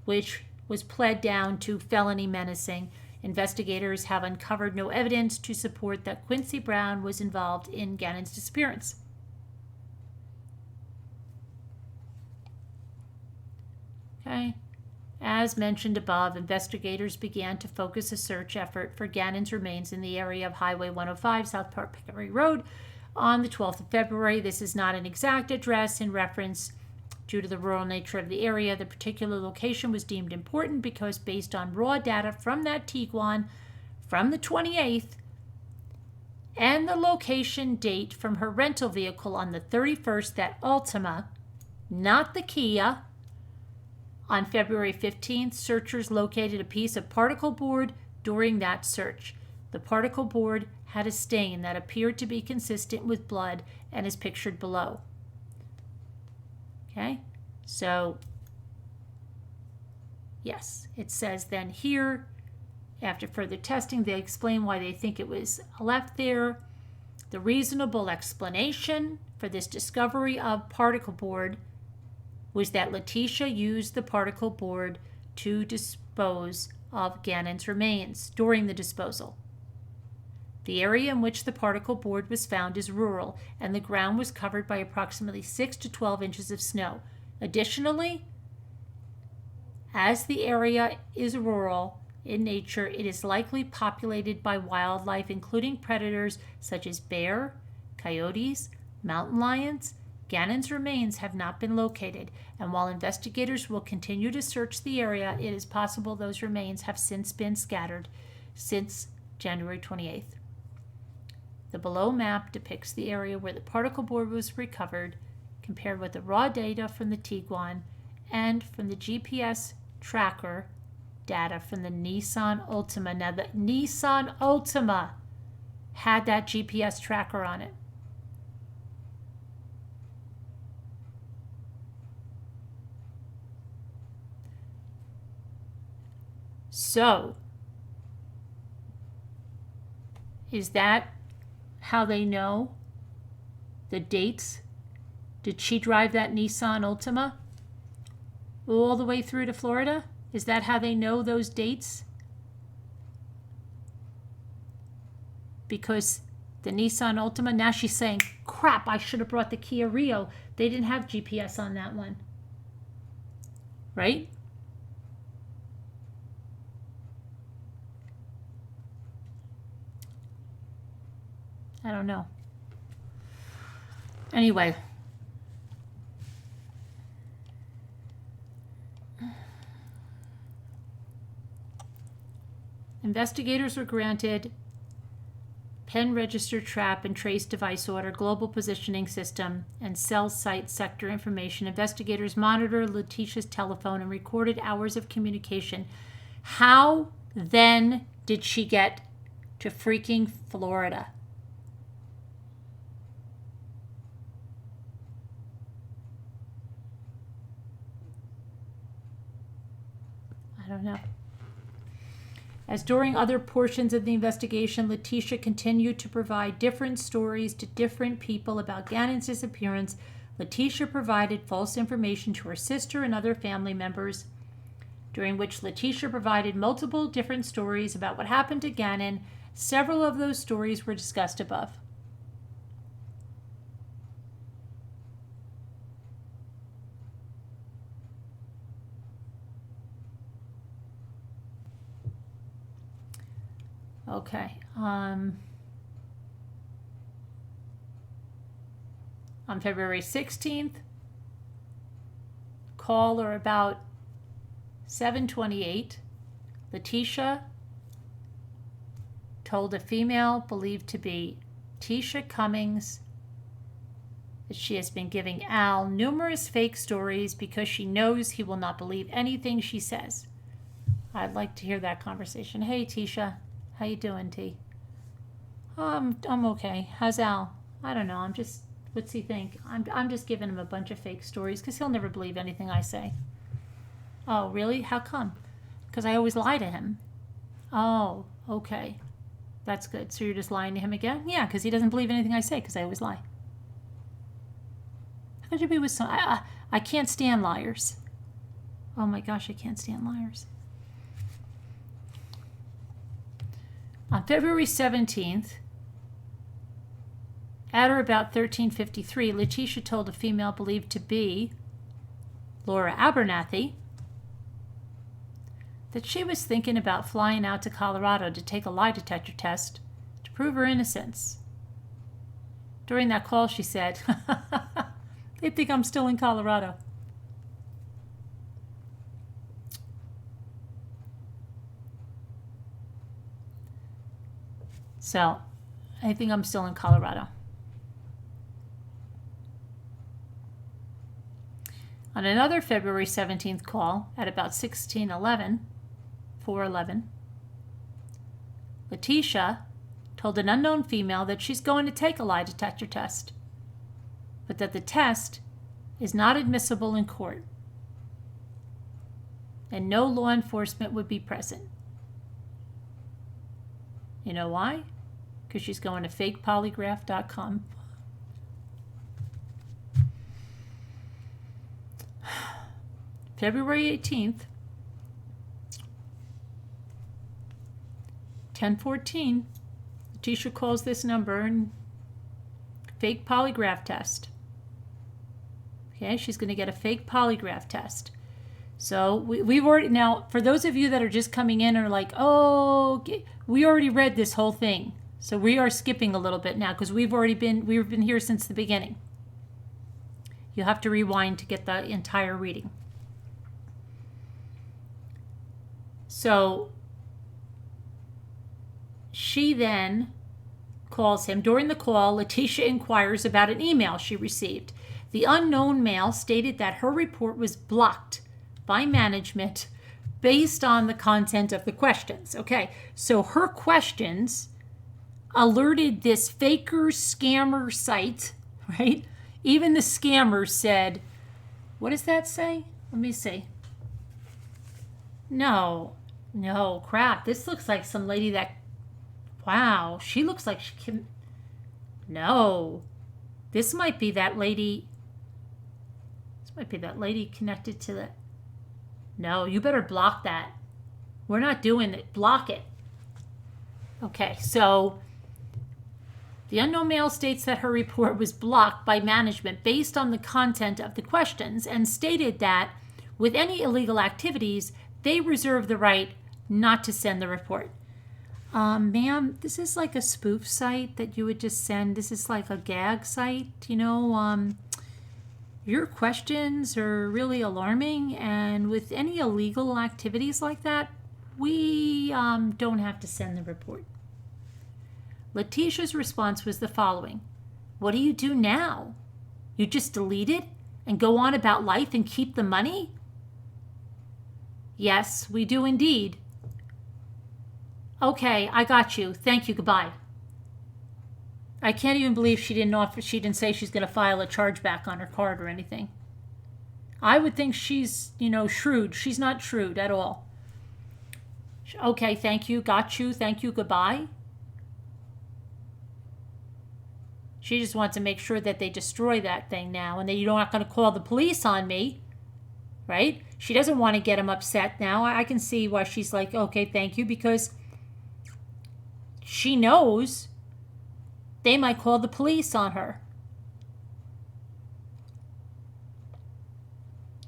which was pled down to felony menacing. Investigators have uncovered no evidence to support that Quincy Brown was involved in Gannon's disappearance. Okay. As mentioned above, investigators began to focus a search effort for Gannon's remains in the area of Highway 105, South Park Pickery Road, on the 12th of February. This is not an exact address in reference due to the rural nature of the area. The particular location was deemed important because, based on raw data from that Tiguan from the 28th and the location date from her rental vehicle on the 31st, that Ultima, not the Kia, on February 15th, searchers located a piece of particle board during that search. The particle board had a stain that appeared to be consistent with blood and is pictured below. Okay, so yes, it says then here, after further testing, they explain why they think it was left there. The reasonable explanation for this discovery of particle board was that Letecia used the particle board to dispose of Gannon's remains during the disposal. The area in which the particle board was found is rural, and the ground was covered by approximately 6 to 12 inches of snow. Additionally, as the area is rural in nature, it is likely populated by wildlife, including predators such as bear, coyotes, mountain lions. Gannon's remains have not been located, and while investigators will continue to search the area, it is possible those remains have since been scattered since January 28th. The below map depicts the area where the particle board was recovered, compared with the raw data from the Tiguan and from the GPS tracker data from the Nissan Altima. Now, the Nissan Altima had that GPS tracker on it. So, is that how they know the dates? Did she drive that Nissan Altima all the way through to Florida? Is that how they know those dates? Because the Nissan Altima, now she's saying, crap, I should have brought the Kia Rio. They didn't have GPS on that one. Right? I don't know. Anyway. Investigators were granted pen register trap and trace device order, global positioning system, and cell site sector information. Investigators monitored Letecia's telephone and recorded hours of communication. How then did she get to freaking Florida? I don't know. As during other portions of the investigation, Letecia continued to provide different stories to different people about Gannon's disappearance. Letecia provided false information to her sister and other family members, during which Letecia provided multiple different stories about what happened to Gannon. Several of those stories were discussed above. Okay. On February 16th, call or about 7:28, Letecia told a female believed to be Tecia Cummings that she has been giving Al numerous fake stories because she knows he will not believe anything she says. I'd like to hear that conversation. Hey, Tecia. How you doing, T? I'm okay. How's Al? I don't know. What's he think? I'm just giving him a bunch of fake stories because he'll never believe anything I say. Oh, really? How come? Because I always lie to him. Oh, okay. That's good. So you're just lying to him again? Yeah, because he doesn't believe anything I say because I always lie. How could you be with some... I can't stand liars. Oh my gosh, I can't stand liars. On February 17th, at or about 13:53, Letecia told a female believed to be Laura Abernathy that she was thinking about flying out to Colorado to take a lie detector test to prove her innocence. During that call, she said, "They think I'm still in Colorado." So, I think I'm still in Colorado. On another February 17th call at about 4:11, Letecia told an unknown female that she's going to take a lie detector test, but that the test is not admissible in court and no law enforcement would be present. You know why? Because she's going to fakepolygraph.com. February 18th, 10:14, Letecia calls this number and fake polygraph test. Okay, she's going to get a fake polygraph test. So we've already, now for those of you that are just coming in and are like, oh, we already read this whole thing. So we are skipping a little bit now because we've been here since the beginning. You have to rewind to get the entire reading. So she then calls him. During the call, Letecia inquires about an email she received. The unknown male stated that her report was blocked by management based on the content of the questions. Okay, so her questions alerted this faker scammer site, right? Even the scammer said, what does that say? Let me see. No, crap. This looks like some lady that, wow, she looks like she can, no. This might be that lady. This might be that lady connected to the, no, you better block that. We're not doing it. Block it. Okay, so the unknown male states that her report was blocked by management based on the content of the questions and stated that with any illegal activities, they reserve the right not to send the report. Ma'am, this is like a spoof site that you would just send. This is like a gag site, you know. Your questions are really alarming, and with any illegal activities like that, we don't have to send the report. Letecia's response was the following. What do you do now? You just delete it and go on about life and keep the money? Yes, we do indeed. Okay, I got you. Thank you. Goodbye. I can't even believe she didn't say she's going to file a chargeback on her card or anything. I would think she's, shrewd. She's not shrewd at all. Okay, thank you. Got you. Thank you. Goodbye. She just wants to make sure that they destroy that thing now and that you're not going to call the police on me, right? She doesn't want to get them upset now. I can see why she's like, okay, thank you, because she knows they might call the police on her.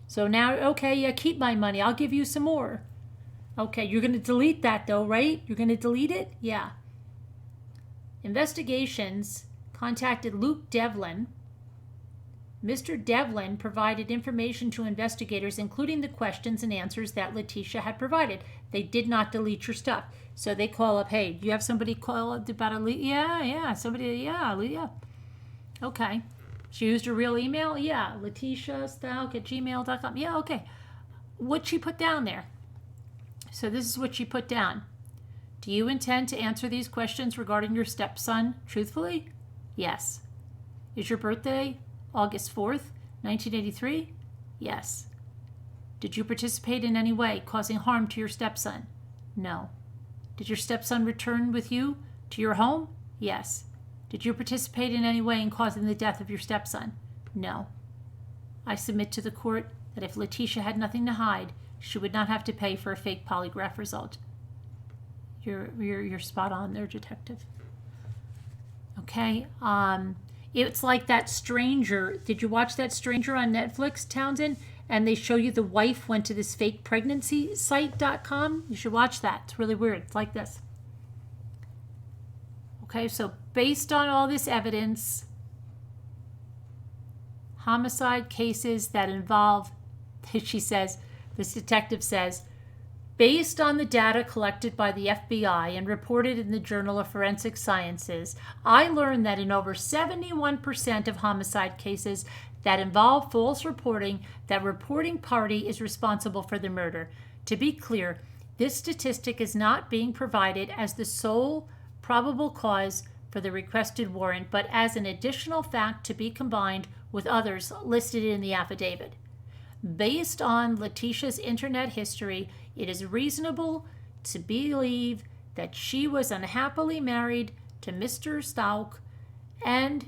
So now, okay, yeah, keep my money. I'll give you some more. Okay, you're going to delete that though, right? You're going to delete it? Yeah. Investigations contacted Luke Devlin. Mr. Devlin provided information to investigators, including the questions and answers that Letecia had provided. They did not delete your stuff. So they call up, hey, do you have somebody call up about yeah. Okay. She used her real email? Yeah. Letecia Stauch at gmail.com. Yeah, okay. What'd she put down there? So this is what she put down. Do you intend to answer these questions regarding your stepson truthfully? Yes. Is your birthday August 4th, 1983? Yes. Did you participate in any way causing harm to your stepson? No. Did your stepson return with you to your home? Yes. Did you participate in any way in causing the death of your stepson? No. I submit to the court that if Letecia had nothing to hide, she would not have to pay for a fake polygraph result. You're spot on there, detective. Okay. It's like that Stranger. Did you watch that Stranger on Netflix, Townsend? And they show you the wife went to this fake pregnancy site.com. You should watch that. It's really weird. It's like this. Okay, so based on all this evidence, homicide cases that involve, she says, this detective says, based on the data collected by the FBI and reported in the Journal of Forensic Sciences, I learned that in over 71% of homicide cases that involve false reporting, that reporting party is responsible for the murder. To be clear, this statistic is not being provided as the sole probable cause for the requested warrant, but as an additional fact to be combined with others listed in the affidavit. Based on Letecia's internet history, it is reasonable to believe that she was unhappily married to Mr. Stauch and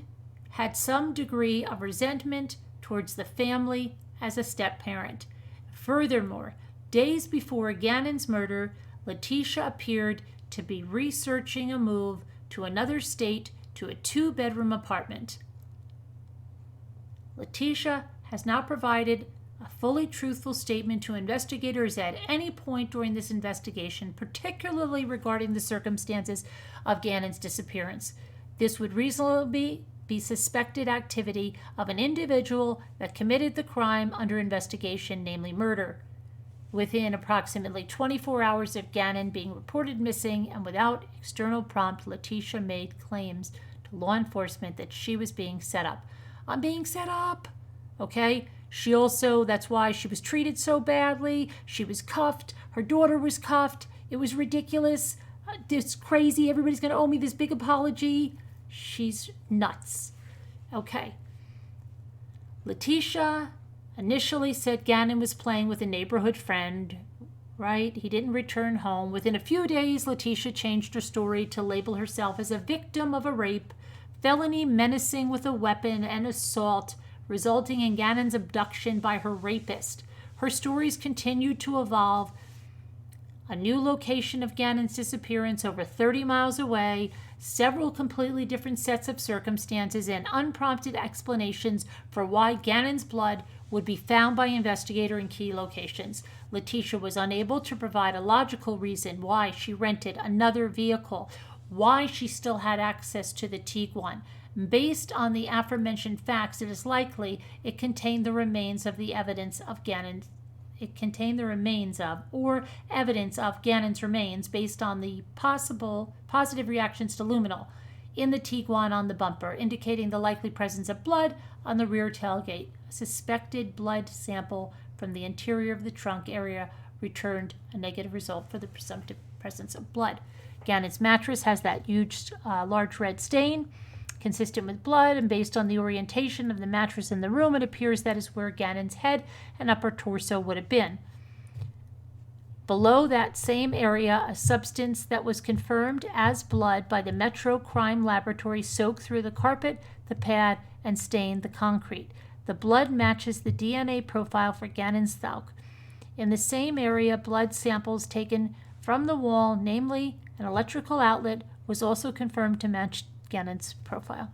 had some degree of resentment towards the family as a step-parent. Furthermore, days before Gannon's murder, Letecia appeared to be researching a move to another state to a 2-bedroom apartment. Letecia has not provided a fully truthful statement to investigators at any point during this investigation, particularly regarding the circumstances of Gannon's disappearance. This would reasonably be suspected activity of an individual that committed the crime under investigation, namely murder. Within approximately 24 hours of Gannon being reported missing and without external prompt, Letecia made claims to law enforcement that she was being set up. I'm being set up, okay? She also, that's why she was treated so badly. She was cuffed. Her daughter was cuffed. It was ridiculous. It's crazy. Everybody's going to owe me this big apology. She's nuts. Okay. Letecia initially said Gannon was playing with a neighborhood friend, right? He didn't return home. Within a few days, Letecia changed her story to label herself as a victim of a rape, felony menacing with a weapon, and assault, resulting in Gannon's abduction by her rapist. Her stories continued to evolve. A new location of Gannon's disappearance over 30 miles away, several completely different sets of circumstances, and unprompted explanations for why Gannon's blood would be found by investigator in key locations. Letecia was unable to provide a logical reason why she rented another vehicle, why she still had access to the Tiguan. Based on the aforementioned facts, it is likely it contained the remains of the evidence of Gannon's it contained the remains of or evidence of Gannon's remains based on the possible positive reactions to luminol in the Tiguan on the bumper, indicating the likely presence of blood on the rear tailgate. A suspected blood sample from the interior of the trunk area returned a negative result for the presumptive presence of blood. Gannon's mattress has that huge, large red stain, consistent with blood, and based on the orientation of the mattress in the room, it appears that is where Gannon's head and upper torso would have been. Below that same area, a substance that was confirmed as blood by the Metro Crime Laboratory soaked through the carpet, the pad, and stained the concrete. The blood matches the DNA profile for Gannon Stauch. In the same area, blood samples taken from the wall, namely an electrical outlet, was also confirmed to match Gannon's profile.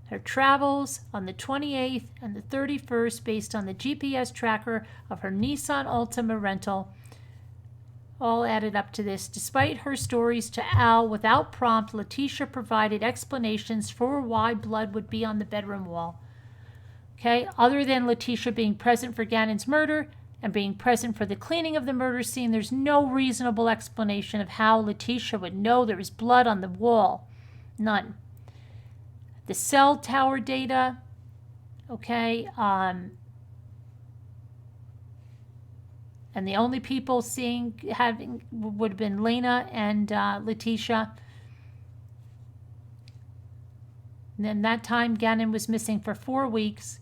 Her travels on the 28th and the 31st, based on the GPS tracker of her Nissan Altima rental, all added up to this. Despite her stories to Al without prompt, Letecia provided explanations for why blood would be on the bedroom wall. Okay, other than Letecia being present for Gannon's murder and being present for the cleaning of the murder scene, there's no reasonable explanation of how Letecia would know there was blood on the wall. None. The cell tower data, okay, and the only people having would have been Lena and Letecia. And then that time, Gannon was missing for 4 weeks.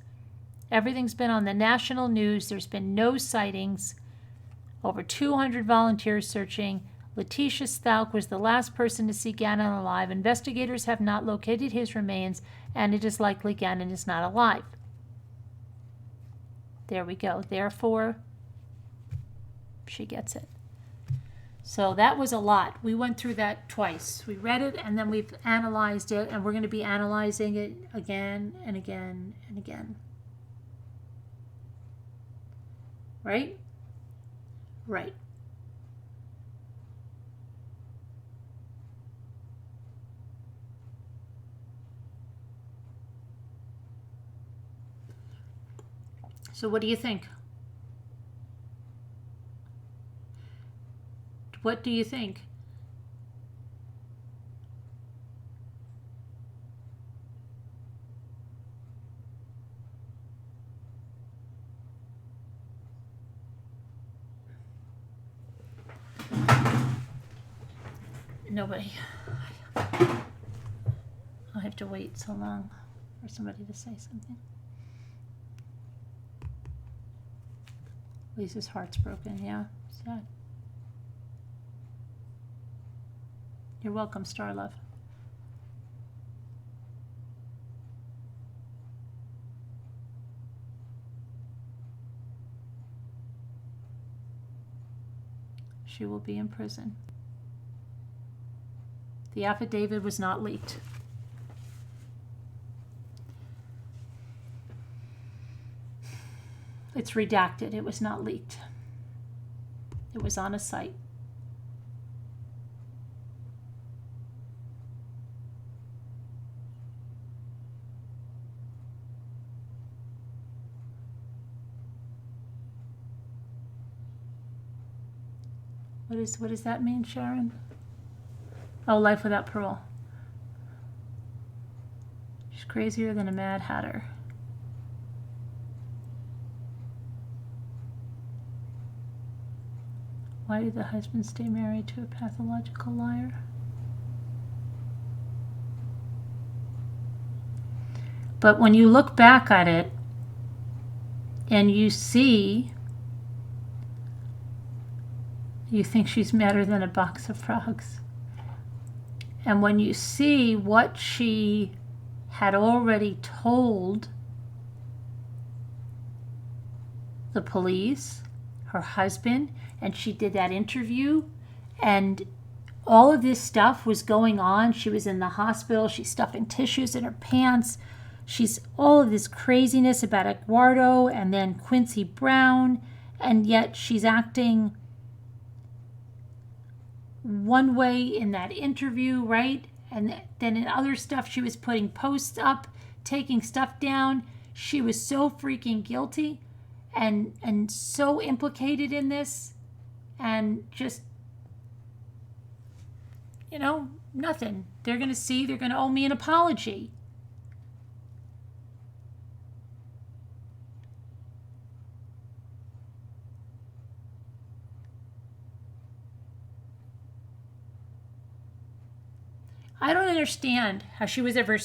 Everything's been on the national news. There's been no sightings. Over 200 volunteers searching. Letecia Stauch was the last person to see Gannon alive. Investigators have not located his remains, and it is likely Gannon is not alive. There we go. Therefore, she gets it. So that was a lot. We went through that twice. We read it, and then we've analyzed it, and we're going to be analyzing it again and again and again. Right? Right. So what do you think? What do you think? Nobody. I'll have to wait so long for somebody to say something. Lisa's heart's broken, yeah. Sad. You're welcome, Starlove. She will be in prison. The affidavit was not leaked. It's redacted. It was not leaked. It was on a site. What does that mean, Sharon? Oh, life without parole. She's crazier than a Mad Hatter. Why did the husband stay married to a pathological liar? But when you look back at it and you see, you think she's madder than a box of frogs. And when you see what she had already told the police, her husband, and she did that interview, and all of this stuff was going on. She was in the hospital. She's stuffing tissues in her pants. She's all of this craziness about Eduardo and then Quincy Brown, and yet she's acting one way in that interview, right? And then in other stuff, she was putting posts up, taking stuff down. she was so freaking guilty and so implicated in this, and just, nothing. They're going to owe me an apology. I don't understand how she was ever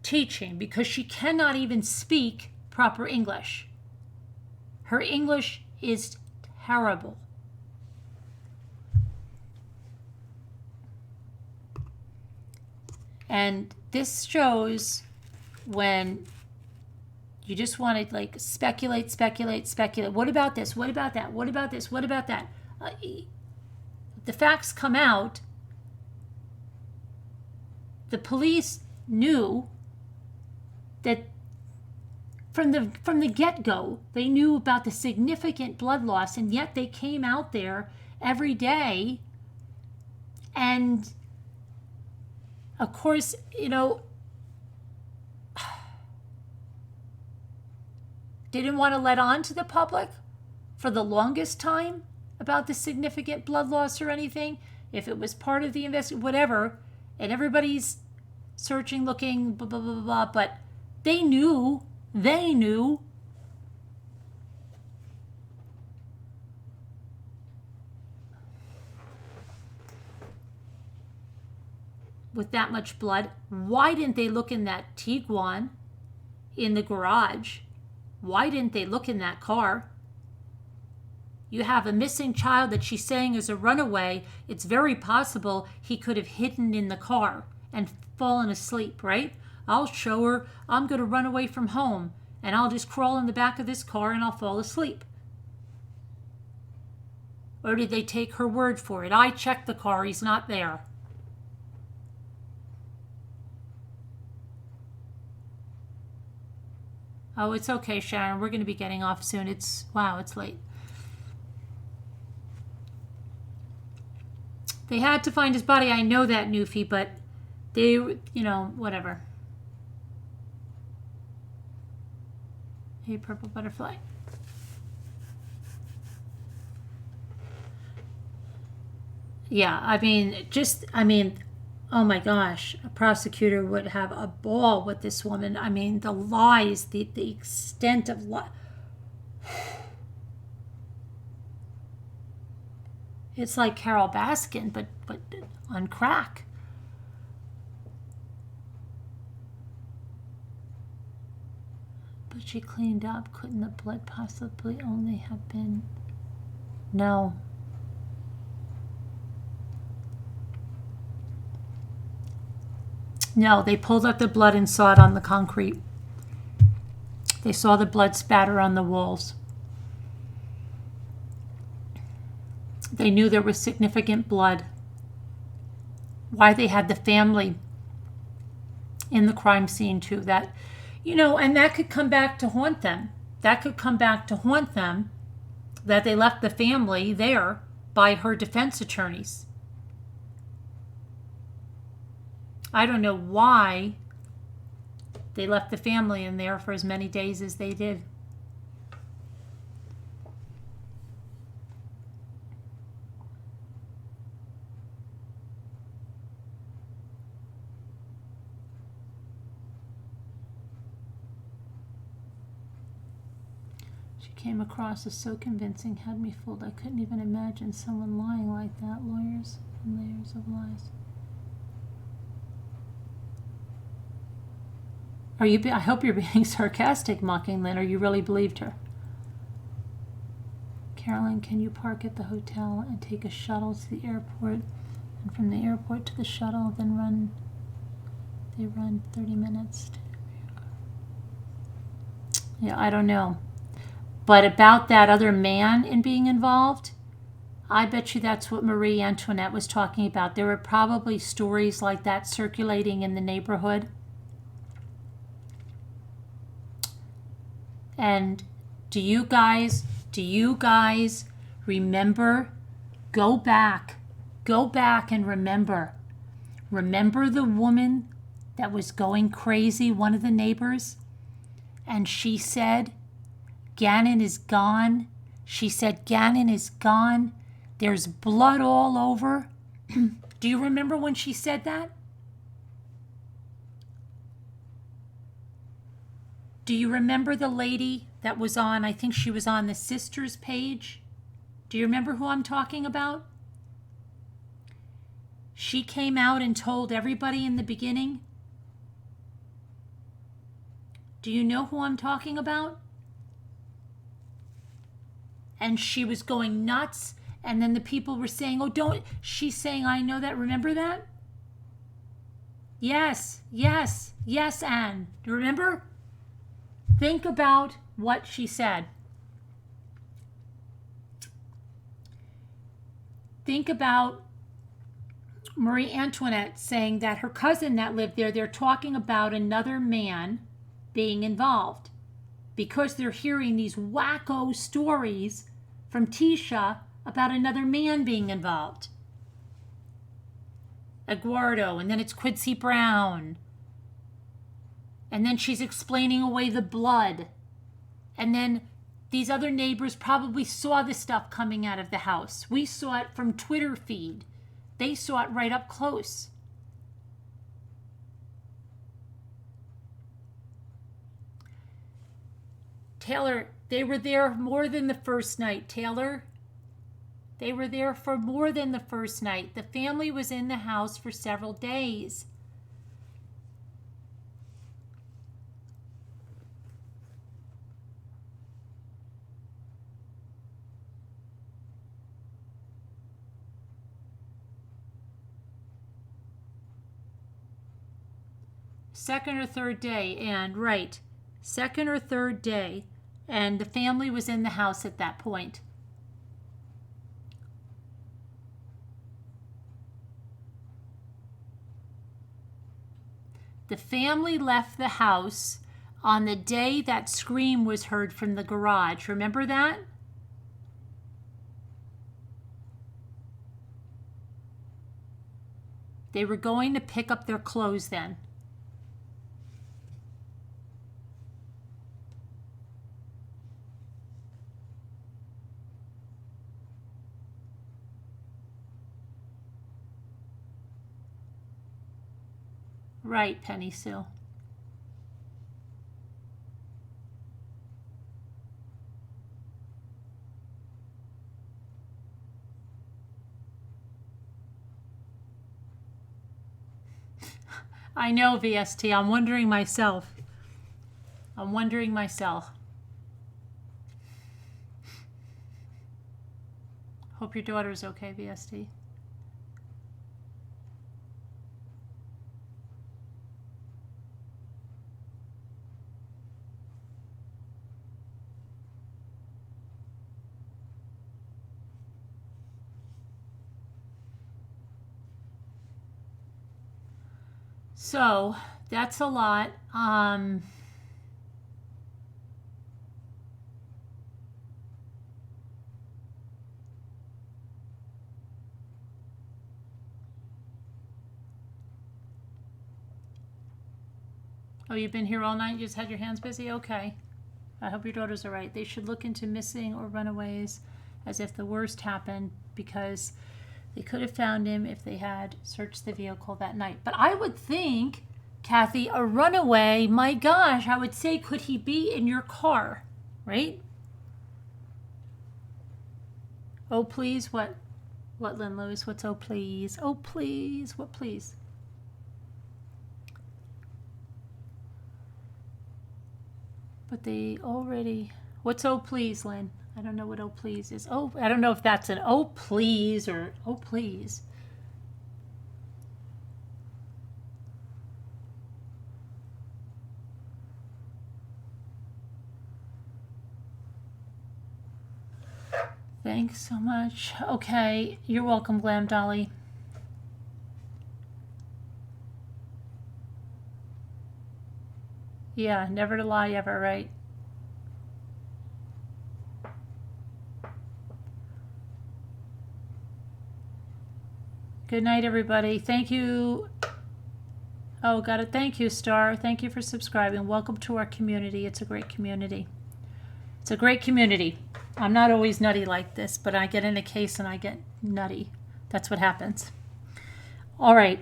teaching, because she cannot even speak proper English. Her English is terrible. And this shows when you just want to speculate. What about this? What about that? What about this? What about that? The facts come out. The police knew that from the get-go, they knew about the significant blood loss, and yet they came out there every day. And of course, they didn't want to let on to the public for the longest time about the significant blood loss or anything. If it was part of the investigation, whatever, and everybody's searching, looking, blah, blah, blah, blah, blah, but they knew. With that much blood, why didn't they look in that Tiguan in the garage? Why didn't they look in that car? You have a missing child that she's saying is a runaway. It's very possible he could have hidden in the car and fallen asleep, right? I'll show her I'm going to run away from home, and I'll just crawl in the back of this car and I'll fall asleep. Or did they take her word for it? I checked the car, he's not there. Oh, it's okay, Sharon. We're going to be getting off soon. It's late. They had to find his body. I know that, Newfie, but they, whatever. Hey, purple butterfly. Yeah, oh my gosh, a prosecutor would have a ball with this woman. The lies, the extent of lies. It's like Carol Baskin, but on crack. But she cleaned up. Couldn't the blood possibly only have been? No. No, they pulled up the blood and saw it on the concrete. They saw the blood spatter on the walls. They knew there was significant blood. Why they had the family in the crime scene too. That, and that could come back to haunt them. That they left the family there by her defense attorneys. I don't know why they left the family in there for as many days as they did. She came across as so convincing, had me fooled. I couldn't even imagine someone lying like that. Layers and layers of lies. I hope you're being sarcastic, mocking Lynn, or you really believed her. Carolyn, can you park at the hotel and take a shuttle to the airport, and from the airport to the shuttle, then they run 30 minutes. Yeah, I don't know. But about that other man in being involved, I bet you that's what Marie Antoinette was talking about. There were probably stories like that circulating in the neighborhood. And do you guys remember? Go back and remember. Remember the woman that was going crazy, one of the neighbors? and she said, Gannon is gone. She said, Gannon is gone. There's blood all over. Do you remember when she said that? Do you remember the lady that was on, I think she was on the sisters page? Do you remember who I'm talking about? She came out and told everybody in the beginning. Do you know who I'm talking about? And she was going nuts, and then the people were saying, oh, don't, she's saying, I know that, remember that? Yes, yes, yes, Anne. Do you remember? Think about what she said. Think about Marie Antoinette saying that her cousin that lived there, they're talking about another man being involved because they're hearing these wacko stories from Tecia about another man being involved. Eduardo, and then it's Quincy Brown. And then she's explaining away the blood. And then these other neighbors probably saw the stuff coming out of the house. We saw it from Twitter feed. They saw it right up close. Taylor, they were there more than the first night, Taylor. They were there for more than the first night. The family was in the house for several days. Second or third day, and right, second or third day, and the family was in the house at that point. The family left the house on the day that scream was heard from the garage. Remember that? They were going to pick up their clothes then. Right, Penny Sue. I know, VST. I'm wondering myself. Hope your daughter's okay, VST. So that's a lot. Oh, you've been here all night? You just had your hands busy? Okay. I hope your daughters are right. They should look into missing or runaways as if the worst happened because they could have found him if they had searched the vehicle that night. But I would think, Kathy, a runaway, my gosh, I would say, could he be in your car, right? Oh, please, what, Lynn Lewis? What's oh, please? Oh, please, what, please? But they already, what's oh, please, Lynn? I don't know what oh, please is. Oh, I don't know if that's an oh, please or oh, please. Thanks so much. Okay, you're welcome, Glam Dolly. Yeah, never to lie ever, right? Good night, everybody. Thank you. Oh, got it. Thank you, Star. Thank you for subscribing. Welcome to our community. It's a great community. It's a great community. I'm not always nutty like this, but I get in a case and I get nutty. That's what happens. All right.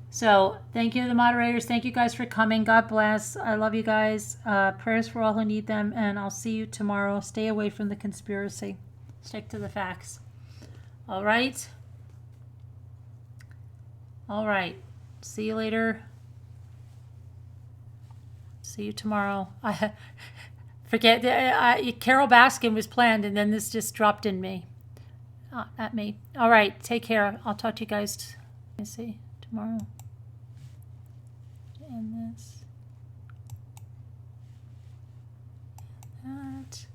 So thank you to the moderators. Thank you guys for coming. God bless. I love you guys. Prayers for all who need them. And I'll see you tomorrow. Stay away from the conspiracy. Stick to the facts. All right. All right. See you later. See you tomorrow. I forget. Carol Baskin was planned, and then this just dropped in me. At me. All right. Take care. I'll talk to you guys. Let me see tomorrow. And this. And that.